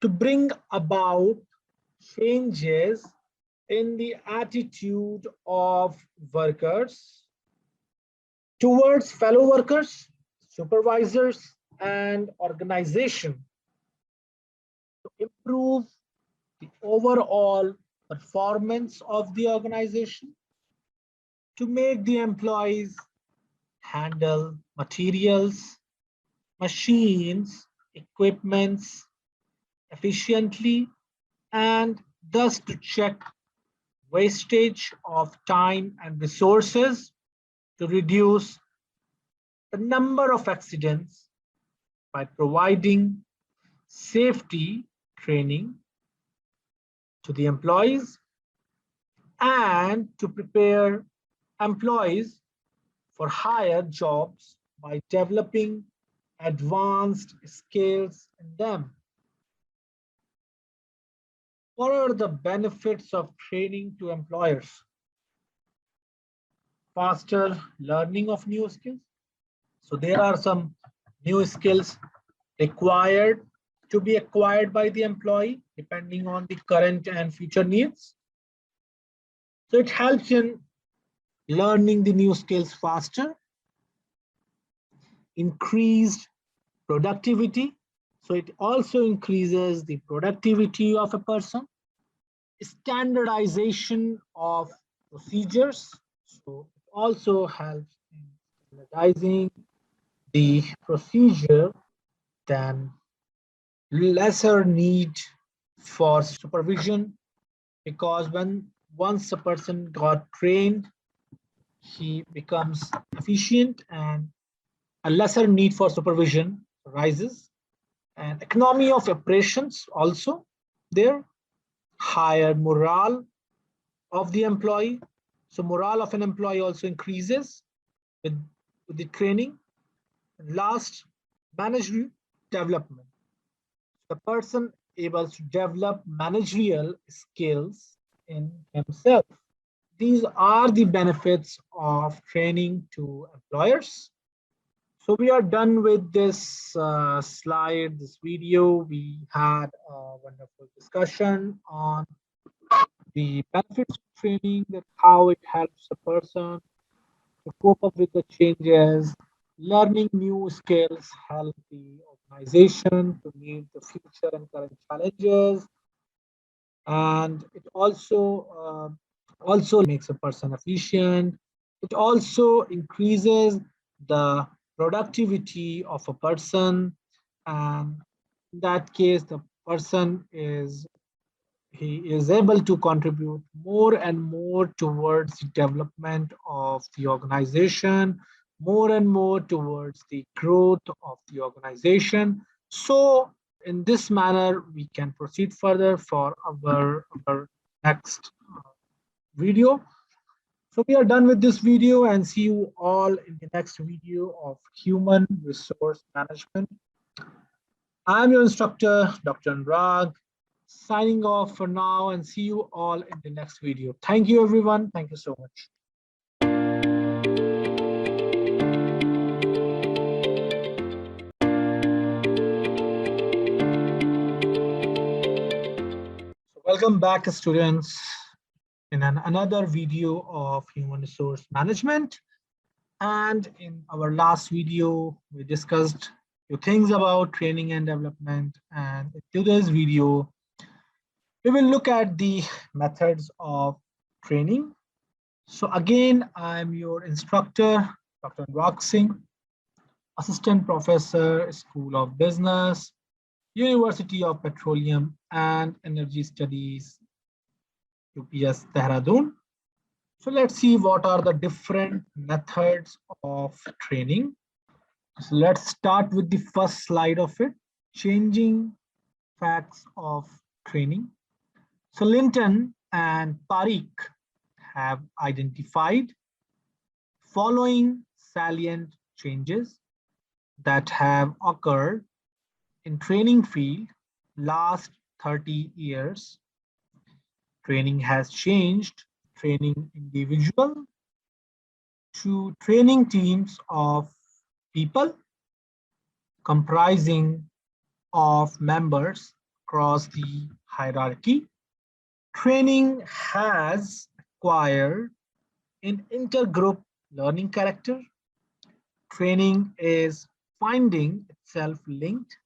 to bring about changes in the attitude of workers, towards fellow workers, supervisors, and organization to improve the overall performance of the organization, to make the employees handle materials, machines, equipments efficiently, and thus to check wastage of time and resources, to reduce the number of accidents by providing safety training to the employees, and to prepare employees for higher jobs by developing advanced skills in them. What are the benefits of training to employers? Faster learning of new skills. So there are some new skills required to be acquired by the employee depending on the current and future needs. So it helps in learning the new skills faster, increased productivity. So it also increases the productivity of a person, standardization of procedures. So it also helps in standardizing the procedure, then lesser need for supervision, because once a person got trained, he becomes efficient and a lesser need for supervision arises. And economy of operations also there, higher morale of the employee. So morale of an employee also increases with the training. And last, managerial development. The person able to develop managerial skills in himself. These are the benefits of training to employers. So we are done with this slide, this video. We had a wonderful discussion on the benefits of training, that how it helps a person to cope up with the changes, learning new skills, help the organization to meet the future and current challenges, and it also makes a person efficient. It also increases the productivity of a person, and in that case the person is he is able to contribute more and more towards the development of the organization, more and more towards the growth of the organization. So in this manner, we can proceed further for our next video. So we are done with this video, and see you all in the next video of human resource management. I'm your instructor, Dr. Anurag, signing off for now, and see you all in the next video. Thank you, everyone. Thank you so much. So welcome back, students, in another video of human resource management. And in our last video, we discussed few things about training and development. And in today's video, we will look at the methods of training. So again, I'm your instructor, Dr. Anurag Singh, Assistant Professor, School of Business, University of Petroleum and Energy Studies, UPS Dehradun. So let's see what are the different methods of training. So let's start with the first slide of it, changing facts of training. So Linton and Parikh have identified following salient changes that have occurred in training field last 30 years. Training has changed training individual to training teams of people comprising of members across the hierarchy. Training has acquired an intergroup learning character training is finding itself linked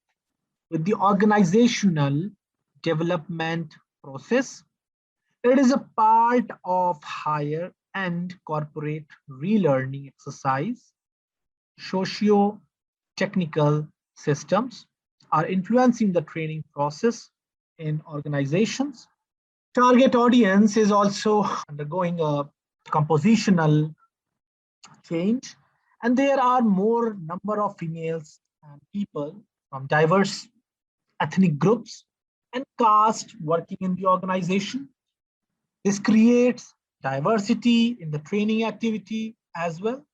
with the organizational development process. It is a part of higher end corporate relearning exercise. Socio-technical systems are influencing the training process in organizations. Target audience is also undergoing a compositional change, and there are more number of females and people from diverse ethnic groups and caste working in the organization. This creates diversity in the training activity as well.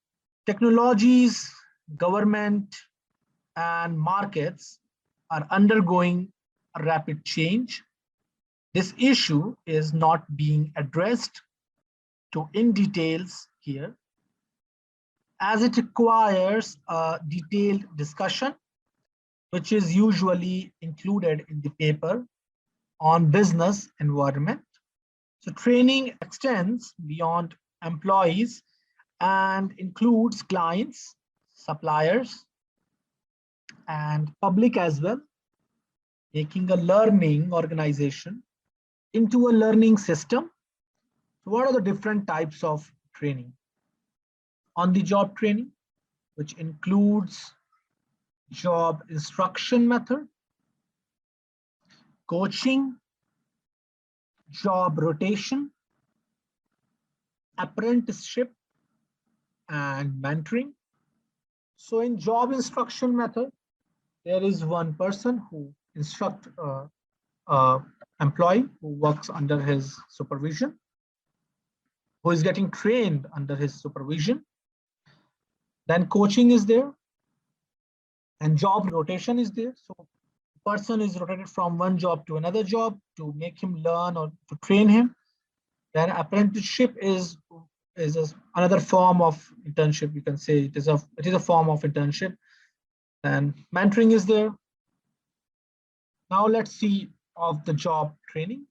Technologies, government, and markets are undergoing a rapid change. This issue is not being addressed in details here, as it requires a detailed discussion, which is usually included in the paper on business environment. So training extends beyond employees and includes clients, suppliers, and public as well, making a learning organization into a learning system. So what are the different types of training? On-the-job training, which includes job instruction method, coaching, job rotation, apprenticeship, and mentoring. So in job instruction method, there is one person who instructs employee who works under his supervision, who is getting trained under his supervision. Then coaching is there, and job rotation is there. So the person is rotated from one job to another job to make him learn or to train him. Then apprenticeship is another form of internship. You can say it is a form of internship. And mentoring is there. Now let's see of the job training.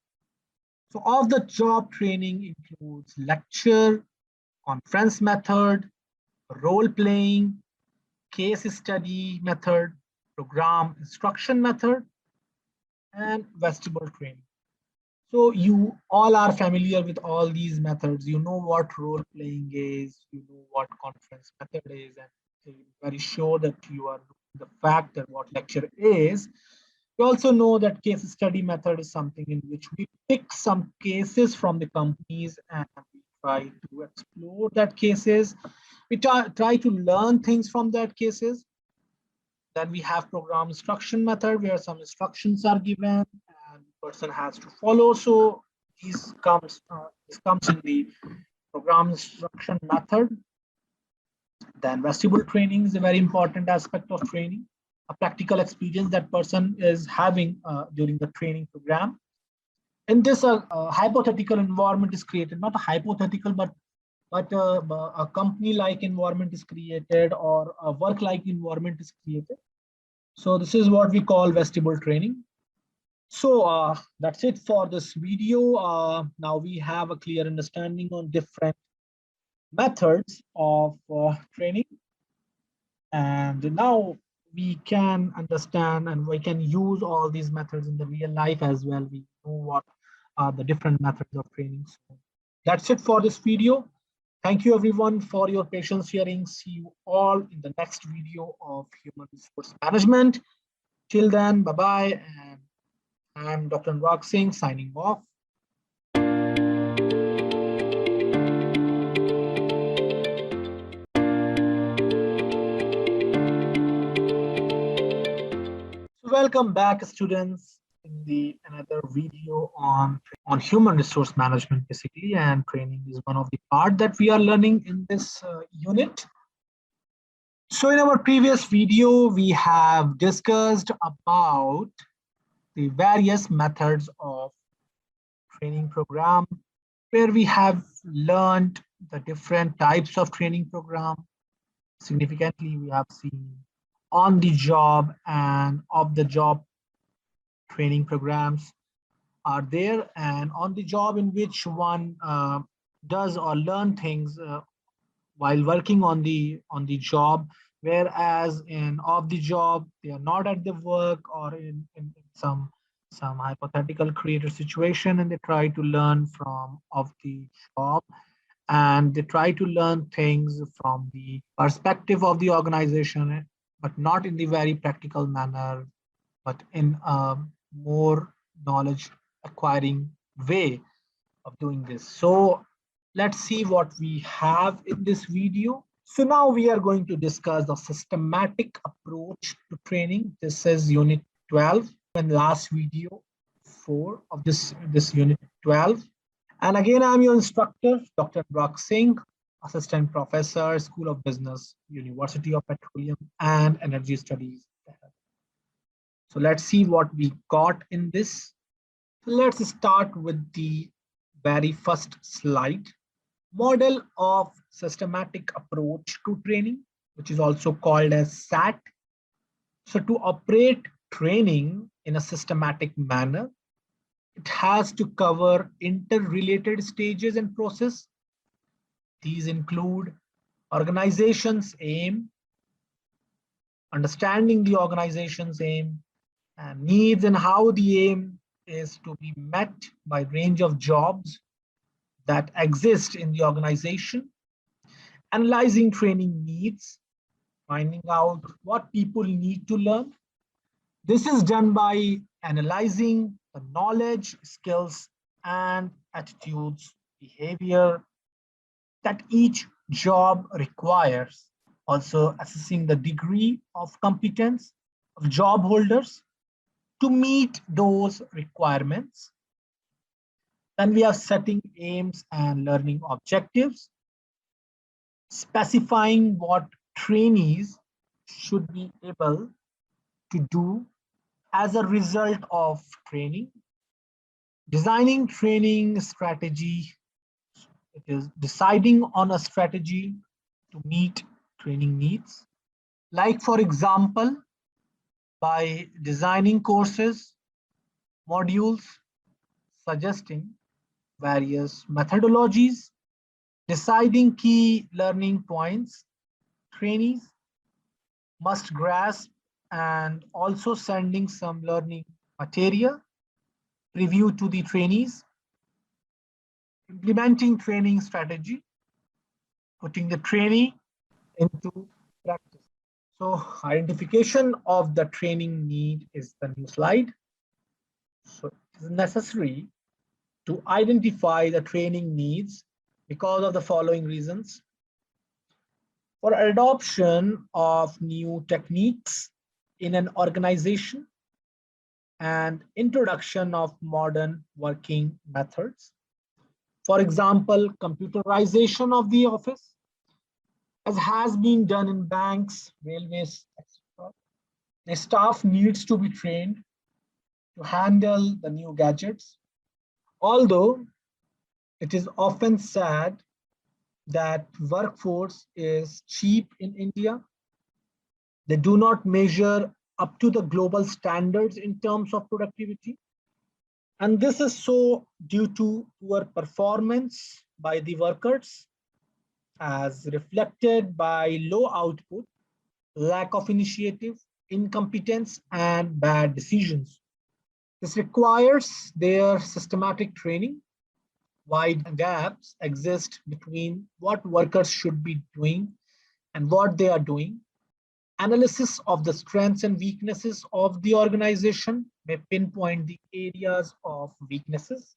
So of the job training includes lecture, conference method, role playing, case study method, program instruction method, and vestibular training. So you all are familiar with all these methods. You know what role playing is, you know what conference method is, and you're very sure that you are the fact that what lecture is. You also know that case study method is something in which we pick some cases from the companies and we try to explore that cases. We try to learn things from that cases. Then we have program instruction method where some instructions are given and the person has to follow. So this comes in the program instruction method. Then vestibular training is a very important aspect of training, a practical experience that person is having during the training program. In this, a hypothetical environment is created, not a hypothetical, but a company-like environment is created or a work-like environment is created. So this is what we call vestibular training. So that's it for this video. Now we have a clear understanding on different methods of training. And now we can understand and we can use all these methods in the real life as well. We know what are the different methods of training. So that's it for this video. Thank you everyone for your patience hearing. See you all in the next video of human resource management. Till then, bye-bye. And I'm Dr. Anurag Singh signing off. Welcome back, students, in the another video on human resource management, basically, and training is one of the part that we are learning in this unit. So in our previous video, we have discussed about the various methods of training program, where we have learned the different types of training program. Significantly, we have seen on the job and off the job training programs are there, and on the job in which one does or learn things while working on the job, whereas in off the job, they are not at the work or in some hypothetical created situation, and they try to learn from off the job, and they try to learn things from the perspective of the organization, but not in the very practical manner, but in a more knowledge acquiring way of doing this. So let's see what we have in this video. So now we are going to discuss the systematic approach to training. This is unit 12 and last video 4 of this unit 12. And again, I'm your instructor, Dr. Anurag Singh, Assistant Professor, School of Business, University of Petroleum and Energy Studies. So let's see what we got in this. Let's start with the very first slide. Model of systematic approach to training, which is also called as SAT. So to operate training in a systematic manner, it has to cover interrelated stages and process. These include organization's aim, understanding the organization's aim, and needs and how the aim is to be met by range of jobs that exist in the organization, analyzing training needs, finding out what people need to learn. This is done by analyzing the knowledge, skills, and attitudes, behavior that each job requires. Also assessing the degree of competence of job holders to meet those requirements. Then we are setting aims and learning objectives, specifying what trainees should be able to do as a result of training, designing training strategy. It is deciding on a strategy to meet training needs. Like for example, by designing courses, modules, suggesting various methodologies, deciding key learning points trainees must grasp, and also sending some learning material review to the trainees, implementing training strategy, putting the trainee into practice. So identification of the training need is the new slide. So it is necessary to identify the training needs because of the following reasons. For adoption of new techniques in an organization and introduction of modern working methods. For example, computerization of the office, as has been done in banks, railways, etc. The staff needs to be trained to handle the new gadgets. Although it is often said that workforce is cheap in India, they do not measure up to the global standards in terms of productivity. And this is so due to poor performance by the workers, as reflected by low output, lack of initiative, incompetence, and bad decisions. This requires their systematic training. Wide gaps exist between what workers should be doing and what they are doing. Analysis of the strengths and weaknesses of the organization may pinpoint the areas of weaknesses.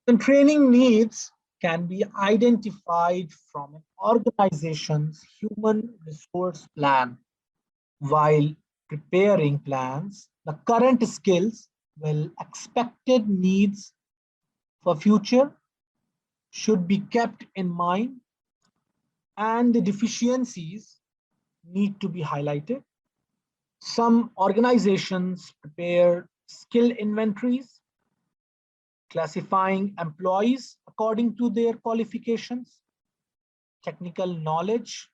And training needs can be identified from an organization's human resource plan. While preparing plans, the current skills will expected needs for future should be kept in mind, and the deficiencies need to be highlighted. Some organizations prepare skill inventories, classifying employees according to their qualifications, technical knowledge,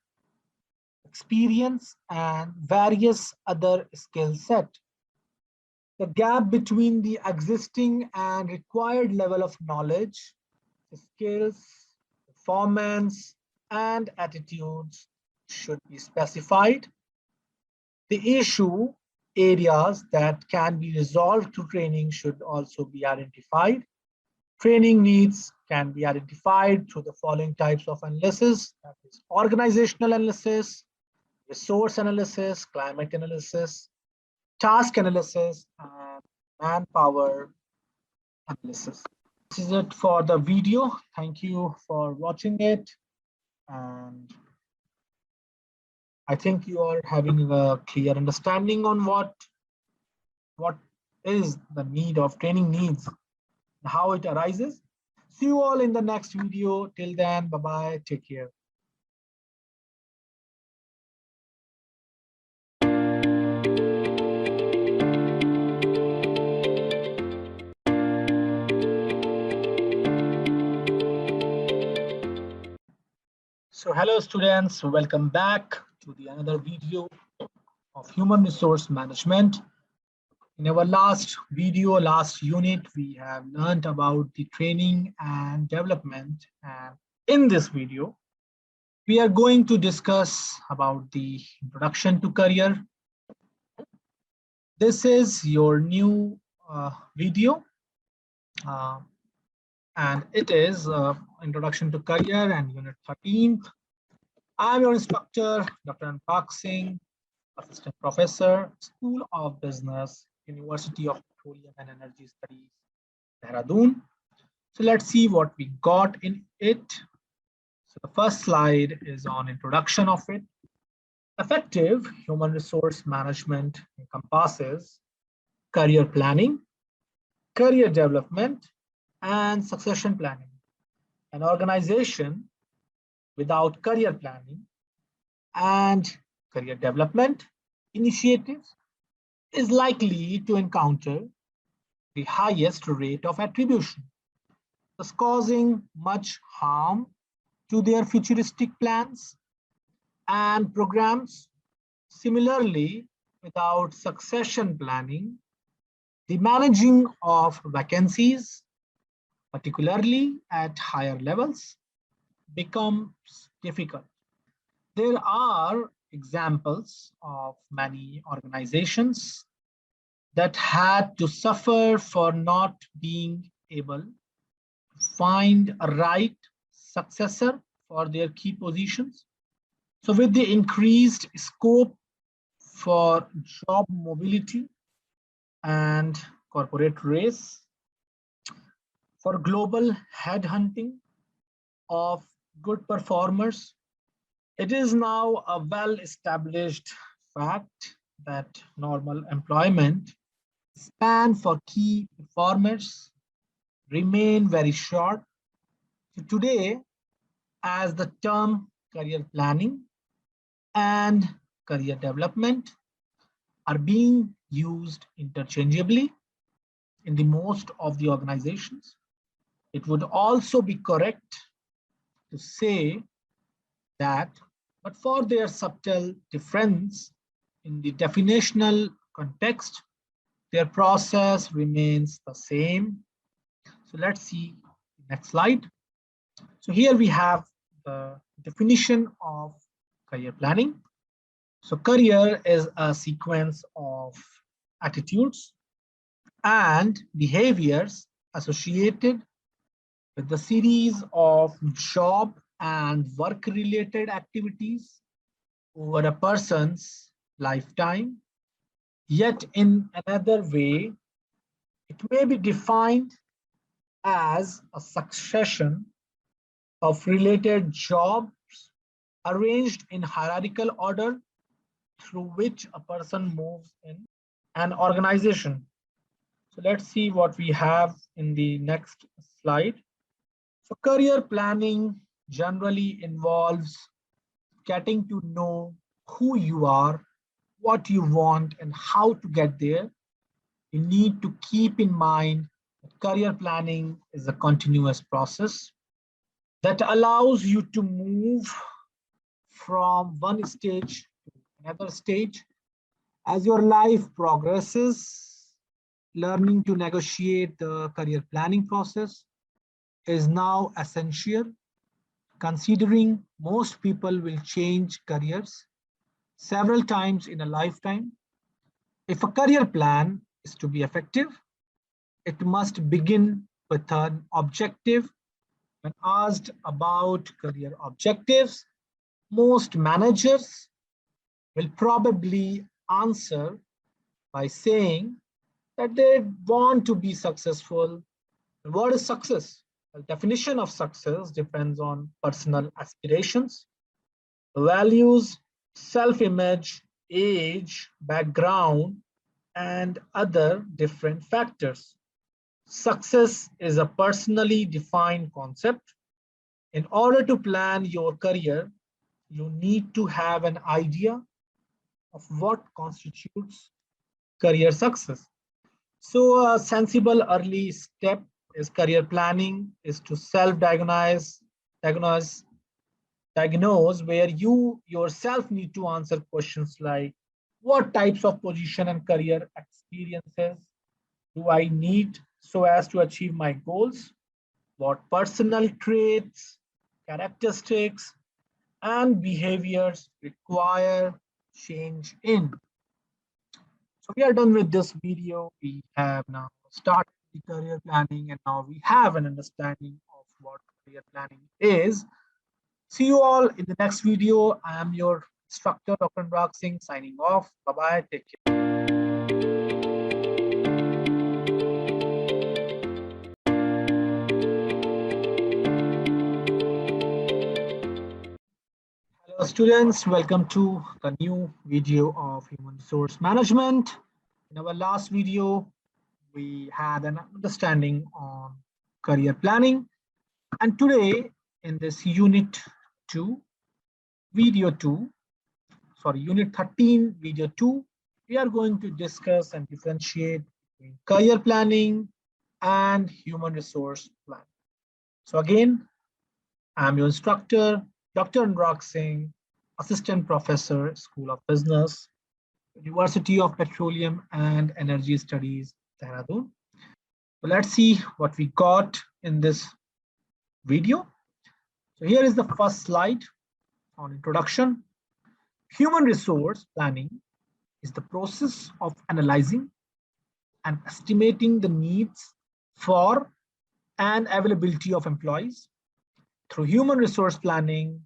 experience, and various other skill set. The gap between the existing and required level of knowledge, skills, performance, and attitudes should be specified. The issue areas that can be resolved through training should also be identified. Training needs can be identified through the following types of analysis, that is organizational analysis, resource analysis, climate analysis, task analysis, and manpower analysis. This is it for the video. Thank you for watching it. And I think you are having a clear understanding on what is the need of training needs, how it arises. See you all in the next video. Till then, bye-bye. Take care. So hello students, welcome back to the another video of human resource management. In our last video, last unit, we have learned about the training and development. And in this video, we are going to discuss about the introduction to career. This is your new video. And it is Introduction to Career and Unit 13. I'm your instructor, Dr. Anpak Singh, Assistant Professor, School of Business, University of Petroleum and Energy Studies, Dehradun. So let's see what we got in it. So the first slide is on introduction of it. Effective human resource management encompasses career planning, career development, and succession planning. An organization without career planning and career development initiatives is likely to encounter the highest rate of attribution, thus causing much harm to their futuristic plans and programs. Similarly, without succession planning, the managing of vacancies, particularly at higher levels, becomes difficult. There are examples of many organizations that had to suffer for not being able to find a right successor for their key positions. So with the increased scope for job mobility and corporate race, for global headhunting of good performers, it is now a well-established fact that normal employment span for key performers remain very short. So today, as the term career planning and career development are being used interchangeably in the most of the organizations, it would also be correct to say that, but for their subtle difference in the definitional context, their process remains the same. So let's see the next slide. So here we have the definition of career planning. So career is a sequence of attitudes and behaviors associated with the series of job and work-related activities over a person's lifetime. Yet in another way, it may be defined as a succession of related jobs arranged in hierarchical order through which a person moves in an organization. So let's see what we have in the next slide. So career planning generally involves getting to know who you are, what you want, and how to get there. You need to keep in mind that career planning is a continuous process that allows you to move from one stage to another stage. As your life progresses, learning to negotiate the career planning process is now essential considering most people will change careers several times in a lifetime. If a career plan is to be effective, it must begin with an objective. When asked about career objectives, most managers will probably answer by saying that they want to be successful. What is success? The definition of success depends on personal aspirations, values, self-image, age, background, and other different factors. Success is a personally defined concept. In order to plan your career, you need to have an idea of what constitutes career success. So a sensible early step is career planning is to diagnose, diagnose where you yourself need to answer questions like what types of position and career experiences do I need so as to achieve my goals? What personal traits, characteristics, and behaviors require change in? So we are done with this video. We have now started the career planning and now we have an understanding of what career planning is. See you all in the next video. I am your instructor, Dr. Anurag Singh, signing off. Bye-bye. Take care. Hello students, welcome to the new video of human resource management. In our last video, we had an understanding on career planning. And today in this unit 2, unit 13, video 2, we are going to discuss and differentiate between career planning and human resource planning. So again, I'm your instructor, Dr. Anurag Singh, Assistant Professor, School of Business, University of Petroleum and Energy Studies, Dehradun. So let's see what we got in this video. So here is the first slide on introduction. Human resource planning is the process of analyzing and estimating the needs for and availability of employees. Through human resource planning,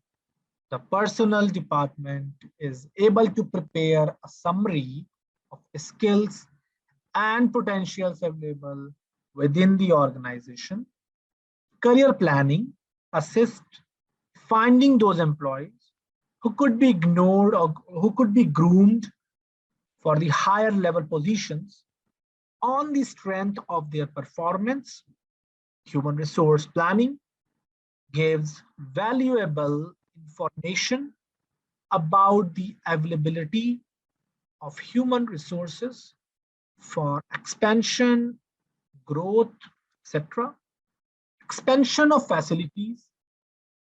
the personnel department is able to prepare a summary of skills and potentials available within the organization. Career planning assists finding those employees who could be ignored or who could be groomed for the higher level positions on the strength of their performance. Human resource planning gives valuable information about the availability of human resources for expansion, growth, etc. Expansion of facilities,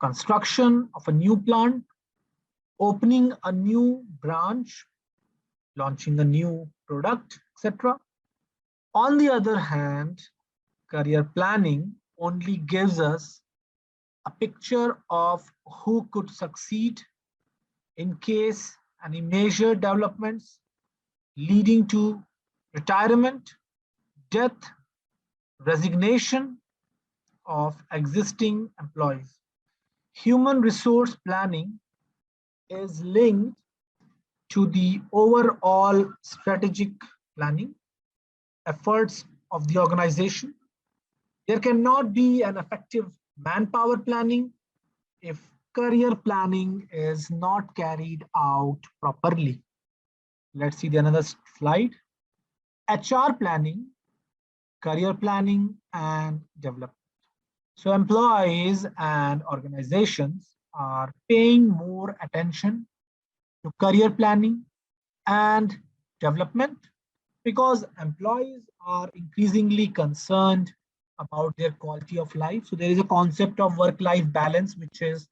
construction of a new plant, opening a new branch, launching a new product, etc. On the other hand, career planning only gives us a picture of who could succeed in case any major developments leading to retirement, death, resignation of existing employees. Human resource planning is linked to the overall strategic planning efforts of the organization. There cannot be an effective manpower planning if career planning is not carried out properly. Let's see the another slide. HR planning, career planning, and development. So employees and organizations are paying more attention to career planning and development because employees are increasingly concerned about their quality of life. So there is a concept of work-life balance, which is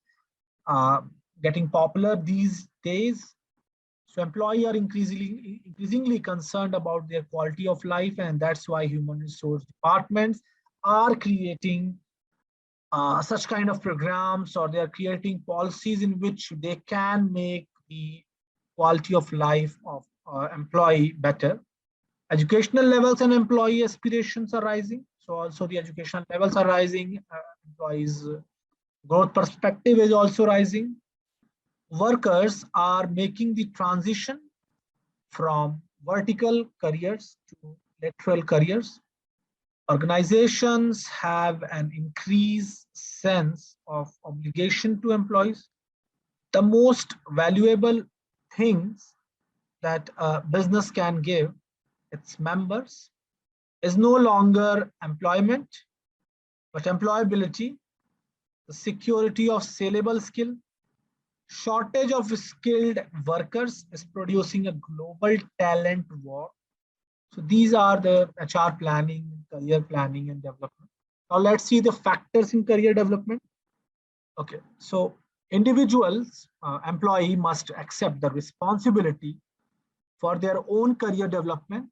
getting popular these days. So employees are increasingly concerned about their quality of life, and that's why human resource departments are creating such kind of programs, or they are creating policies in which they can make the quality of life of employee better. Educational levels and employee aspirations are rising. So also the educational levels are rising. Employees' growth perspective is also rising. Workers are making the transition from vertical careers to lateral careers. Organizations have an increased sense of obligation to employees. The most valuable things that a business can give its members is no longer employment, but employability, the security of saleable skill. Shortage of skilled workers is producing a global talent war. So these are the HR planning, career planning and development. Now let's see the factors in career development. Okay, so individuals, employee must accept the responsibility for their own career development,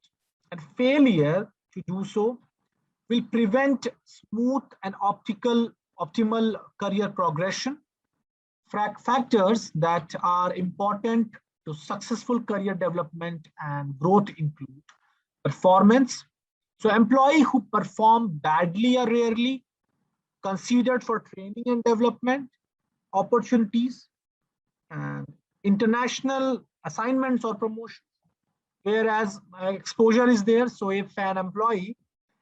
and failure to do so will prevent smooth and optimal career progression. Factors that are important to successful career development and growth include performance. So employees who perform badly are rarely considered for training and development opportunities, and international assignments or promotions, whereas exposure is there. So if an employee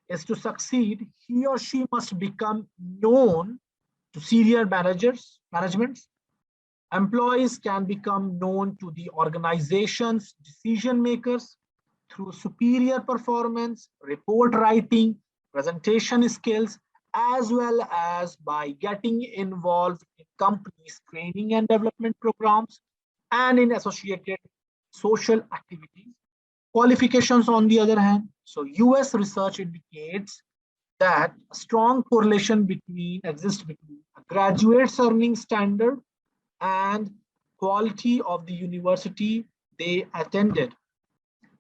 is to succeed, he or she must become known to senior managements. Employees can become known to the organization's decision makers through superior performance, report writing, presentation skills, as well as by getting involved in companies' training and development programs and in associated social activities. Qualifications, on the other hand, so US research indicates that a strong correlation exists between a graduate's earning standard and quality of the university they attended.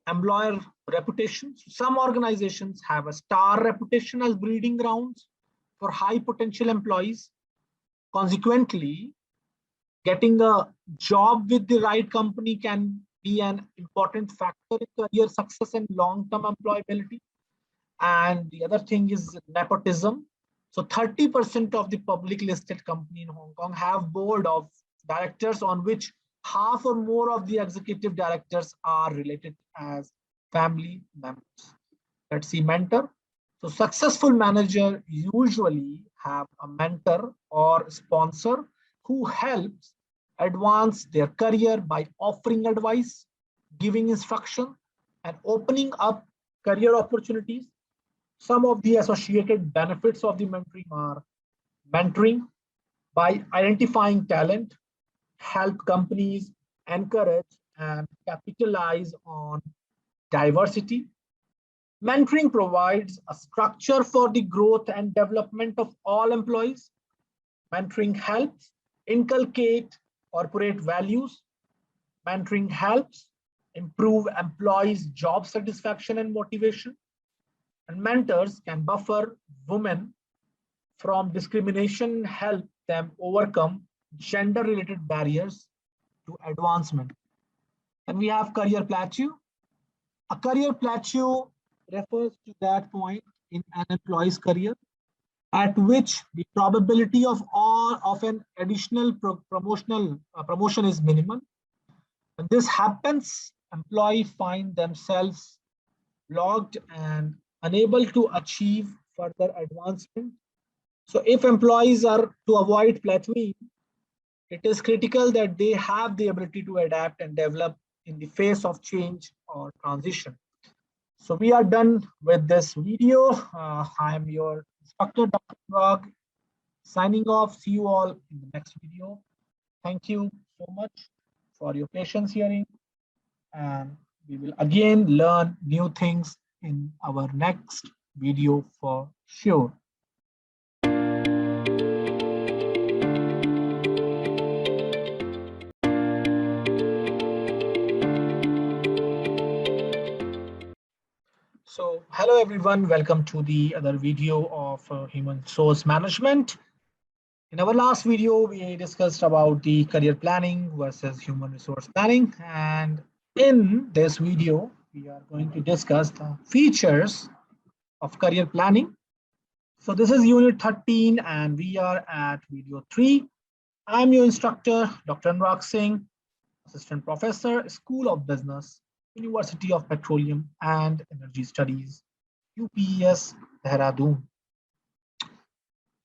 Employer reputation. Some organizations have a star reputation as breeding grounds for high potential employees. Consequently, getting a job with the right company can be an important factor in career success and long-term employability. And the other thing is nepotism. So 30% of the public listed company in Hong Kong have board of directors on which half or more of the executive directors are related as family members. Let's see mentor. So successful manager usually have a mentor or sponsor who helps advance their career by offering advice, giving instruction, and opening up career opportunities. Some of the associated benefits of the mentoring are mentoring by identifying talent, help companies encourage and capitalize on diversity. Mentoring provides a structure for the growth and development of all employees. Mentoring helps inculcate corporate values. Mentoring helps improve employees' job satisfaction and motivation. And mentors can buffer women from discrimination, help them overcome gender-related barriers to advancement. And we have career plateau. A career plateau refers to that point in an employee's career at which the probability of an additional promotion is minimal. When this happens, employees find themselves blocked and unable to achieve further advancement. So if employees are to avoid plateauing, it is critical that they have the ability to adapt and develop in the face of change or transition. So we are done with this video. I am your instructor, Dr. Rag, signing off. See you all in the next video. Thank you so much for your patience hearing, and we will again learn new things in our next video for sure. So hello everyone, welcome to the other video of human resource management. In our last video, we discussed about the career planning versus human resource planning. And in this video, we are going to discuss the features of career planning. So this is unit 13 and we are at video 3. I'm your instructor, Dr. Anurag Singh, Assistant Professor, School of Business, University of Petroleum and Energy Studies, UPES, Dehradun.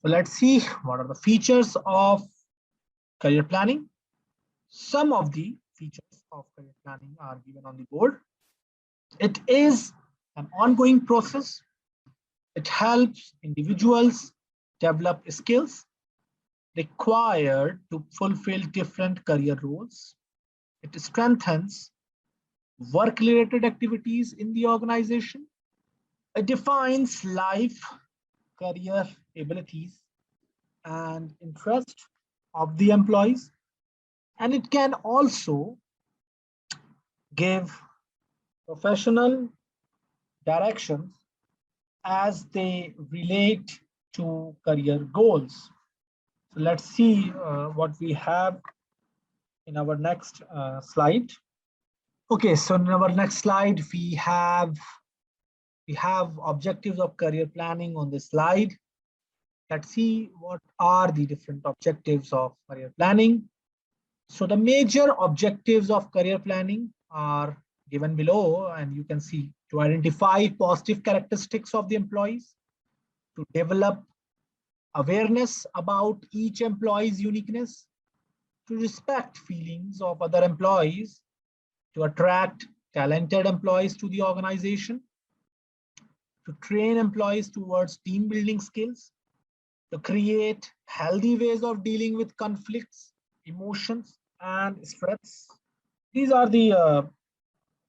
So let's see what are the features of career planning. Some of the features of career planning are given on the board. It is an ongoing process. It helps individuals develop skills required to fulfill different career roles. It strengthens work-related activities in the organization. It defines life, career abilities, and interest of the employees. And it can also give professional directions as they relate to career goals. So let's see what we have in our next slide. Okay, so in our next slide, we have objectives of career planning on this slide. Let's see what are the different objectives of career planning. So the major objectives of career planning are given below, and you can see to identify positive characteristics of the employees, to develop awareness about each employee's uniqueness, to respect feelings of other employees, to attract talented employees to the organization, to train employees towards team building skills, to create healthy ways of dealing with conflicts, emotions, and stress. These are the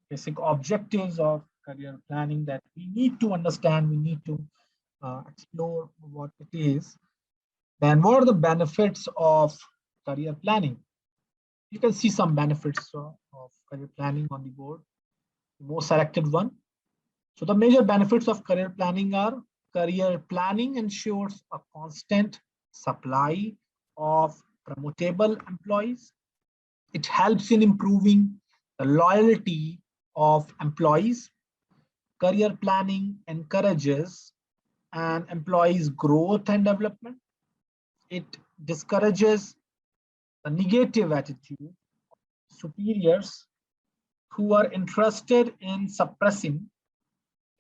basic objectives of career planning that we need to understand. We need to explore what it is. Then what are the benefits of career planning? You can see some benefits of career planning on the board, the most selected one. So the major benefits of career planning are: career planning ensures a constant supply of promotable employees. It helps in improving the loyalty of employees. Career planning encourages an employee's growth and development. It discourages a negative attitude of superiors who are interested in suppressing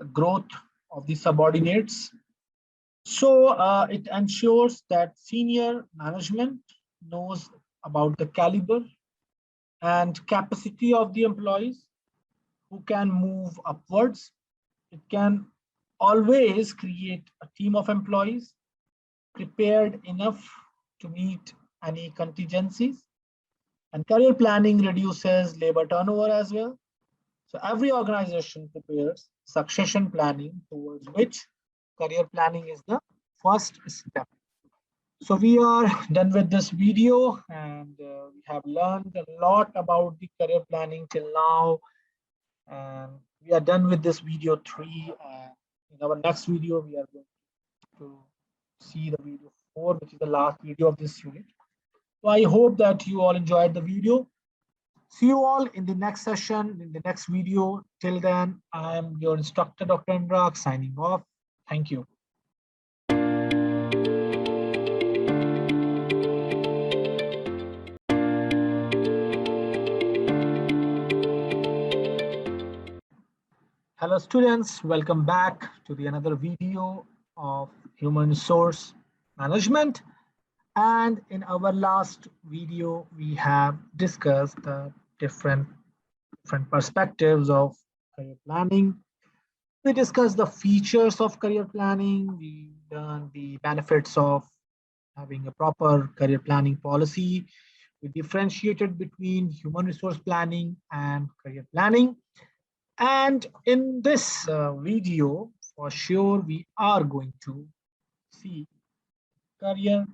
the growth of the subordinates. So it ensures that senior management knows about the caliber and capacity of the employees who can move upwards. It can always create a team of employees prepared enough to meet any contingencies. And career planning reduces labor turnover as well. So every organization prepares succession planning, towards which career planning is the first step. So we are done with this video, and we have learned a lot about the career planning till now. And we are done with this video 3. In our next video, we are going to see the video 4, which is the last video of this unit. So I hope that you all enjoyed the video. See you all in the next session, in the next video. Till then, I am your instructor, Dr. Anurag, signing off. Thank you. Hello students, welcome back to another video of human resource management. And in our last video, we have discussed the different perspectives of career planning. We discussed the features of career planning. We learned the benefits of having a proper career planning policy. We differentiated between human resource planning and career planning. And in this video, for sure, we are going to see career.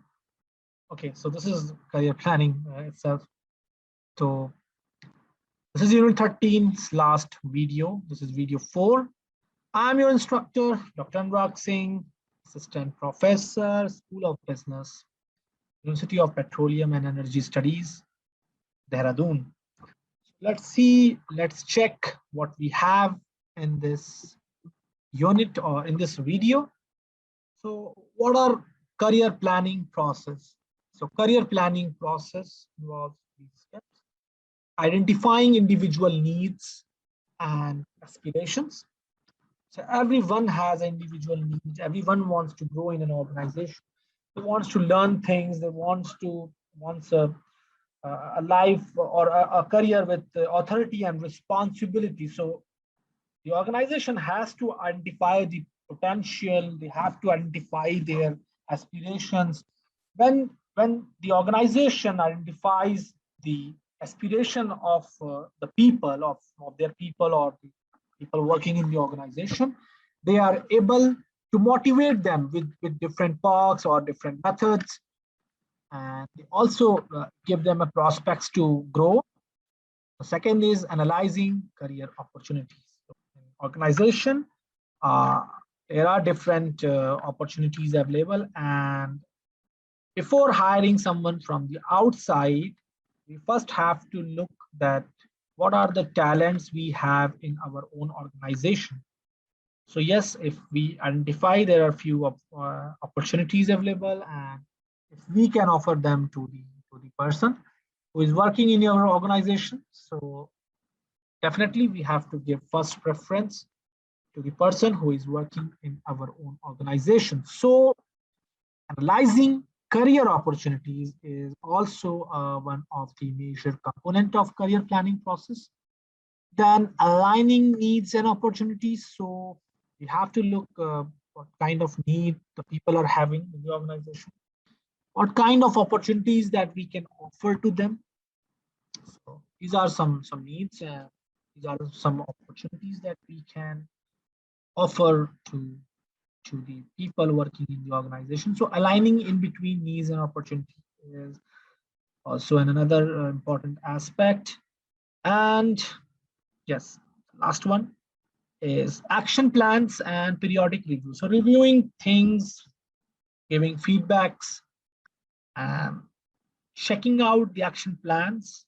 Okay, so this is career planning itself. So this is unit 13's last video. This is video 4. I'm your instructor, Dr. Anurag Singh, Assistant Professor, School of Business, University of Petroleum and Energy Studies, Dehradun. Let's check what we have in this unit or in this video. So what are career planning process? So career planning process involves these steps: identifying individual needs and aspirations. So everyone has individual needs. Everyone wants to grow in an organization. They wants to learn things. They wants a life or a career with authority and responsibility. So the organization has to identify the potential. They have to identify their aspirations. When the organization identifies the aspiration of the people of their people or the people working in the organization, they are able to motivate them with different perks or different methods, and they also give them a prospects to grow. The second is analyzing career opportunities. So in organization, uh, there are different opportunities available, and before hiring someone from the outside, we first have to look that what are the talents we have in our own organization. So yes, if we identify there are few opportunities available, and if we can offer them to the person who is working in your organization, so definitely we have to give first preference to the person who is working in our own organization. So analyzing career opportunities is also one of the major component of career planning process. Then aligning needs and opportunities. So we have to look what kind of need the people are having in the organization, what kind of opportunities that we can offer to them. So these are some needs, and these are some opportunities that we can offer to the people working in the organization. So aligning in between needs and opportunities is also another important aspect. And yes, last one is action plans and periodic review. So reviewing things, giving feedbacks, and checking out the action plans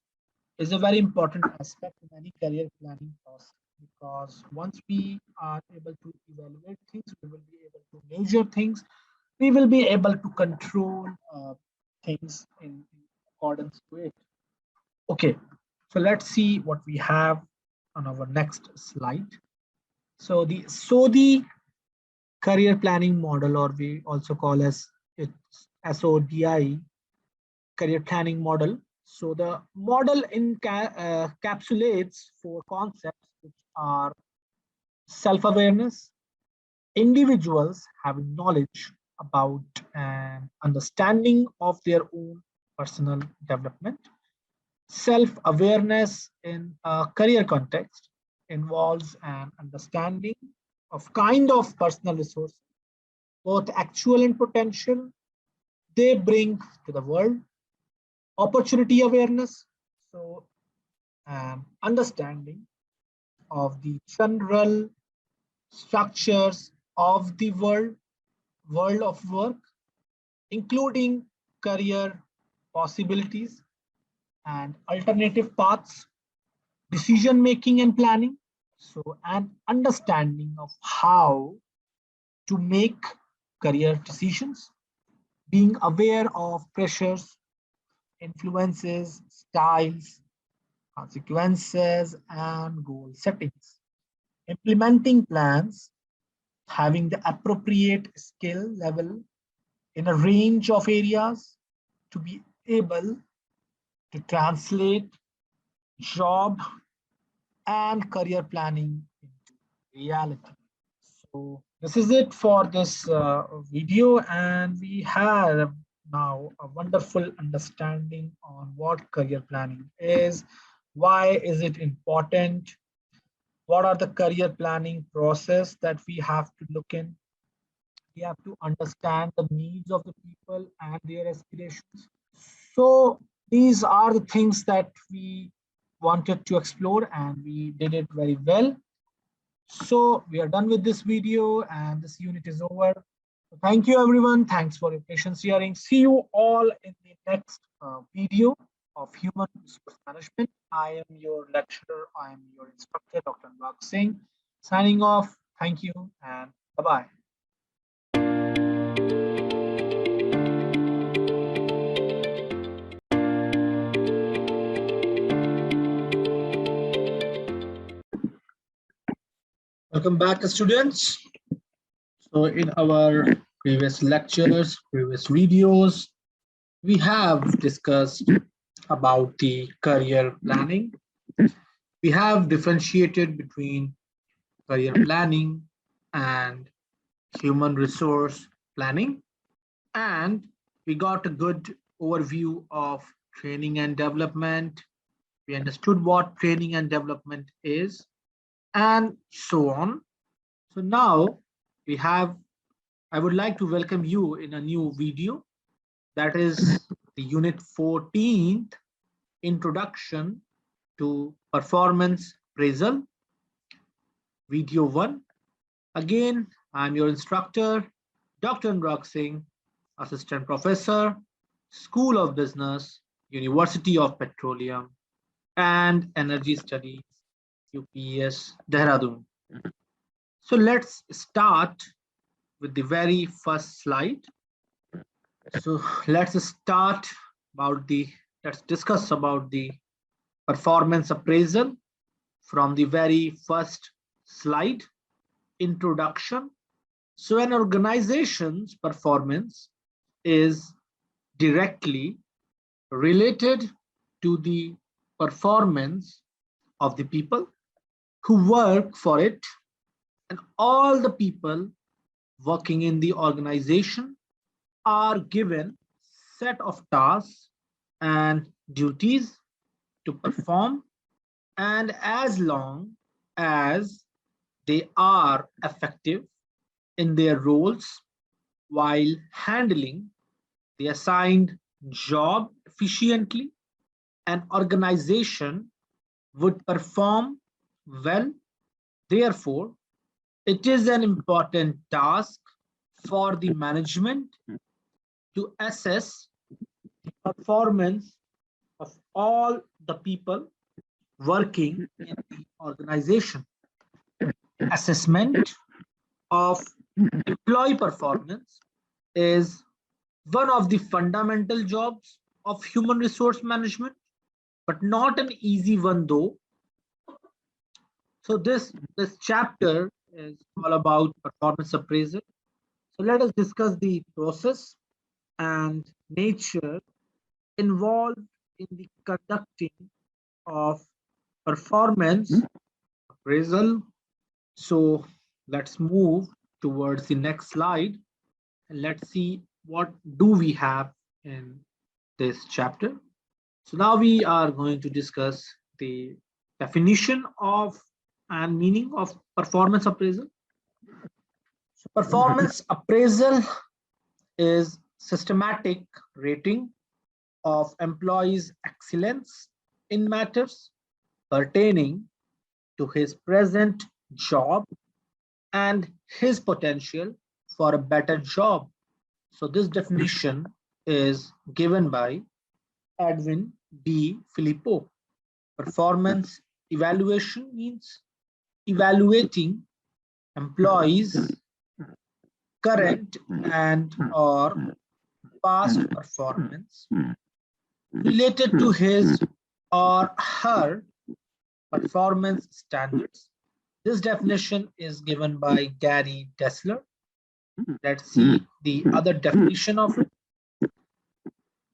is a very important aspect in any career planning process, because once we are able to evaluate things, we will be able to measure things, we will be able to control things in accordance to it. Okay, so let's see what we have on our next slide. So the career planning model, or we also call as it SODI, career planning model. So the model encapsulates four concepts, which are self-awareness, individuals having knowledge about and understanding of their own personal development. Self-awareness in a career context involves an understanding of kind of personal resources, both actual and potential, they bring to the world. Opportunity awareness, so understanding of the general structures of the world of work, including career possibilities and alternative paths, decision making and planning. So an understanding of how to make career decisions, being aware of pressures, influences, styles, consequences, and goal settings. Implementing plans, having the appropriate skill level in a range of areas to be able to translate job and career planning into reality. So this is it for this video, and we have now a wonderful understanding on what career planning is, why is it important, what are the career planning process that we have to look in. We have to understand the needs of the people and their aspirations. So these are the things that we wanted to explore, and we did it very well. So we are done with this video, and this unit is over. Thank you, everyone. Thanks for your patience hearing. See you all in the next video of human resource management. I am your lecturer. I am your instructor, Dr. Anurag Singh. Signing off. Thank you and bye-bye. Welcome back, students. So in our previous lectures, previous videos, we have discussed about the career planning. We have differentiated between career planning and human resource planning. And we got a good overview of training and development. We understood what training and development is, and so on. So now I would like to welcome you in a new video. That is the Unit 14th, Introduction to Performance Appraisal, Video 1. Again, I'm your instructor, Dr. Anurag Singh, Assistant Professor, School of Business, University of Petroleum and Energy Studies, UPS, Dehradun. So let's start with the very first slide. So let's discuss about the performance appraisal from the very first slide, introduction. So an organization's performance is directly related to the performance of the people who work for it, and all the people working in the organization are given set of tasks and duties to perform, and as long as they are effective in their roles while handling the assigned job efficiently, an organization would perform well. Therefore, it is an important task for the management to assess the performance of all the people working in the organization. Assessment of employee performance is one of the fundamental jobs of human resource management, but not an easy one though. So this chapter is all about performance appraisal. So let us discuss the process and nature involved in the conducting of performance appraisal. So let's move towards the next slide and let's see what do we have in this chapter. So now we are going to discuss the definition of and meaning of performance appraisal. So performance appraisal is systematic rating of employees' excellence in matters pertaining to his present job and his potential for a better job. So this definition is given by Edwin B. Filippo. Performance evaluation means evaluating employees' current and or past performance related to his or her performance standards. This definition is given by Gary Dessler. Let's see the other definition of it.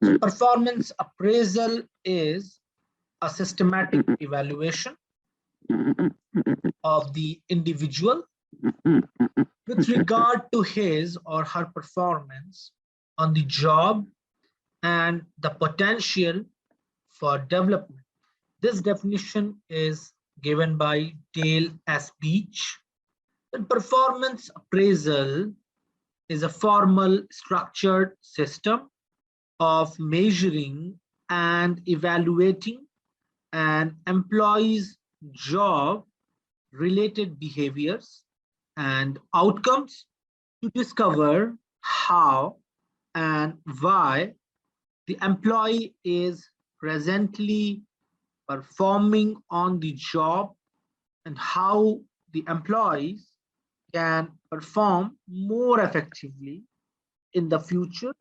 So performance appraisal is a systematic evaluation of the individual with regard to his or her performance on the job and the potential for development. This definition is given by Dale S. Beach. The performance appraisal is a formal, structured system of measuring and evaluating an employee's job-related behaviors and outcomes to discover how and why the employee is presently performing on the job, and how the employees can perform more effectively in the future,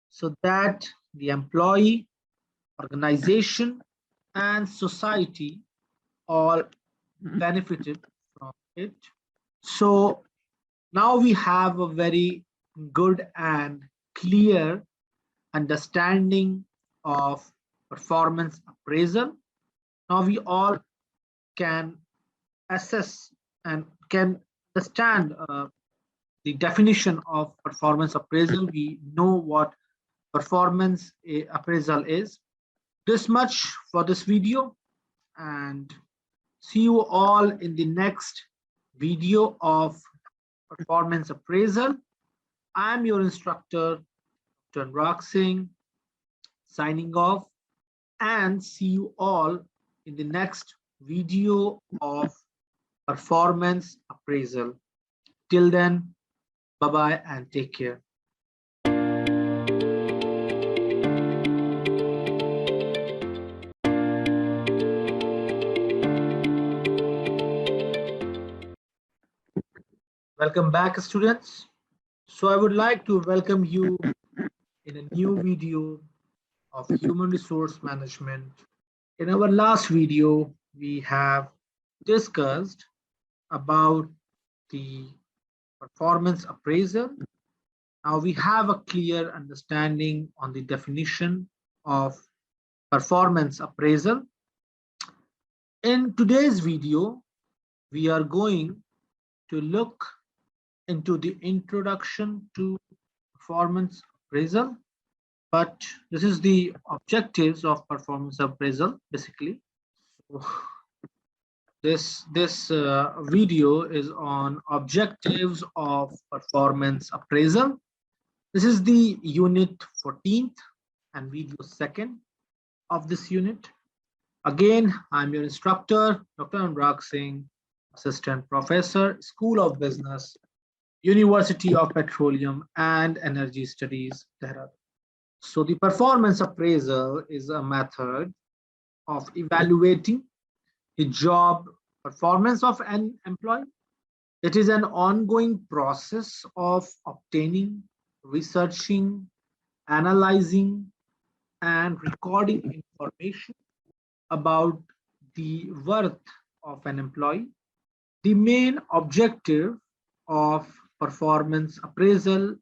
so that the employee, organization, and society all benefited from it. So now we have a very good and clear understanding of performance appraisal. Now we all can assess and can understand the definition of performance appraisal. We know what performance appraisal is. This much for this video, and see you all in the next video of performance appraisal. I'm your instructor, Dr. Anurag Singh, signing off, and see you all in the next video of performance appraisal. Till then, bye-bye and take care. Welcome back, students. So I would like to welcome you in a new video of human resource management. In our last video, we have discussed about the performance appraisal. Now we have a clear understanding on the definition of performance appraisal. In today's video, we are going to look into the introduction to performance appraisal, but this is the objectives of performance appraisal basically. This video is on objectives of performance appraisal. This is the unit 14th and video 2nd of this unit. Again, I'm your instructor, Dr. Anurag Singh, Assistant Professor, School of Business, University of Petroleum and Energy Studies, Tehran. So the performance appraisal is a method of evaluating the job performance of an employee. It is an ongoing process of obtaining, researching, analyzing, and recording information about the worth of an employee. The main objective of performance appraisal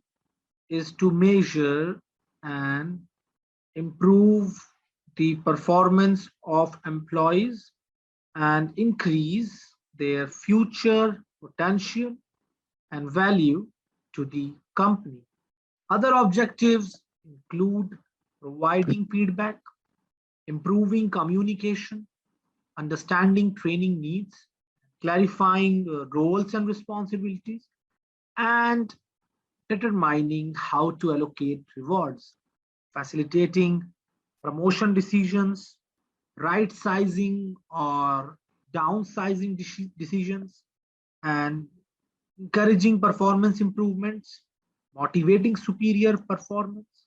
is to measure and improve the performance of employees and increase their future potential and value to the company. Other objectives include providing feedback, improving communication, understanding training needs, clarifying roles and responsibilities, and determining how to allocate rewards, facilitating promotion decisions, right sizing or downsizing decisions, and encouraging performance improvements, motivating superior performance,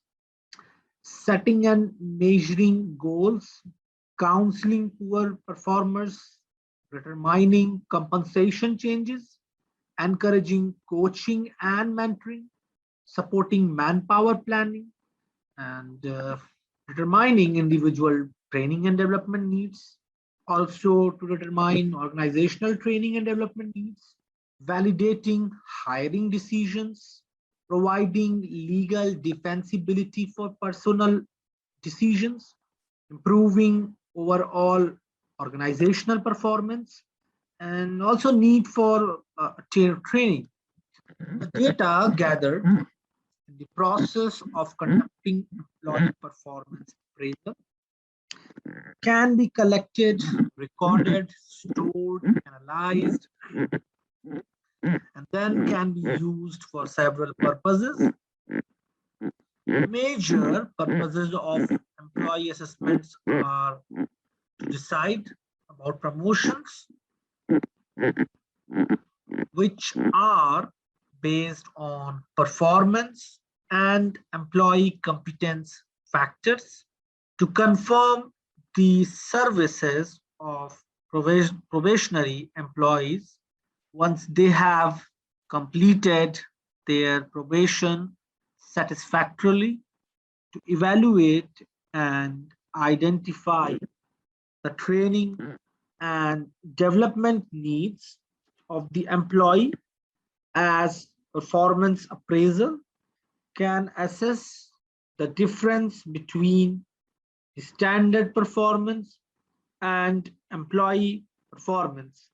setting and measuring goals, counseling poor performers, determining compensation changes, encouraging coaching and mentoring, supporting manpower planning, and determining individual training and development needs, also to determine organizational training and development needs, validating hiring decisions, providing legal defensibility for personal decisions, improving overall organizational performance, and also need for training. The data gathered in the process of conducting employee performance appraisal can be collected, recorded, stored, analyzed, and then can be used for several purposes. Major purposes of employee assessments are to decide about promotions, which are based on performance and employee competence factors to confirm the services of probationary employees once they have completed their probation satisfactorily, to evaluate and identify the training and development needs of the employee, as performance appraisal can assess the difference between the standard performance and employee performance.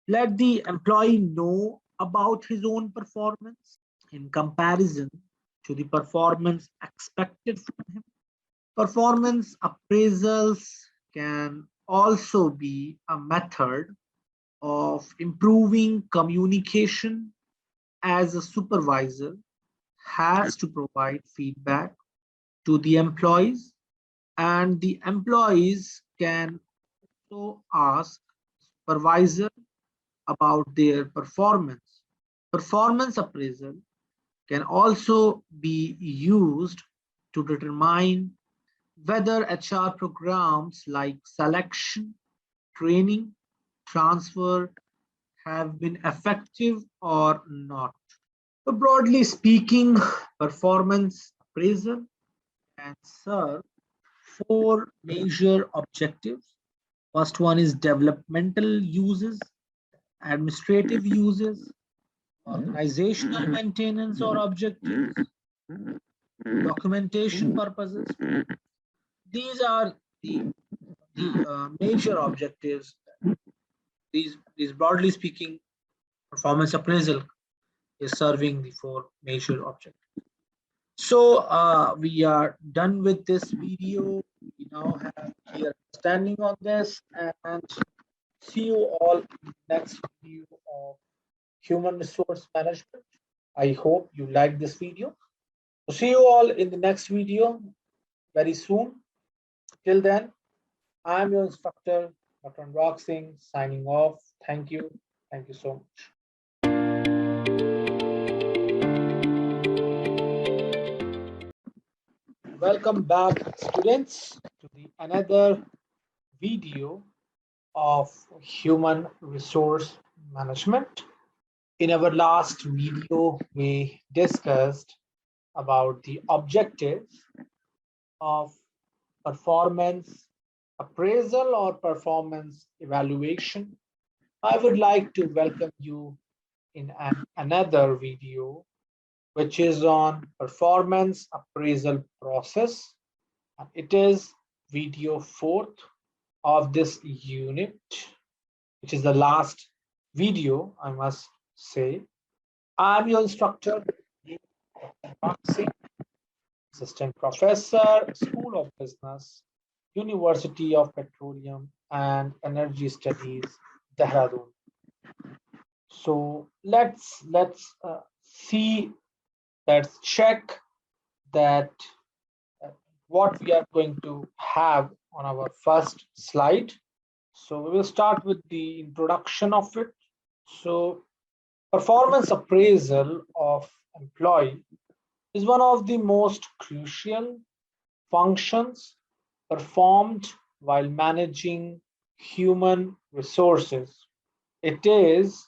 Let the employee know about his own performance in comparison to the performance expected from him. Performance appraisals can also be a method of improving communication, as a supervisor has to provide feedback to the employees, and the employees can also ask supervisor about their performance. Performance appraisal can also be used to determine whether HR programs like selection, training, transfer have been effective or not. So broadly speaking, performance appraisal can serve four major objectives. First one is developmental uses, administrative uses, organizational maintenance or objectives, documentation purposes. These are the major objectives. These broadly speaking, performance appraisal is serving the four major objectives. So we are done with this video. We now have clear understanding on this, and see you all in the next video of human resource management. I hope you like this video. So see you all in the next video very soon. Till then, I'm your instructor, Dr. Anurag Singh, signing off. Thank you. Thank you so much. Welcome back, students, to the another video of human resource management. In our last video, we discussed about the objectives of performance appraisal or performance evaluation. I would like to welcome you in another video, which is on performance appraisal process. It is video 4th of this unit, which is the last video, I must say. I'm your instructor, assistant professor, School of Business, University of Petroleum and Energy Studies, Dehradun. So let's check that what we are going to have on our first slide. So we will start with the introduction of it. So performance appraisal of employee is one of the most crucial functions performed while managing human resources. It is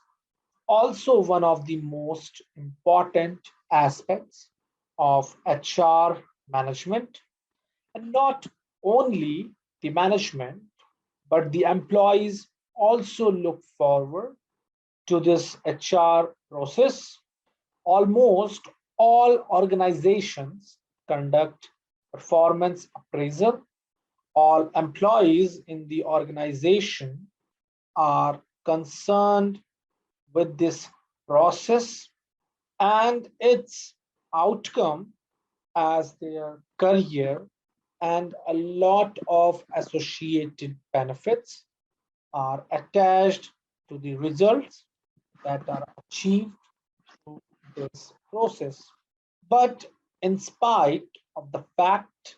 also one of the most important aspects of HR management, and not only the management, but the employees also look forward to this HR process. Almost all organizations conduct performance appraisal. All employees in the organization are concerned with this process and its outcome as their career, and a lot of associated benefits are attached to the results that are achieved through this process. But in spite of the fact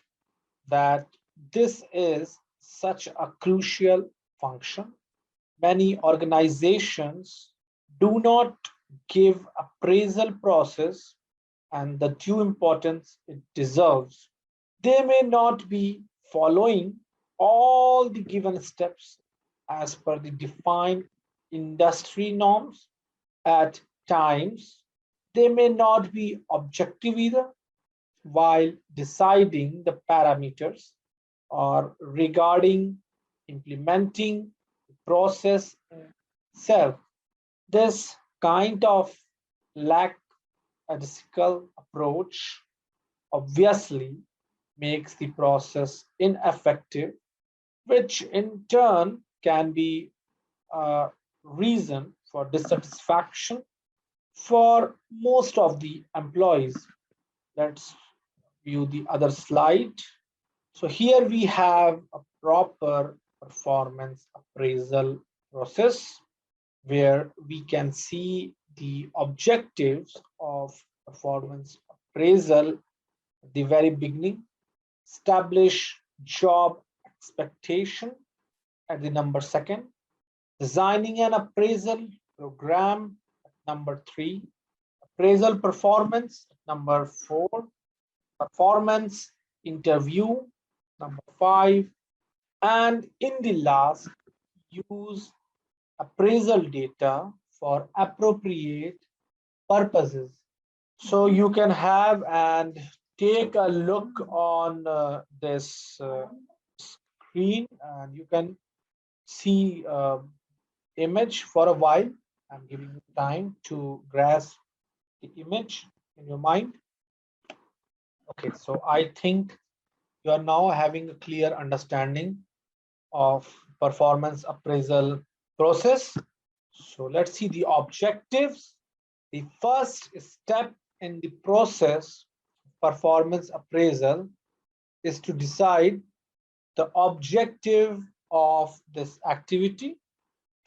that this is such a crucial function, many organizations do not give appraisal process and the due importance it deserves. They may not be following all the given steps as per the defined industry norms. At times, they may not be objective either while deciding the parameters or regarding implementing the process itself. This kind of lack ethical approach obviously makes the process ineffective, which in turn can be a reason for dissatisfaction for most of the employees. Let's view the other slide. So here we have a proper performance appraisal process where we can see the objectives of performance appraisal at the very beginning, establish job expectation at the number second, designing an appraisal program at number three, appraisal performance at number four, performance interview number five, and in the last, use appraisal data for appropriate purposes. So you can have and take a look on this screen and you can see image for a while. I'm giving you time to grasp the image in your mind. Okay, so I think you are now having a clear understanding of performance appraisal process. So let's see the objectives. The first step in the process performance appraisal is to decide the objective of this activity.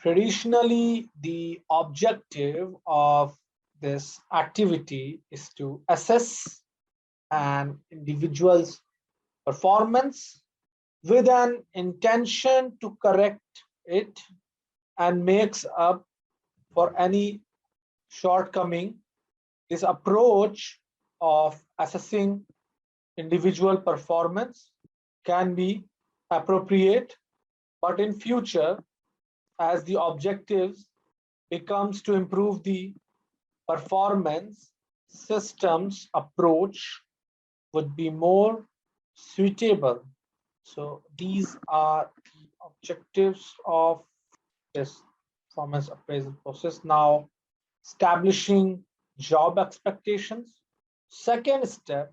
Traditionally, the objective of this activity is to assess an individual's performance with an intention to correct it and makes up for any shortcoming. This approach of assessing individual performance can be appropriate, but in future, as the objectives becomes to improve the performance, systems approach would be more suitable. So these are the objectives of this performance appraisal process. Now, establishing job expectations. Second step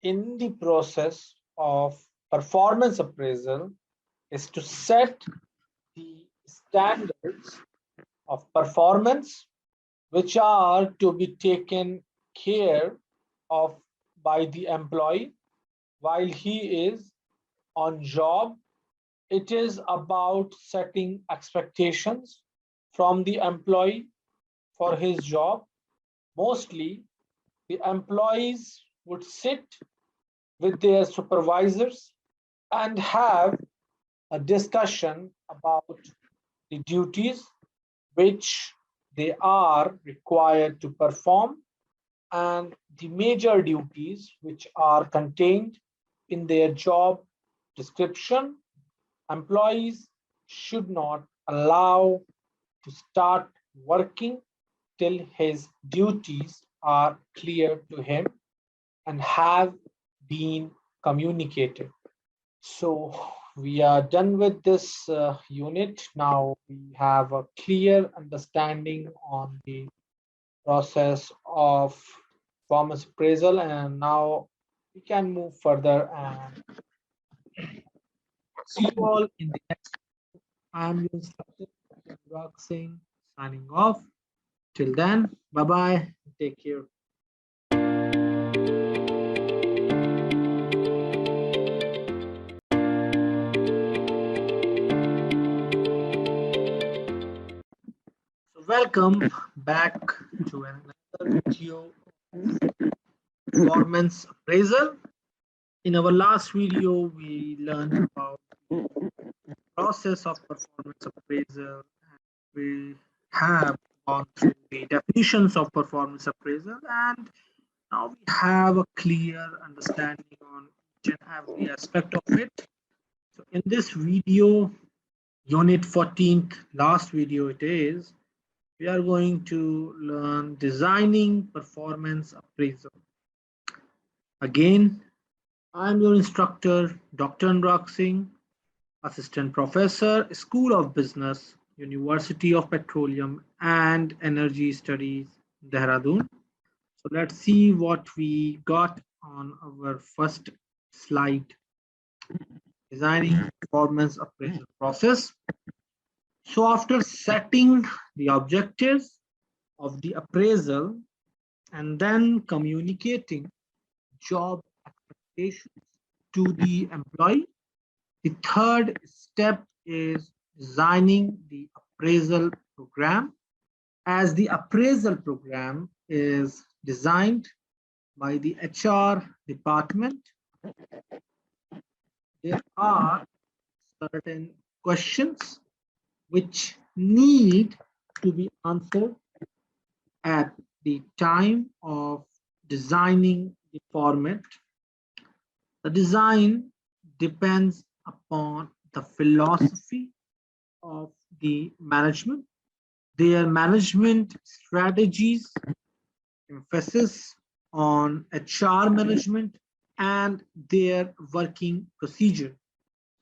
in the process of performance appraisal is to set the standards of performance which are to be taken care of by the employee while he is on job. It is about setting expectations from the employee for his job. Mostly, the employees would sit with their supervisors and have a discussion about the duties which they are required to perform and the major duties which are contained in their job description. Employees should not allow to start working till his duties are clear to him and have been communicated. So we are done with this unit. Now we have a clear understanding on the process of performance appraisal, and now we can move further and see you all in the next. I'm your instructor, Rag Singh, signing off. Till then, bye bye. Take care. So welcome back to another video performance appraisal. In our last video, we learned about the process of performance appraisal. We have gone through the definitions of performance appraisal, and now we have a clear understanding on each and every aspect of it. So in this video, unit 14th, last video it is, we are going to learn designing performance appraisal. Again, I'm your instructor, Dr. Anurag Singh, Assistant Professor, School of Business, University of Petroleum and Energy Studies, Dehradun. So let's see what we got on our first slide. Designing performance appraisal process. So after setting the objectives of the appraisal and then communicating job expectations to the employee, the third step is designing the appraisal program. As the appraisal program is designed by the HR department, there are certain questions which need to be answered at the time of designing the format. The design depends upon the philosophy of the management, their management strategies, emphasis on HR management, and their working procedure.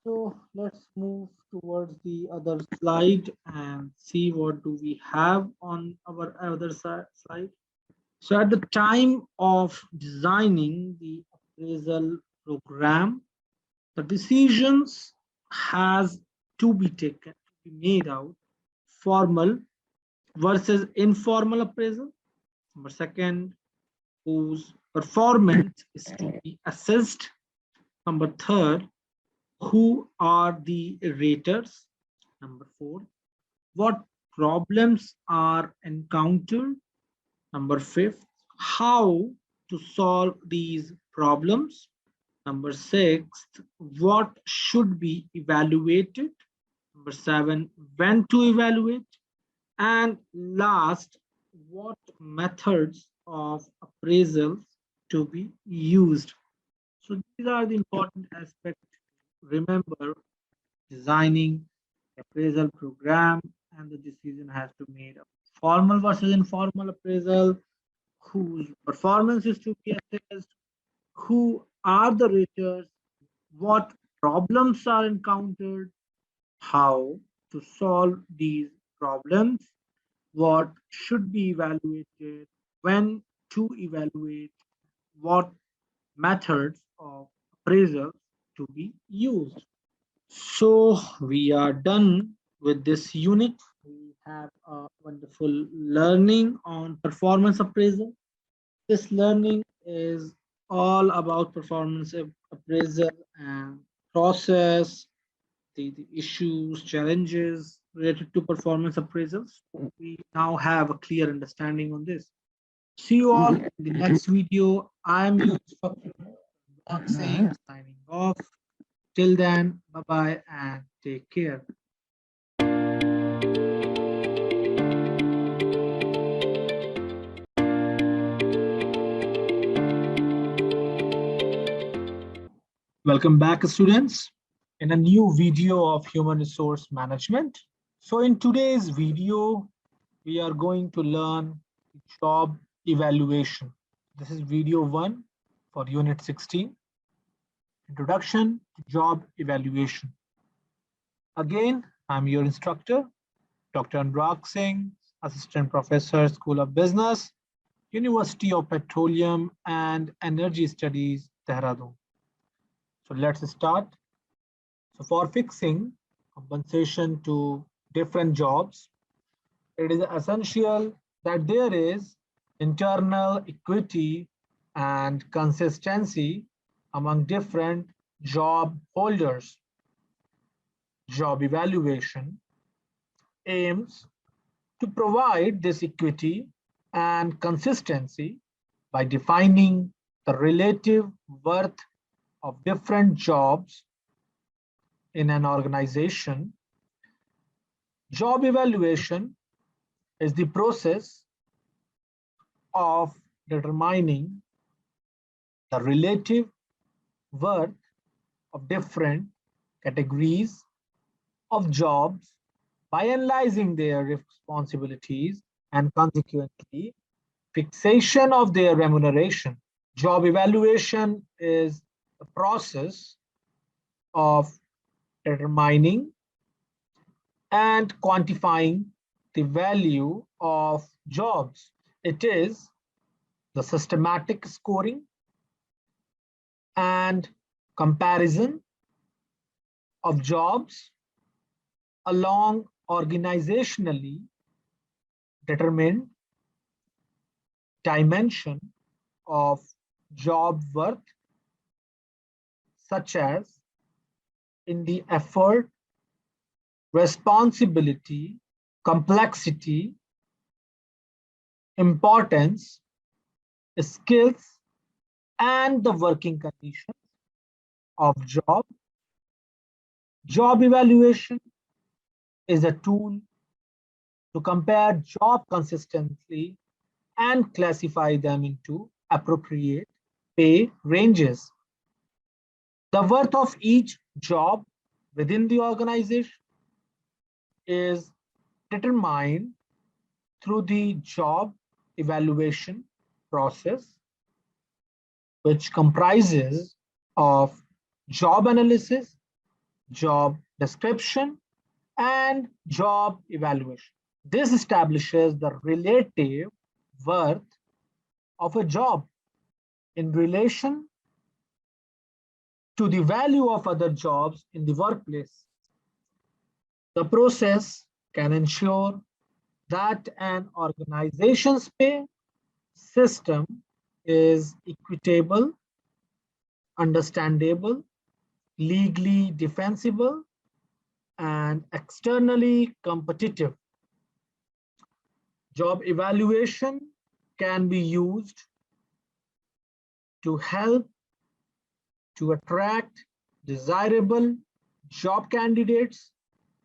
So let's move towards the other slide and see what do we have on our other slide. So at the time of designing the appraisal program, the decisions has to be taken, to be made out, formal versus informal appraisal. Number second, whose performance is to be assessed. Number third, who are the raters? Number four, what problems are encountered? Number fifth, how to solve these problems? Number six, what should be evaluated? Number seven, when to evaluate? And last, what methods of appraisals to be used? So these are the important aspects. Remember, designing appraisal program, and the decision has to be made of formal versus informal appraisal, whose performance is to be assessed, who are the raters, what problems are encountered, how to solve these problems, what should be evaluated, when to evaluate, what methods of appraisal to be used. So we are done with this unit. We have a wonderful learning on performance appraisal. This learning is all about performance appraisal and process, the issues, challenges related to performance appraisals. We now have a clear understanding on this. See you all in the next video. I'm your instructor, signing off. Till then, bye-bye and take care. Welcome back, students, in a new video of human resource management. So in today's video, we are going to learn job evaluation. This is video 1 for unit 16, Introduction to Job Evaluation. Again, I'm your instructor, Dr. Anurag Singh, Assistant Professor, School of Business, University of Petroleum and Energy Studies, Dehradun. So let's start. So for fixing compensation to different jobs, it is essential that there is internal equity and consistency among different job holders. Job evaluation aims to provide this equity and consistency by defining the relative worth of different jobs in an organization. Job evaluation is the process of determining the relative worth of different categories of jobs by analyzing their responsibilities and consequently fixation of their remuneration. Job evaluation is the process of determining and quantifying the value of jobs. It is the systematic scoring and comparison of jobs along organizationally determined dimension of job worth, such as in the effort, responsibility, complexity, importance, skills, and the working conditions of job. Job evaluation is a tool to compare job consistently and classify them into appropriate pay ranges. The worth of each job within the organization is determined through the job evaluation process, which comprises of job analysis, job description, and job evaluation. This establishes the relative worth of a job in relation to the value of other jobs in the workplace. The process can ensure that an organization's pay system is equitable, understandable, legally defensible, and externally competitive. Job evaluation can be used to help to attract desirable job candidates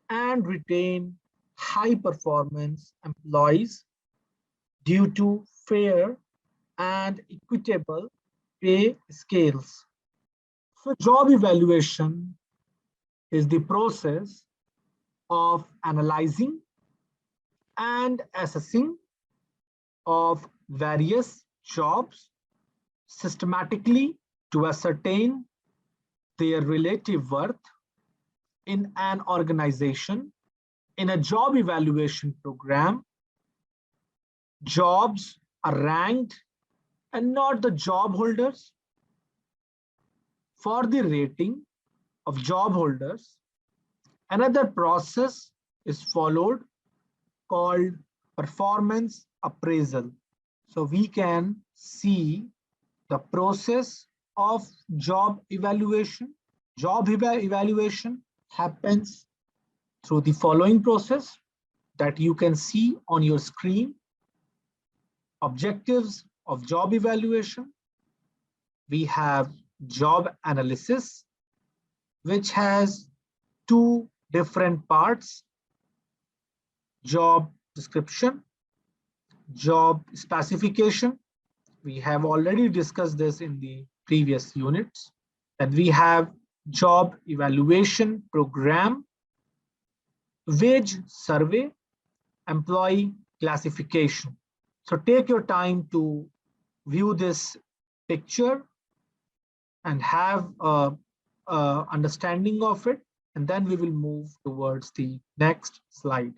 and retain high performance employees due to fair and equitable pay scales. So job evaluation is the process of analyzing and assessing of various jobs systematically to ascertain their relative worth in an organization. In a job evaluation program, jobs are ranked and not the job holders. For the rating of job holders, another process is followed called performance appraisal. So we can see the process of job evaluation. Job evaluation happens through the following process that you can see on your screen. Objectives of job evaluation. We have job analysis, which has two different parts: job description, job specification. We have already discussed this in the previous units. And we have job evaluation program, wage survey, employee classification. So take your time to view this picture and have a understanding of it, and then we will move towards the next slide.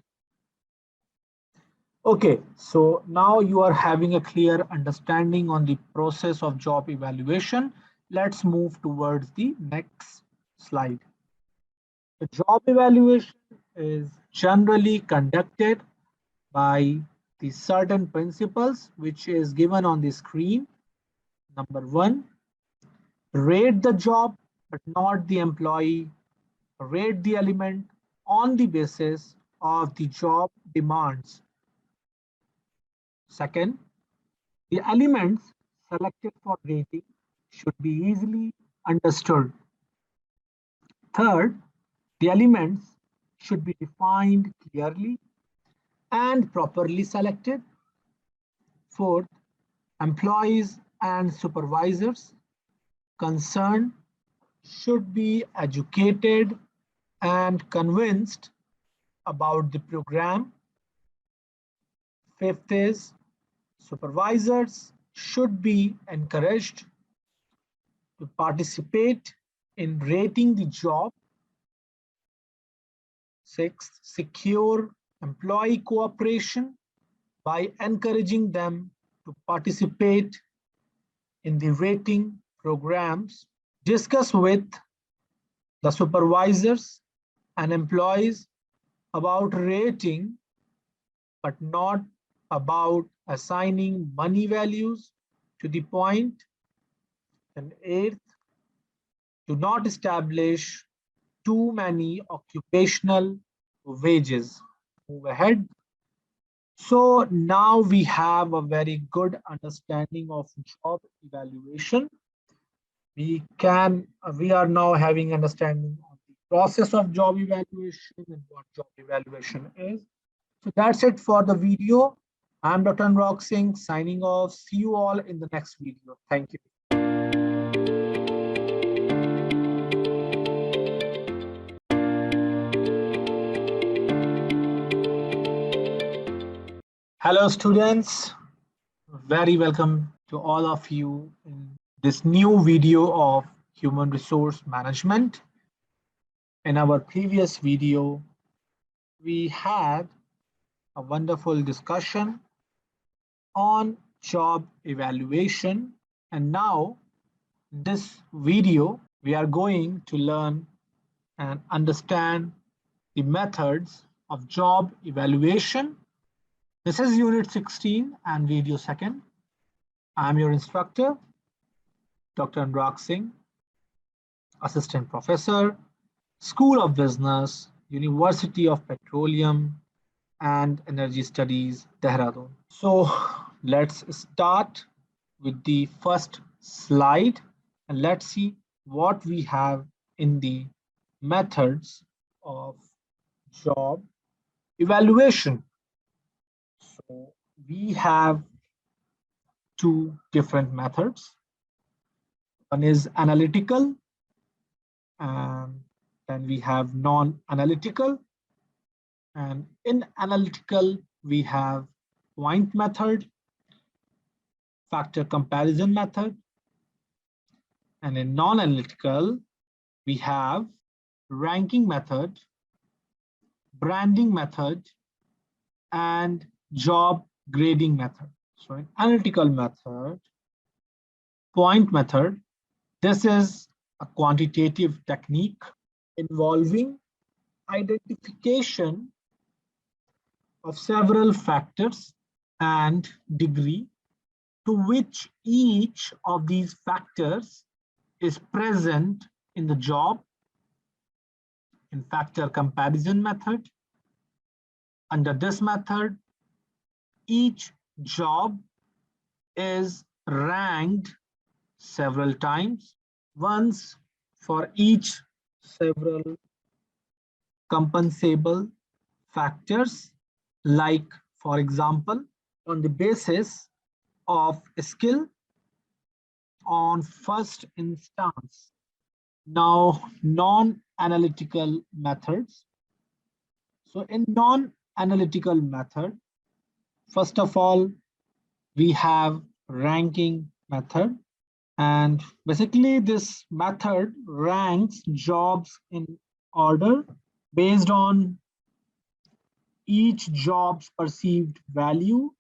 Okay, so now you are having a clear understanding on the process of job evaluation. Let's move towards the next slide. The job evaluation is generally conducted by the certain principles, which is given on the screen. Number one, rate the job, but not the employee. Rate the element on the basis of the job demands. Second, the elements selected for rating should be easily understood. Third, the elements should be defined clearly and properly selected. Fourth, employees and supervisors concerned should be educated and convinced about the program. Fifth is supervisors should be encouraged to participate in rating the job. Sixth, secure employee cooperation by encouraging them to participate in the rating programs. Discuss with the supervisors and employees about rating, but not about assigning money values to the point. And eighth, do not establish too many occupational wages. Move ahead. So now we have a very good understanding of job evaluation. We are now having understanding of the process of job evaluation and what job evaluation is. So that's it for the video. I'm Dr. Anurag Singh signing off. See you all in the next video. Thank you. Hello students, very welcome to all of you in this new video of human resource management. In our previous video, we had a wonderful discussion on job evaluation, and now in this video we are going to learn and understand the methods of job evaluation. This is Unit 16 and video 2nd. I'm your instructor, Dr. Anurag Singh, Assistant Professor, School of Business, University of Petroleum and Energy Studies, Dehradun. So let's start with the first slide and let's see what we have in the methods of job evaluation. So we have two different methods. One is analytical, and then we have non-analytical. And in analytical, we have point method, factor comparison method. And in non-analytical, we have ranking method, branding method, and job grading method. So in analytical method, point method, this is a quantitative technique involving identification of several factors and degree to which each of these factors is present in the job. In factor comparison method, under this method, each job is ranked several times, once for each several compensable factors, like, for example, on the basis of skill on first instance. Now, non-analytical methods. So in non-analytical method, first of all, we have ranking method, and basically this method ranks jobs in order based on each job's perceived value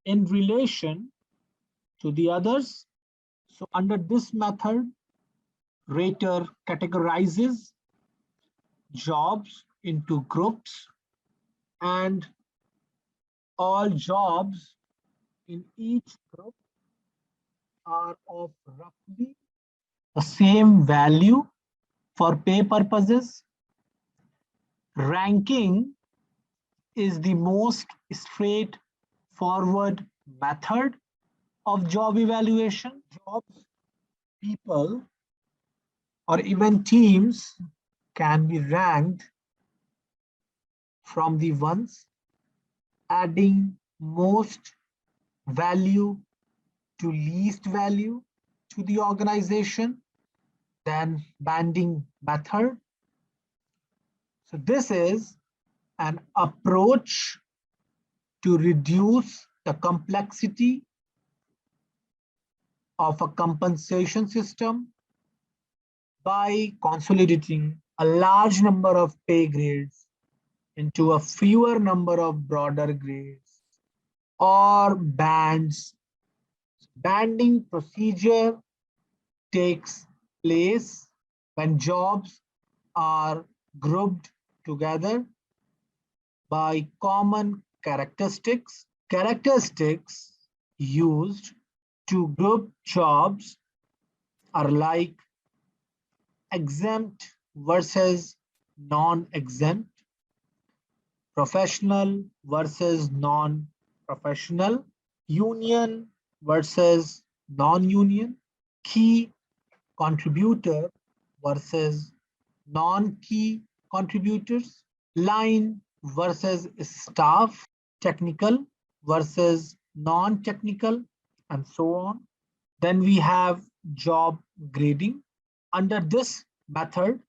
in relation to the others. So under this method, rater categorizes jobs into groups, and all jobs in each group are of roughly the same value for pay purposes. Ranking is the most straightforward method of job evaluation. Jobs, people, or even teams can be ranked from the ones adding most value to least value to the organization, then banding method. So this is an approach to reduce the complexity of a compensation system by consolidating a large number of pay grades into a fewer number of broader grades or bands. Banding procedure takes place when jobs are grouped together by common characteristics. Characteristics used to group jobs are like exempt versus non-exempt, professional versus non-professional, union versus non-union, key contributor versus non-key contributors, line versus staff, technical versus non-technical, and so on. Then we have job grading. Under this method,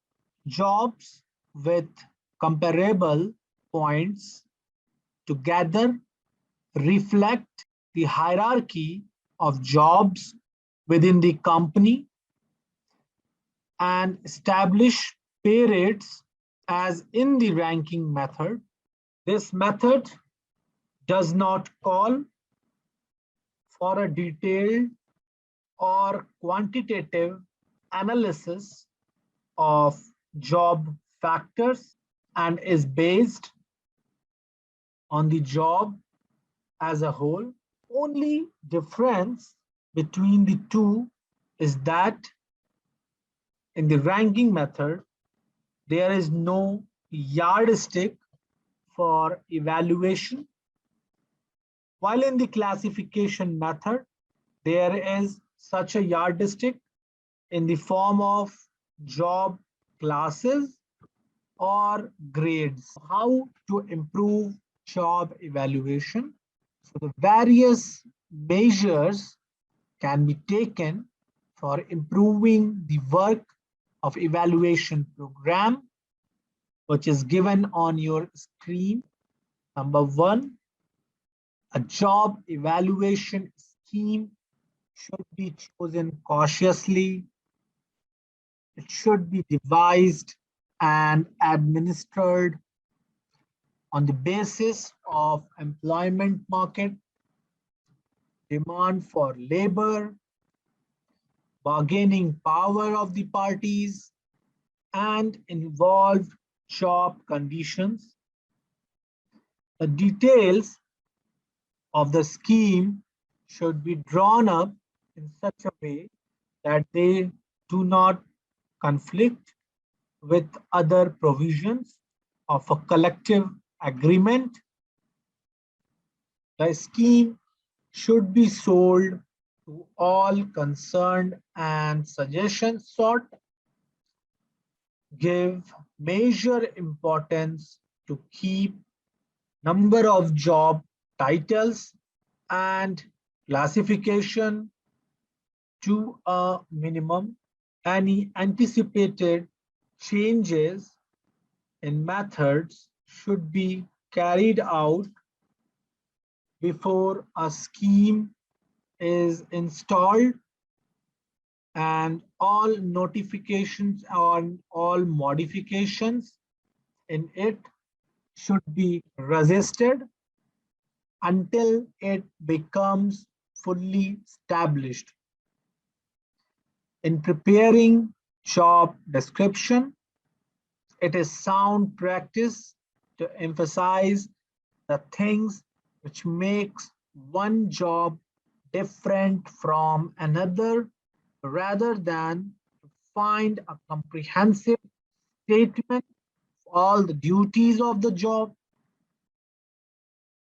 jobs with comparable points together reflect the hierarchy of jobs within the company and establish pay rates as in the ranking method. This method does not call for a detailed or quantitative analysis of job factors and is based on the job as a whole. Only difference between the two is that in the ranking method, there is no yardstick for evaluation, while in the classification method, there is such a yardstick in the form of job classes or grades. How to improve job evaluation? So the various measures can be taken for improving the work of evaluation program, which is given on your screen. Number one, a job evaluation scheme should be chosen cautiously. It should be devised and administered on the basis of employment market, demand for labor, bargaining power of the parties, and involved job conditions. The details of the scheme should be drawn up in such a way that they do not conflict with other provisions of a collective agreement. The scheme should be sold to all concerned and suggestions sought give major importance to keep number of job titles and classification to a minimum. Any anticipated changes in methods should be carried out before a scheme is installed, and all notifications on all modifications in it should be resisted until it becomes fully established. In preparing job description, it is sound practice to emphasize the things which makes one job different from another, rather than to find a comprehensive statement of all the duties of the job.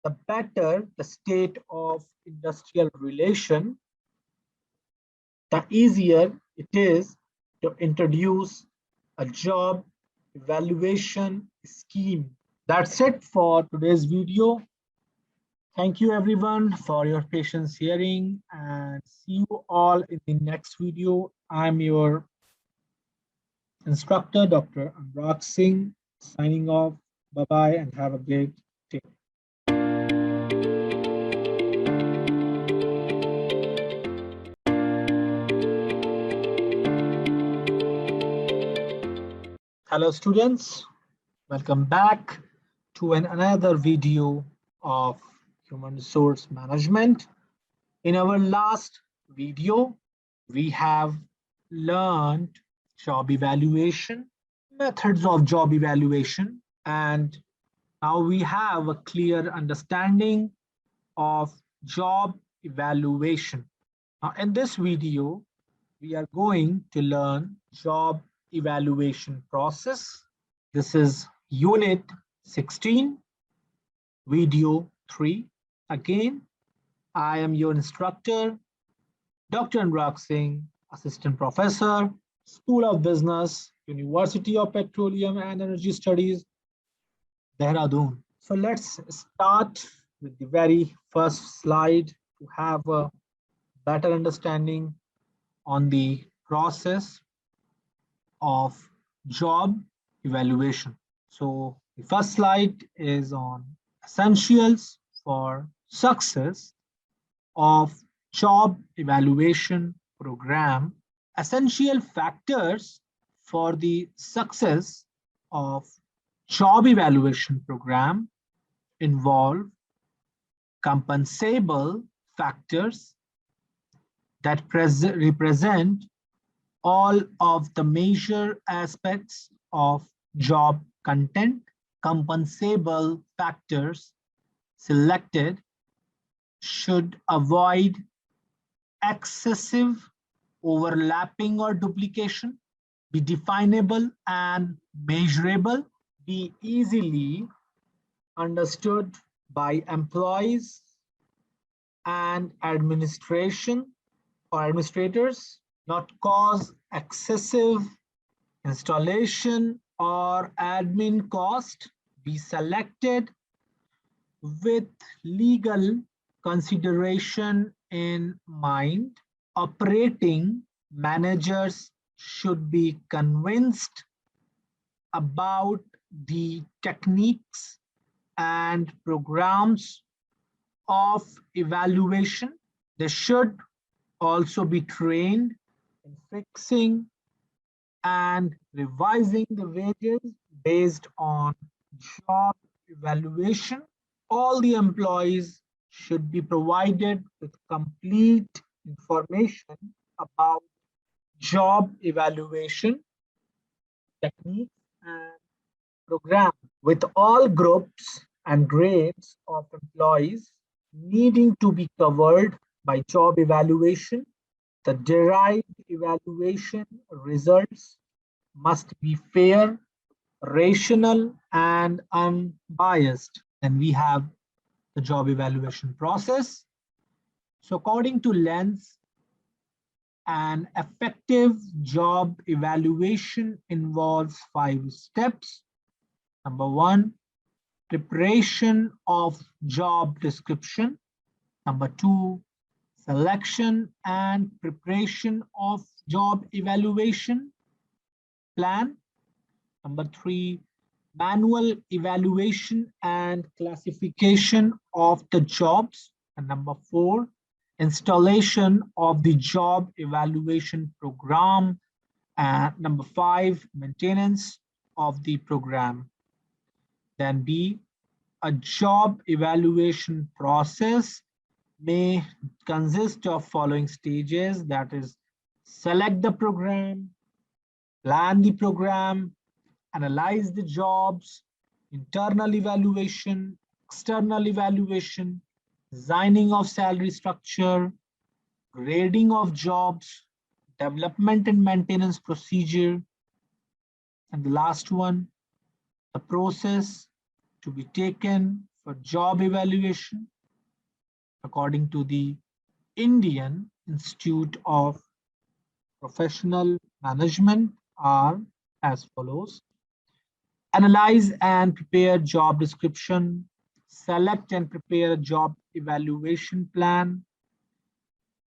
The better the state of industrial relation, the easier it is to introduce a job evaluation scheme. That's it for today's video. Thank you everyone for your patience hearing, and see you all in the next video. I'm your instructor, Dr. Anurag Singh, signing off. Bye-bye and have a great day. Hello students, welcome back to another video of human resource management. In our last video, we have learned job evaluation, methods of job evaluation, and now we have a clear understanding of job evaluation. Now, in this video, we are going to learn job evaluation process. This is unit 16, video 3. Again, I am your instructor, Dr. Anurag Singh, Assistant Professor, School of Business, University of Petroleum and Energy Studies, Dehradun. So let's start with the very first slide to have a better understanding on the process of job evaluation. So the first slide is on essentials for success of job evaluation program. Essential factors for the success of job evaluation program involve compensable factors that represent all of the major aspects of job content. Compensable factors selected should avoid excessive overlapping or duplication, be definable and measurable, be easily understood by employees and administration or administrators, not cause excessive installation or admin cost, be selected with legal consideration in mind. Operating managers should be convinced about the techniques and programs of evaluation. They should also be trained in fixing and revising the wages based on job evaluation. All the employees should be provided with complete information about job evaluation techniques and program, with all groups and grades of employees needing to be covered by job evaluation. The derived evaluation results must be fair, rational, and unbiased. And we have the job evaluation process. So according to Lens, an effective job evaluation involves 5 steps. Number 1, preparation of job description. Number 2, selection and preparation of job evaluation plan. Number 3, manual evaluation and classification of the jobs. And number 4, installation of the job evaluation program. And number 5, maintenance of the program. Then B, a job evaluation process may consist of following stages, that is, select the program, plan the program, analyze the jobs, internal evaluation, external evaluation, designing of salary structure, grading of jobs, development and maintenance procedure, and the last one, the process to be taken for job evaluation according to the Indian Institute of Professional Management are as follows. Analyze and prepare job description, select and prepare a job evaluation plan,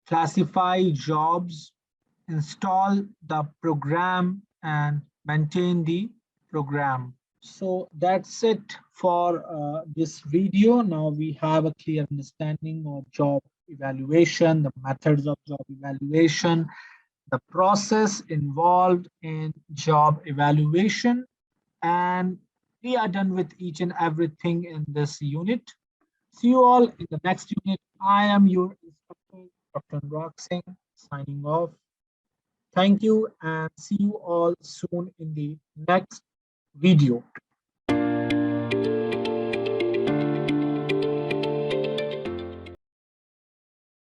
classify jobs, install the program, and maintain the program. So that's it for this video. Now we have a clear understanding of job evaluation, the methods of job evaluation, the process involved in job evaluation, and we are done with each and everything in this unit. See you all in the next unit. I am your instructor, Dr. Anurag Singh, signing off. Thank you and see you all soon in the next video.